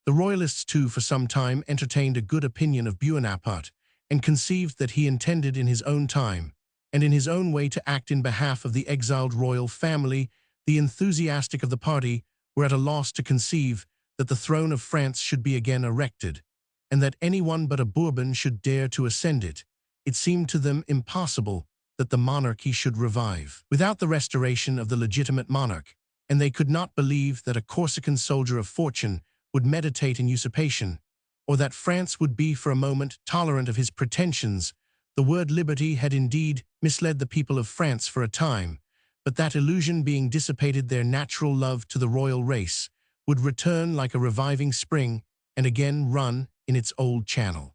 The Royalists too for some time entertained a good opinion of Bonaparte, and conceived that he intended in his own time, and in his own way, to act in behalf of the exiled royal family. The enthusiastic of the party were at a loss to conceive that the throne of France should be again erected, and that anyone but a Bourbon should dare to ascend it. It seemed to them impossible that the monarchy should revive without the restoration of the legitimate monarch, and they could not believe that a Corsican soldier of fortune would meditate in usurpation, or that France would be for a moment tolerant of his pretensions. The word liberty had indeed misled the people of France for a time, but that illusion being dissipated, their natural love to the royal race would return like a reviving spring and again run in its old channel.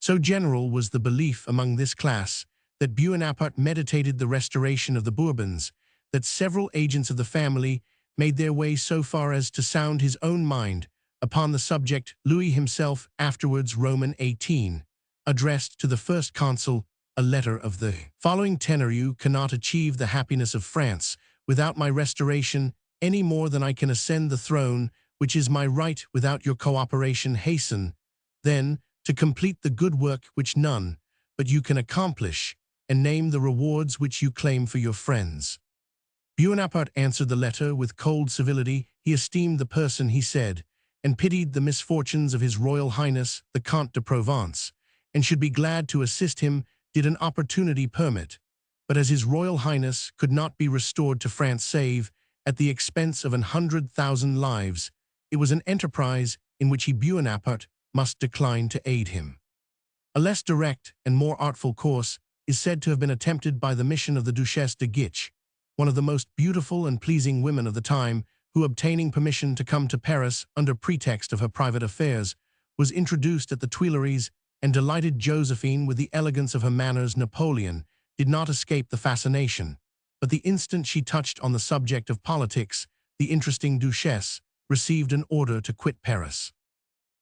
So general was the belief among this class that Bonaparte meditated the restoration of the Bourbons, that several agents of the family made their way so far as to sound his own mind upon the subject. Louis himself, afterwards Roman 18, addressed to the first consul a letter of the following tenor: "You cannot achieve the happiness of France without my restoration, any more than I can ascend the throne, which is my right, without your cooperation. Hasten, then, to complete the good work which none but you can accomplish, and name the rewards which you claim for your friends." Bonaparte answered the letter with cold civility. He esteemed the person, he said, and pitied the misfortunes of His Royal Highness the Comte de Provence, and should be glad to assist him did an opportunity permit. But as His Royal Highness could not be restored to France save at the expense of 100,000 lives, it was an enterprise in which Bonaparte must decline to aid him. A less direct and more artful course is said to have been attempted by the mission of the Duchesse de Guiche, one of the most beautiful and pleasing women of the time, who, obtaining permission to come to Paris under pretext of her private affairs, was introduced at the Tuileries and delighted Josephine with the elegance of her manners. Napoleon did not escape the fascination, but the instant she touched on the subject of politics, the interesting Duchesse received an order to quit Paris.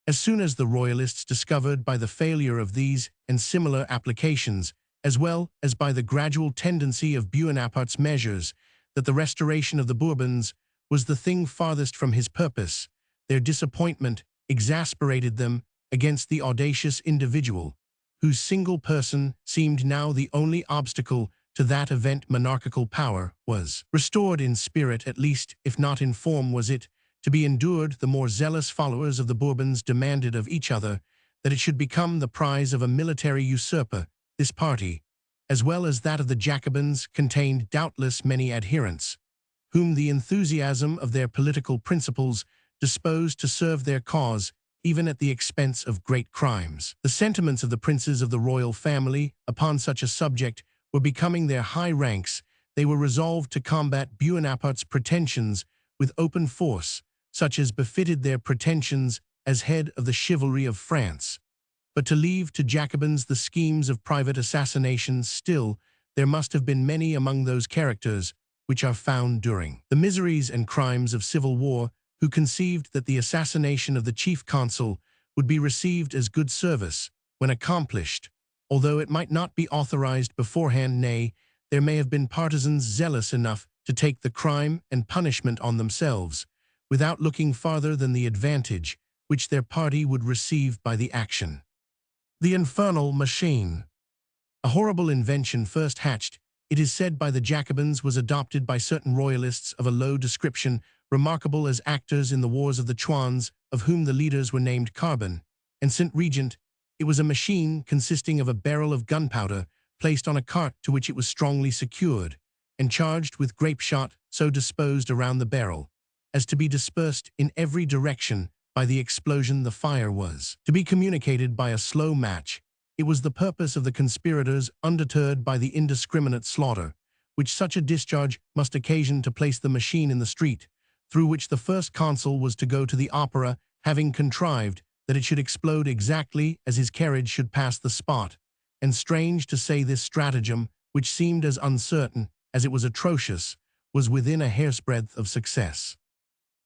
As soon as the Royalists discovered, by the failure of these and similar applications, as well as by the gradual tendency of Bonaparte's measures, that the restoration of the Bourbons was the thing farthest from his purpose, their disappointment exasperated them against the audacious individual, whose single person seemed now the only obstacle to that event. Monarchical power was restored in spirit, at least, if not in form. Was it to be endured, the more zealous followers of the Bourbons demanded of each other that it should become the prize of a military usurper. This party, as well as that of the Jacobins, contained doubtless many adherents, whom the enthusiasm of their political principles disposed to serve their cause, even at the expense of great crimes. The sentiments of the princes of the royal family upon such a subject were becoming their high ranks. They were resolved to combat Bonaparte's pretensions with open force, such as befitted their pretensions as head of the chivalry of France. But to leave to Jacobins the schemes of private assassination, still there must have been many among those characters which are found during the miseries and crimes of civil war, who conceived that the assassination of the chief consul would be received as good service when accomplished, although it might not be authorized beforehand. Nay, there may have been partisans zealous enough to take the crime and punishment on themselves, without looking farther than the advantage which their party would receive by the action. The infernal machine. A horrible invention first hatched, it is said, by the Jacobins, was adopted by certain royalists of a low description, remarkable as actors in the wars of the Chouans, of whom the leaders were named Carbon and Saint Regent. It was a machine consisting of a barrel of gunpowder placed on a cart to which it was strongly secured, and charged with grape shot, so disposed around the barrel as to be dispersed in every direction by the explosion. The fire was to be communicated by a slow match. It was the purpose of the conspirators, undeterred by the indiscriminate slaughter which such a discharge must occasion to place the machine in the street, through which the first consul was to go to the opera, having contrived that it should explode exactly as his carriage should pass the spot. And strange to say, this stratagem, which seemed as uncertain as it was atrocious, was within a hair's breadth of success.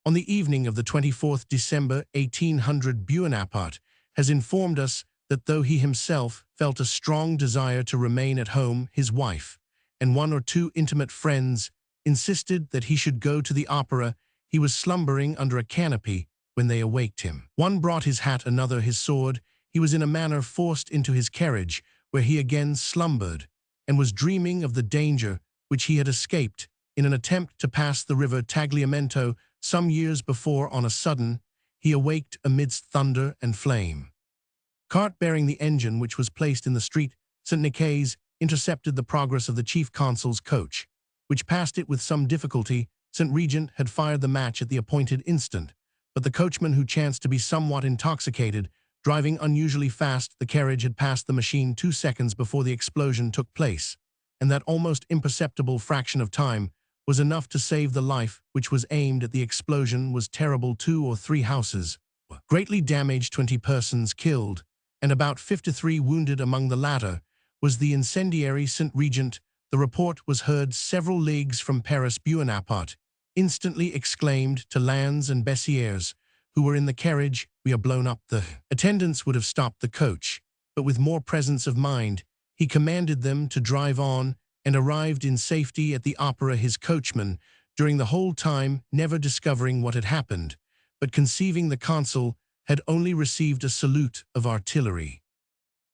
On the evening of the 24th December 1800, Bonaparte has informed us that though he himself felt a strong desire to remain at home, his wife and one or two intimate friends insisted that he should go to the opera. He was slumbering under a canopy when they awaked him. One brought his hat, another his sword. He was in a manner forced into his carriage, where he again slumbered, and was dreaming of the danger which he had escaped in an attempt to pass the river Tagliamento some years before. On a sudden, he awaked amidst thunder and flame. Cart bearing the engine, which was placed in the street St. Nicaise, intercepted the progress of the chief consul's coach, which passed it with some difficulty. St. Regent had fired the match at the appointed instant, but the coachman, who chanced to be somewhat intoxicated, driving unusually fast, the carriage had passed the machine 2 seconds before the explosion took place, and that almost imperceptible fraction of time was enough to save the life which was aimed at. The explosion was terrible. 2 or 3 houses greatly damaged, 20 persons killed, and about 53 wounded. Among the latter was the incendiary St. Regent. The report was heard several leagues from Paris. Bonaparte instantly exclaimed to Lannes and Bessières, who were in the carriage, "We are blown up." The attendants would have stopped the coach, but with more presence of mind, he commanded them to drive on, and arrived in safety at the opera. His coachman, during the whole time, never discovering what had happened, but conceiving the consul had only received a salute of artillery.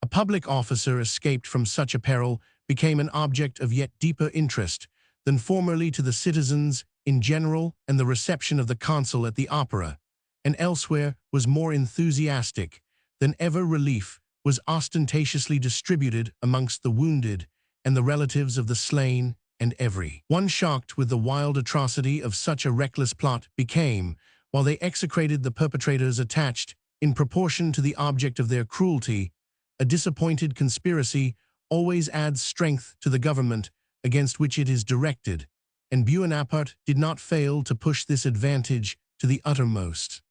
A public officer escaped from such a peril became an object of yet deeper interest than formerly to the citizens in general, and the reception of the consul at the opera and elsewhere was more enthusiastic than ever. Relief was ostentatiously distributed amongst the wounded and the relatives of the slain, and every one, shocked with the wild atrocity of such a reckless plot, became, while they execrated the perpetrators, attached, in proportion to the object of their cruelty. A disappointed conspiracy always adds strength to the government against which it is directed, and Bonaparte did not fail to push this advantage to the uttermost.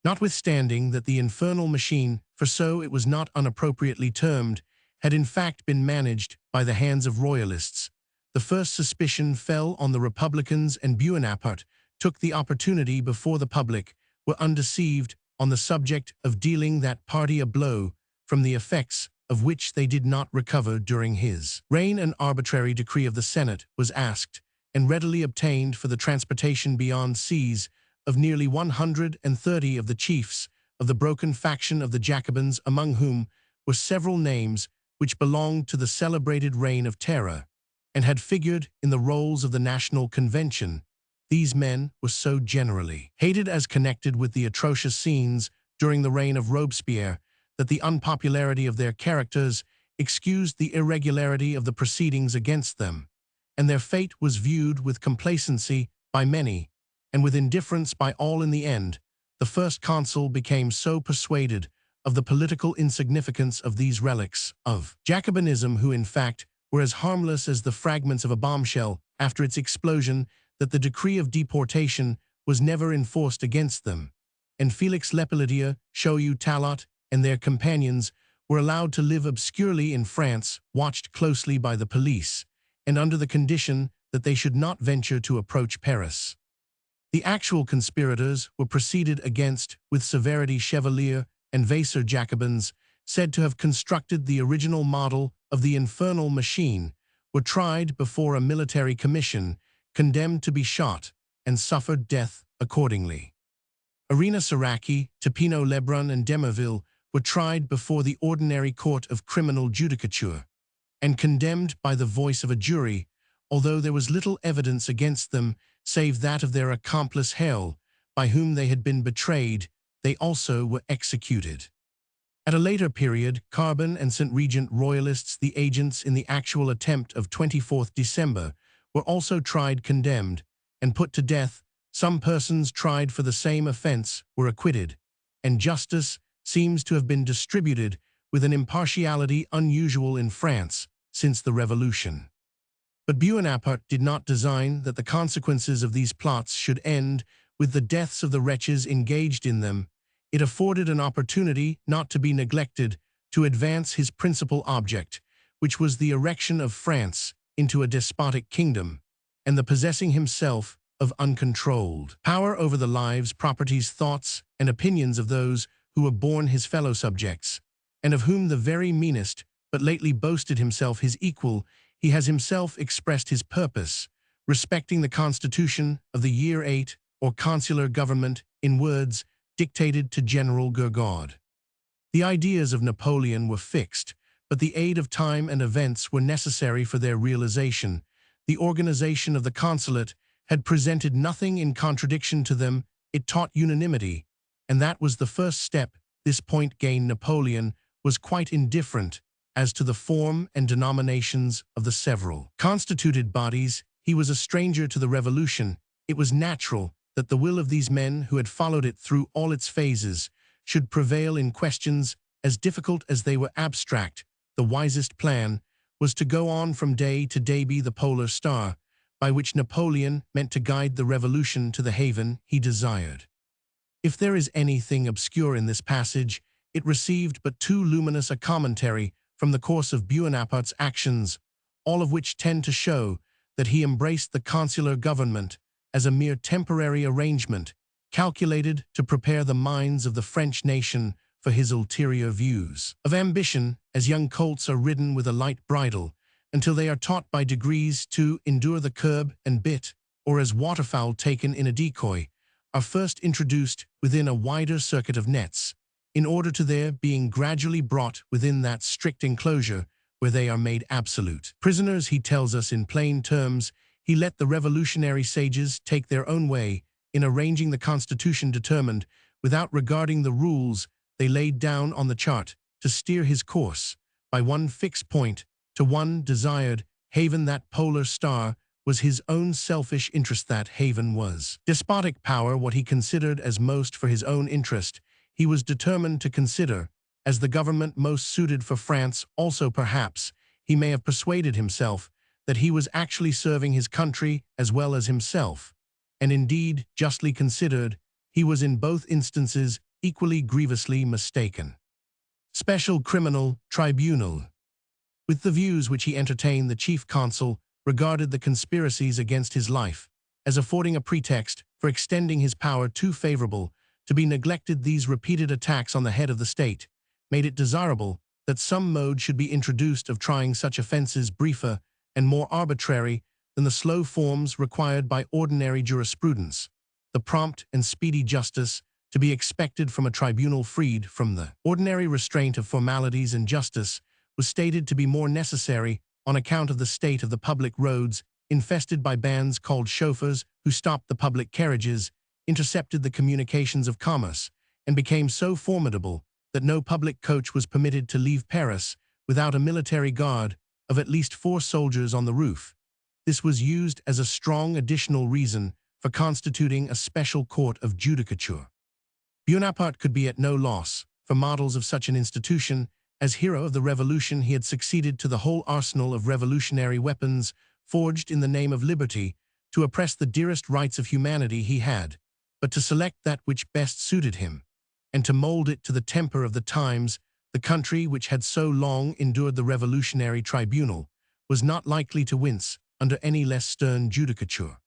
Notwithstanding that the infernal machine, for so it was not unappropriately termed, had in fact been managed by the hands of royalists, the first suspicion fell on the Republicans, and Bonaparte took the opportunity, before the public were undeceived on the subject, of dealing that party a blow from the effects of which they did not recover during his reign. An arbitrary decree of the Senate was asked and readily obtained for the transportation beyond seas of nearly 130 of the chiefs of the broken faction of the Jacobins, among whom were several names which belonged to the celebrated Reign of Terror and had figured in the rolls of the National Convention. These men were so generally hated as connected with the atrocious scenes during the reign of Robespierre that the unpopularity of their characters excused the irregularity of the proceedings against them, and their fate was viewed with complacency by many, and with indifference by all. In the end, the first consul became so persuaded of the political insignificance of these relics of Jacobinism, who in fact were as harmless as the fragments of a bombshell after its explosion, that the decree of deportation was never enforced against them, and Félix Lepeletier, Choyu Talot, and their companions were allowed to live obscurely in France, watched closely by the police, and under the condition that they should not venture to approach Paris. The actual conspirators were proceeded against with severity. Chevalier and Vasseur Jacobins, said to have constructed the original model of the infernal machine, were tried before a military commission, condemned to be shot, and suffered death accordingly. Arena Saraki, Topino Lebrun, and Demerville were tried before the ordinary court of criminal judicature, and condemned by the voice of a jury, although there was little evidence against them save that of their accomplice Hell, by whom they had been betrayed. They also were executed. At a later period, Carbon and St. Regent royalists, the agents in the actual attempt of 24th December, were also tried, condemned, and put to death. Some persons tried for the same offense were acquitted, and justice seems to have been distributed with an impartiality unusual in France since the Revolution. But Bonaparte did not design that the consequences of these plots should end with the deaths of the wretches engaged in them. It afforded an opportunity not to be neglected to advance his principal object, which was the erection of France into a despotic kingdom, and the possessing himself of uncontrolled power over the lives, properties, thoughts, and opinions of those who were born his fellow subjects, and of whom the very meanest, but lately boasted himself his equal. He has himself expressed his purpose, respecting the constitution of the year 8, or consular government, in words dictated to General Gourgaud. The ideas of Napoleon were fixed, but the aid of time and events were necessary for their realization. The organization of the consulate had presented nothing in contradiction to them. It taught unanimity, and that was the first step. This point gained, Napoleon was quite indifferent as to the form and denominations of the several constituted bodies. He was a stranger to the revolution. It was natural that the will of these men who had followed it through all its phases should prevail in questions as difficult as they were abstract. The wisest plan was to go on from day to day, be the polar star by which Napoleon meant to guide the revolution to the haven he desired. If there is anything obscure in this passage, it received but too luminous a commentary from the course of Bonaparte's actions, all of which tend to show that he embraced the consular government as a mere temporary arrangement, calculated to prepare the minds of the French nation for his ulterior views of ambition, as young colts are ridden with a light bridle, until they are taught by degrees to endure the curb and bit, or as waterfowl taken in a decoy are first introduced within a wider circuit of nets, in order to their being gradually brought within that strict enclosure where they are made absolute prisoners. He tells us in plain terms, he let the revolutionary sages take their own way in arranging the constitution, determined, without regarding the rules they laid down on the chart, to steer his course by one fixed point to one desired haven. That polar star was his own selfish interest. That haven was despotic power. What he considered as most for his own interest, he was determined to consider as the government most suited for France. Also, perhaps, he may have persuaded himself that he was actually serving his country as well as himself, and indeed, justly considered, he was in both instances equally grievously mistaken. Special Criminal Tribunal. With the views which he entertained, the chief consul regarded the conspiracies against his life as affording a pretext for extending his power too favorable to be neglected. These repeated attacks on the head of the state made it desirable that some mode should be introduced of trying such offenses, briefer and more arbitrary than the slow forms required by ordinary jurisprudence. The prompt and speedy justice to be expected from a tribunal freed from the ordinary restraint of formalities and justice was stated to be more necessary on account of the state of the public roads, infested by bands called chauffeurs, who stopped the public carriages, intercepted the communications of commerce, and became so formidable that no public coach was permitted to leave Paris without a military guard of at least 4 soldiers on the roof. This was used as a strong additional reason for constituting a special court of judicature. Bonaparte could be at no loss for models of such an institution. As hero of the revolution, he had succeeded to the whole arsenal of revolutionary weapons forged in the name of liberty to oppress the dearest rights of humanity. He had but to select that which best suited him, and to mold it to the temper of the times. The country which had so long endured the revolutionary tribunal was not likely to wince under any less stern judicature.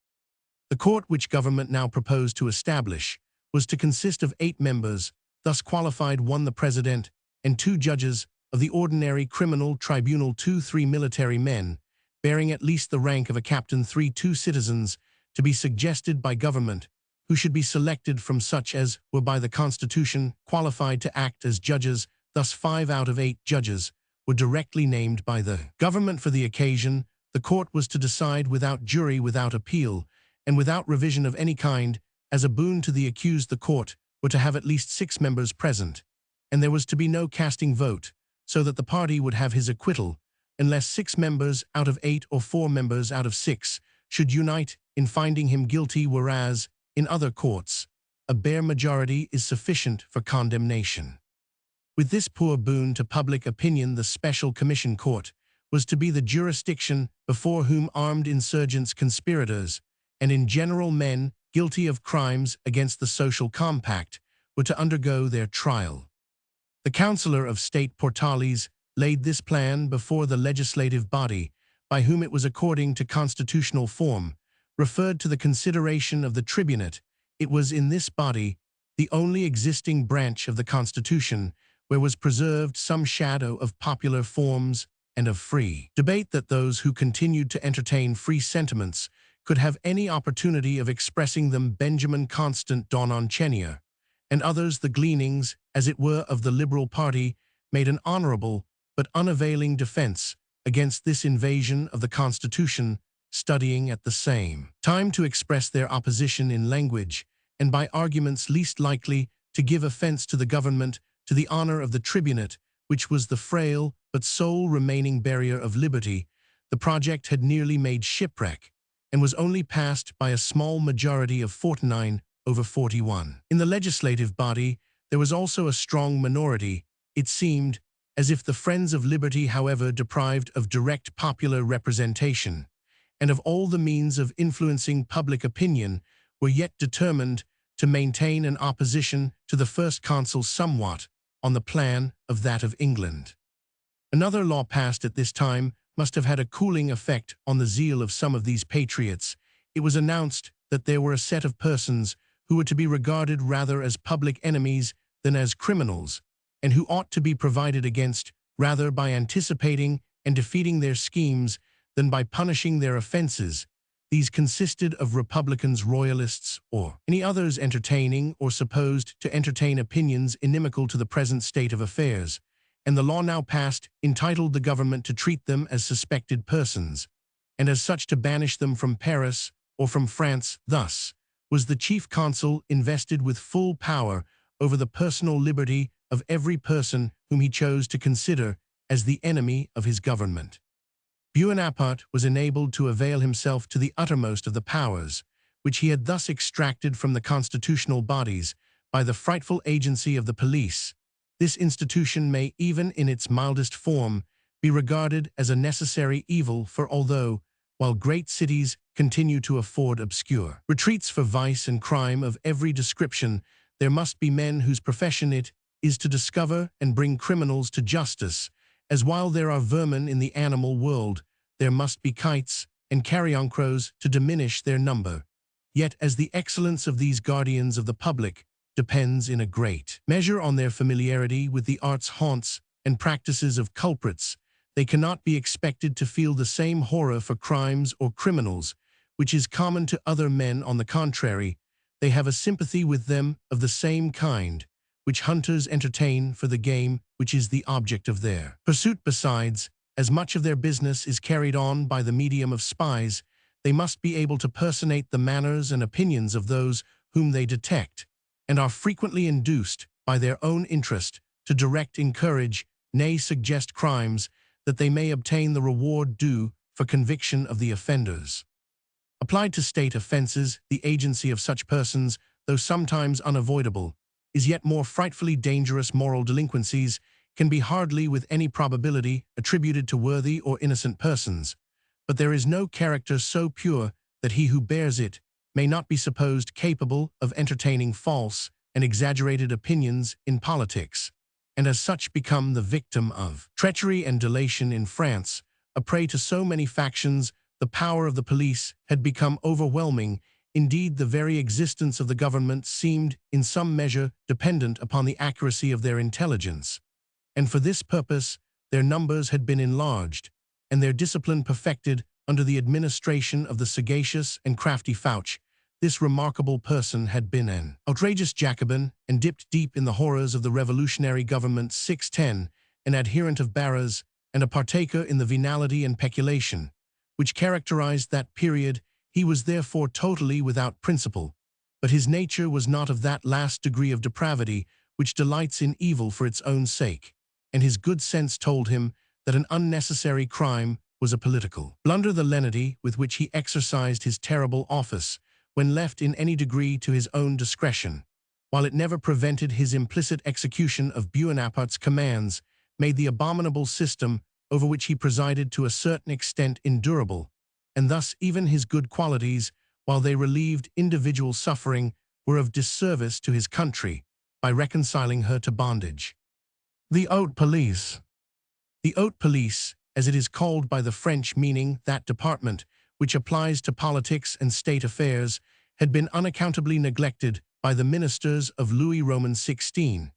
The court which government now proposed to establish was to consist of 8 members, thus qualified: 1 the president, and 2 judges of the ordinary criminal tribunal, 3 military men, bearing at least the rank of a captain, 2 citizens, to be suggested by government, who should be selected from such as were by the Constitution qualified to act as judges. Thus 5 out of 8 judges were directly named by the government for the occasion. The court was to decide without jury, without appeal, and without revision of any kind. As a boon to the accused, the court were to have at least 6 members present, and there was to be no casting vote, so that the party would have his acquittal, unless 6 members out of 8 or 4 members out of 6 should unite in finding him guilty, whereas, in other courts, a bare majority is sufficient for condemnation. With this poor boon to public opinion, the Special Commission Court was to be the jurisdiction before whom armed insurgents, conspirators, and in general men guilty of crimes against the social compact were to undergo their trial. The Councillor of State Portales laid this plan before the legislative body, by whom it was according to constitutional form, referred to the consideration of the tribunate. It was in this body, the only existing branch of the Constitution, where was preserved some shadow of popular forms and of free debate, that those who continued to entertain free sentiments could have any opportunity of expressing them. Benjamin Constant d'Ononcenia, and others, the gleanings, as it were, of the Liberal party, made an honorable but unavailing defense against this invasion of the Constitution, studying at the same time to express their opposition in language, and by arguments least likely to give offense to the government, to the honor of the tribunate, which was the frail but sole remaining barrier of liberty. The project had nearly made shipwreck, and was only passed by a small majority of 49/41. In the legislative body, there was also a strong minority. It seemed as if the friends of liberty, however deprived of direct popular representation, and of all the means of influencing public opinion, were yet determined to maintain an opposition to the First Consul somewhat on the plan of that of England. Another law passed at this time must have had a cooling effect on the zeal of some of these patriots. It was announced that there were a set of persons who were to be regarded rather as public enemies than as criminals, and who ought to be provided against rather by anticipating and defeating their schemes than by punishing their offenses. These consisted of Republicans, Royalists, or any others entertaining or supposed to entertain opinions inimical to the present state of affairs, and the law now passed entitled the government to treat them as suspected persons, and as such to banish them from Paris or from France. Thus was the chief consul invested with full power over the personal liberty of every person whom he chose to consider as the enemy of his government. Bonaparte was enabled to avail himself to the uttermost of the powers which he had thus extracted from the constitutional bodies by the frightful agency of the police. This institution may, even in its mildest form, be regarded as a necessary evil, for although, while great cities continue to afford obscure retreats for vice and crime of every description, there must be men whose profession it is to discover and bring criminals to justice, as while there are vermin in the animal world, there must be kites and carrion-crows to diminish their number. Yet as the excellence of these guardians of the public depends in a great measure on their familiarity with the arts, haunts, and practices of culprits, they cannot be expected to feel the same horror for crimes or criminals, which is common to other men. On the contrary, they have a sympathy with them of the same kind which hunters entertain for the game which is the object of their pursuit. Besides, as much of their business is carried on by the medium of spies, they must be able to personate the manners and opinions of those whom they detect, and are frequently induced by their own interest to direct, encourage, nay, suggest crimes, that they may obtain the reward due for conviction of the offenders. Applied to state offenses, the agency of such persons, though sometimes unavoidable, is yet more frightfully dangerous. Moral delinquencies can be hardly with any probability attributed to worthy or innocent persons, but there is no character so pure that he who bears it may not be supposed capable of entertaining false and exaggerated opinions in politics, and as such become the victim of treachery and delation. In France, a prey to so many factions, the power of the police had become overwhelming. Indeed, the very existence of the government seemed in some measure dependent upon the accuracy of their intelligence, and for this purpose their numbers had been enlarged, and their discipline perfected under the administration of the sagacious and crafty Fouche. This remarkable person had been an outrageous Jacobin, and dipped deep in the horrors of the revolutionary government 610, an adherent of Barras, and a partaker in the venality and peculation which characterized that period. He was therefore totally without principle, but his nature was not of that last degree of depravity which delights in evil for its own sake, and his good sense told him that an unnecessary crime was a political blunder. The lenity with which he exercised his terrible office, when left in any degree to his own discretion, while it never prevented his implicit execution of Bonaparte's commands, made the abominable system over which he presided to a certain extent endurable, and thus even his good qualities, while they relieved individual suffering, were of disservice to his country by reconciling her to bondage. The haute police. The haute police, as it is called by the French, meaning that department which applies to politics and state affairs, had been unaccountably neglected by the ministers of Louis Roman XVI,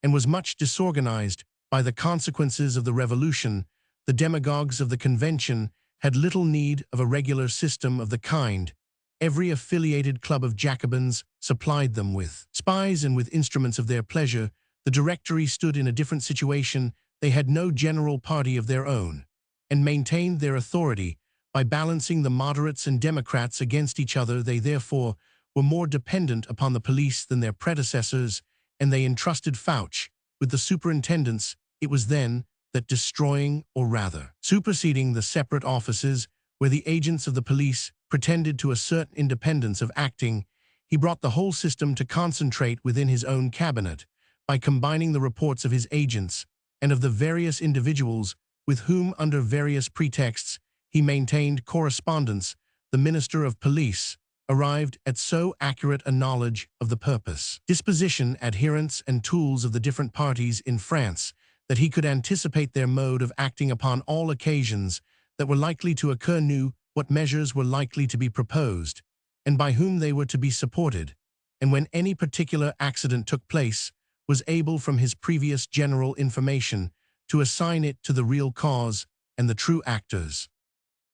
and was much disorganized by the consequences of the Revolution. The demagogues of the Convention had little need of a regular system of the kind. Every affiliated club of Jacobins supplied them with spies and with instruments of their pleasure. The Directory stood in a different situation. They had no general party of their own, and maintained their authority by balancing the moderates and Democrats against each other. They therefore were more dependent upon the police than their predecessors, and they entrusted Fouché with the superintendence. It was then that, destroying, or rather superseding the separate offices where the agents of the police pretended to a certain independence of acting, he brought the whole system to concentrate within his own cabinet by combining the reports of his agents and of the various individuals with whom, under various pretexts, he maintained correspondence. The Minister of Police arrived at so accurate a knowledge of the purpose, disposition, adherents, and tools of the different parties in France that he could anticipate their mode of acting upon all occasions that were likely to occur, knew what measures were likely to be proposed, and by whom they were to be supported, and when any particular accident took place, was able from his previous general information to assign it to the real cause and the true actors.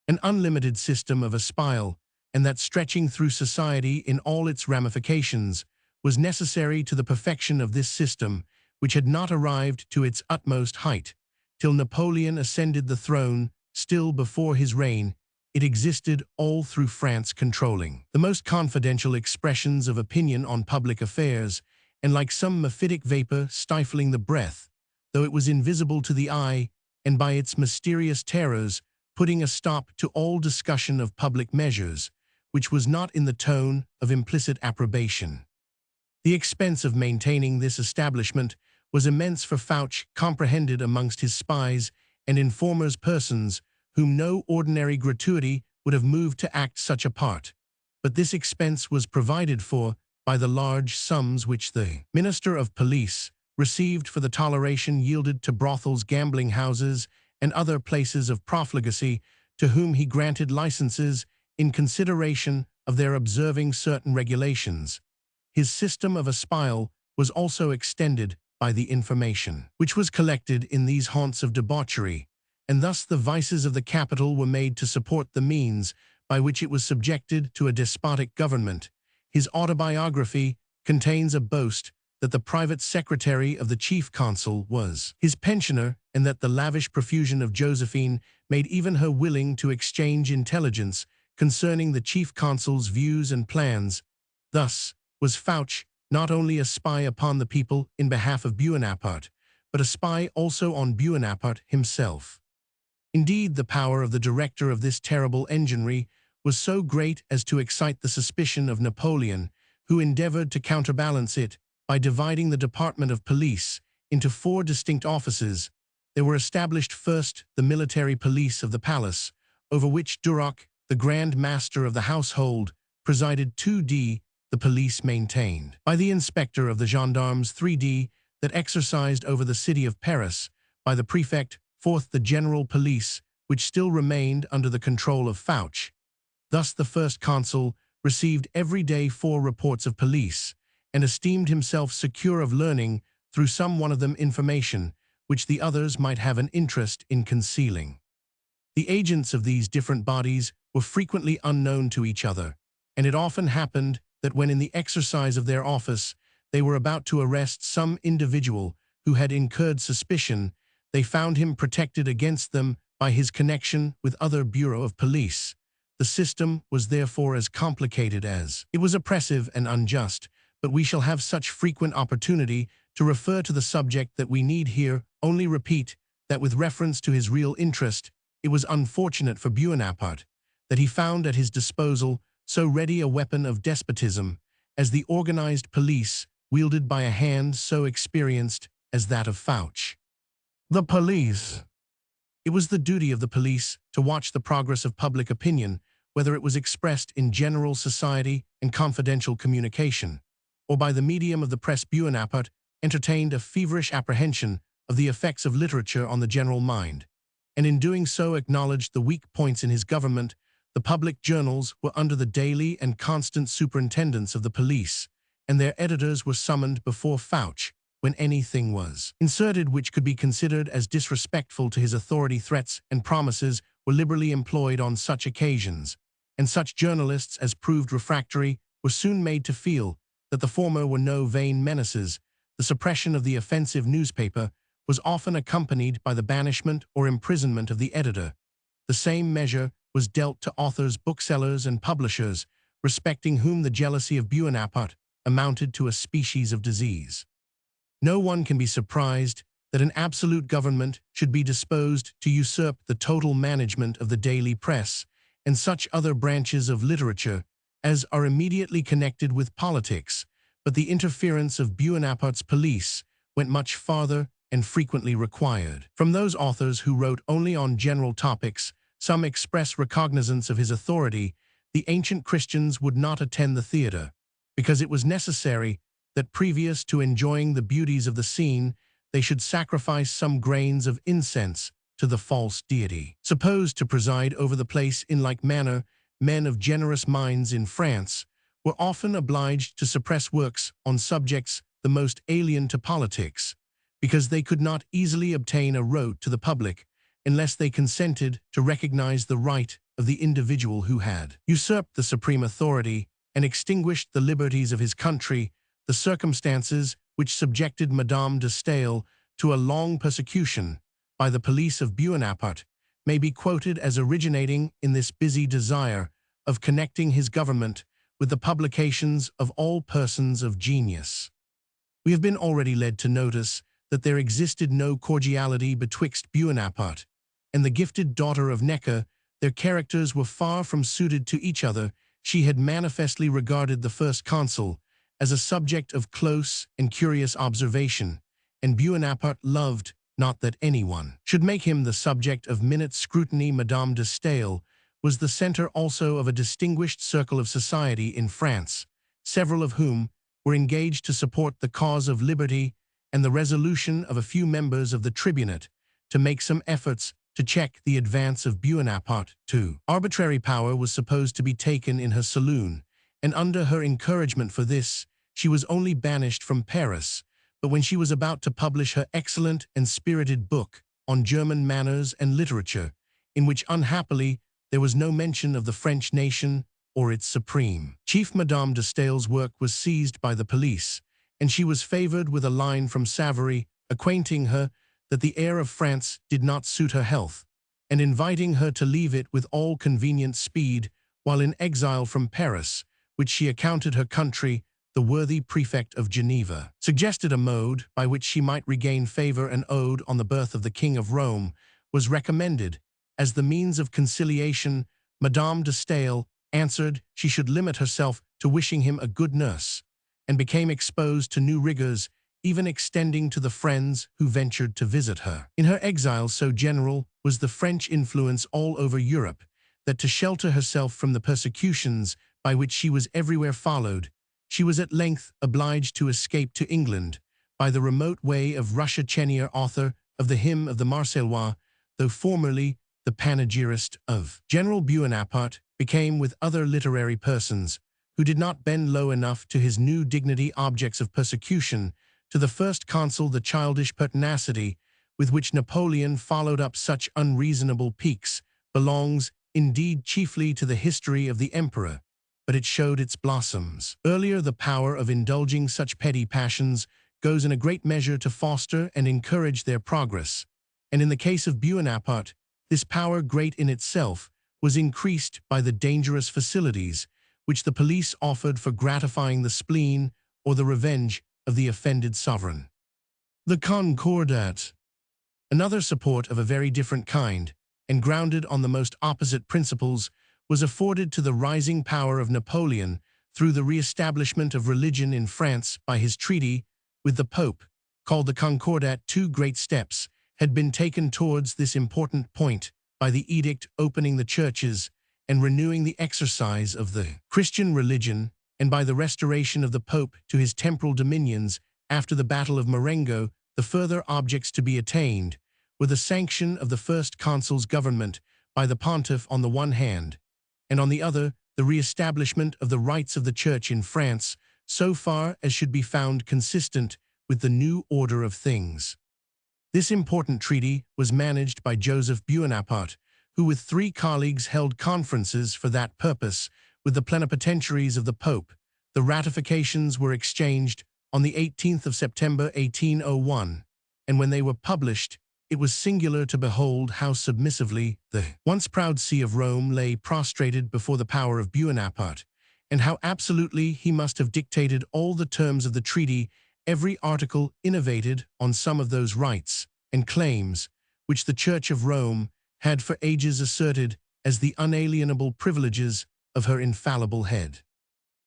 An unlimited system of espial, and that stretching through society in all its ramifications, was necessary to the perfection of this system, which had not arrived to its utmost height till Napoleon ascended the throne. Still before his reign, it existed all through France, controlling the most confidential expressions of opinion on public affairs, and like some mephitic vapor stifling the breath, though it was invisible to the eye, and by its mysterious terrors putting a stop to all discussion of public measures, which was not in the tone of implicit approbation. The expense of maintaining this establishment was immense for Fouché, comprehended amongst his spies and informers persons whom no ordinary gratuity would have moved to act such a part. But this expense was provided for by the large sums which the Minister of Police received for the toleration yielded to brothels, gambling houses, and other places of profligacy, to whom he granted licenses in consideration of their observing certain regulations. His system of espial was also extended by the information which was collected in these haunts of debauchery, and thus the vices of the capital were made to support the means by which it was subjected to a despotic government. His autobiography contains a boast that the private secretary of the chief consul was his pensioner, and that the lavish profusion of Josephine made even her willing to exchange intelligence concerning the chief consul's views and plans. Thus was Fouché not only a spy upon the people in behalf of Bonaparte, but a spy also on Bonaparte himself. Indeed, the power of the director of this terrible enginery was so great as to excite the suspicion of Napoleon, who endeavored to counterbalance it by dividing the Department of Police into 4 distinct offices. There were established first the military police of the palace, over which Duroc, the Grand Master of the household, presided. 2d. The police maintained by the inspector of the gendarmes. 3d. That exercised over the city of Paris by the prefect. 4th. The general police, which still remained under the control of Fouché. Thus the first consul received every day 4 reports of police, and esteemed himself secure of learning through some one of them information which the others might have an interest in concealing. The agents of these different bodies were frequently unknown to each other, and it often happened that when in the exercise of their office they were about to arrest some individual who had incurred suspicion, they found him protected against them by his connection with other bureau of police. The system was therefore as complicated as it was oppressive and unjust, but we shall have such frequent opportunity to refer to the subject that we need here only repeat that with reference to his real interest, it was unfortunate for Bonaparte that he found at his disposal so ready a weapon of despotism as the organized police wielded by a hand so experienced as that of Fouché. The police. It was the duty of the police to watch the progress of public opinion, whether it was expressed in general society and confidential communication, or by the medium of the press. Bonaparte entertained a feverish apprehension of the effects of literature on the general mind, and in doing so acknowledged the weak points in his government. The public journals were under the daily and constant superintendence of the police, and their editors were summoned before Fouch when anything was inserted which could be considered as disrespectful to his authority. Threats and promises were liberally employed on such occasions, and such journalists as proved refractory were soon made to feel that the former were no vain menaces. The suppression of the offensive newspaper was often accompanied by the banishment or imprisonment of the editor. The same measure was dealt to authors, booksellers, and publishers, respecting whom the jealousy of Bonaparte amounted to a species of disease. No one can be surprised that an absolute government should be disposed to usurp the total management of the daily press and such other branches of literature as are immediately connected with politics, but the interference of Bonaparte's police went much farther and frequently required. From those authors who wrote only on general topics, some express recognizance of his authority. The ancient Christians would not attend the theater, because it was necessary that previous to enjoying the beauties of the scene, they should sacrifice some grains of incense to the false deity. Supposed to preside over the place in like manner, men of generous minds in France were often obliged to suppress works on subjects the most alien to politics, because they could not easily obtain a road to the public unless they consented to recognize the right of the individual who had usurped the supreme authority and extinguished the liberties of his country. The circumstances which subjected Madame de Staël to a long persecution by the police of Bonaparte may be quoted as originating in this busy desire of connecting his government with the publications of all persons of genius. We have been already led to notice that there existed no cordiality betwixt Bonaparte and the gifted daughter of Necker. Their characters were far from suited to each other. She had manifestly regarded the first consul as a subject of close and curious observation, and Bonaparte loved not that anyone should make him the subject of minute scrutiny. Madame de Staël was the center also of a distinguished circle of society in France, several of whom were engaged to support the cause of liberty, and the resolution of a few members of the tribunate to make some efforts to check the advance of Bonaparte too. Arbitrary power was supposed to be taken in her saloon, and under her encouragement for this, she was only banished from Paris. But when she was about to publish her excellent and spirited book on German manners and literature, in which unhappily there was no mention of the French nation or its supreme chief, Madame de Staël's work was seized by the police, and she was favored with a line from Savary acquainting her that the air of France did not suit her health, and inviting her to leave it with all convenient speed while in exile from Paris, which she accounted her country. The worthy prefect of Geneva suggested a mode by which she might regain favor. An ode on the birth of the King of Rome was recommended as the means of conciliation. Madame de Staël answered she should limit herself to wishing him a good nurse, and became exposed to new rigors, even extending to the friends who ventured to visit her. In her exile, so general was the French influence all over Europe that to shelter herself from the persecutions by which she was everywhere followed, she was at length obliged to escape to England by the remote way of Russia. Chenier, author of the Hymn of the Marseillois, though formerly the panegyrist of General Bonaparte, became with other literary persons who did not bend low enough to his new dignity objects of persecution. To the first consul, the childish pertinacity with which Napoleon followed up such unreasonable piques belongs indeed chiefly to the history of the emperor, but it showed its blossoms earlier. The power of indulging such petty passions goes in a great measure to foster and encourage their progress, and in the case of Bonaparte, this power, great in itself, was increased by the dangerous facilities which the police offered for gratifying the spleen or the revenge of the offended sovereign. The Concordat, another support of a very different kind, and grounded on the most opposite principles, was afforded to the rising power of Napoleon through the re-establishment of religion in France by his treaty with the Pope, called the Concordat. Two great steps had been taken towards this important point by the edict opening the churches and renewing the exercise of the Christian religion, and by the restoration of the Pope to his temporal dominions after the Battle of Marengo. The further objects to be attained were the sanction of the first consul's government by the pontiff on the one hand, and on the other, the re-establishment of the rights of the Church in France, so far as should be found consistent with the new order of things. This important treaty was managed by Joseph Bonaparte, who with 3 colleagues held conferences for that purpose with the plenipotentiaries of the Pope. The ratifications were exchanged on the 18th of September 1801, and when they were published, it was singular to behold how submissively the once proud see of Rome lay prostrated before the power of Bonaparte, and how absolutely he must have dictated all the terms of the treaty, every article innovated on some of those rights and claims which the Church of Rome had for ages asserted as the unalienable privileges of her infallible head.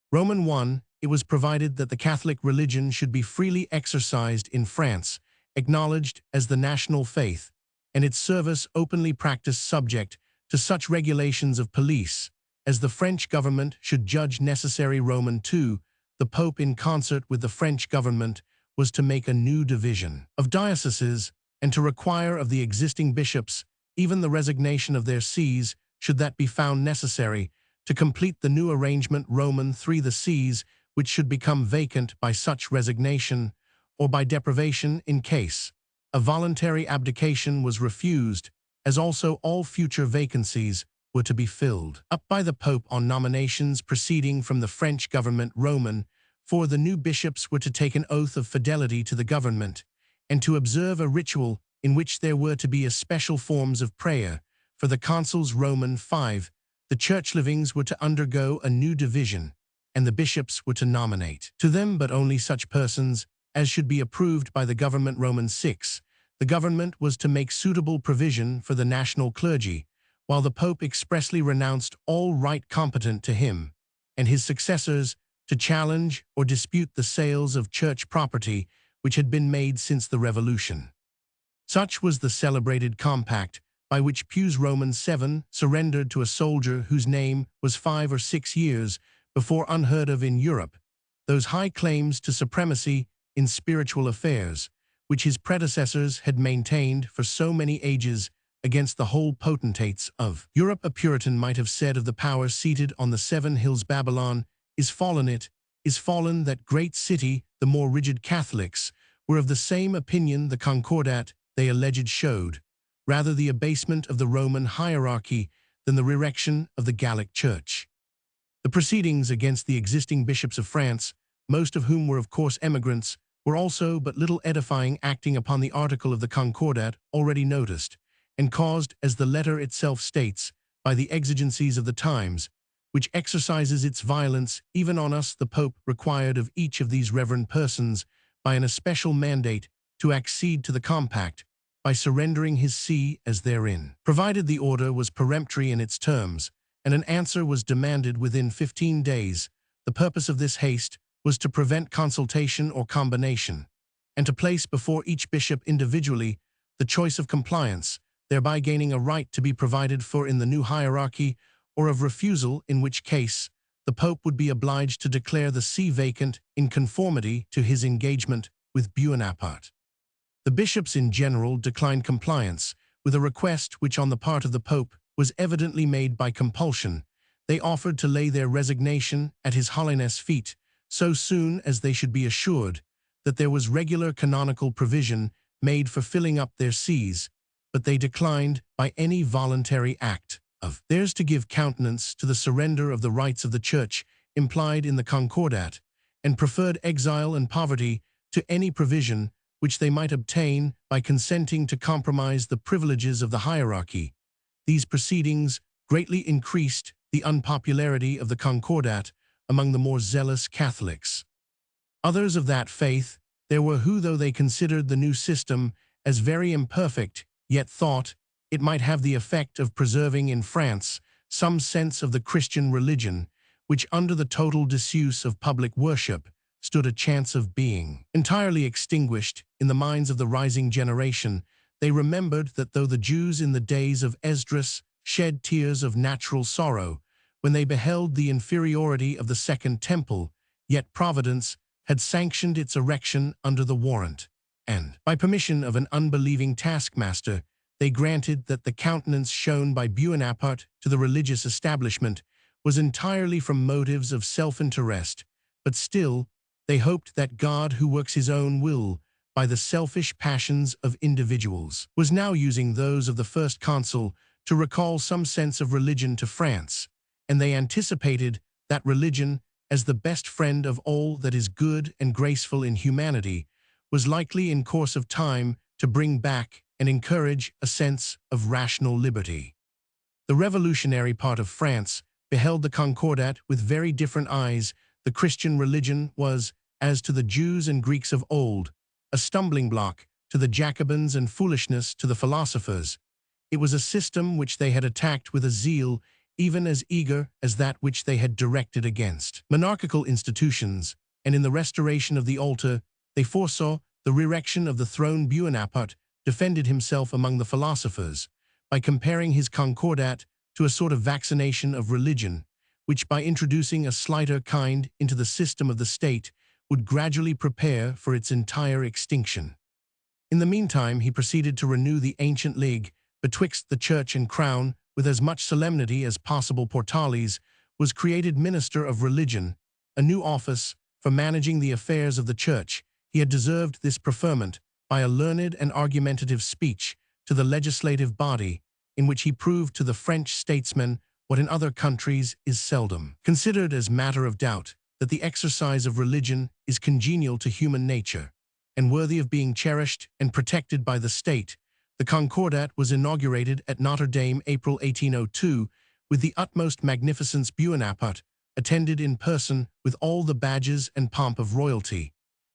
Roman 1. It was provided that the Catholic religion should be freely exercised in France, acknowledged as the national faith, and its service openly practiced subject to such regulations of police as the French government should judge necessary. Roman 2. The Pope, in concert with the French government, was to make a new division of dioceses and to require of the existing bishops even the resignation of their sees, should that be found necessary, to complete the new arrangement. Roman 3. The sees which should become vacant by such resignation or by deprivation in case a voluntary abdication was refused, as also all future vacancies were to be filled up by the Pope on nominations proceeding from the French government. Roman 4. The new bishops were to take an oath of fidelity to the government and to observe a ritual in which there were to be especial forms of prayer for the consuls. Roman 5. The church livings were to undergo a new division, and the bishops were to nominate to them but only such persons as should be approved by the government. Roman 6. The government was to make suitable provision for the national clergy, while the Pope expressly renounced all right competent to him and his successors to challenge or dispute the sales of church property which had been made since the Revolution. Such was the celebrated compact by which Pius Roman 7 surrendered to a soldier whose name was 5 or 6 years before unheard of in Europe those high claims to supremacy in spiritual affairs which his predecessors had maintained for so many ages against the whole potentates of Europe. A Puritan might have said of the power seated on the 7 hills, Babylon is fallen, it is fallen. That great city. The more rigid Catholics were of the same opinion. The Concordat, they alleged, showed rather the abasement of the Roman hierarchy than the erection of the Gallic Church. The proceedings against the existing bishops of France, most of whom were of course emigrants, were also but little edifying, acting upon the article of the Concordat already noticed, and caused, as the letter itself states, by the exigencies of the times, which exercises its violence even on us. The Pope required of each of these reverend persons, by an especial mandate, to accede to the compact, by surrendering his see as therein provided. The order was peremptory in its terms, and an answer was demanded within 15 days. The purpose of this haste was to prevent consultation or combination, and to place before each bishop individually the choice of compliance, thereby gaining a right to be provided for in the new hierarchy, or of refusal, in which case the Pope would be obliged to declare the see vacant in conformity to his engagement with Bonaparte. The bishops in general declined compliance with a request which on the part of the Pope was evidently made by compulsion. They offered to lay their resignation at His Holiness' feet so soon as they should be assured that there was regular canonical provision made for filling up their sees, but they declined by any voluntary act of theirs to give countenance to the surrender of the rights of the Church implied in the Concordat, and preferred exile and poverty to any provision which they might obtain by consenting to compromise the privileges of the hierarchy. These proceedings greatly increased the unpopularity of the Concordat among the more zealous Catholics. Others of that faith there were who, though they considered the new system as very imperfect, yet thought it might have the effect of preserving in France some sense of the Christian religion, which under the total disuse of public worship stood a chance of being entirely extinguished in the minds of the rising generation. They remembered that though the Jews in the days of Esdras shed tears of natural sorrow when they beheld the inferiority of the Second Temple, yet Providence had sanctioned its erection under the warrant, and, by permission of an unbelieving taskmaster, they granted that the countenance shown by Bonaparte to the religious establishment was entirely from motives of self-interest, but still they hoped that God, who works his own will by the selfish passions of individuals, was now using those of the first consul to recall some sense of religion to France, and they anticipated that religion, as the best friend of all that is good and graceful in humanity, was likely in course of time to bring back and encourage a sense of rational liberty. The revolutionary part of France beheld the Concordat with very different eyes. The Christian religion was, as to the Jews and Greeks of old, a stumbling block to the Jacobins and foolishness to the philosophers. It was a system which they had attacked with a zeal even as eager as that which they had directed against monarchical institutions, and in the restoration of the altar they foresaw the re-erection of the throne. Bonaparte defended himself among the philosophers by comparing his Concordat to a sort of vaccination of religion, which by introducing a slighter kind into the system of the state would gradually prepare for its entire extinction. In the meantime he proceeded to renew the ancient league betwixt the church and crown with as much solemnity as possible. Portales was created minister of religion, a new office for managing the affairs of the church. He had deserved this preferment by a learned and argumentative speech to the legislative body, in which he proved to the French statesmen what in other countries is seldom considered as matter of doubt, that the exercise of religion is congenial to human nature, and worthy of being cherished and protected by the state. The Concordat was inaugurated at Notre Dame April 1802 with the utmost magnificence. Bonaparte attended in person with all the badges and pomp of royalty,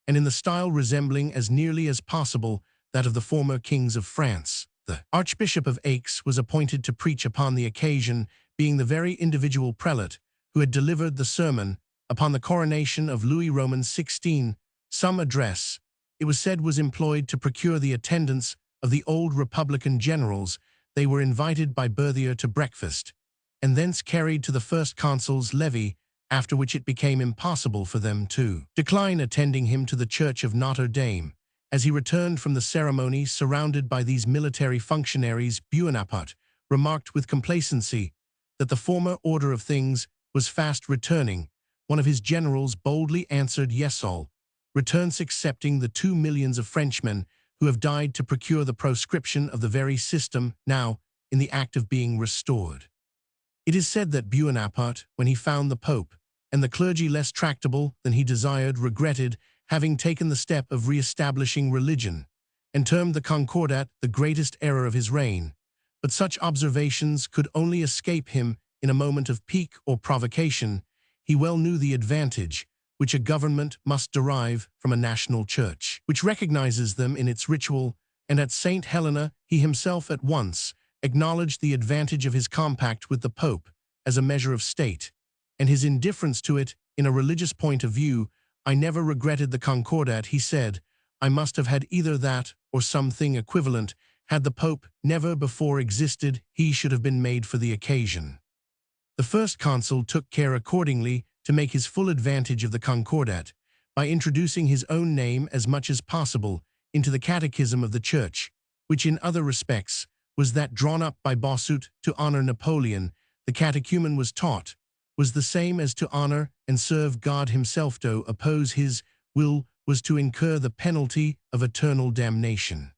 and in the style resembling as nearly as possible that of the former kings of France. The Archbishop of Aix was appointed to preach upon the occasion, being the very individual prelate who had delivered the sermon upon the coronation of Louis Roman XVI. Some address, it was said, was employed to procure the attendance of the old Republican generals. They were invited by Berthier to breakfast, and thence carried to the first consul's levee, after which it became impossible for them to decline attending him to the church of Notre Dame. As he returned from the ceremony surrounded by these military functionaries, Bonaparte remarked with complacency that the former order of things was fast returning. One of his generals boldly answered, "Yes, all returns excepting the 2 millions of Frenchmen who have died to procure the proscription of the very system now in the act of being restored." It is said that Bonaparte, when he found the Pope and the clergy less tractable than he desired, regretted having taken the step of re-establishing religion, and termed the Concordat the greatest error of his reign. But such observations could only escape him in a moment of pique or provocation. He well knew the advantage which a government must derive from a national church, which recognizes them in its ritual, and at St. Helena he himself at once acknowledged the advantage of his compact with the Pope as a measure of state, and his indifference to it in a religious point of view. "I never regretted the Concordat," he said. "I must have had either that or something equivalent. Had the Pope never before existed, he should have been made for the occasion." The first consul took care accordingly to make his full advantage of the Concordat by introducing his own name as much as possible into the catechism of the church, which in other respects was that drawn up by Bossuet to honor Napoleon. The catechumen was taught was the same as to honor and serve God himself. To oppose his will was to incur the penalty of eternal damnation.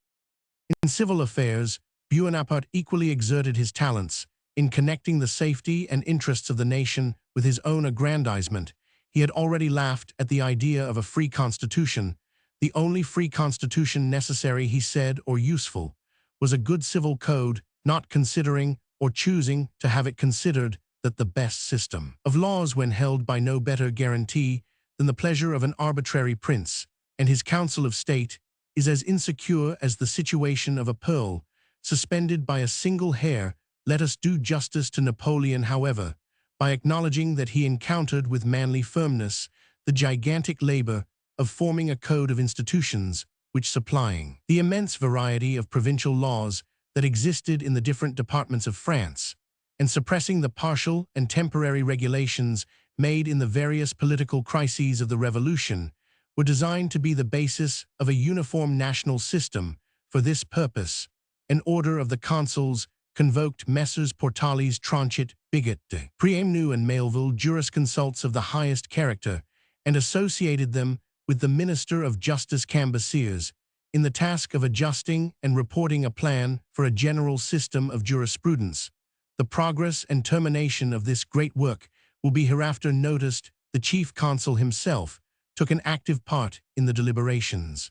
In civil affairs, Bonaparte equally exerted his talents in connecting the safety and interests of the nation with his own aggrandizement. He had already laughed at the idea of a free constitution. The only free constitution necessary, he said, or useful, was a good civil code, not considering or choosing to have it considered that the best system of laws, when held by no better guarantee than the pleasure of an arbitrary prince and his council of state, is as insecure as the situation of a pearl suspended by a single hair. Let us do justice to Napoleon, however, by acknowledging that he encountered with manly firmness the gigantic labor of forming a code of institutions which supplying the immense variety of provincial laws that existed in the different departments of France, and suppressing the partial and temporary regulations made in the various political crises of the Revolution, were designed to be the basis of a uniform national system. For this purpose, an order of the consuls convoked Messrs. Portalis Tranchit, Bigot de Préamnu and Mailville jurisconsults of the highest character, and associated them with the Minister of Justice Cambyses in the task of adjusting and reporting a plan for a general system of jurisprudence. The progress and termination of this great work will be hereafter noticed. The chief consul himself took an active part in the deliberations.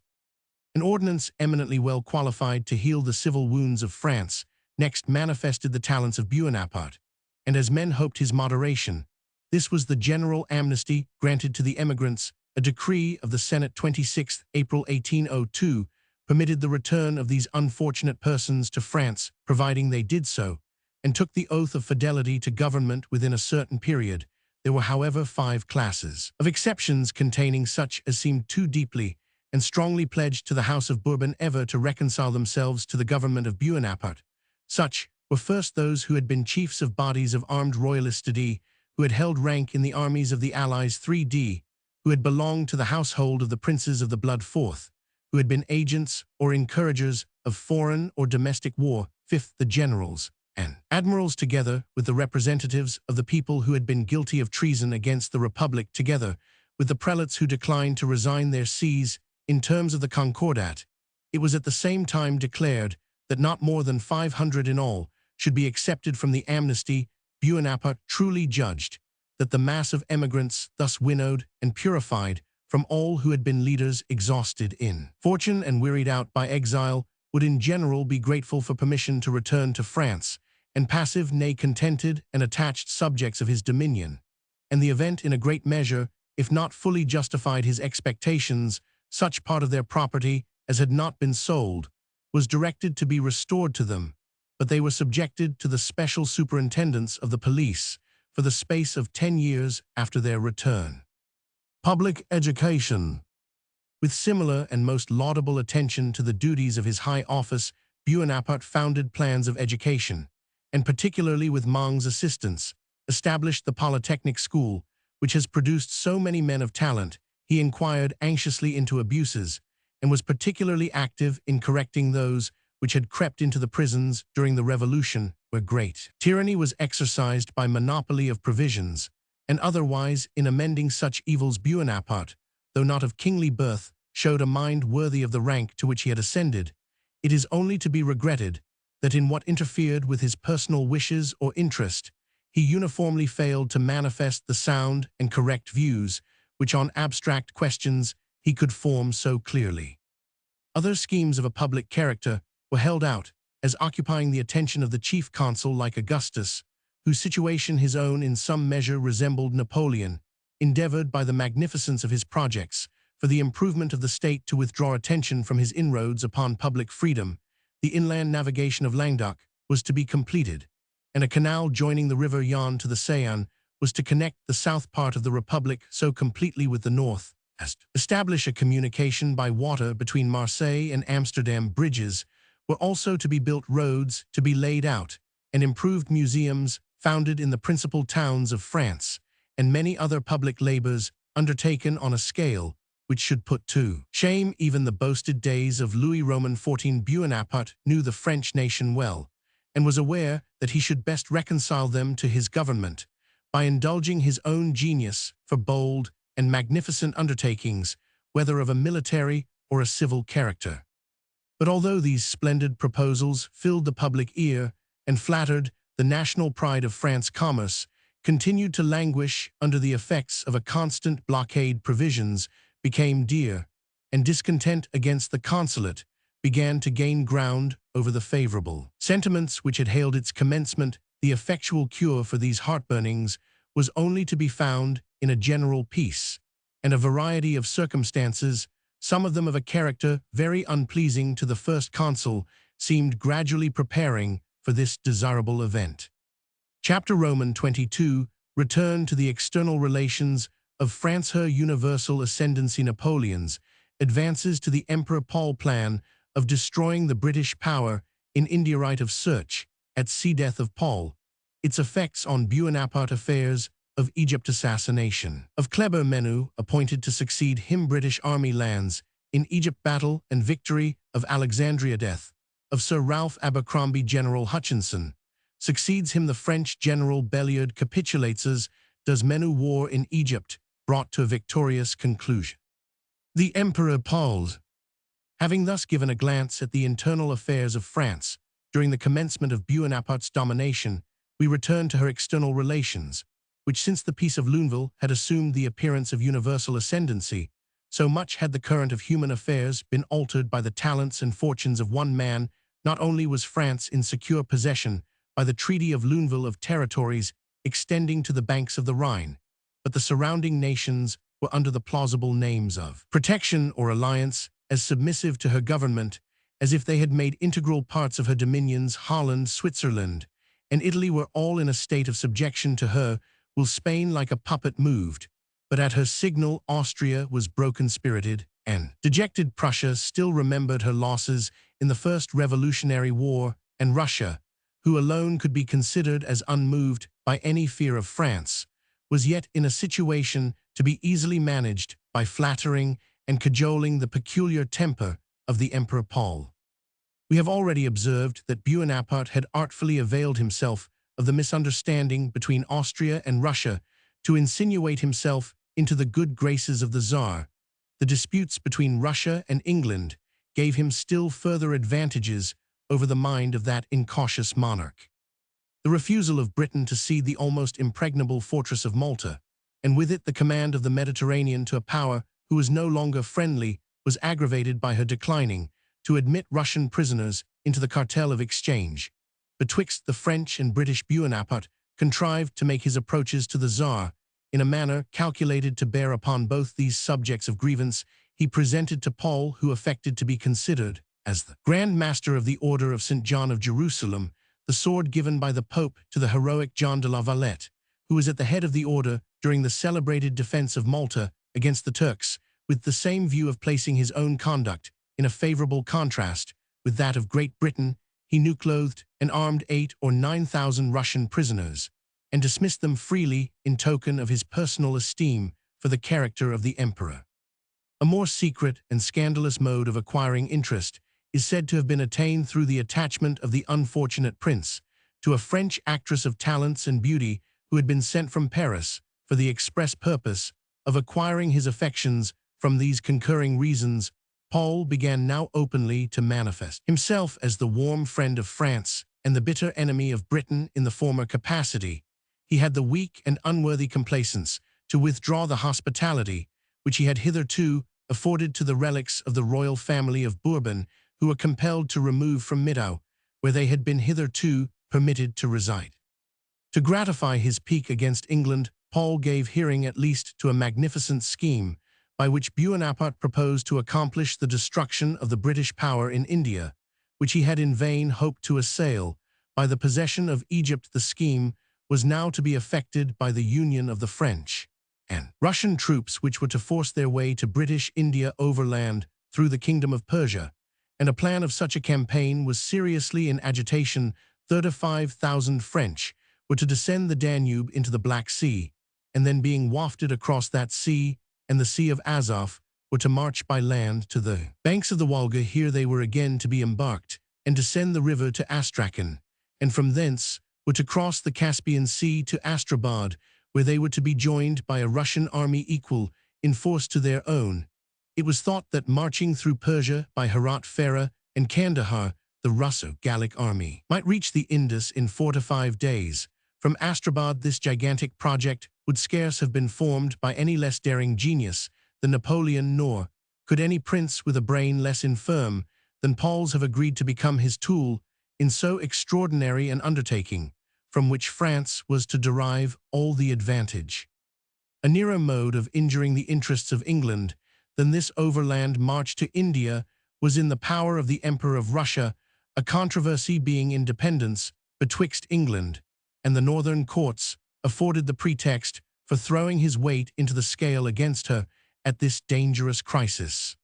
An ordinance eminently well qualified to heal the civil wounds of France next manifested the talents of Bonaparte, and as men hoped his moderation, this was the general amnesty granted to the emigrants. A decree of the Senate 26 April 1802 permitted the return of these unfortunate persons to France, providing they did so, and took the oath of fidelity to government within a certain period. There were, however, 5 classes of exceptions containing such as seemed too deeply and strongly pledged to the House of Bourbon ever to reconcile themselves to the government of Bonaparte. Such were first those who had been chiefs of bodies of armed royalists, who had held rank in the armies of the Allies 3d, who had belonged to the household of the princes of the blood 4th, who had been agents or encouragers of foreign or domestic war 5th, the generals and admirals, together with the representatives of the people who had been guilty of treason against the Republic, together with the prelates who declined to resign their sees in terms of the Concordat. It was at the same time declared that not more than 500 in all should be accepted from the amnesty. Bonaparte truly judged that the mass of emigrants thus winnowed and purified from all who had been leaders exhausted in fortune and wearied out by exile would in general be grateful for permission to return to France, and passive, nay contented and attached subjects of his dominion, and the event in a great measure, if not fully justified his expectations. Such part of their property as had not been sold was directed to be restored to them, but they were subjected to the special superintendence of the police for the space of 10 years after their return. Public education. With similar and most laudable attention to the duties of his high office, Bonaparte founded plans of education, and particularly with Mang's assistance, established the Polytechnic School, which has produced so many men of talent. He inquired anxiously into abuses, and was particularly active in correcting those which had crept into the prisons during the Revolution, where great tyranny was exercised by monopoly of provisions, and otherwise in amending such evils. Bonaparte, though not of kingly birth, showed a mind worthy of the rank to which he had ascended. It is only to be regretted that in what interfered with his personal wishes or interest, he uniformly failed to manifest the sound and correct views which on abstract questions he could form so clearly. Other schemes of a public character were held out as occupying the attention of the chief consul, like Augustus, whose situation his own in some measure resembled Napoleon, endeavored by the magnificence of his projects for the improvement of the state to withdraw attention from his inroads upon public freedom. The inland navigation of Languedoc was to be completed, and a canal joining the river Yonne to the Seine was to connect the south part of the Republic so completely with the north as to establish a communication by water between Marseille and Amsterdam. Bridges were also to be built, roads to be laid out, and improved museums founded in the principal towns of France, and many other public labors undertaken on a scale which should put to shame even the boasted days of Louis Roman XIV. Bonaparte knew the French nation well, and was aware that he should best reconcile them to his government by indulging his own genius for bold and magnificent undertakings, whether of a military or a civil character. But although these splendid proposals filled the public ear and flattered the national pride of France, commerce continued to languish under the effects of a constant blockade. Provisions became dear, and discontent against the consulate began to gain ground over the favorable sentiments which had hailed its commencement. The effectual cure for these heartburnings was only to be found in a general peace, and a variety of circumstances, some of them of a character very unpleasing to the first consul, seemed gradually preparing for this desirable event. Chapter Roman 22. Return to the external relations of France. Her universal ascendancy. Napoleon's advances to the Emperor Paul plan of destroying the British power in India. Right of search at sea. Death of Paul, its effects on Bonaparte. Affairs of Egypt. Assassination of Kleber Menu, appointed to succeed him. British Army lands in Egypt. Battle and victory of Alexandria. Death of Sir Ralph Abercrombie. General Hutchinson succeeds him. The French General Belliard capitulates. As does Menu. War in Egypt brought to a victorious conclusion. The Emperor Paul. Having thus given a glance at the internal affairs of France during the commencement of Bonaparte's domination, we return to her external relations, which since the Peace of Luneville had assumed the appearance of universal ascendancy. So much had the current of human affairs been altered by the talents and fortunes of one man. Not only was France in secure possession by the Treaty of Luneville of territories extending to the banks of the Rhine, but the surrounding nations were under the plausible names of protection or alliance, as submissive to her government as if they had made integral parts of her dominions. Holland, Switzerland, and Italy were all in a state of subjection to her, while Spain like a puppet moved, but at her signal Austria was broken-spirited, and dejected Prussia still remembered her losses in the First Revolutionary War, and Russia, who alone could be considered as unmoved by any fear of France, was yet in a situation to be easily managed by flattering and cajoling the peculiar temper of the Emperor Paul. We have already observed that Bonaparte had artfully availed himself of the misunderstanding between Austria and Russia to insinuate himself into the good graces of the Tsar. The disputes between Russia and England gave him still further advantages over the mind of that incautious monarch. The refusal of Britain to cede the almost impregnable fortress of Malta, and with it the command of the Mediterranean to a power who was no longer friendly, was aggravated by her declining to admit Russian prisoners into the cartel of exchange. Betwixt the French and British, Bonaparte contrived to make his approaches to the Tsar in a manner calculated to bear upon both these subjects of grievance. He presented to Paul, who affected to be considered as the Grand Master of the Order of St. John of Jerusalem, the sword given by the Pope to the heroic John de la Valette, who was at the head of the order during the celebrated defense of Malta against the Turks, with the same view of placing his own conduct in a favorable contrast with that of Great Britain. He new clothed and armed 8,000 or 9,000 Russian prisoners, and dismissed them freely in token of his personal esteem for the character of the emperor. A more secret and scandalous mode of acquiring interest is said to have been attained through the attachment of the unfortunate prince to a French actress of talents and beauty who had been sent from Paris for the express purpose of acquiring his affections. From these concurring reasons, Paul began now openly to manifest himself as the warm friend of France and the bitter enemy of Britain. In the former capacity, he had the weak and unworthy complaisance to withdraw the hospitality which he had hitherto afforded to the relics of the royal family of Bourbon, who were compelled to remove from Middow, where they had been hitherto permitted to reside. To gratify his pique against England, Paul gave hearing at least to a magnificent scheme by which Bonaparte proposed to accomplish the destruction of the British power in India, which he had in vain hoped to assail by the possession of Egypt. The scheme was now to be effected by the union of the French and Russian troops, which were to force their way to British India overland through the Kingdom of Persia, and a plan of such a campaign was seriously in agitation. 35,000 French were to descend the Danube into the Black Sea, and then being wafted across that sea and the Sea of Azov, were to march by land to the banks of the Volga. Here they were again to be embarked and descend the river to Astrakhan, and from thence were to cross the Caspian Sea to Astrabad, where they were to be joined by a Russian army equal in force to their own. It was thought that marching through Persia by Herat, Farah, and Kandahar, the Russo-Gallic army might reach the Indus in 4 to 5 days. From Astrabad, this gigantic project would scarce have been formed by any less daring genius than Napoleon, nor could any prince with a brain less infirm than Paul's have agreed to become his tool in so extraordinary an undertaking, from which France was to derive all the advantage. A nearer mode of injuring the interests of England than this overland march to India was in the power of the Emperor of Russia, a controversy being independence betwixt England and the northern courts afforded the pretext for throwing his weight into the scale against her at this dangerous crisis.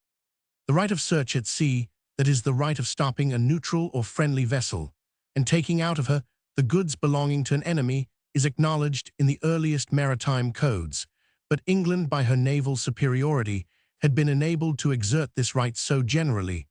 The right of search at sea, that is the right of stopping a neutral or friendly vessel, and taking out of her the goods belonging to an enemy, is acknowledged in the earliest maritime codes, but England, by her naval superiority, had been enabled to exert this right so generally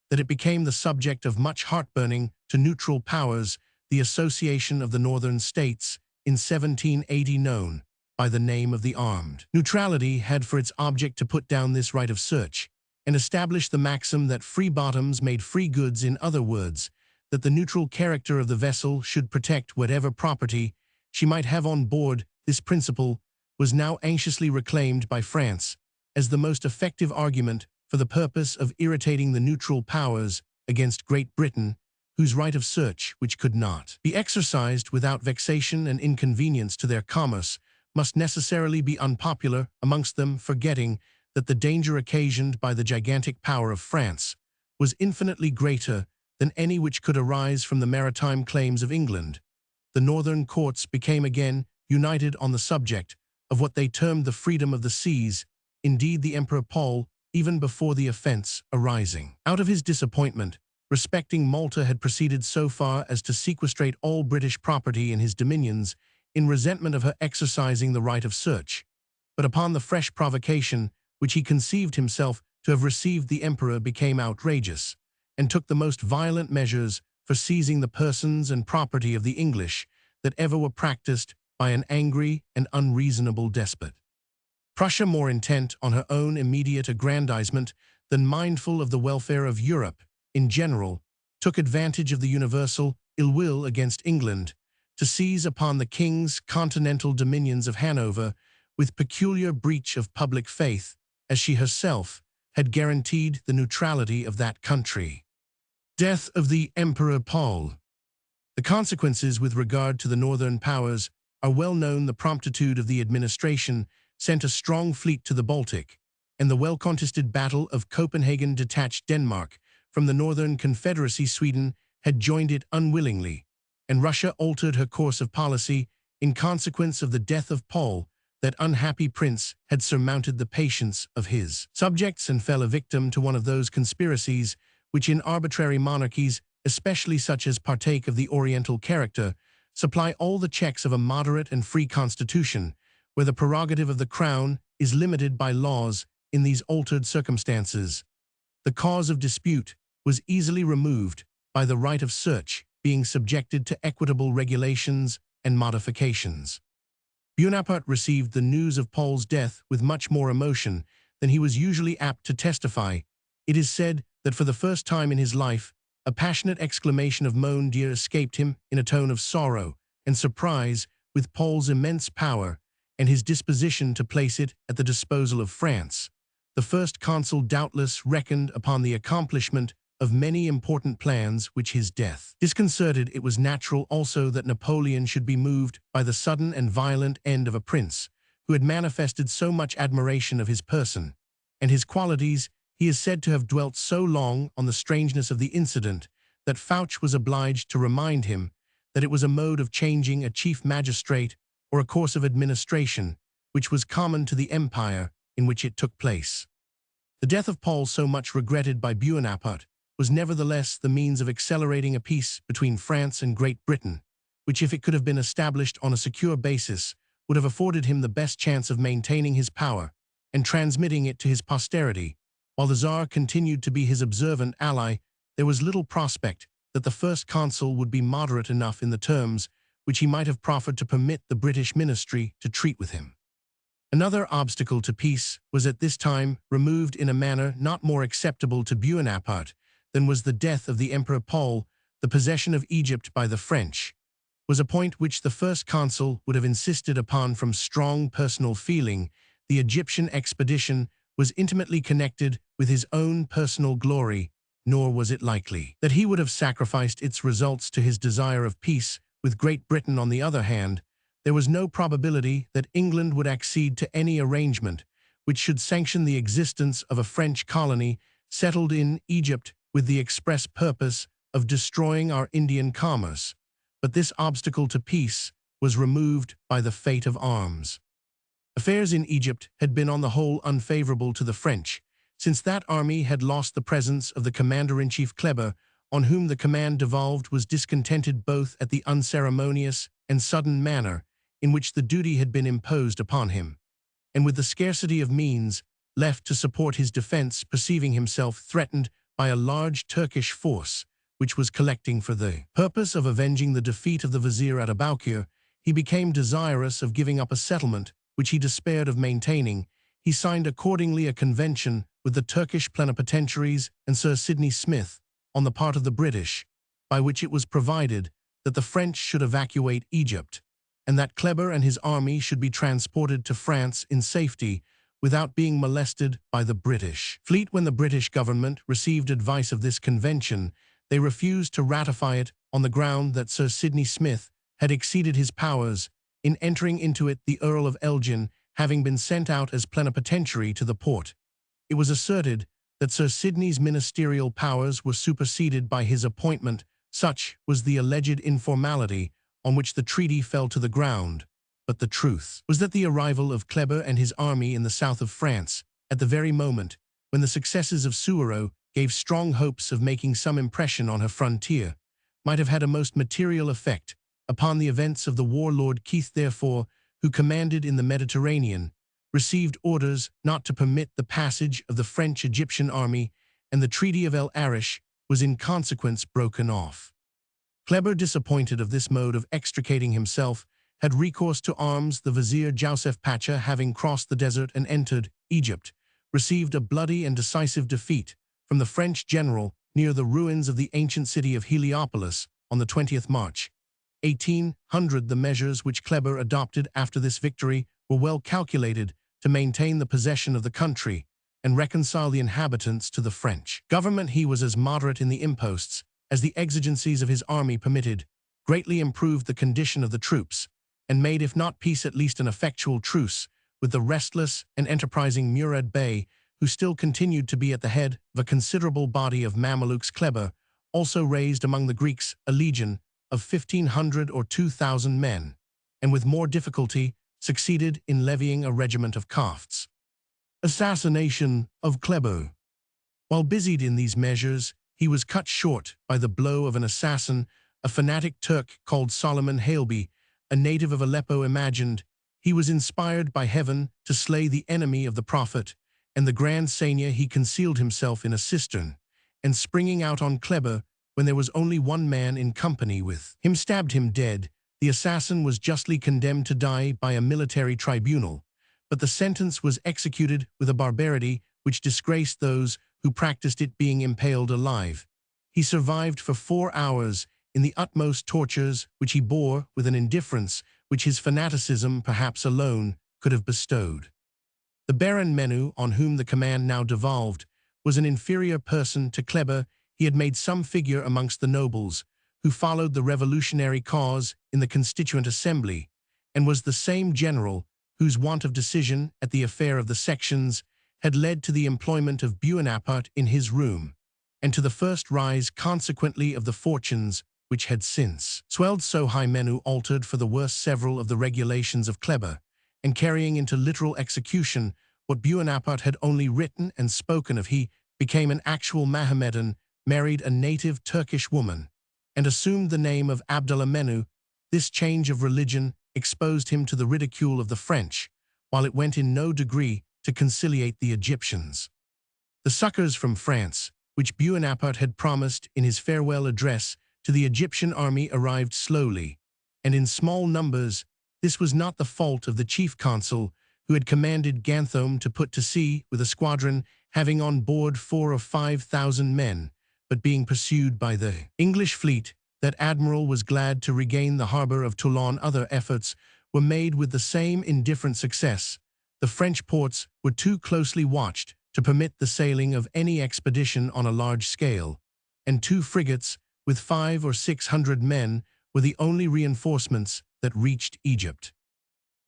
that it became the subject of much heartburning to neutral powers, the Association of the Northern States, in 1780 known by the name of the Armed. Neutrality had for its object to put down this right of search and establish the maxim that free bottoms made free goods, in other words, that the neutral character of the vessel should protect whatever property she might have on board. This principle was now anxiously reclaimed by France as the most effective argument for the purpose of irritating the neutral powers against Great Britain, whose right of search, which could not be exercised without vexation and inconvenience to their commerce, must necessarily be unpopular amongst them, forgetting that the danger occasioned by the gigantic power of France was infinitely greater than any which could arise from the maritime claims of England. The northern courts became again united on the subject of what they termed the freedom of the seas. Indeed, the Emperor Paul, even before the offense arising out of his disappointment respecting Malta, had proceeded so far as to sequestrate all British property in his dominions in resentment of her exercising the right of search. But upon the fresh provocation which he conceived himself to have received, the emperor became outrageous, and took the most violent measures for seizing the persons and property of the English that ever were practiced by an angry and unreasonable despot. Prussia, more intent on her own immediate aggrandizement than mindful of the welfare of Europe in general, took advantage of the universal ill will against England to seize upon the king's continental dominions of Hanover with peculiar breach of public faith, as she herself had guaranteed the neutrality of that country. Death of the Emperor Paul. The consequences with regard to the northern powers are well known. The promptitude of the administration sent a strong fleet to the Baltic, and the well-contested Battle of Copenhagen detached Denmark from the Northern Confederacy. Sweden had joined it unwillingly, and Russia altered her course of policy in consequence of the death of Paul. That unhappy prince had surmounted the patience of his subjects and fell a victim to one of those conspiracies which in arbitrary monarchies, especially such as partake of the Oriental character, supply all the checks of a moderate and free constitution, where the prerogative of the crown is limited by laws. In these altered circumstances, the cause of dispute was easily removed by the right of search being subjected to equitable regulations and modifications. Bonaparte received the news of Paul's death with much more emotion than he was usually apt to testify. It is said that for the first time in his life, a passionate exclamation of "Mon Dieu" escaped him in a tone of sorrow and surprise. With Paul's immense power and his disposition to place it at the disposal of France, the first consul doubtless reckoned upon the accomplishment of many important plans which his death disconcerted. It was natural also that Napoleon should be moved by the sudden and violent end of a prince who had manifested so much admiration of his person and his qualities. He is said to have dwelt so long on the strangeness of the incident that Fouché was obliged to remind him that it was a mode of changing a chief magistrate or a course of administration which was common to the empire in which it took place. The death of Paul, so much regretted by Bonaparte, was nevertheless the means of accelerating a peace between France and Great Britain, which, if it could have been established on a secure basis, would have afforded him the best chance of maintaining his power and transmitting it to his posterity. While the Tsar continued to be his observant ally, there was little prospect that the first consul would be moderate enough in the terms which he might have proffered to permit the British ministry to treat with him. Another obstacle to peace was at this time removed in a manner not more acceptable to Bonaparte than was the death of the Emperor Paul. The possession of Egypt by the French was a point which the first consul would have insisted upon from strong personal feeling. The Egyptian expedition was intimately connected with his own personal glory, nor was it likely that he would have sacrificed its results to his desire of peace with Great Britain. On the other hand, there was no probability that England would accede to any arrangement which should sanction the existence of a French colony settled in Egypt with the express purpose of destroying our Indian commerce. But this obstacle to peace was removed by the fate of arms. Affairs in Egypt had been on the whole unfavorable to the French, since that army had lost the presence of the commander-in-chief Kleber, on whom the command devolved, was discontented both at the unceremonious and sudden manner in which the duty had been imposed upon him, and with the scarcity of means left to support his defense, perceiving himself threatened by a large Turkish force which was collecting for the purpose of avenging the defeat of the vizier at Aboukir, he became desirous of giving up a settlement which he despaired of maintaining. He signed accordingly a convention with the Turkish plenipotentiaries and Sir Sidney Smith on the part of the British, by which it was provided that the French should evacuate Egypt, and that Kleber and his army should be transported to France in safety without being molested by the British fleet. When the British government received advice of this convention, they refused to ratify it on the ground that Sir Sidney Smith had exceeded his powers in entering into it, the Earl of Elgin having been sent out as plenipotentiary to the Porte. It was asserted that Sir Sidney's ministerial powers were superseded by his appointment. Such was the alleged informality on which the treaty fell to the ground. But the truth was that the arrival of Kleber and his army in the south of France, at the very moment when the successes of Suwarrow gave strong hopes of making some impression on her frontier, might have had a most material effect upon the events of the war. Lord Keith, therefore, who commanded in the Mediterranean, received orders not to permit the passage of the French-Egyptian army, and the Treaty of El Arish was in consequence broken off. Kleber, disappointed of this mode of extricating himself, had recourse to arms. The vizier Joseph Pacha, having crossed the desert and entered Egypt, received a bloody and decisive defeat from the French general near the ruins of the ancient city of Heliopolis on the 20th March, 1800. The measures which Kleber adopted after this victory were well calculated to maintain the possession of the country and reconcile the inhabitants to the French government. He was as moderate in the imposts as the exigencies of his army permitted, greatly improved the condition of the troops, and made, if not peace, at least an effectual truce with the restless and enterprising Murad Bey, who still continued to be at the head of a considerable body of Mamelukes. Kleber also raised among the Greeks a legion of 1,500 or 2,000 men, and with more difficulty succeeded in levying a regiment of Khafts. Assassination of Kleber. While busied in these measures, he was cut short by the blow of an assassin, a fanatic Turk called Solomon Haleby, a native of Aleppo. Imagined he was inspired by heaven to slay the enemy of the Prophet and the Grand Seigneur. He concealed himself in a cistern, and springing out on Kleber when there was only one man in company with him, stabbed him dead. The assassin was justly condemned to die by a military tribunal, but the sentence was executed with a barbarity which disgraced those who practiced it, being impaled alive. He survived for 4 hours in the utmost tortures, which he bore with an indifference which his fanaticism perhaps alone could have bestowed. The Baron Menu, on whom the command now devolved, was an inferior person to Kleber. He had made some figure amongst the nobles who followed the revolutionary cause in the Constituent Assembly, and was the same general whose want of decision at the affair of the sections had led to the employment of Bonaparte in his room, and to the first rise consequently of the fortunes which had since swelled so high. Menu altered for the worse several of the regulations of Kleber, and carrying into literal execution what Bonaparte had only written and spoken of, he became an actual Mohammedan, married a native Turkish woman, and assumed the name of Abdallah Menu. This change of religion exposed him to the ridicule of the French, while it went in no degree to conciliate the Egyptians. The succors from France, which Bonaparte had promised in his farewell address to the Egyptian army, arrived slowly, and in small numbers. This was not the fault of the chief consul, who had commanded Ganthome to put to sea with a squadron having on board 4,000 or 5,000 men, but being pursued by the English fleet. That admiral was glad to regain the harbor of Toulon. Other efforts were made with the same indifferent success. The French ports were too closely watched to permit the sailing of any expedition on a large scale, and 2 frigates with 500 or 600 men were the only reinforcements that reached Egypt.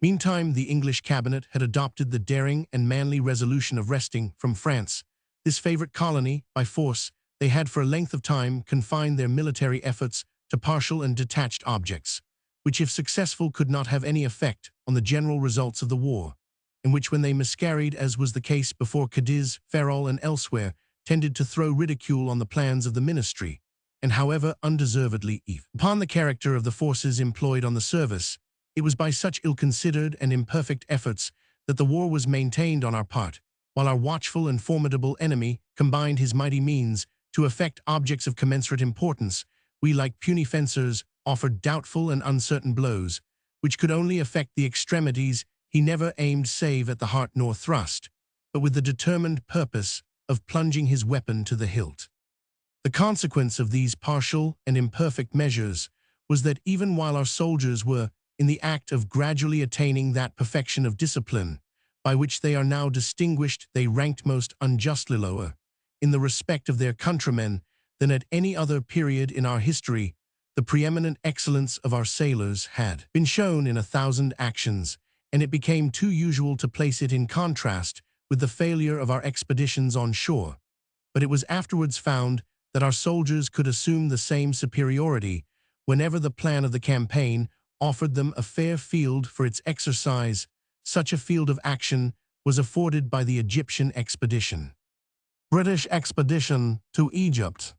Meantime, the English cabinet had adopted the daring and manly resolution of wresting from France this favorite colony by force. They had for a length of time confined their military efforts to partial and detached objects, which if successful could not have any effect on the general results of the war. in which when they miscarried, as was the case before Cadiz, Ferrol, and elsewhere, tended to throw ridicule on the plans of the ministry, and however undeservedly evil. Upon the character of the forces employed on the service, it was by such ill-considered and imperfect efforts that the war was maintained on our part, while our watchful and formidable enemy combined his mighty means to effect objects of commensurate importance. We, like puny fencers, offered doubtful and uncertain blows, which could only affect the extremities. He never aimed save at the heart nor thrust, but with the determined purpose of plunging his weapon to the hilt. The consequence of these partial and imperfect measures was that even while our soldiers were in the act of gradually attaining that perfection of discipline by which they are now distinguished, they ranked most unjustly lower in the respect of their countrymen than at any other period in our history. The preeminent excellence of our sailors had been shown in 1,000 actions, and it became too usual to place it in contrast with the failure of our expeditions on shore. But it was afterwards found that our soldiers could assume the same superiority whenever the plan of the campaign offered them a fair field for its exercise. Such a field of action was afforded by the Egyptian expedition. British expedition to Egypt.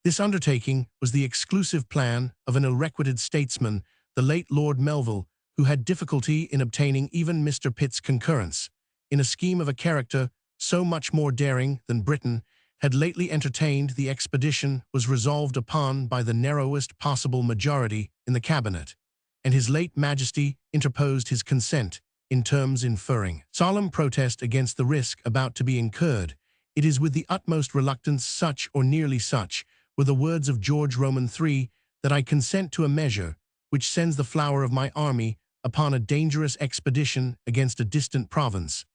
This undertaking was the exclusive plan of an ill-requited statesman, the late Lord Melville, who had difficulty in obtaining even Mr. Pitt's concurrence, in a scheme of a character so much more daring than Britain had lately entertained. The expedition was resolved upon by the narrowest possible majority in the cabinet, and His late Majesty interposed his consent in terms inferring solemn protest against the risk about to be incurred. It is with the utmost reluctance, such or nearly such were the words of George Roman III, that I consent to a measure which sends the flower of my army upon a dangerous expedition against a distant province.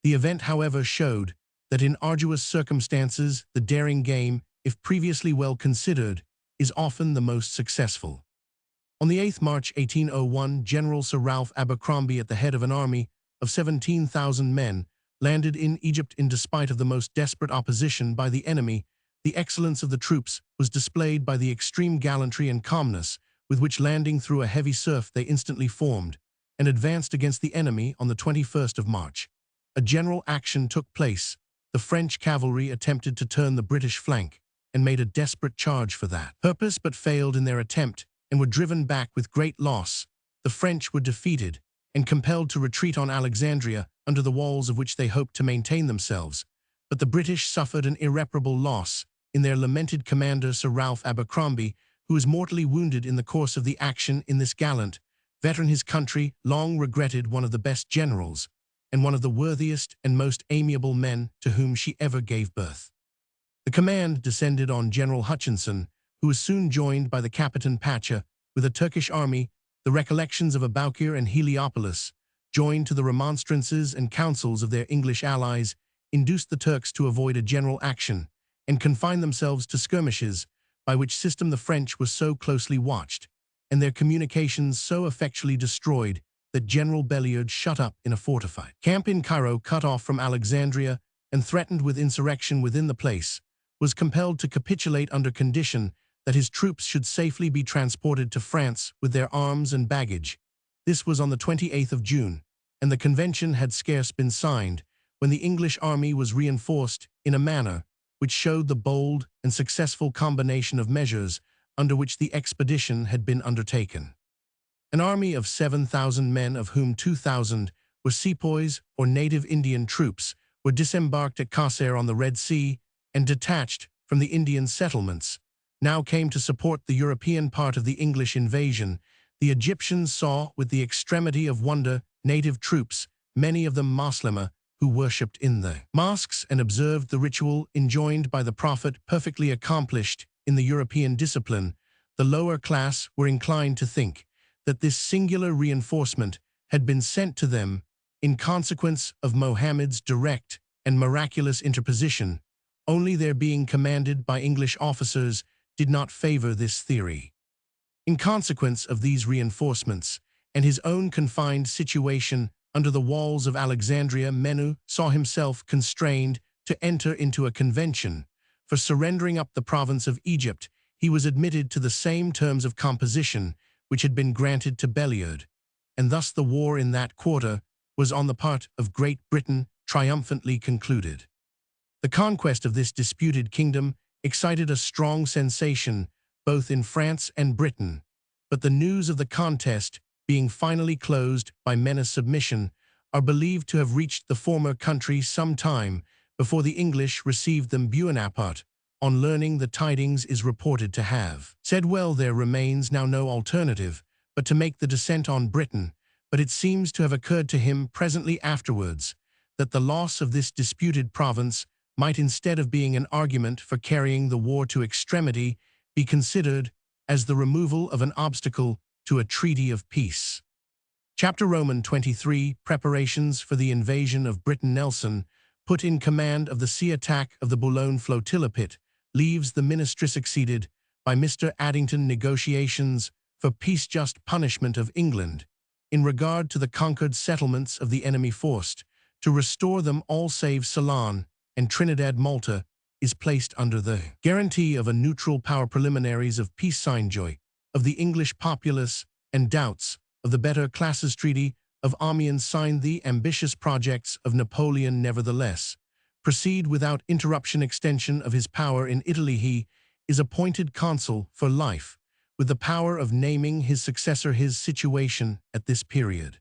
The event, however, showed that in arduous circumstances the daring game, if previously well considered, is often the most successful. On the 8th March 1801, General Sir Ralph Abercrombie, at the head of an army of 17,000 men, landed in Egypt in despite of the most desperate opposition by the enemy. The excellence of the troops was displayed by the extreme gallantry and calmness with which, landing through a heavy surf, they instantly formed and advanced against the enemy. On the 21st of March, a general action took place. The French cavalry attempted to turn the British flank and made a desperate charge for that purpose, but failed in their attempt and were driven back with great loss. The French were defeated and compelled to retreat on Alexandria, under the walls of which they hoped to maintain themselves. But the British suffered an irreparable loss in their lamented commander, Sir Ralph Abercrombie, who was mortally wounded in the course of the action. In this gallant veteran his country long regretted, one of the best generals, and one of the worthiest and most amiable men to whom she ever gave birth. The command descended on General Hutchinson, who was soon joined by the Capitan Pacha with a Turkish army. The recollections of Aboukir and Heliopolis, joined to the remonstrances and counsels of their English allies, induced the Turks to avoid a general action and confine themselves to skirmishes, by which system the French were so closely watched, and their communications so effectually destroyed, that General Belliard, shut up in a fortified camp in Cairo, cut off from Alexandria, and threatened with insurrection within the place, was compelled to capitulate under condition that his troops should safely be transported to France with their arms and baggage. This was on the 28th of June, and the convention had scarce been signed, when the English army was reinforced in a manner which showed the bold and successful combination of measures under which the expedition had been undertaken. An army of 7,000 men, of whom 2,000 were sepoys or native Indian troops, were disembarked at Qasr on the Red Sea and detached from the Indian settlements, now came to support the European part of the English invasion. The Egyptians saw with the extremity of wonder native troops, many of them Moslema, who worshipped in the mosques and observed the ritual enjoined by the Prophet, perfectly accomplished in the European discipline. The lower class were inclined to think that this singular reinforcement had been sent to them in consequence of Mohammed's direct and miraculous interposition. Only their being commanded by English officers did not favor this theory. In consequence of these reinforcements and his own confined situation under the walls of Alexandria, Menu saw himself constrained to enter into a convention for surrendering up the province of Egypt. He was admitted to the same terms of composition which had been granted to Belliard, and thus the war in that quarter was on the part of Great Britain triumphantly concluded. The conquest of this disputed kingdom excited a strong sensation both in France and Britain, but the news of the contest, being finally closed by Mena's submission, are believed to have reached the former country some time before the English received them. Bonaparte, on learning the tidings, is reported to have said, "Well, there remains now no alternative but to make the descent on Britain," but it seems to have occurred to him presently afterwards that the loss of this disputed province might, instead of being an argument for carrying the war to extremity, be considered as the removal of an obstacle to a treaty of peace. Chapter Roman 23, Preparations for the Invasion of Britain. Nelson, put in command of the sea attack of the Boulogne flotilla. Pitt leaves the ministry succeeded by Mr. Addington. Negotiations for peace. Just punishment of England, in regard to the conquered settlements of the enemy, forced to restore them all save Ceylon and Trinidad. Malta is placed under the guarantee of a neutral power. Preliminaries of peace. Signed. Joy of the English populace and doubts of the better classes. Treaty of Amiens signed. The ambitious projects of Napoleon nevertheless proceed without interruption. Extension of his power in Italy. He is appointed consul for life, with the power of naming his successor. His situation at this period,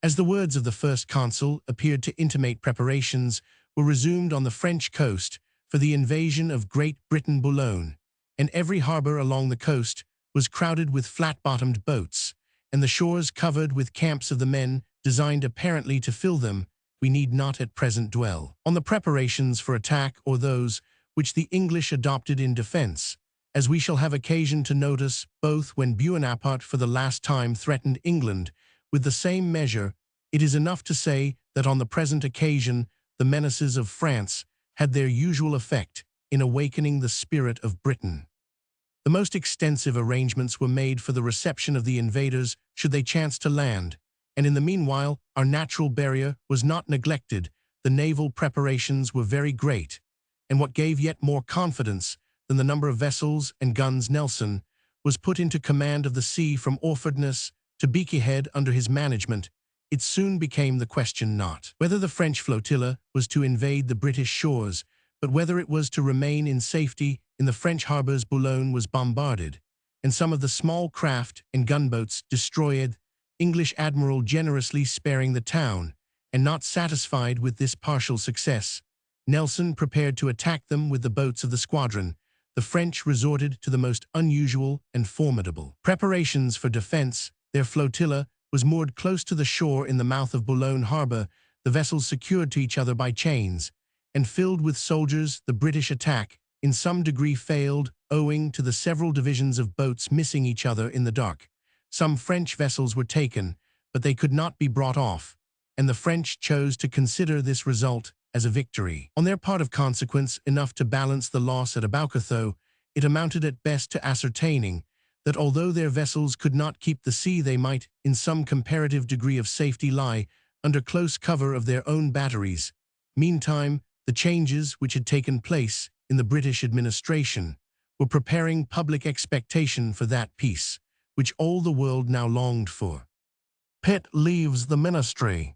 as the words of the first consul appeared to intimate, preparations were resumed on the French coast for the invasion of Great Britain. Boulogne, and every harbor along the coast was crowded with flat-bottomed boats, and the shores covered with camps of the men designed apparently to fill them. We need not at present dwell on the preparations for attack or those which the English adopted in defense, as we shall have occasion to notice both when Bonaparte for the last time threatened England with the same measure. It is enough to say that on the present occasion the menaces of France had their usual effect in awakening the spirit of Britain. The most extensive arrangements were made for the reception of the invaders should they chance to land, and in the meanwhile our natural barrier was not neglected. The naval preparations were very great, and what gave yet more confidence than the number of vessels and guns, Nelson was put into command of the sea from Orfordness to Beakyhead under his management. It soon became the question not whether the French flotilla was to invade the British shores, but whether it was to remain in safety in the French harbors. Boulogne was bombarded, and some of the small craft and gunboats destroyed, English admiral generously sparing the town, and not satisfied with this partial success, Nelson prepared to attack them with the boats of the squadron. The French resorted to the most unusual and formidable preparations for defense. Their flotilla was moored close to the shore in the mouth of Boulogne harbor, the vessels secured to each other by chains, and filled with soldiers. The British attack in some degree failed, owing to the several divisions of boats missing each other in the dark. Some French vessels were taken, but they could not be brought off, and the French chose to consider this result as a victory on their part, of consequence enough to balance the loss at Abdication. Though it amounted at best to ascertaining that although their vessels could not keep the sea, they might, in some comparative degree of safety, lie under close cover of their own batteries. Meantime, the changes which had taken place in the British administration were preparing public expectation for that peace which all the world now longed for. Pitt leaves the ministry.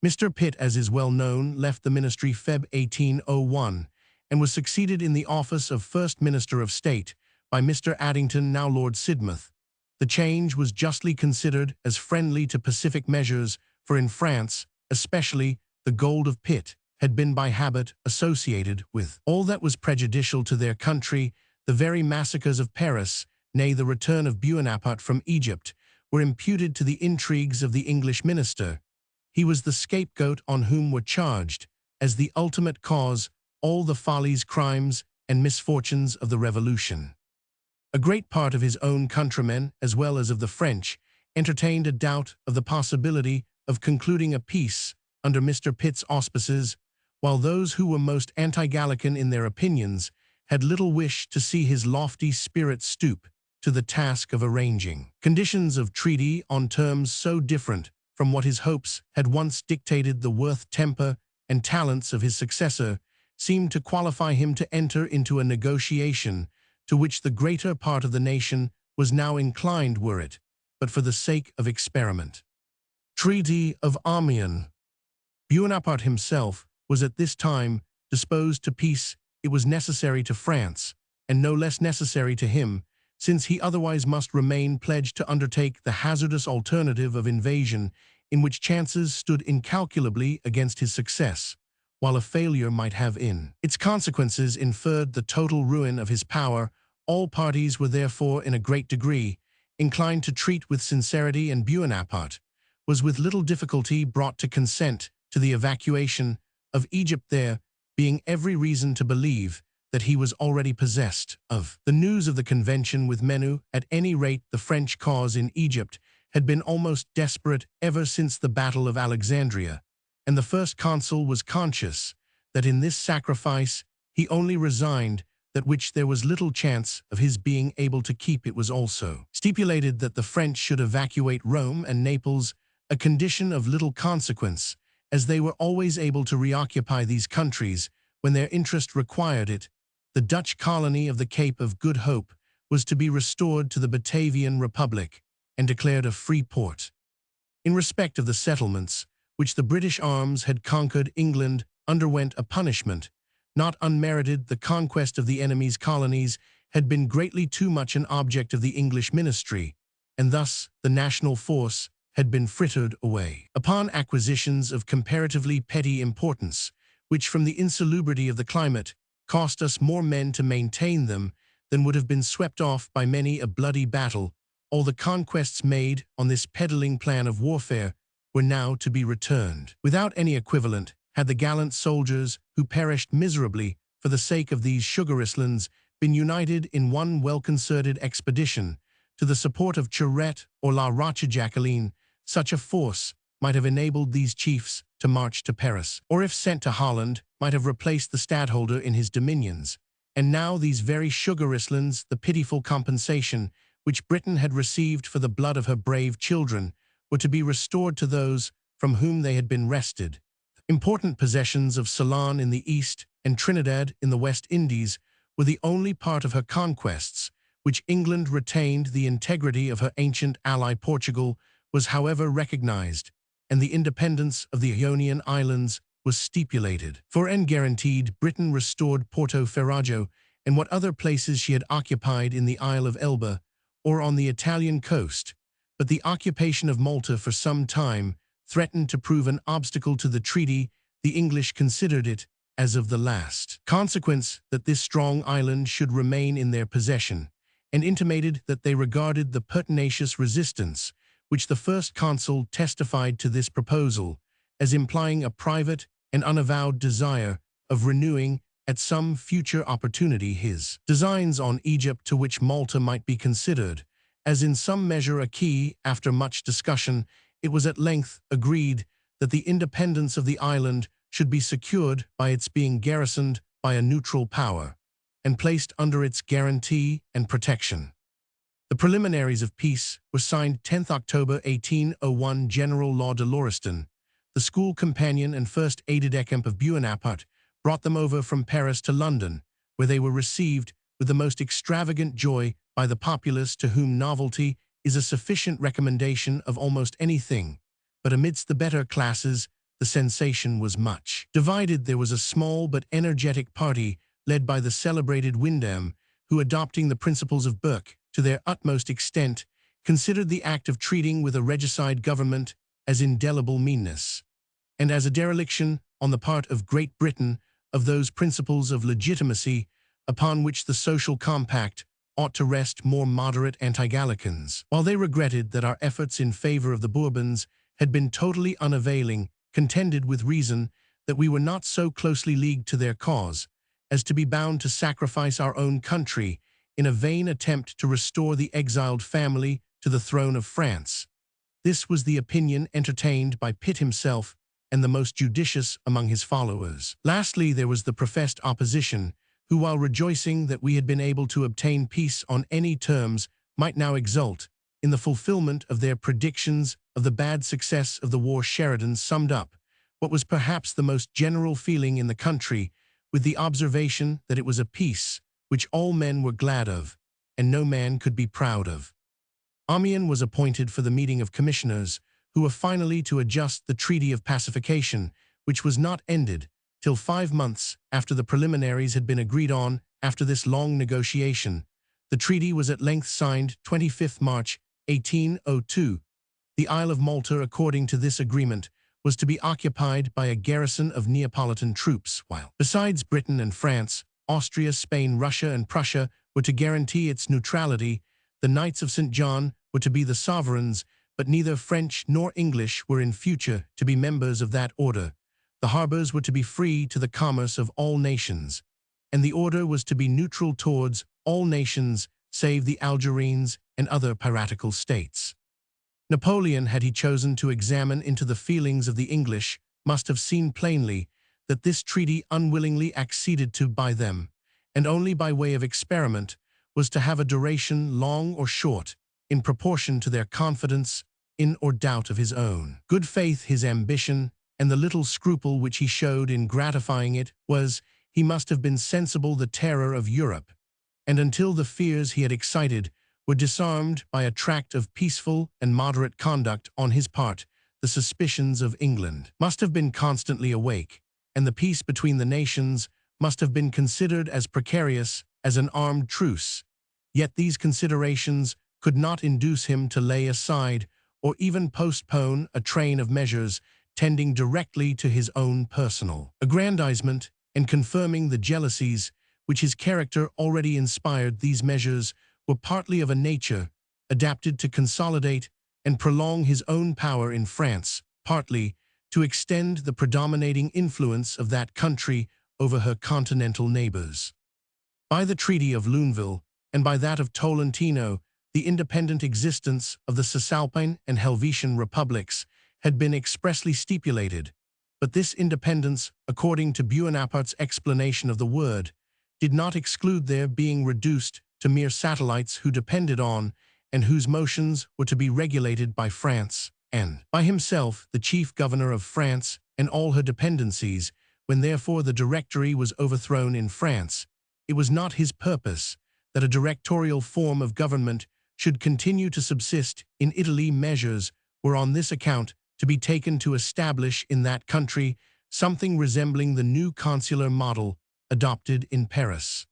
Mr. Pitt, as is well known, left the ministry Feb 1801 and was succeeded in the office of First Minister of State by Mr. Addington, now Lord Sidmouth. The change was justly considered as friendly to pacific measures, for in France, especially, the gold of Pitt had been by habit associated with all that was prejudicial to their country. The very massacres of Paris, nay, the return of Bonaparte from Egypt, were imputed to the intrigues of the English minister. He was the scapegoat on whom were charged, as the ultimate cause, all the follies, crimes, and misfortunes of the Revolution. A great part of his own countrymen, as well as of the French, entertained a doubt of the possibility of concluding a peace under Mr. Pitt's auspices, while those who were most anti-Gallican in their opinions had little wish to see his lofty spirit stoop to the task of arranging conditions of treaty on terms so different from what his hopes had once dictated. The worth, temper, and talents of his successor seemed to qualify him to enter into a negotiation to which the greater part of the nation was now inclined, were it but for the sake of experiment. Treaty of Amiens. Bonaparte himself was at this time disposed to peace. It was necessary to France, and no less necessary to him, since he otherwise must remain pledged to undertake the hazardous alternative of invasion, in which chances stood incalculably against his success, while a failure might have in its consequences inferred the total ruin of his power. All parties were therefore in a great degree inclined to treat with sincerity, and Bonaparte was with little difficulty brought to consent to the evacuation of Egypt, there being every reason to believe that he was already possessed of the news of the convention with Menou. At any rate, the French cause in Egypt had been almost desperate ever since the Battle of Alexandria, and the first consul was conscious that in this sacrifice he only resigned that which there was little chance of his being able to keep. It was also stipulated that the French should evacuate Rome and Naples, a condition of little consequence, as they were always able to reoccupy these countries when their interest required it. The Dutch colony of the Cape of Good Hope was to be restored to the Batavian Republic and declared a free port. In respect of the settlements, which the British arms had conquered, England underwent a punishment not unmerited. The conquest of the enemy's colonies had been greatly too much an object of the English ministry, and thus the national force had been frittered away upon acquisitions of comparatively petty importance, which from the insalubrity of the climate cost us more men to maintain them than would have been swept off by many a bloody battle. All the conquests made on this peddling plan of warfare were now to be returned without any equivalent. Had the gallant soldiers who perished miserably for the sake of these sugar islands been united in one well-concerted expedition to the support of Charette or La Roche-Jacqueline, such a force might have enabled these chiefs to march to Paris, or if sent to Holland, might have replaced the stadtholder in his dominions. And now these very sugar islands, the pitiful compensation which Britain had received for the blood of her brave children, were to be restored to those from whom they had been wrested. Important possessions of Ceylon in the east and Trinidad in the West Indies were the only part of her conquests which England retained. The integrity of her ancient ally Portugal was however recognized, and the independence of the Ionian Islands was stipulated for and guaranteed. Britain restored Porto Ferrajo and what other places she had occupied in the Isle of Elba or on the Italian coast, but the occupation of Malta for some time threatened to prove an obstacle to the treaty. The English considered it as of the last consequence that this strong island should remain in their possession, and intimated that they regarded the pertinacious resistance which the first consul testified to this proposal as implying a private and unavowed desire of renewing at some future opportunity his designs on Egypt, to which Malta might be considered as in some measure a key. After much discussion, it was at length agreed that the independence of the island should be secured by its being garrisoned by a neutral power, and placed under its guarantee and protection. The preliminaries of peace were signed 10th October 1801. General Law de Lauriston, the school companion and first aide-de-camp of Bonaparte, brought them over from Paris to London, where they were received with the most extravagant joy by the populace, to whom novelty is a sufficient recommendation of almost anything. But amidst the better classes, the sensation was much divided. There was a small but energetic party led by the celebrated Windham, who, adopting the principles of Burke to their utmost extent, considered the act of treating with a regicide government as indelible meanness, and as a dereliction on the part of Great Britain of those principles of legitimacy upon which the social compact ought to rest. More moderate anti-Gallicans, while they regretted that our efforts in favor of the Bourbons had been totally unavailing, contended with reason that we were not so closely leagued to their cause as to be bound to sacrifice our own country in a vain attempt to restore the exiled family to the throne of France. This was the opinion entertained by Pitt himself and the most judicious among his followers. Lastly, there was the professed opposition, who, while rejoicing that we had been able to obtain peace on any terms, might now exult in the fulfillment of their predictions of the bad success of the war. Sheridan summed up what was perhaps the most general feeling in the country with the observation that it was a peace which all men were glad of, and no man could be proud of. Amiens was appointed for the meeting of commissioners, who were finally to adjust the Treaty of Pacification, which was not ended till 5 months after the preliminaries had been agreed on. After this long negotiation, the treaty was at length signed 25th March 1802. The Isle of Malta, according to this agreement, was to be occupied by a garrison of Neapolitan troops, while, besides Britain and France, Austria, Spain, Russia, and Prussia were to guarantee its neutrality. The Knights of St. John were to be the sovereigns, but neither French nor English were in future to be members of that order. The harbors were to be free to the commerce of all nations, and the order was to be neutral towards all nations save the Algerines and other piratical states. Napoleon, had he chosen to examine into the feelings of the English, must have seen plainly that this treaty, unwillingly acceded to by them, and only by way of experiment, was to have a duration long or short, in proportion to their confidence in or doubt of his own good faith, his ambition, and the little scruple which he showed in gratifying it. He must have been sensible the terror of Europe, and until the fears he had excited were disarmed by a tract of peaceful and moderate conduct on his part, the suspicions of England must have been constantly awake, and the peace between the nations must have been considered as precarious as an armed truce. Yet these considerations could not induce him to lay aside or even postpone a train of measures tending directly to his own personal aggrandizement and confirming the jealousies which his character already inspired. These measures were partly of a nature adapted to consolidate and prolong his own power in France, partly to extend the predominating influence of that country over her continental neighbors. By the Treaty of Luneville and by that of Tolentino, the independent existence of the Cisalpine and Helvetian republics had been expressly stipulated, but this independence, according to Bonaparte's explanation of the word, did not exclude their being reduced to mere satellites who depended on and whose motions were to be regulated by France, and by himself, the chief governor of France and all her dependencies. When therefore the Directory was overthrown in France, it was not his purpose that a directorial form of government should continue to subsist in Italy. Measures were on this account to be taken to establish in that country something resembling the new consular model adopted in Paris.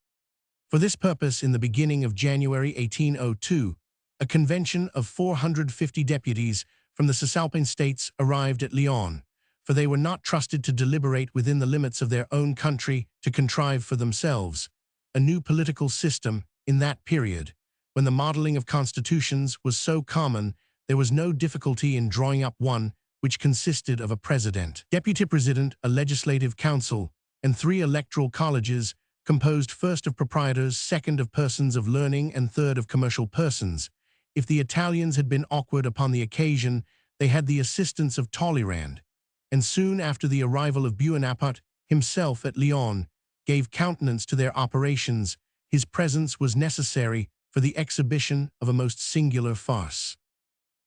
For this purpose, in the beginning of January 1802, a convention of 450 deputies from the Cisalpine states arrived at Lyon, for they were not trusted to deliberate within the limits of their own country to contrive for themselves a new political system. In that period, when the modeling of constitutions was so common, there was no difficulty in drawing up one which consisted of a president, deputy president, a legislative council, and 3 electoral colleges, composed first of proprietors, second of persons of learning, and third of commercial persons. If the Italians had been awkward upon the occasion, they had the assistance of Talleyrand, and soon after the arrival of Bonaparte himself at Lyon gave countenance to their operations. His presence was necessary for the exhibition of a most singular farce.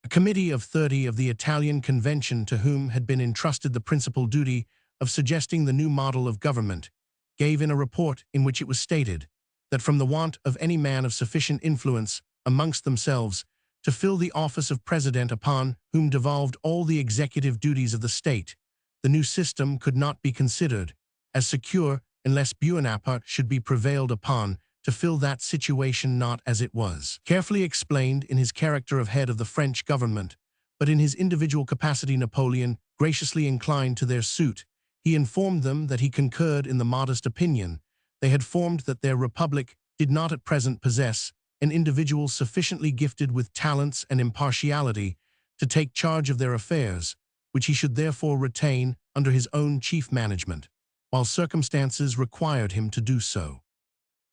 A committee of 30 of the Italian Convention, to whom had been entrusted the principal duty of suggesting the new model of government, gave in a report in which it was stated that from the want of any man of sufficient influence amongst themselves to fill the office of president, upon whom devolved all the executive duties of the state, the new system could not be considered as secure unless Bonaparte should be prevailed upon to fill that situation, not as it was carefully explained in his character of head of the French government, but in his individual capacity. Napoleon graciously inclined to their suit. He informed them that he concurred in the modest opinion they had formed that their republic did not at present possess an individual sufficiently gifted with talents and impartiality to take charge of their affairs, which he should therefore retain under his own chief management, while circumstances required him to do so.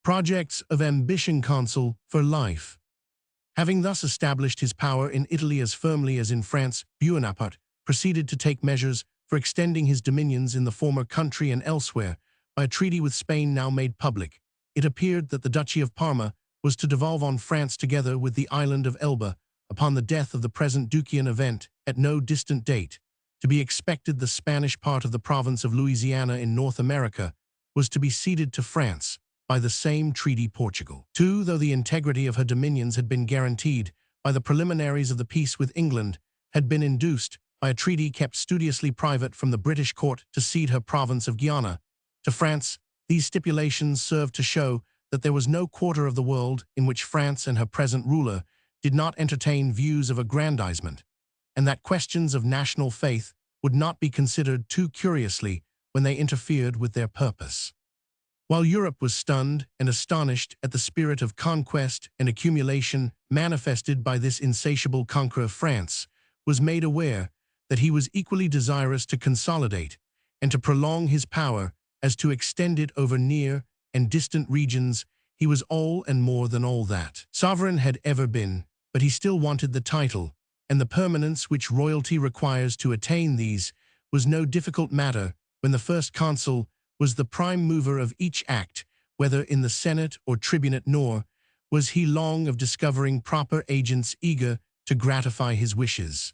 Projects of ambition. Consul for life. Having thus established his power in Italy as firmly as in France, Bonaparte proceeded to take measures for extending his dominions in the former country and elsewhere. By a treaty with Spain now made public, it appeared that the Duchy of Parma was to devolve on France together with the island of Elba. Upon the death of the present Ducian event, at no distant date, to be expected, the Spanish part of the province of Louisiana in North America was to be ceded to France by the same treaty. Portugal, too, though the integrity of her dominions had been guaranteed by the preliminaries of the peace with England, had been induced by a treaty kept studiously private from the British court to cede her province of Guiana to France. These stipulations served to show that there was no quarter of the world in which France and her present ruler did not entertain views of aggrandizement, and that questions of national faith would not be considered too curiously when they interfered with their purpose. While Europe was stunned and astonished at the spirit of conquest and accumulation manifested by this insatiable conqueror, France was made aware that he was equally desirous to consolidate and to prolong his power as to extend it over near and distant regions. He was all and more than all that sovereign had ever been, but he still wanted the title, and the permanence which royalty requires to attain these was no difficult matter when the first consul was the prime mover of each act, whether in the Senate or tribunate, nor was he long of discovering proper agents eager to gratify his wishes.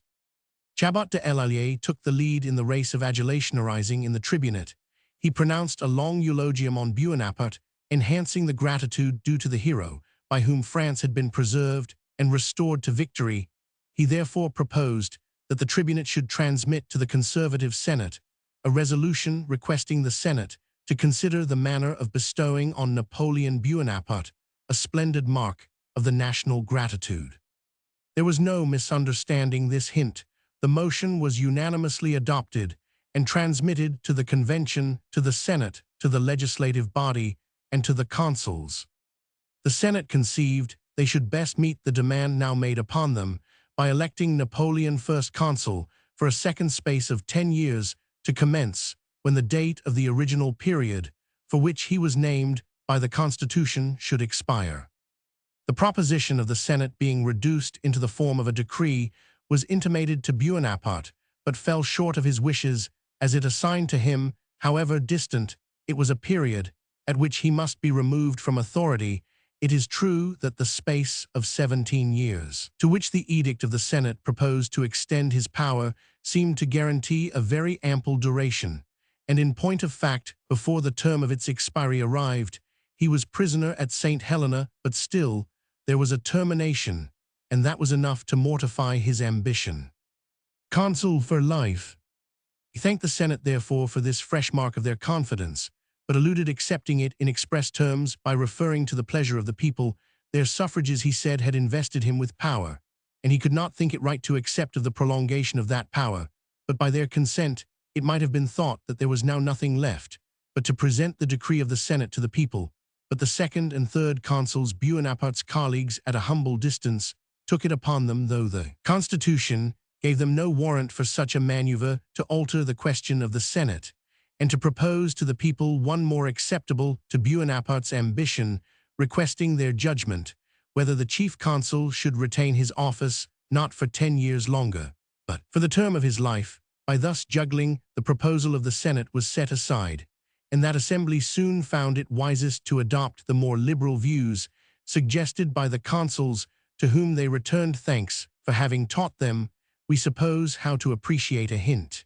Chabot de l'Allier took the lead in the race of adulation arising in the tribunate. He pronounced a long eulogium on Bonaparte, enhancing the gratitude due to the hero, by whom France had been preserved and restored to victory. He therefore proposed that the tribunate should transmit to the conservative Senate a resolution requesting the Senate to consider the manner of bestowing on Napoleon Bonaparte a splendid mark of the national gratitude. There was no misunderstanding this hint. The motion was unanimously adopted and transmitted to the Convention, to the Senate, to the legislative body, and to the consuls. The Senate conceived they should best meet the demand now made upon them by electing Napoleon first consul for a second space of 10 years to commence when the date of the original period for which he was named by the Constitution should expire. The proposition of the Senate being reduced into the form of a decree was intimated to Bonaparte, but fell short of his wishes, as it assigned to him, however distant, it was a period at which he must be removed from authority. It is true that the space of 17 years, to which the edict of the Senate proposed to extend his power, seemed to guarantee a very ample duration, and in point of fact, before the term of its expiry arrived, he was prisoner at St. Helena, but still, there was a termination, and that was enough to mortify his ambition. Consul for life. He thanked the Senate, therefore, for this fresh mark of their confidence, but eluded accepting it in express terms by referring to the pleasure of the people. Their suffrages, he said, had invested him with power, and he could not think it right to accept of the prolongation of that power, but by their consent it might have been thought that there was now nothing left but to present the decree of the Senate to the people. But the second and third consuls, Bonaparte's colleagues at a humble distance, took it upon them, though the Constitution gave them no warrant for such a maneuver, to alter the question of the Senate, and to propose to the people one more acceptable to Bonaparte's ambition, requesting their judgment, whether the chief consul should retain his office not for 10 years longer, but for the term of his life. By thus juggling, the proposal of the Senate was set aside, and that assembly soon found it wisest to adopt the more liberal views suggested by the consuls, to whom they returned thanks for having taught them, we suppose, how to appreciate a hint.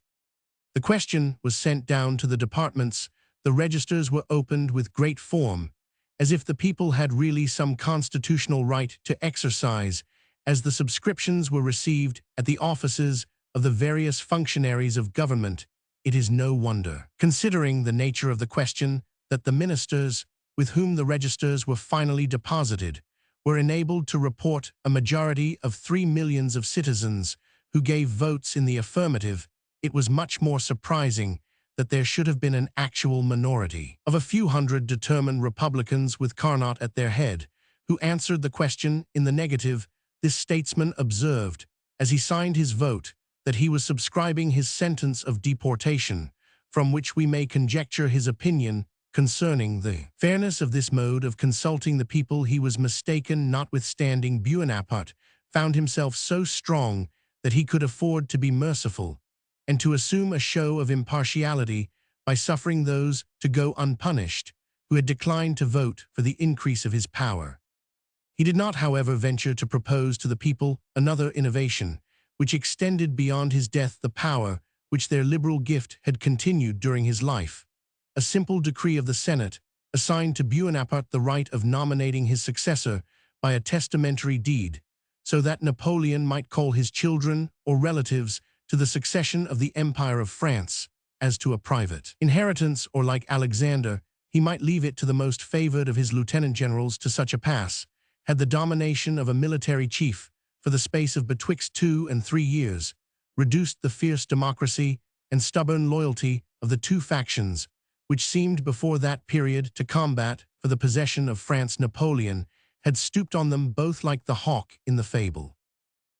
The question was sent down to the departments. The registers were opened with great form, as if the people had really some constitutional right to exercise, as the subscriptions were received at the offices of the various functionaries of government. It is no wonder, considering the nature of the question, that the ministers, with whom the registers were finally deposited, were enabled to report a majority of 3 millions of citizens who gave votes in the affirmative. It was much more surprising that there should have been an actual minority of a few hundred determined Republicans with Carnot at their head, who answered the question in the negative. This statesman observed, as he signed his vote, that he was subscribing his sentence of deportation, from which we may conjecture his opinion concerning the fairness of this mode of consulting the people. He was mistaken, notwithstanding Bonaparte found himself so strong that he could afford to be merciful, and to assume a show of impartiality by suffering those to go unpunished who had declined to vote for the increase of his power. He did not, however, venture to propose to the people another innovation, which extended beyond his death the power which their liberal gift had continued during his life. A simple decree of the Senate assigned to Bonaparte the right of nominating his successor by a testamentary deed, so that Napoleon might call his children or relatives to the succession of the Empire of France as to a private inheritance, or like Alexander, he might leave it to the most favored of his lieutenant generals to such a pass, had the domination of a military chief, for the space of betwixt 2 and 3 years, reduced the fierce democracy and stubborn loyalty of the two factions, which seemed before that period to combat for the possession of France. Napoleon had stooped on them both like the hawk in the fable.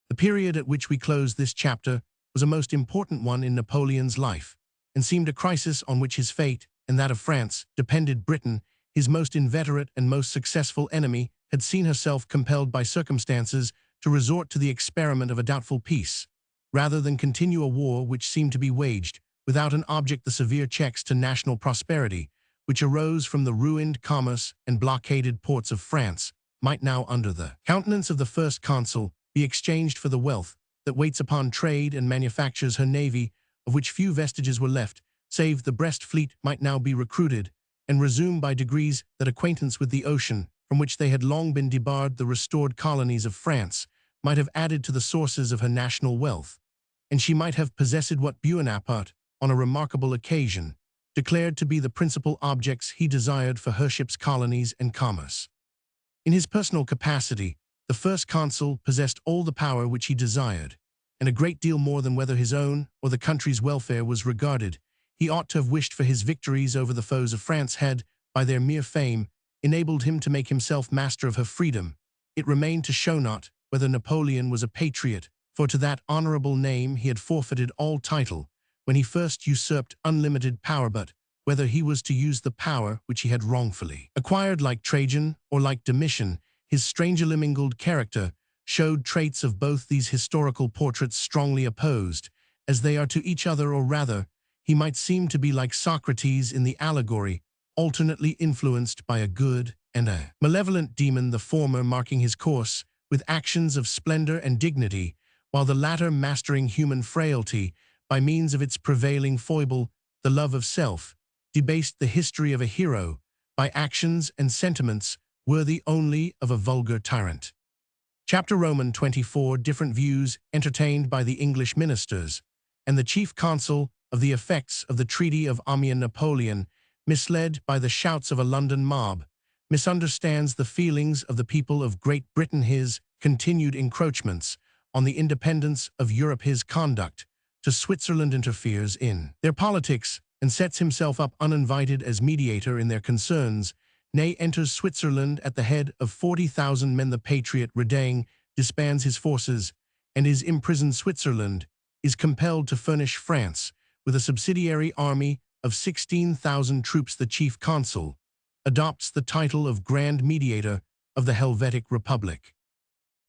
The period at which we close this chapter was a most important one in Napoleon's life, and seemed a crisis on which his fate and that of France depended. Britain, his most inveterate and most successful enemy, had seen herself compelled by circumstances to resort to the experiment of a doubtful peace, rather than continue a war which seemed to be waged without an object. The severe checks to national prosperity, which arose from the ruined commerce and blockaded ports of France, might now, under the countenance of the first consul, be exchanged for the wealth that waits upon trade and manufactures. Her navy, of which few vestiges were left, save the Brest fleet, might now be recruited, and resume by degrees that acquaintance with the ocean from which they had long been debarred. The restored colonies of France might have added to the sources of her national wealth, and she might have possessed what Bonaparte, on a remarkable occasion, declared to be the principal objects he desired for her ships, colonies, and commerce. In his personal capacity, the first consul possessed all the power which he desired, and a great deal more than whether his own or the country's welfare was regarded. He ought to have wished, for his victories over the foes of France had, by their mere fame, enabled him to make himself master of her freedom. It remained to show not whether Napoleon was a patriot, for to that honorable name he had forfeited all title when he first usurped unlimited power, but whether he was to use the power which he had wrongfully acquired. Like Trajan or like Domitian, his strangely mingled character showed traits of both these historical portraits strongly opposed, as they are to each other, or rather, he might seem to be like Socrates in the allegory, alternately influenced by a good and a malevolent demon, the former marking his course with actions of splendor and dignity, while the latter mastering human frailty by means of its prevailing foible, the love of self, debased the history of a hero by actions and sentiments worthy only of a vulgar tyrant. Chapter Roman 24. Different views entertained by the English ministers and the chief consul of the effects of the Treaty of Amiens. Napoleon, misled by the shouts of a London mob, misunderstands the feelings of the people of Great Britain. His continued encroachments on the independence of Europe, his conduct to Switzerland interferes in their politics, and sets himself up uninvited as mediator in their concerns, nay, enters Switzerland at the head of 40,000 men. The patriot Redaing disbands his forces, and is imprisoned. Switzerland is compelled to furnish France with a subsidiary army of 16,000 troops. The chief consul adopts the title of Grand Mediator of the Helvetic Republic.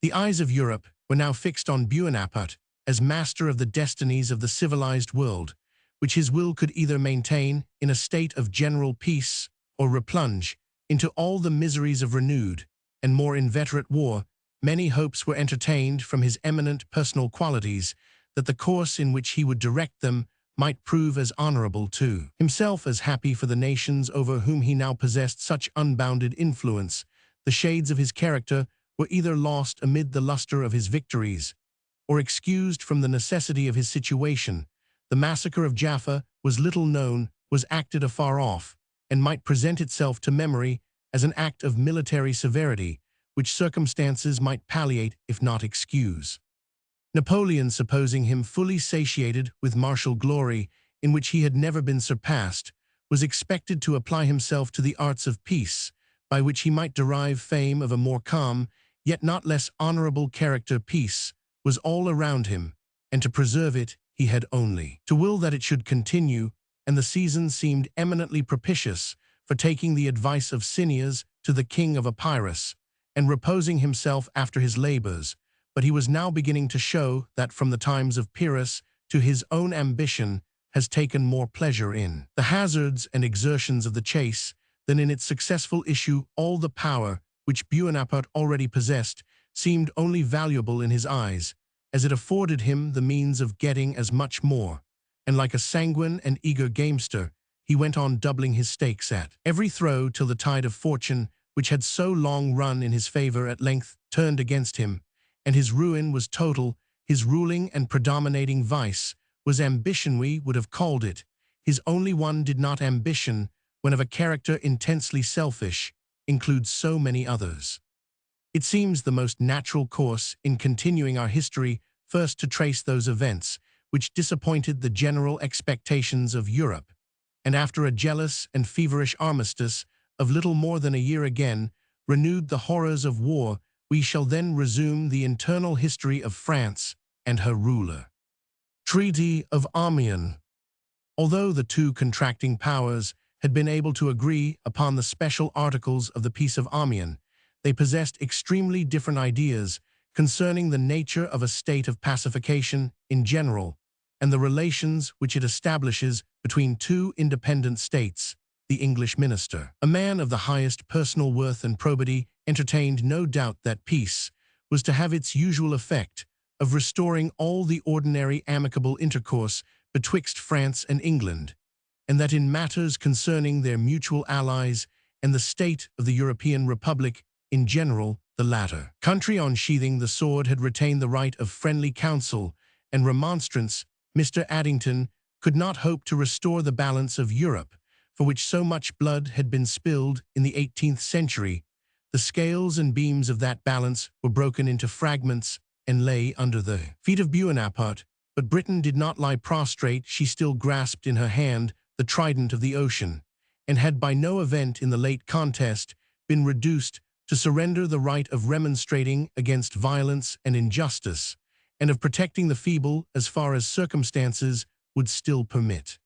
The eyes of Europe were now fixed on Bonaparte as master of the destinies of the civilized world, which his will could either maintain in a state of general peace or replunge into all the miseries of renewed and more inveterate war. Many hopes were entertained from his eminent personal qualities that the course in which he would direct them might prove as honorable to himself as happy for the nations over whom he now possessed such unbounded influence. The shades of his character were either lost amid the luster of his victories, or excused from the necessity of his situation. The massacre of Jaffa was little known, was acted afar off, and might present itself to memory as an act of military severity, which circumstances might palliate if not excuse. Napoleon, supposing him fully satiated with martial glory, in which he had never been surpassed, was expected to apply himself to the arts of peace, by which he might derive fame of a more calm, yet not less honorable character. Peace was all around him, and to preserve it he had only to will that it should continue, and the season seemed eminently propitious for taking the advice of Cineas to the king of Epirus, and reposing himself after his labors. But he was now beginning to show that from the times of Pyrrhus to his own ambition has taken more pleasure in the hazards and exertions of the chase than in its successful issue. All the power which Bonaparte already possessed seemed only valuable in his eyes, as it afforded him the means of getting as much more, and like a sanguine and eager gamester, he went on doubling his stakes at every throw till the tide of fortune, which had so long run in his favor, at length turned against him, and his ruin was total. His ruling and predominating vice was ambition, we would have called it. His only one did not ambition, when of a character intensely selfish, includes so many others. It seems the most natural course in continuing our history first to trace those events which disappointed the general expectations of Europe, and after a jealous and feverish armistice of little more than a year again renewed the horrors of war, we shall then resume the internal history of France and her ruler. Treaty of Amiens. Although the two contracting powers had been able to agree upon the special articles of the Peace of Amiens, they possessed extremely different ideas concerning the nature of a state of pacification in general, and the relations which it establishes between two independent states. The English minister, a man of the highest personal worth and probity, entertained no doubt that peace was to have its usual effect of restoring all the ordinary amicable intercourse betwixt France and England, and that in matters concerning their mutual allies and the state of the European Republic in general, the latter country unsheathing the sword had retained the right of friendly counsel and remonstrance. Mr. Addington could not hope to restore the balance of Europe, for which so much blood had been spilled in the 18th century. The scales and beams of that balance were broken into fragments and lay under the feet of Bonaparte, but Britain did not lie prostrate. She still grasped in her hand the trident of the ocean, and had by no event in the late contest been reduced to surrender the right of remonstrating against violence and injustice, and of protecting the feeble as far as circumstances would still permit.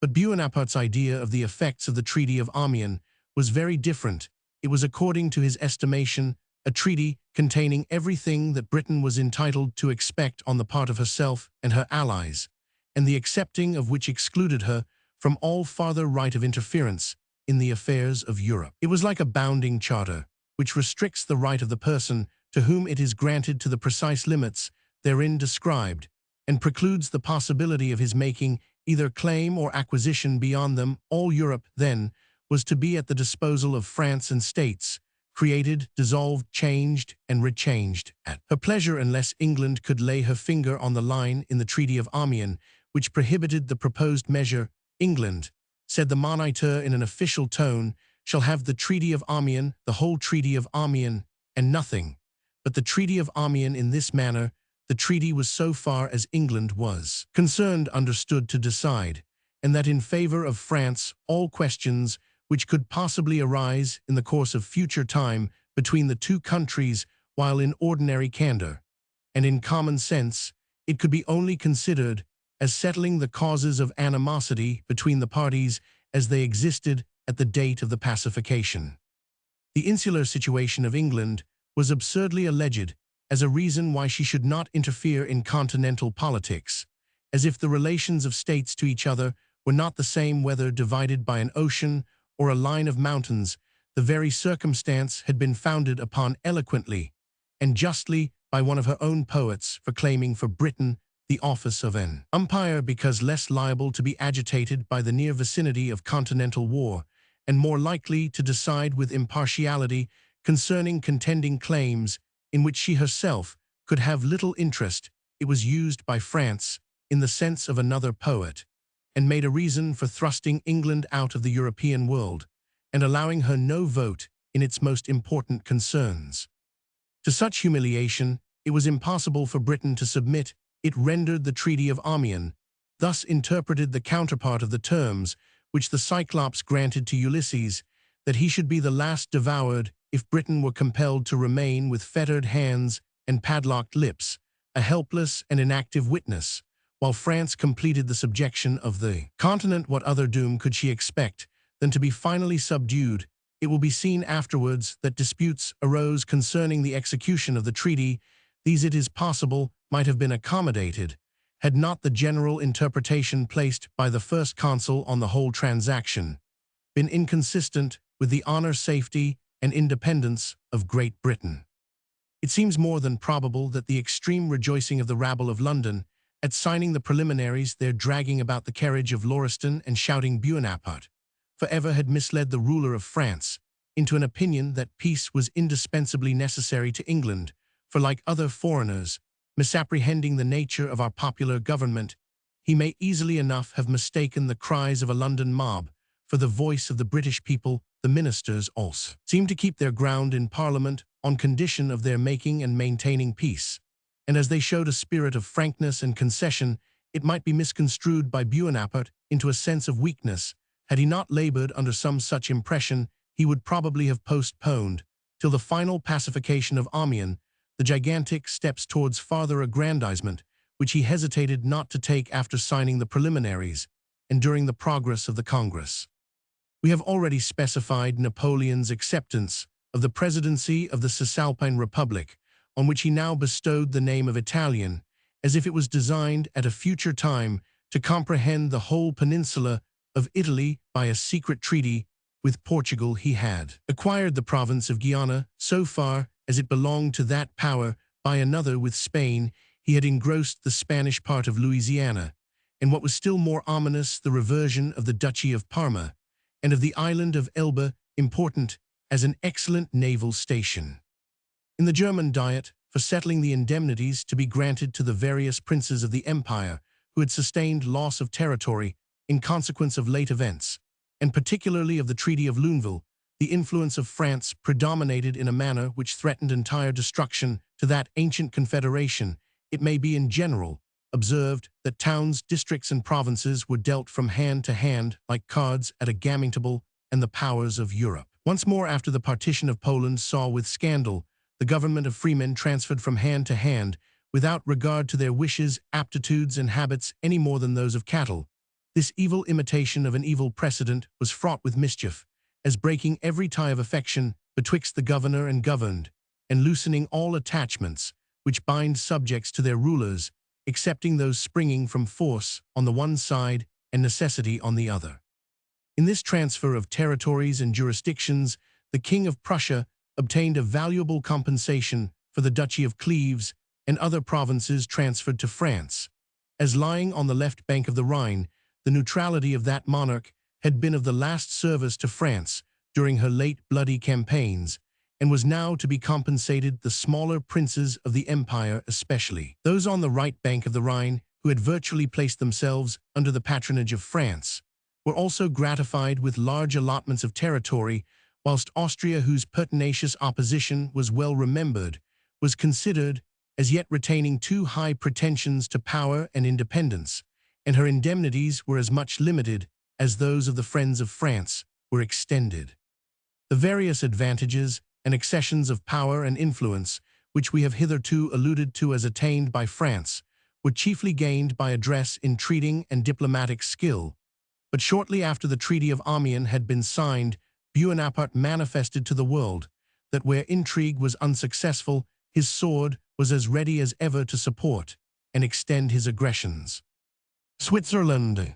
But Bonaparte's idea of the effects of the Treaty of Amiens was very different. It was, according to his estimation, a treaty containing everything that Britain was entitled to expect on the part of herself and her allies, and the accepting of which excluded her from all farther right of interference in the affairs of Europe. It was like a bounding charter, which restricts the right of the person to whom it is granted to the precise limits therein described, and precludes the possibility of his making either claim or acquisition beyond them. All Europe, then, was to be at the disposal of France and states, created, dissolved, changed, and rechanged at her pleasure, unless England could lay her finger on the line in the Treaty of Amiens, which prohibited the proposed measure. England, said the Moniteur in an official tone, shall have the Treaty of Amiens, the whole Treaty of Amiens, and nothing but the Treaty of Amiens. In this manner, the treaty was, so far as England was concerned, understood to decide, and that in favor of France all questions which could possibly arise in the course of future time between the two countries, while in ordinary candor and in common sense it could be only considered as settling the causes of animosity between the parties as they existed at the date of the pacification. The insular situation of England was absurdly alleged as a reason why she should not interfere in continental politics, as if the relations of states to each other were not the same whether divided by an ocean or a line of mountains. The very circumstance had been founded upon eloquently and justly by one of her own poets for claiming for Britain the office of an umpire, because less liable to be agitated by the near vicinity of continental war, and more likely to decide with impartiality concerning contending claims in which she herself could have little interest. It was used by France in the sense of another poet, and made a reason for thrusting England out of the European world, and allowing her no vote in its most important concerns. To such humiliation it was impossible for Britain to submit. It rendered the Treaty of Amiens, thus interpreted the counterpart of the terms which the Cyclops granted to Ulysses, that he should be the last devoured if Britain were compelled to remain with fettered hands and padlocked lips, a helpless and inactive witness, while France completed the subjection of the continent. What other doom could she expect than to be finally subdued? It will be seen afterwards that disputes arose concerning the execution of the treaty. These, it is possible, might have been accommodated, had not the general interpretation placed by the first consul on the whole transaction been inconsistent with the honor, safety, and independence of Great Britain. It seems more than probable that the extreme rejoicing of the rabble of London at signing the preliminaries, there dragging about the carriage of Lauriston and shouting Bonaparte forever, had misled the ruler of France into an opinion that peace was indispensably necessary to England, for like other foreigners, misapprehending the nature of our popular government, he may easily enough have mistaken the cries of a London mob for the voice of the British people. The ministers also seemed to keep their ground in Parliament on condition of their making and maintaining peace, and as they showed a spirit of frankness and concession, it might be misconstrued by Bonaparte into a sense of weakness. Had he not labored under some such impression, he would probably have postponed, till the final pacification of Amiens, the gigantic steps towards farther aggrandizement, which he hesitated not to take after signing the preliminaries, and during the progress of the Congress. We have already specified Napoleon's acceptance of the presidency of the Cisalpine Republic, on which he now bestowed the name of Italian, as if it was designed at a future time to comprehend the whole peninsula of Italy. By a secret treaty with Portugal he had acquired the province of Guiana so far as it belonged to that power. By another, with Spain, he had engrossed the Spanish part of Louisiana, and what was still more ominous, the reversion of the Duchy of Parma, and of the island of Elba, important as an excellent naval station. In the German Diet, for settling the indemnities to be granted to the various princes of the empire who had sustained loss of territory in consequence of late events, and particularly of the Treaty of Luneville, the influence of France predominated in a manner which threatened entire destruction to that ancient confederation. It may be in general observed that towns, districts, and provinces were dealt from hand to hand like cards at a gaming table, and the powers of Europe. Once more after the partition of Poland saw with scandal the government of freemen transferred from hand to hand, without regard to their wishes, aptitudes, and habits any more than those of cattle. This evil imitation of an evil precedent was fraught with mischief, as breaking every tie of affection betwixt the governor and governed, and loosening all attachments which bind subjects to their rulers, excepting those springing from force on the one side and necessity on the other. In this transfer of territories and jurisdictions, the King of Prussia obtained a valuable compensation for the Duchy of Cleves and other provinces transferred to France, as lying on the left bank of the Rhine, the neutrality of that monarch had been of the last service to France during her late bloody campaigns, and was now to be compensated. The smaller princes of the empire, especially those on the right bank of the Rhine, who had virtually placed themselves under the patronage of France, were also gratified with large allotments of territory, whilst Austria, whose pertinacious opposition was well remembered, was considered as yet retaining too high pretensions to power and independence, and her indemnities were as much limited as those of the friends of France were extended. The various advantages and accessions of power and influence, which we have hitherto alluded to as attained by France, were chiefly gained by address in treating and diplomatic skill. But shortly after the Treaty of Amiens had been signed, Bonaparte manifested to the world that where intrigue was unsuccessful, his sword was as ready as ever to support and extend his aggressions. Switzerland.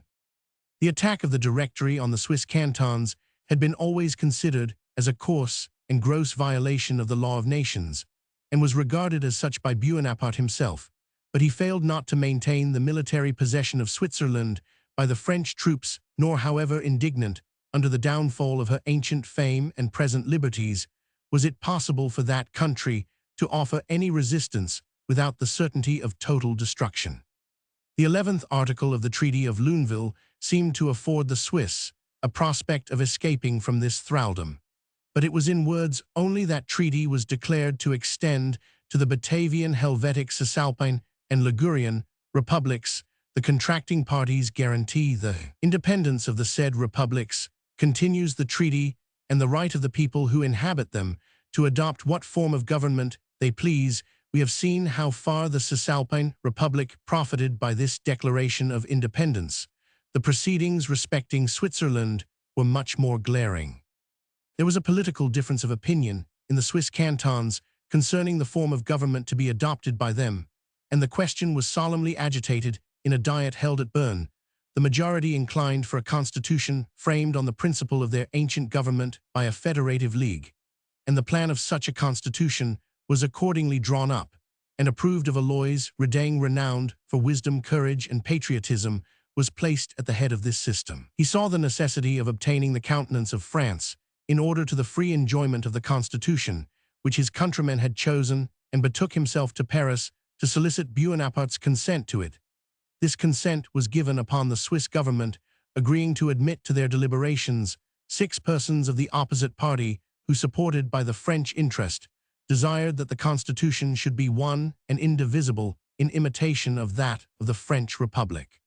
The attack of the Directory on the Swiss cantons had been always considered as a coarse and gross violation of the law of nations, and was regarded as such by Bonaparte himself, but he failed not to maintain the military possession of Switzerland by the French troops, nor, however indignant under the downfall of her ancient fame and present liberties, was it possible for that country to offer any resistance without the certainty of total destruction. The 11th article of the Treaty of Luneville seemed to afford the Swiss a prospect of escaping from this thraldom, but it was in words only. That treaty was declared to extend to the Batavian, Helvetic, Cisalpine, and Ligurian republics. The contracting parties guarantee the independence of the said republics, continues the treaty, and the right of the people who inhabit them to adopt what form of government they please. We have seen how far the Cisalpine Republic profited by this declaration of independence. The proceedings respecting Switzerland were much more glaring. There was a political difference of opinion in the Swiss cantons concerning the form of government to be adopted by them, and the question was solemnly agitated in a diet held at Bern. The majority inclined for a constitution framed on the principle of their ancient government by a federative league, and the plan of such a constitution was accordingly drawn up, and approved of. Aloys Redaing, renowned for wisdom, courage, and patriotism, was placed at the head of this system. He saw the necessity of obtaining the countenance of France in order to the free enjoyment of the constitution, which his countrymen had chosen and betook himself to Paris to solicit Buonaparte's consent to it. This consent was given upon the Swiss government agreeing to admit to their deliberations 6 persons of the opposite party who, supported by the French interest, desired that the constitution should be one and indivisible in imitation of that of the French Republic.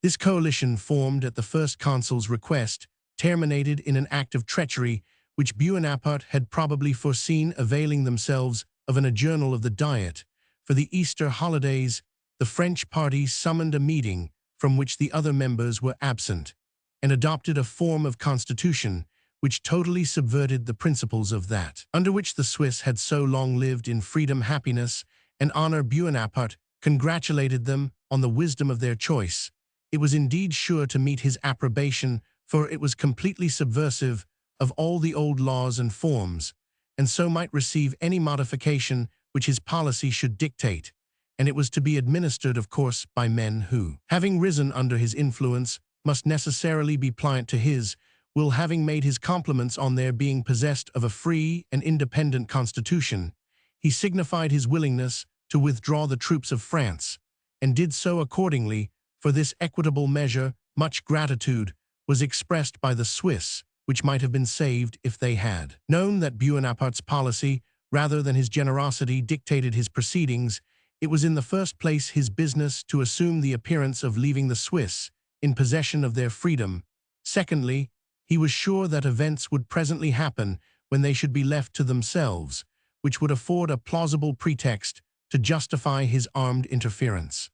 This coalition, formed at the first consul's request, terminated in an act of treachery which Buonaparte had probably foreseen, availing themselves of an adjournal of the Diet. For the Easter holidays, the French party summoned a meeting from which the other members were absent, and adopted a form of constitution which totally subverted the principles of that under which the Swiss had so long lived in freedom, happiness, and honor. Buonaparte congratulated them on the wisdom of their choice. It was indeed sure to meet his approbation, for it was completely subversive of all the old laws and forms, and so might receive any modification which his policy should dictate, and it was to be administered, of course, by men who, having risen under his influence, must necessarily be pliant to his will. Having made his compliments on their being possessed of a free and independent constitution, he signified his willingness to withdraw the troops of France, and did so accordingly. For this equitable measure, much gratitude was expressed by the Swiss, which might have been saved if they had known that Buonaparte's policy, rather than his generosity, dictated his proceedings. It was in the first place his business to assume the appearance of leaving the Swiss in possession of their freedom. Secondly, he was sure that events would presently happen when they should be left to themselves, which would afford a plausible pretext to justify his armed interference.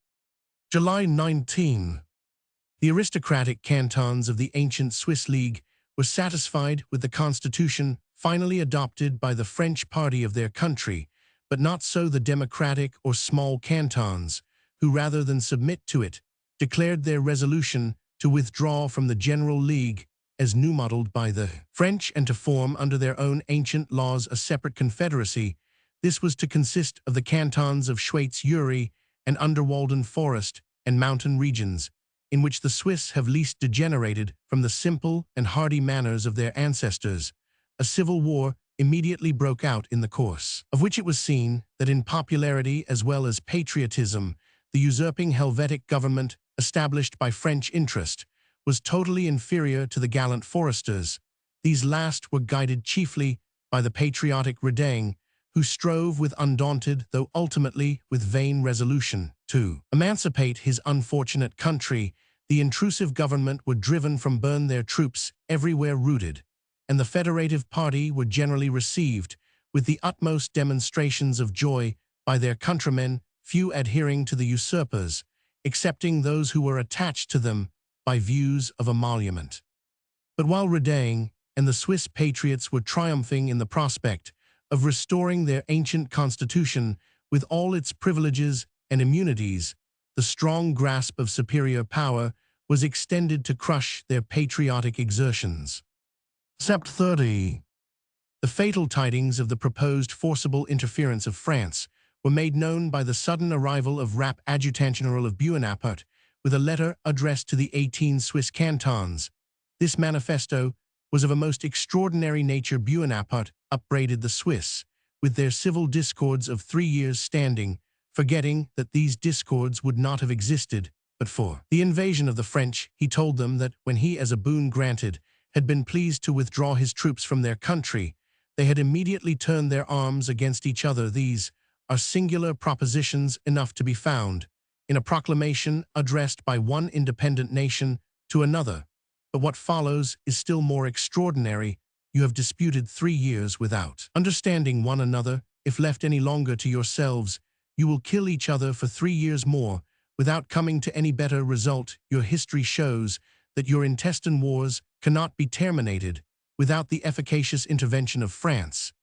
July 19. The aristocratic cantons of the ancient Swiss League were satisfied with the constitution finally adopted by the French party of their country, but not so the democratic or small cantons, who, rather than submit to it, declared their resolution to withdraw from the General League as new modeled by the French, and to form under their own ancient laws a separate confederacy. This was to consist of the cantons of Schwyz-Uri and Underwalden Forest and mountain regions, in which the Swiss have least degenerated from the simple and hardy manners of their ancestors. A civil war immediately broke out, in the course of which it was seen that in popularity as well as patriotism, the usurping Helvetic government, established by French interest, was totally inferior to the gallant foresters. These last were guided chiefly by the patriotic Redang, who strove with undaunted, though ultimately with vain resolution, to emancipate his unfortunate country. The intrusive government were driven from Bern, their troops everywhere routed, and the federative party were generally received with the utmost demonstrations of joy by their countrymen, few adhering to the usurpers, excepting those who were attached to them by views of emolument. But while Redang and the Swiss patriots were triumphing in the prospect of restoring their ancient constitution with all its privileges and immunities, the strong grasp of superior power was extended to crush their patriotic exertions. Sept. 30. The fatal tidings of the proposed forcible interference of France were made known by the sudden arrival of Rapp, Adjutant General of Buonaparte, with a letter addressed to the 18 Swiss cantons. This manifesto was of a most extraordinary nature. Buonaparte upbraided the Swiss with their civil discords of 3 years' standing, forgetting that these discords would not have existed but for the invasion of the French. He told them that when he, as a boon granted, had been pleased to withdraw his troops from their country, they had immediately turned their arms against each other. These are singular propositions enough to be found in a proclamation addressed by one independent nation to another. But what follows is still more extraordinary. You have disputed 3 years without understanding one another. If left any longer to yourselves, you will kill each other for 3 years more, without coming to any better result. Your history shows that your intestine wars cannot be terminated without the efficacious intervention of France.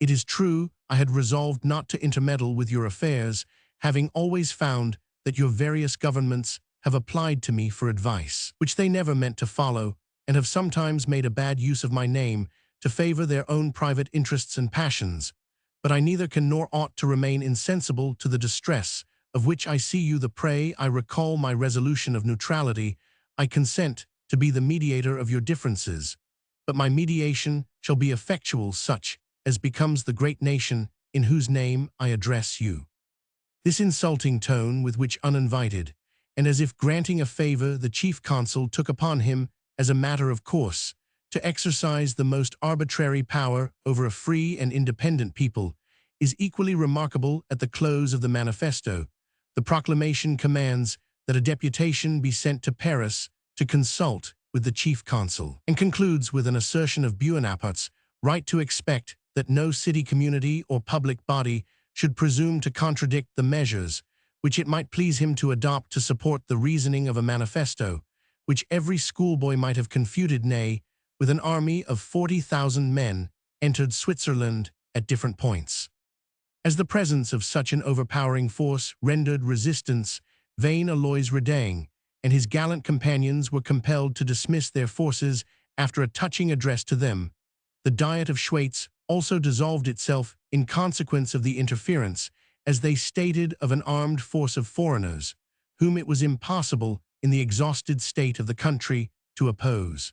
It is true, I had resolved not to intermeddle with your affairs, having always found that your various governments have applied to me for advice, which they never meant to follow, and have sometimes made a bad use of my name to favor their own private interests and passions. But I neither can nor ought to remain insensible to the distress of which I see you the prey. I recall my resolution of neutrality. I consent to be the mediator of your differences, but my mediation shall be effectual, such as becomes the great nation in whose name I address you." This insulting tone with which uninvited, and as if granting a favor, the chief consul took upon him, as a matter of course, to exercise the most arbitrary power over a free and independent people, is equally remarkable. At the close of the manifesto, the proclamation commands that a deputation be sent to Paris to consult with the chief consul, and concludes with an assertion of Bonaparte's right to expect that no city community or public body should presume to contradict the measures which it might please him to adopt to support the reasoning of a manifesto, which every schoolboy might have confuted. Nay, with an army of 40,000 men, entered Switzerland at different points. As the presence of such an overpowering force rendered resistance vain, Aloys Redaing and his gallant companions were compelled to dismiss their forces after a touching address to them. The Diet of Schweitz also dissolved itself in consequence of the interference, as they stated, of an armed force of foreigners, whom it was impossible, in the exhausted state of the country, to oppose.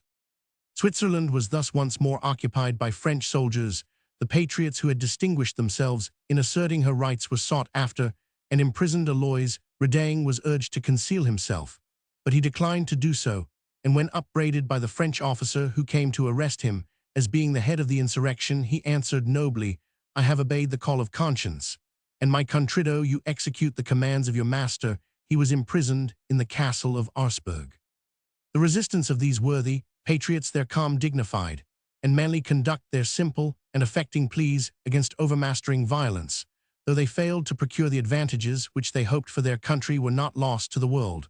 Switzerland was thus once more occupied by French soldiers. The patriots who had distinguished themselves in asserting her rights were sought after, and imprisoned. Aloys Redaing was urged to conceal himself, but he declined to do so, and when upbraided by the French officer who came to arrest him as being the head of the insurrection, he answered nobly, "I have obeyed the call of conscience, and my country, though you execute the commands of your master." He was imprisoned in the castle of Augsburg. The resistance of these worthy patriots, their calm, dignified, and manly conduct, their simple and affecting pleas against overmastering violence, though they failed to procure the advantages which they hoped for their country, were not lost to the world,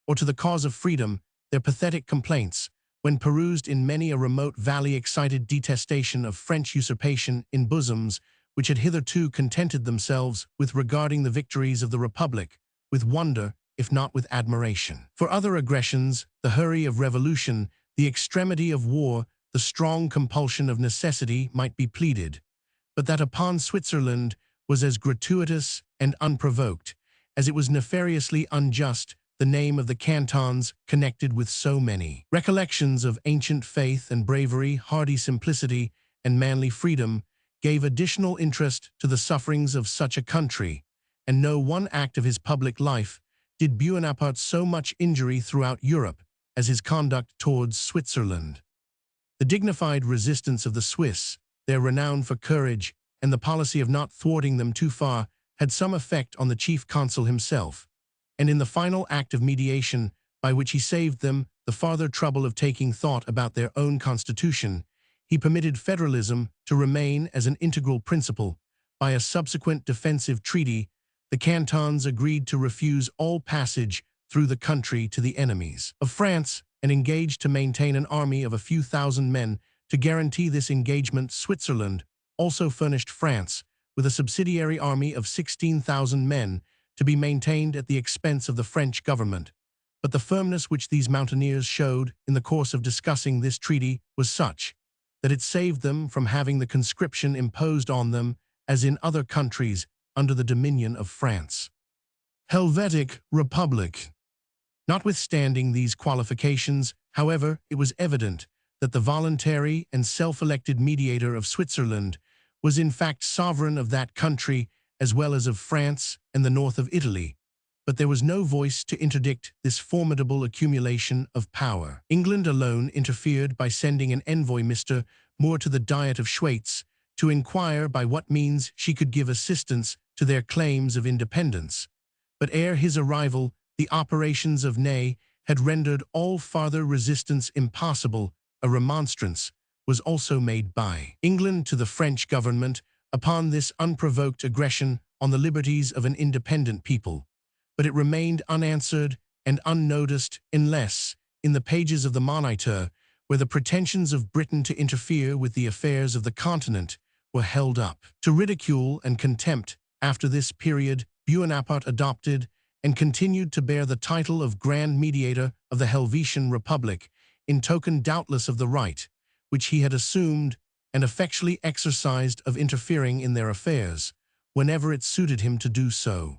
or to the cause of freedom. Their pathetic complaints, when perused in many a remote valley, excited detestation of French usurpation in bosoms which had hitherto contented themselves with regarding the victories of the Republic with wonder, if not with admiration. For other aggressions, the hurry of revolution, the extremity of war, the strong compulsion of necessity might be pleaded, but that upon Switzerland was as gratuitous and unprovoked as it was nefariously unjust. The name of the cantons, connected with so many recollections of ancient faith and bravery, hardy simplicity, and manly freedom, gave additional interest to the sufferings of such a country, and no one act of his public life did Bonaparte so much injury throughout Europe as his conduct towards Switzerland. The dignified resistance of the Swiss, their renown for courage, and the policy of not thwarting them too far, had some effect on the chief consul himself, and in the final act of mediation, by which he saved them the farther trouble of taking thought about their own constitution, he permitted federalism to remain as an integral principle. By a subsequent defensive treaty, the cantons agreed to refuse all passage through the country to the enemies of France, and engaged to maintain an army of a few thousand men. To guarantee this engagement, Switzerland also furnished France with a subsidiary army of 16,000 men to be maintained at the expense of the French government. But the firmness which these mountaineers showed in the course of discussing this treaty was such that it saved them from having the conscription imposed on them as in other countries under the dominion of France. Helvetic Republic. Notwithstanding these qualifications, however, it was evident that the voluntary and self-elected mediator of Switzerland was in fact sovereign of that country as well as of France and the north of Italy, but there was no voice to interdict this formidable accumulation of power. England alone interfered by sending an envoy, Mr. Moore, to the Diet of Schweitz to inquire by what means she could give assistance to their claims of independence. But ere his arrival, the operations of Ney had rendered all farther resistance impossible. A remonstrance was also made by England to the French government upon this unprovoked aggression on the liberties of an independent people, but it remained unanswered and unnoticed unless, in the pages of the Moniteur, where the pretensions of Britain to interfere with the affairs of the continent were held up to ridicule and contempt. After this period, Bonaparte adopted and continued to bear the title of Grand Mediator of the Helvetian Republic, in token doubtless of the right which he had assumed and effectually exercised of interfering in their affairs, whenever it suited him to do so.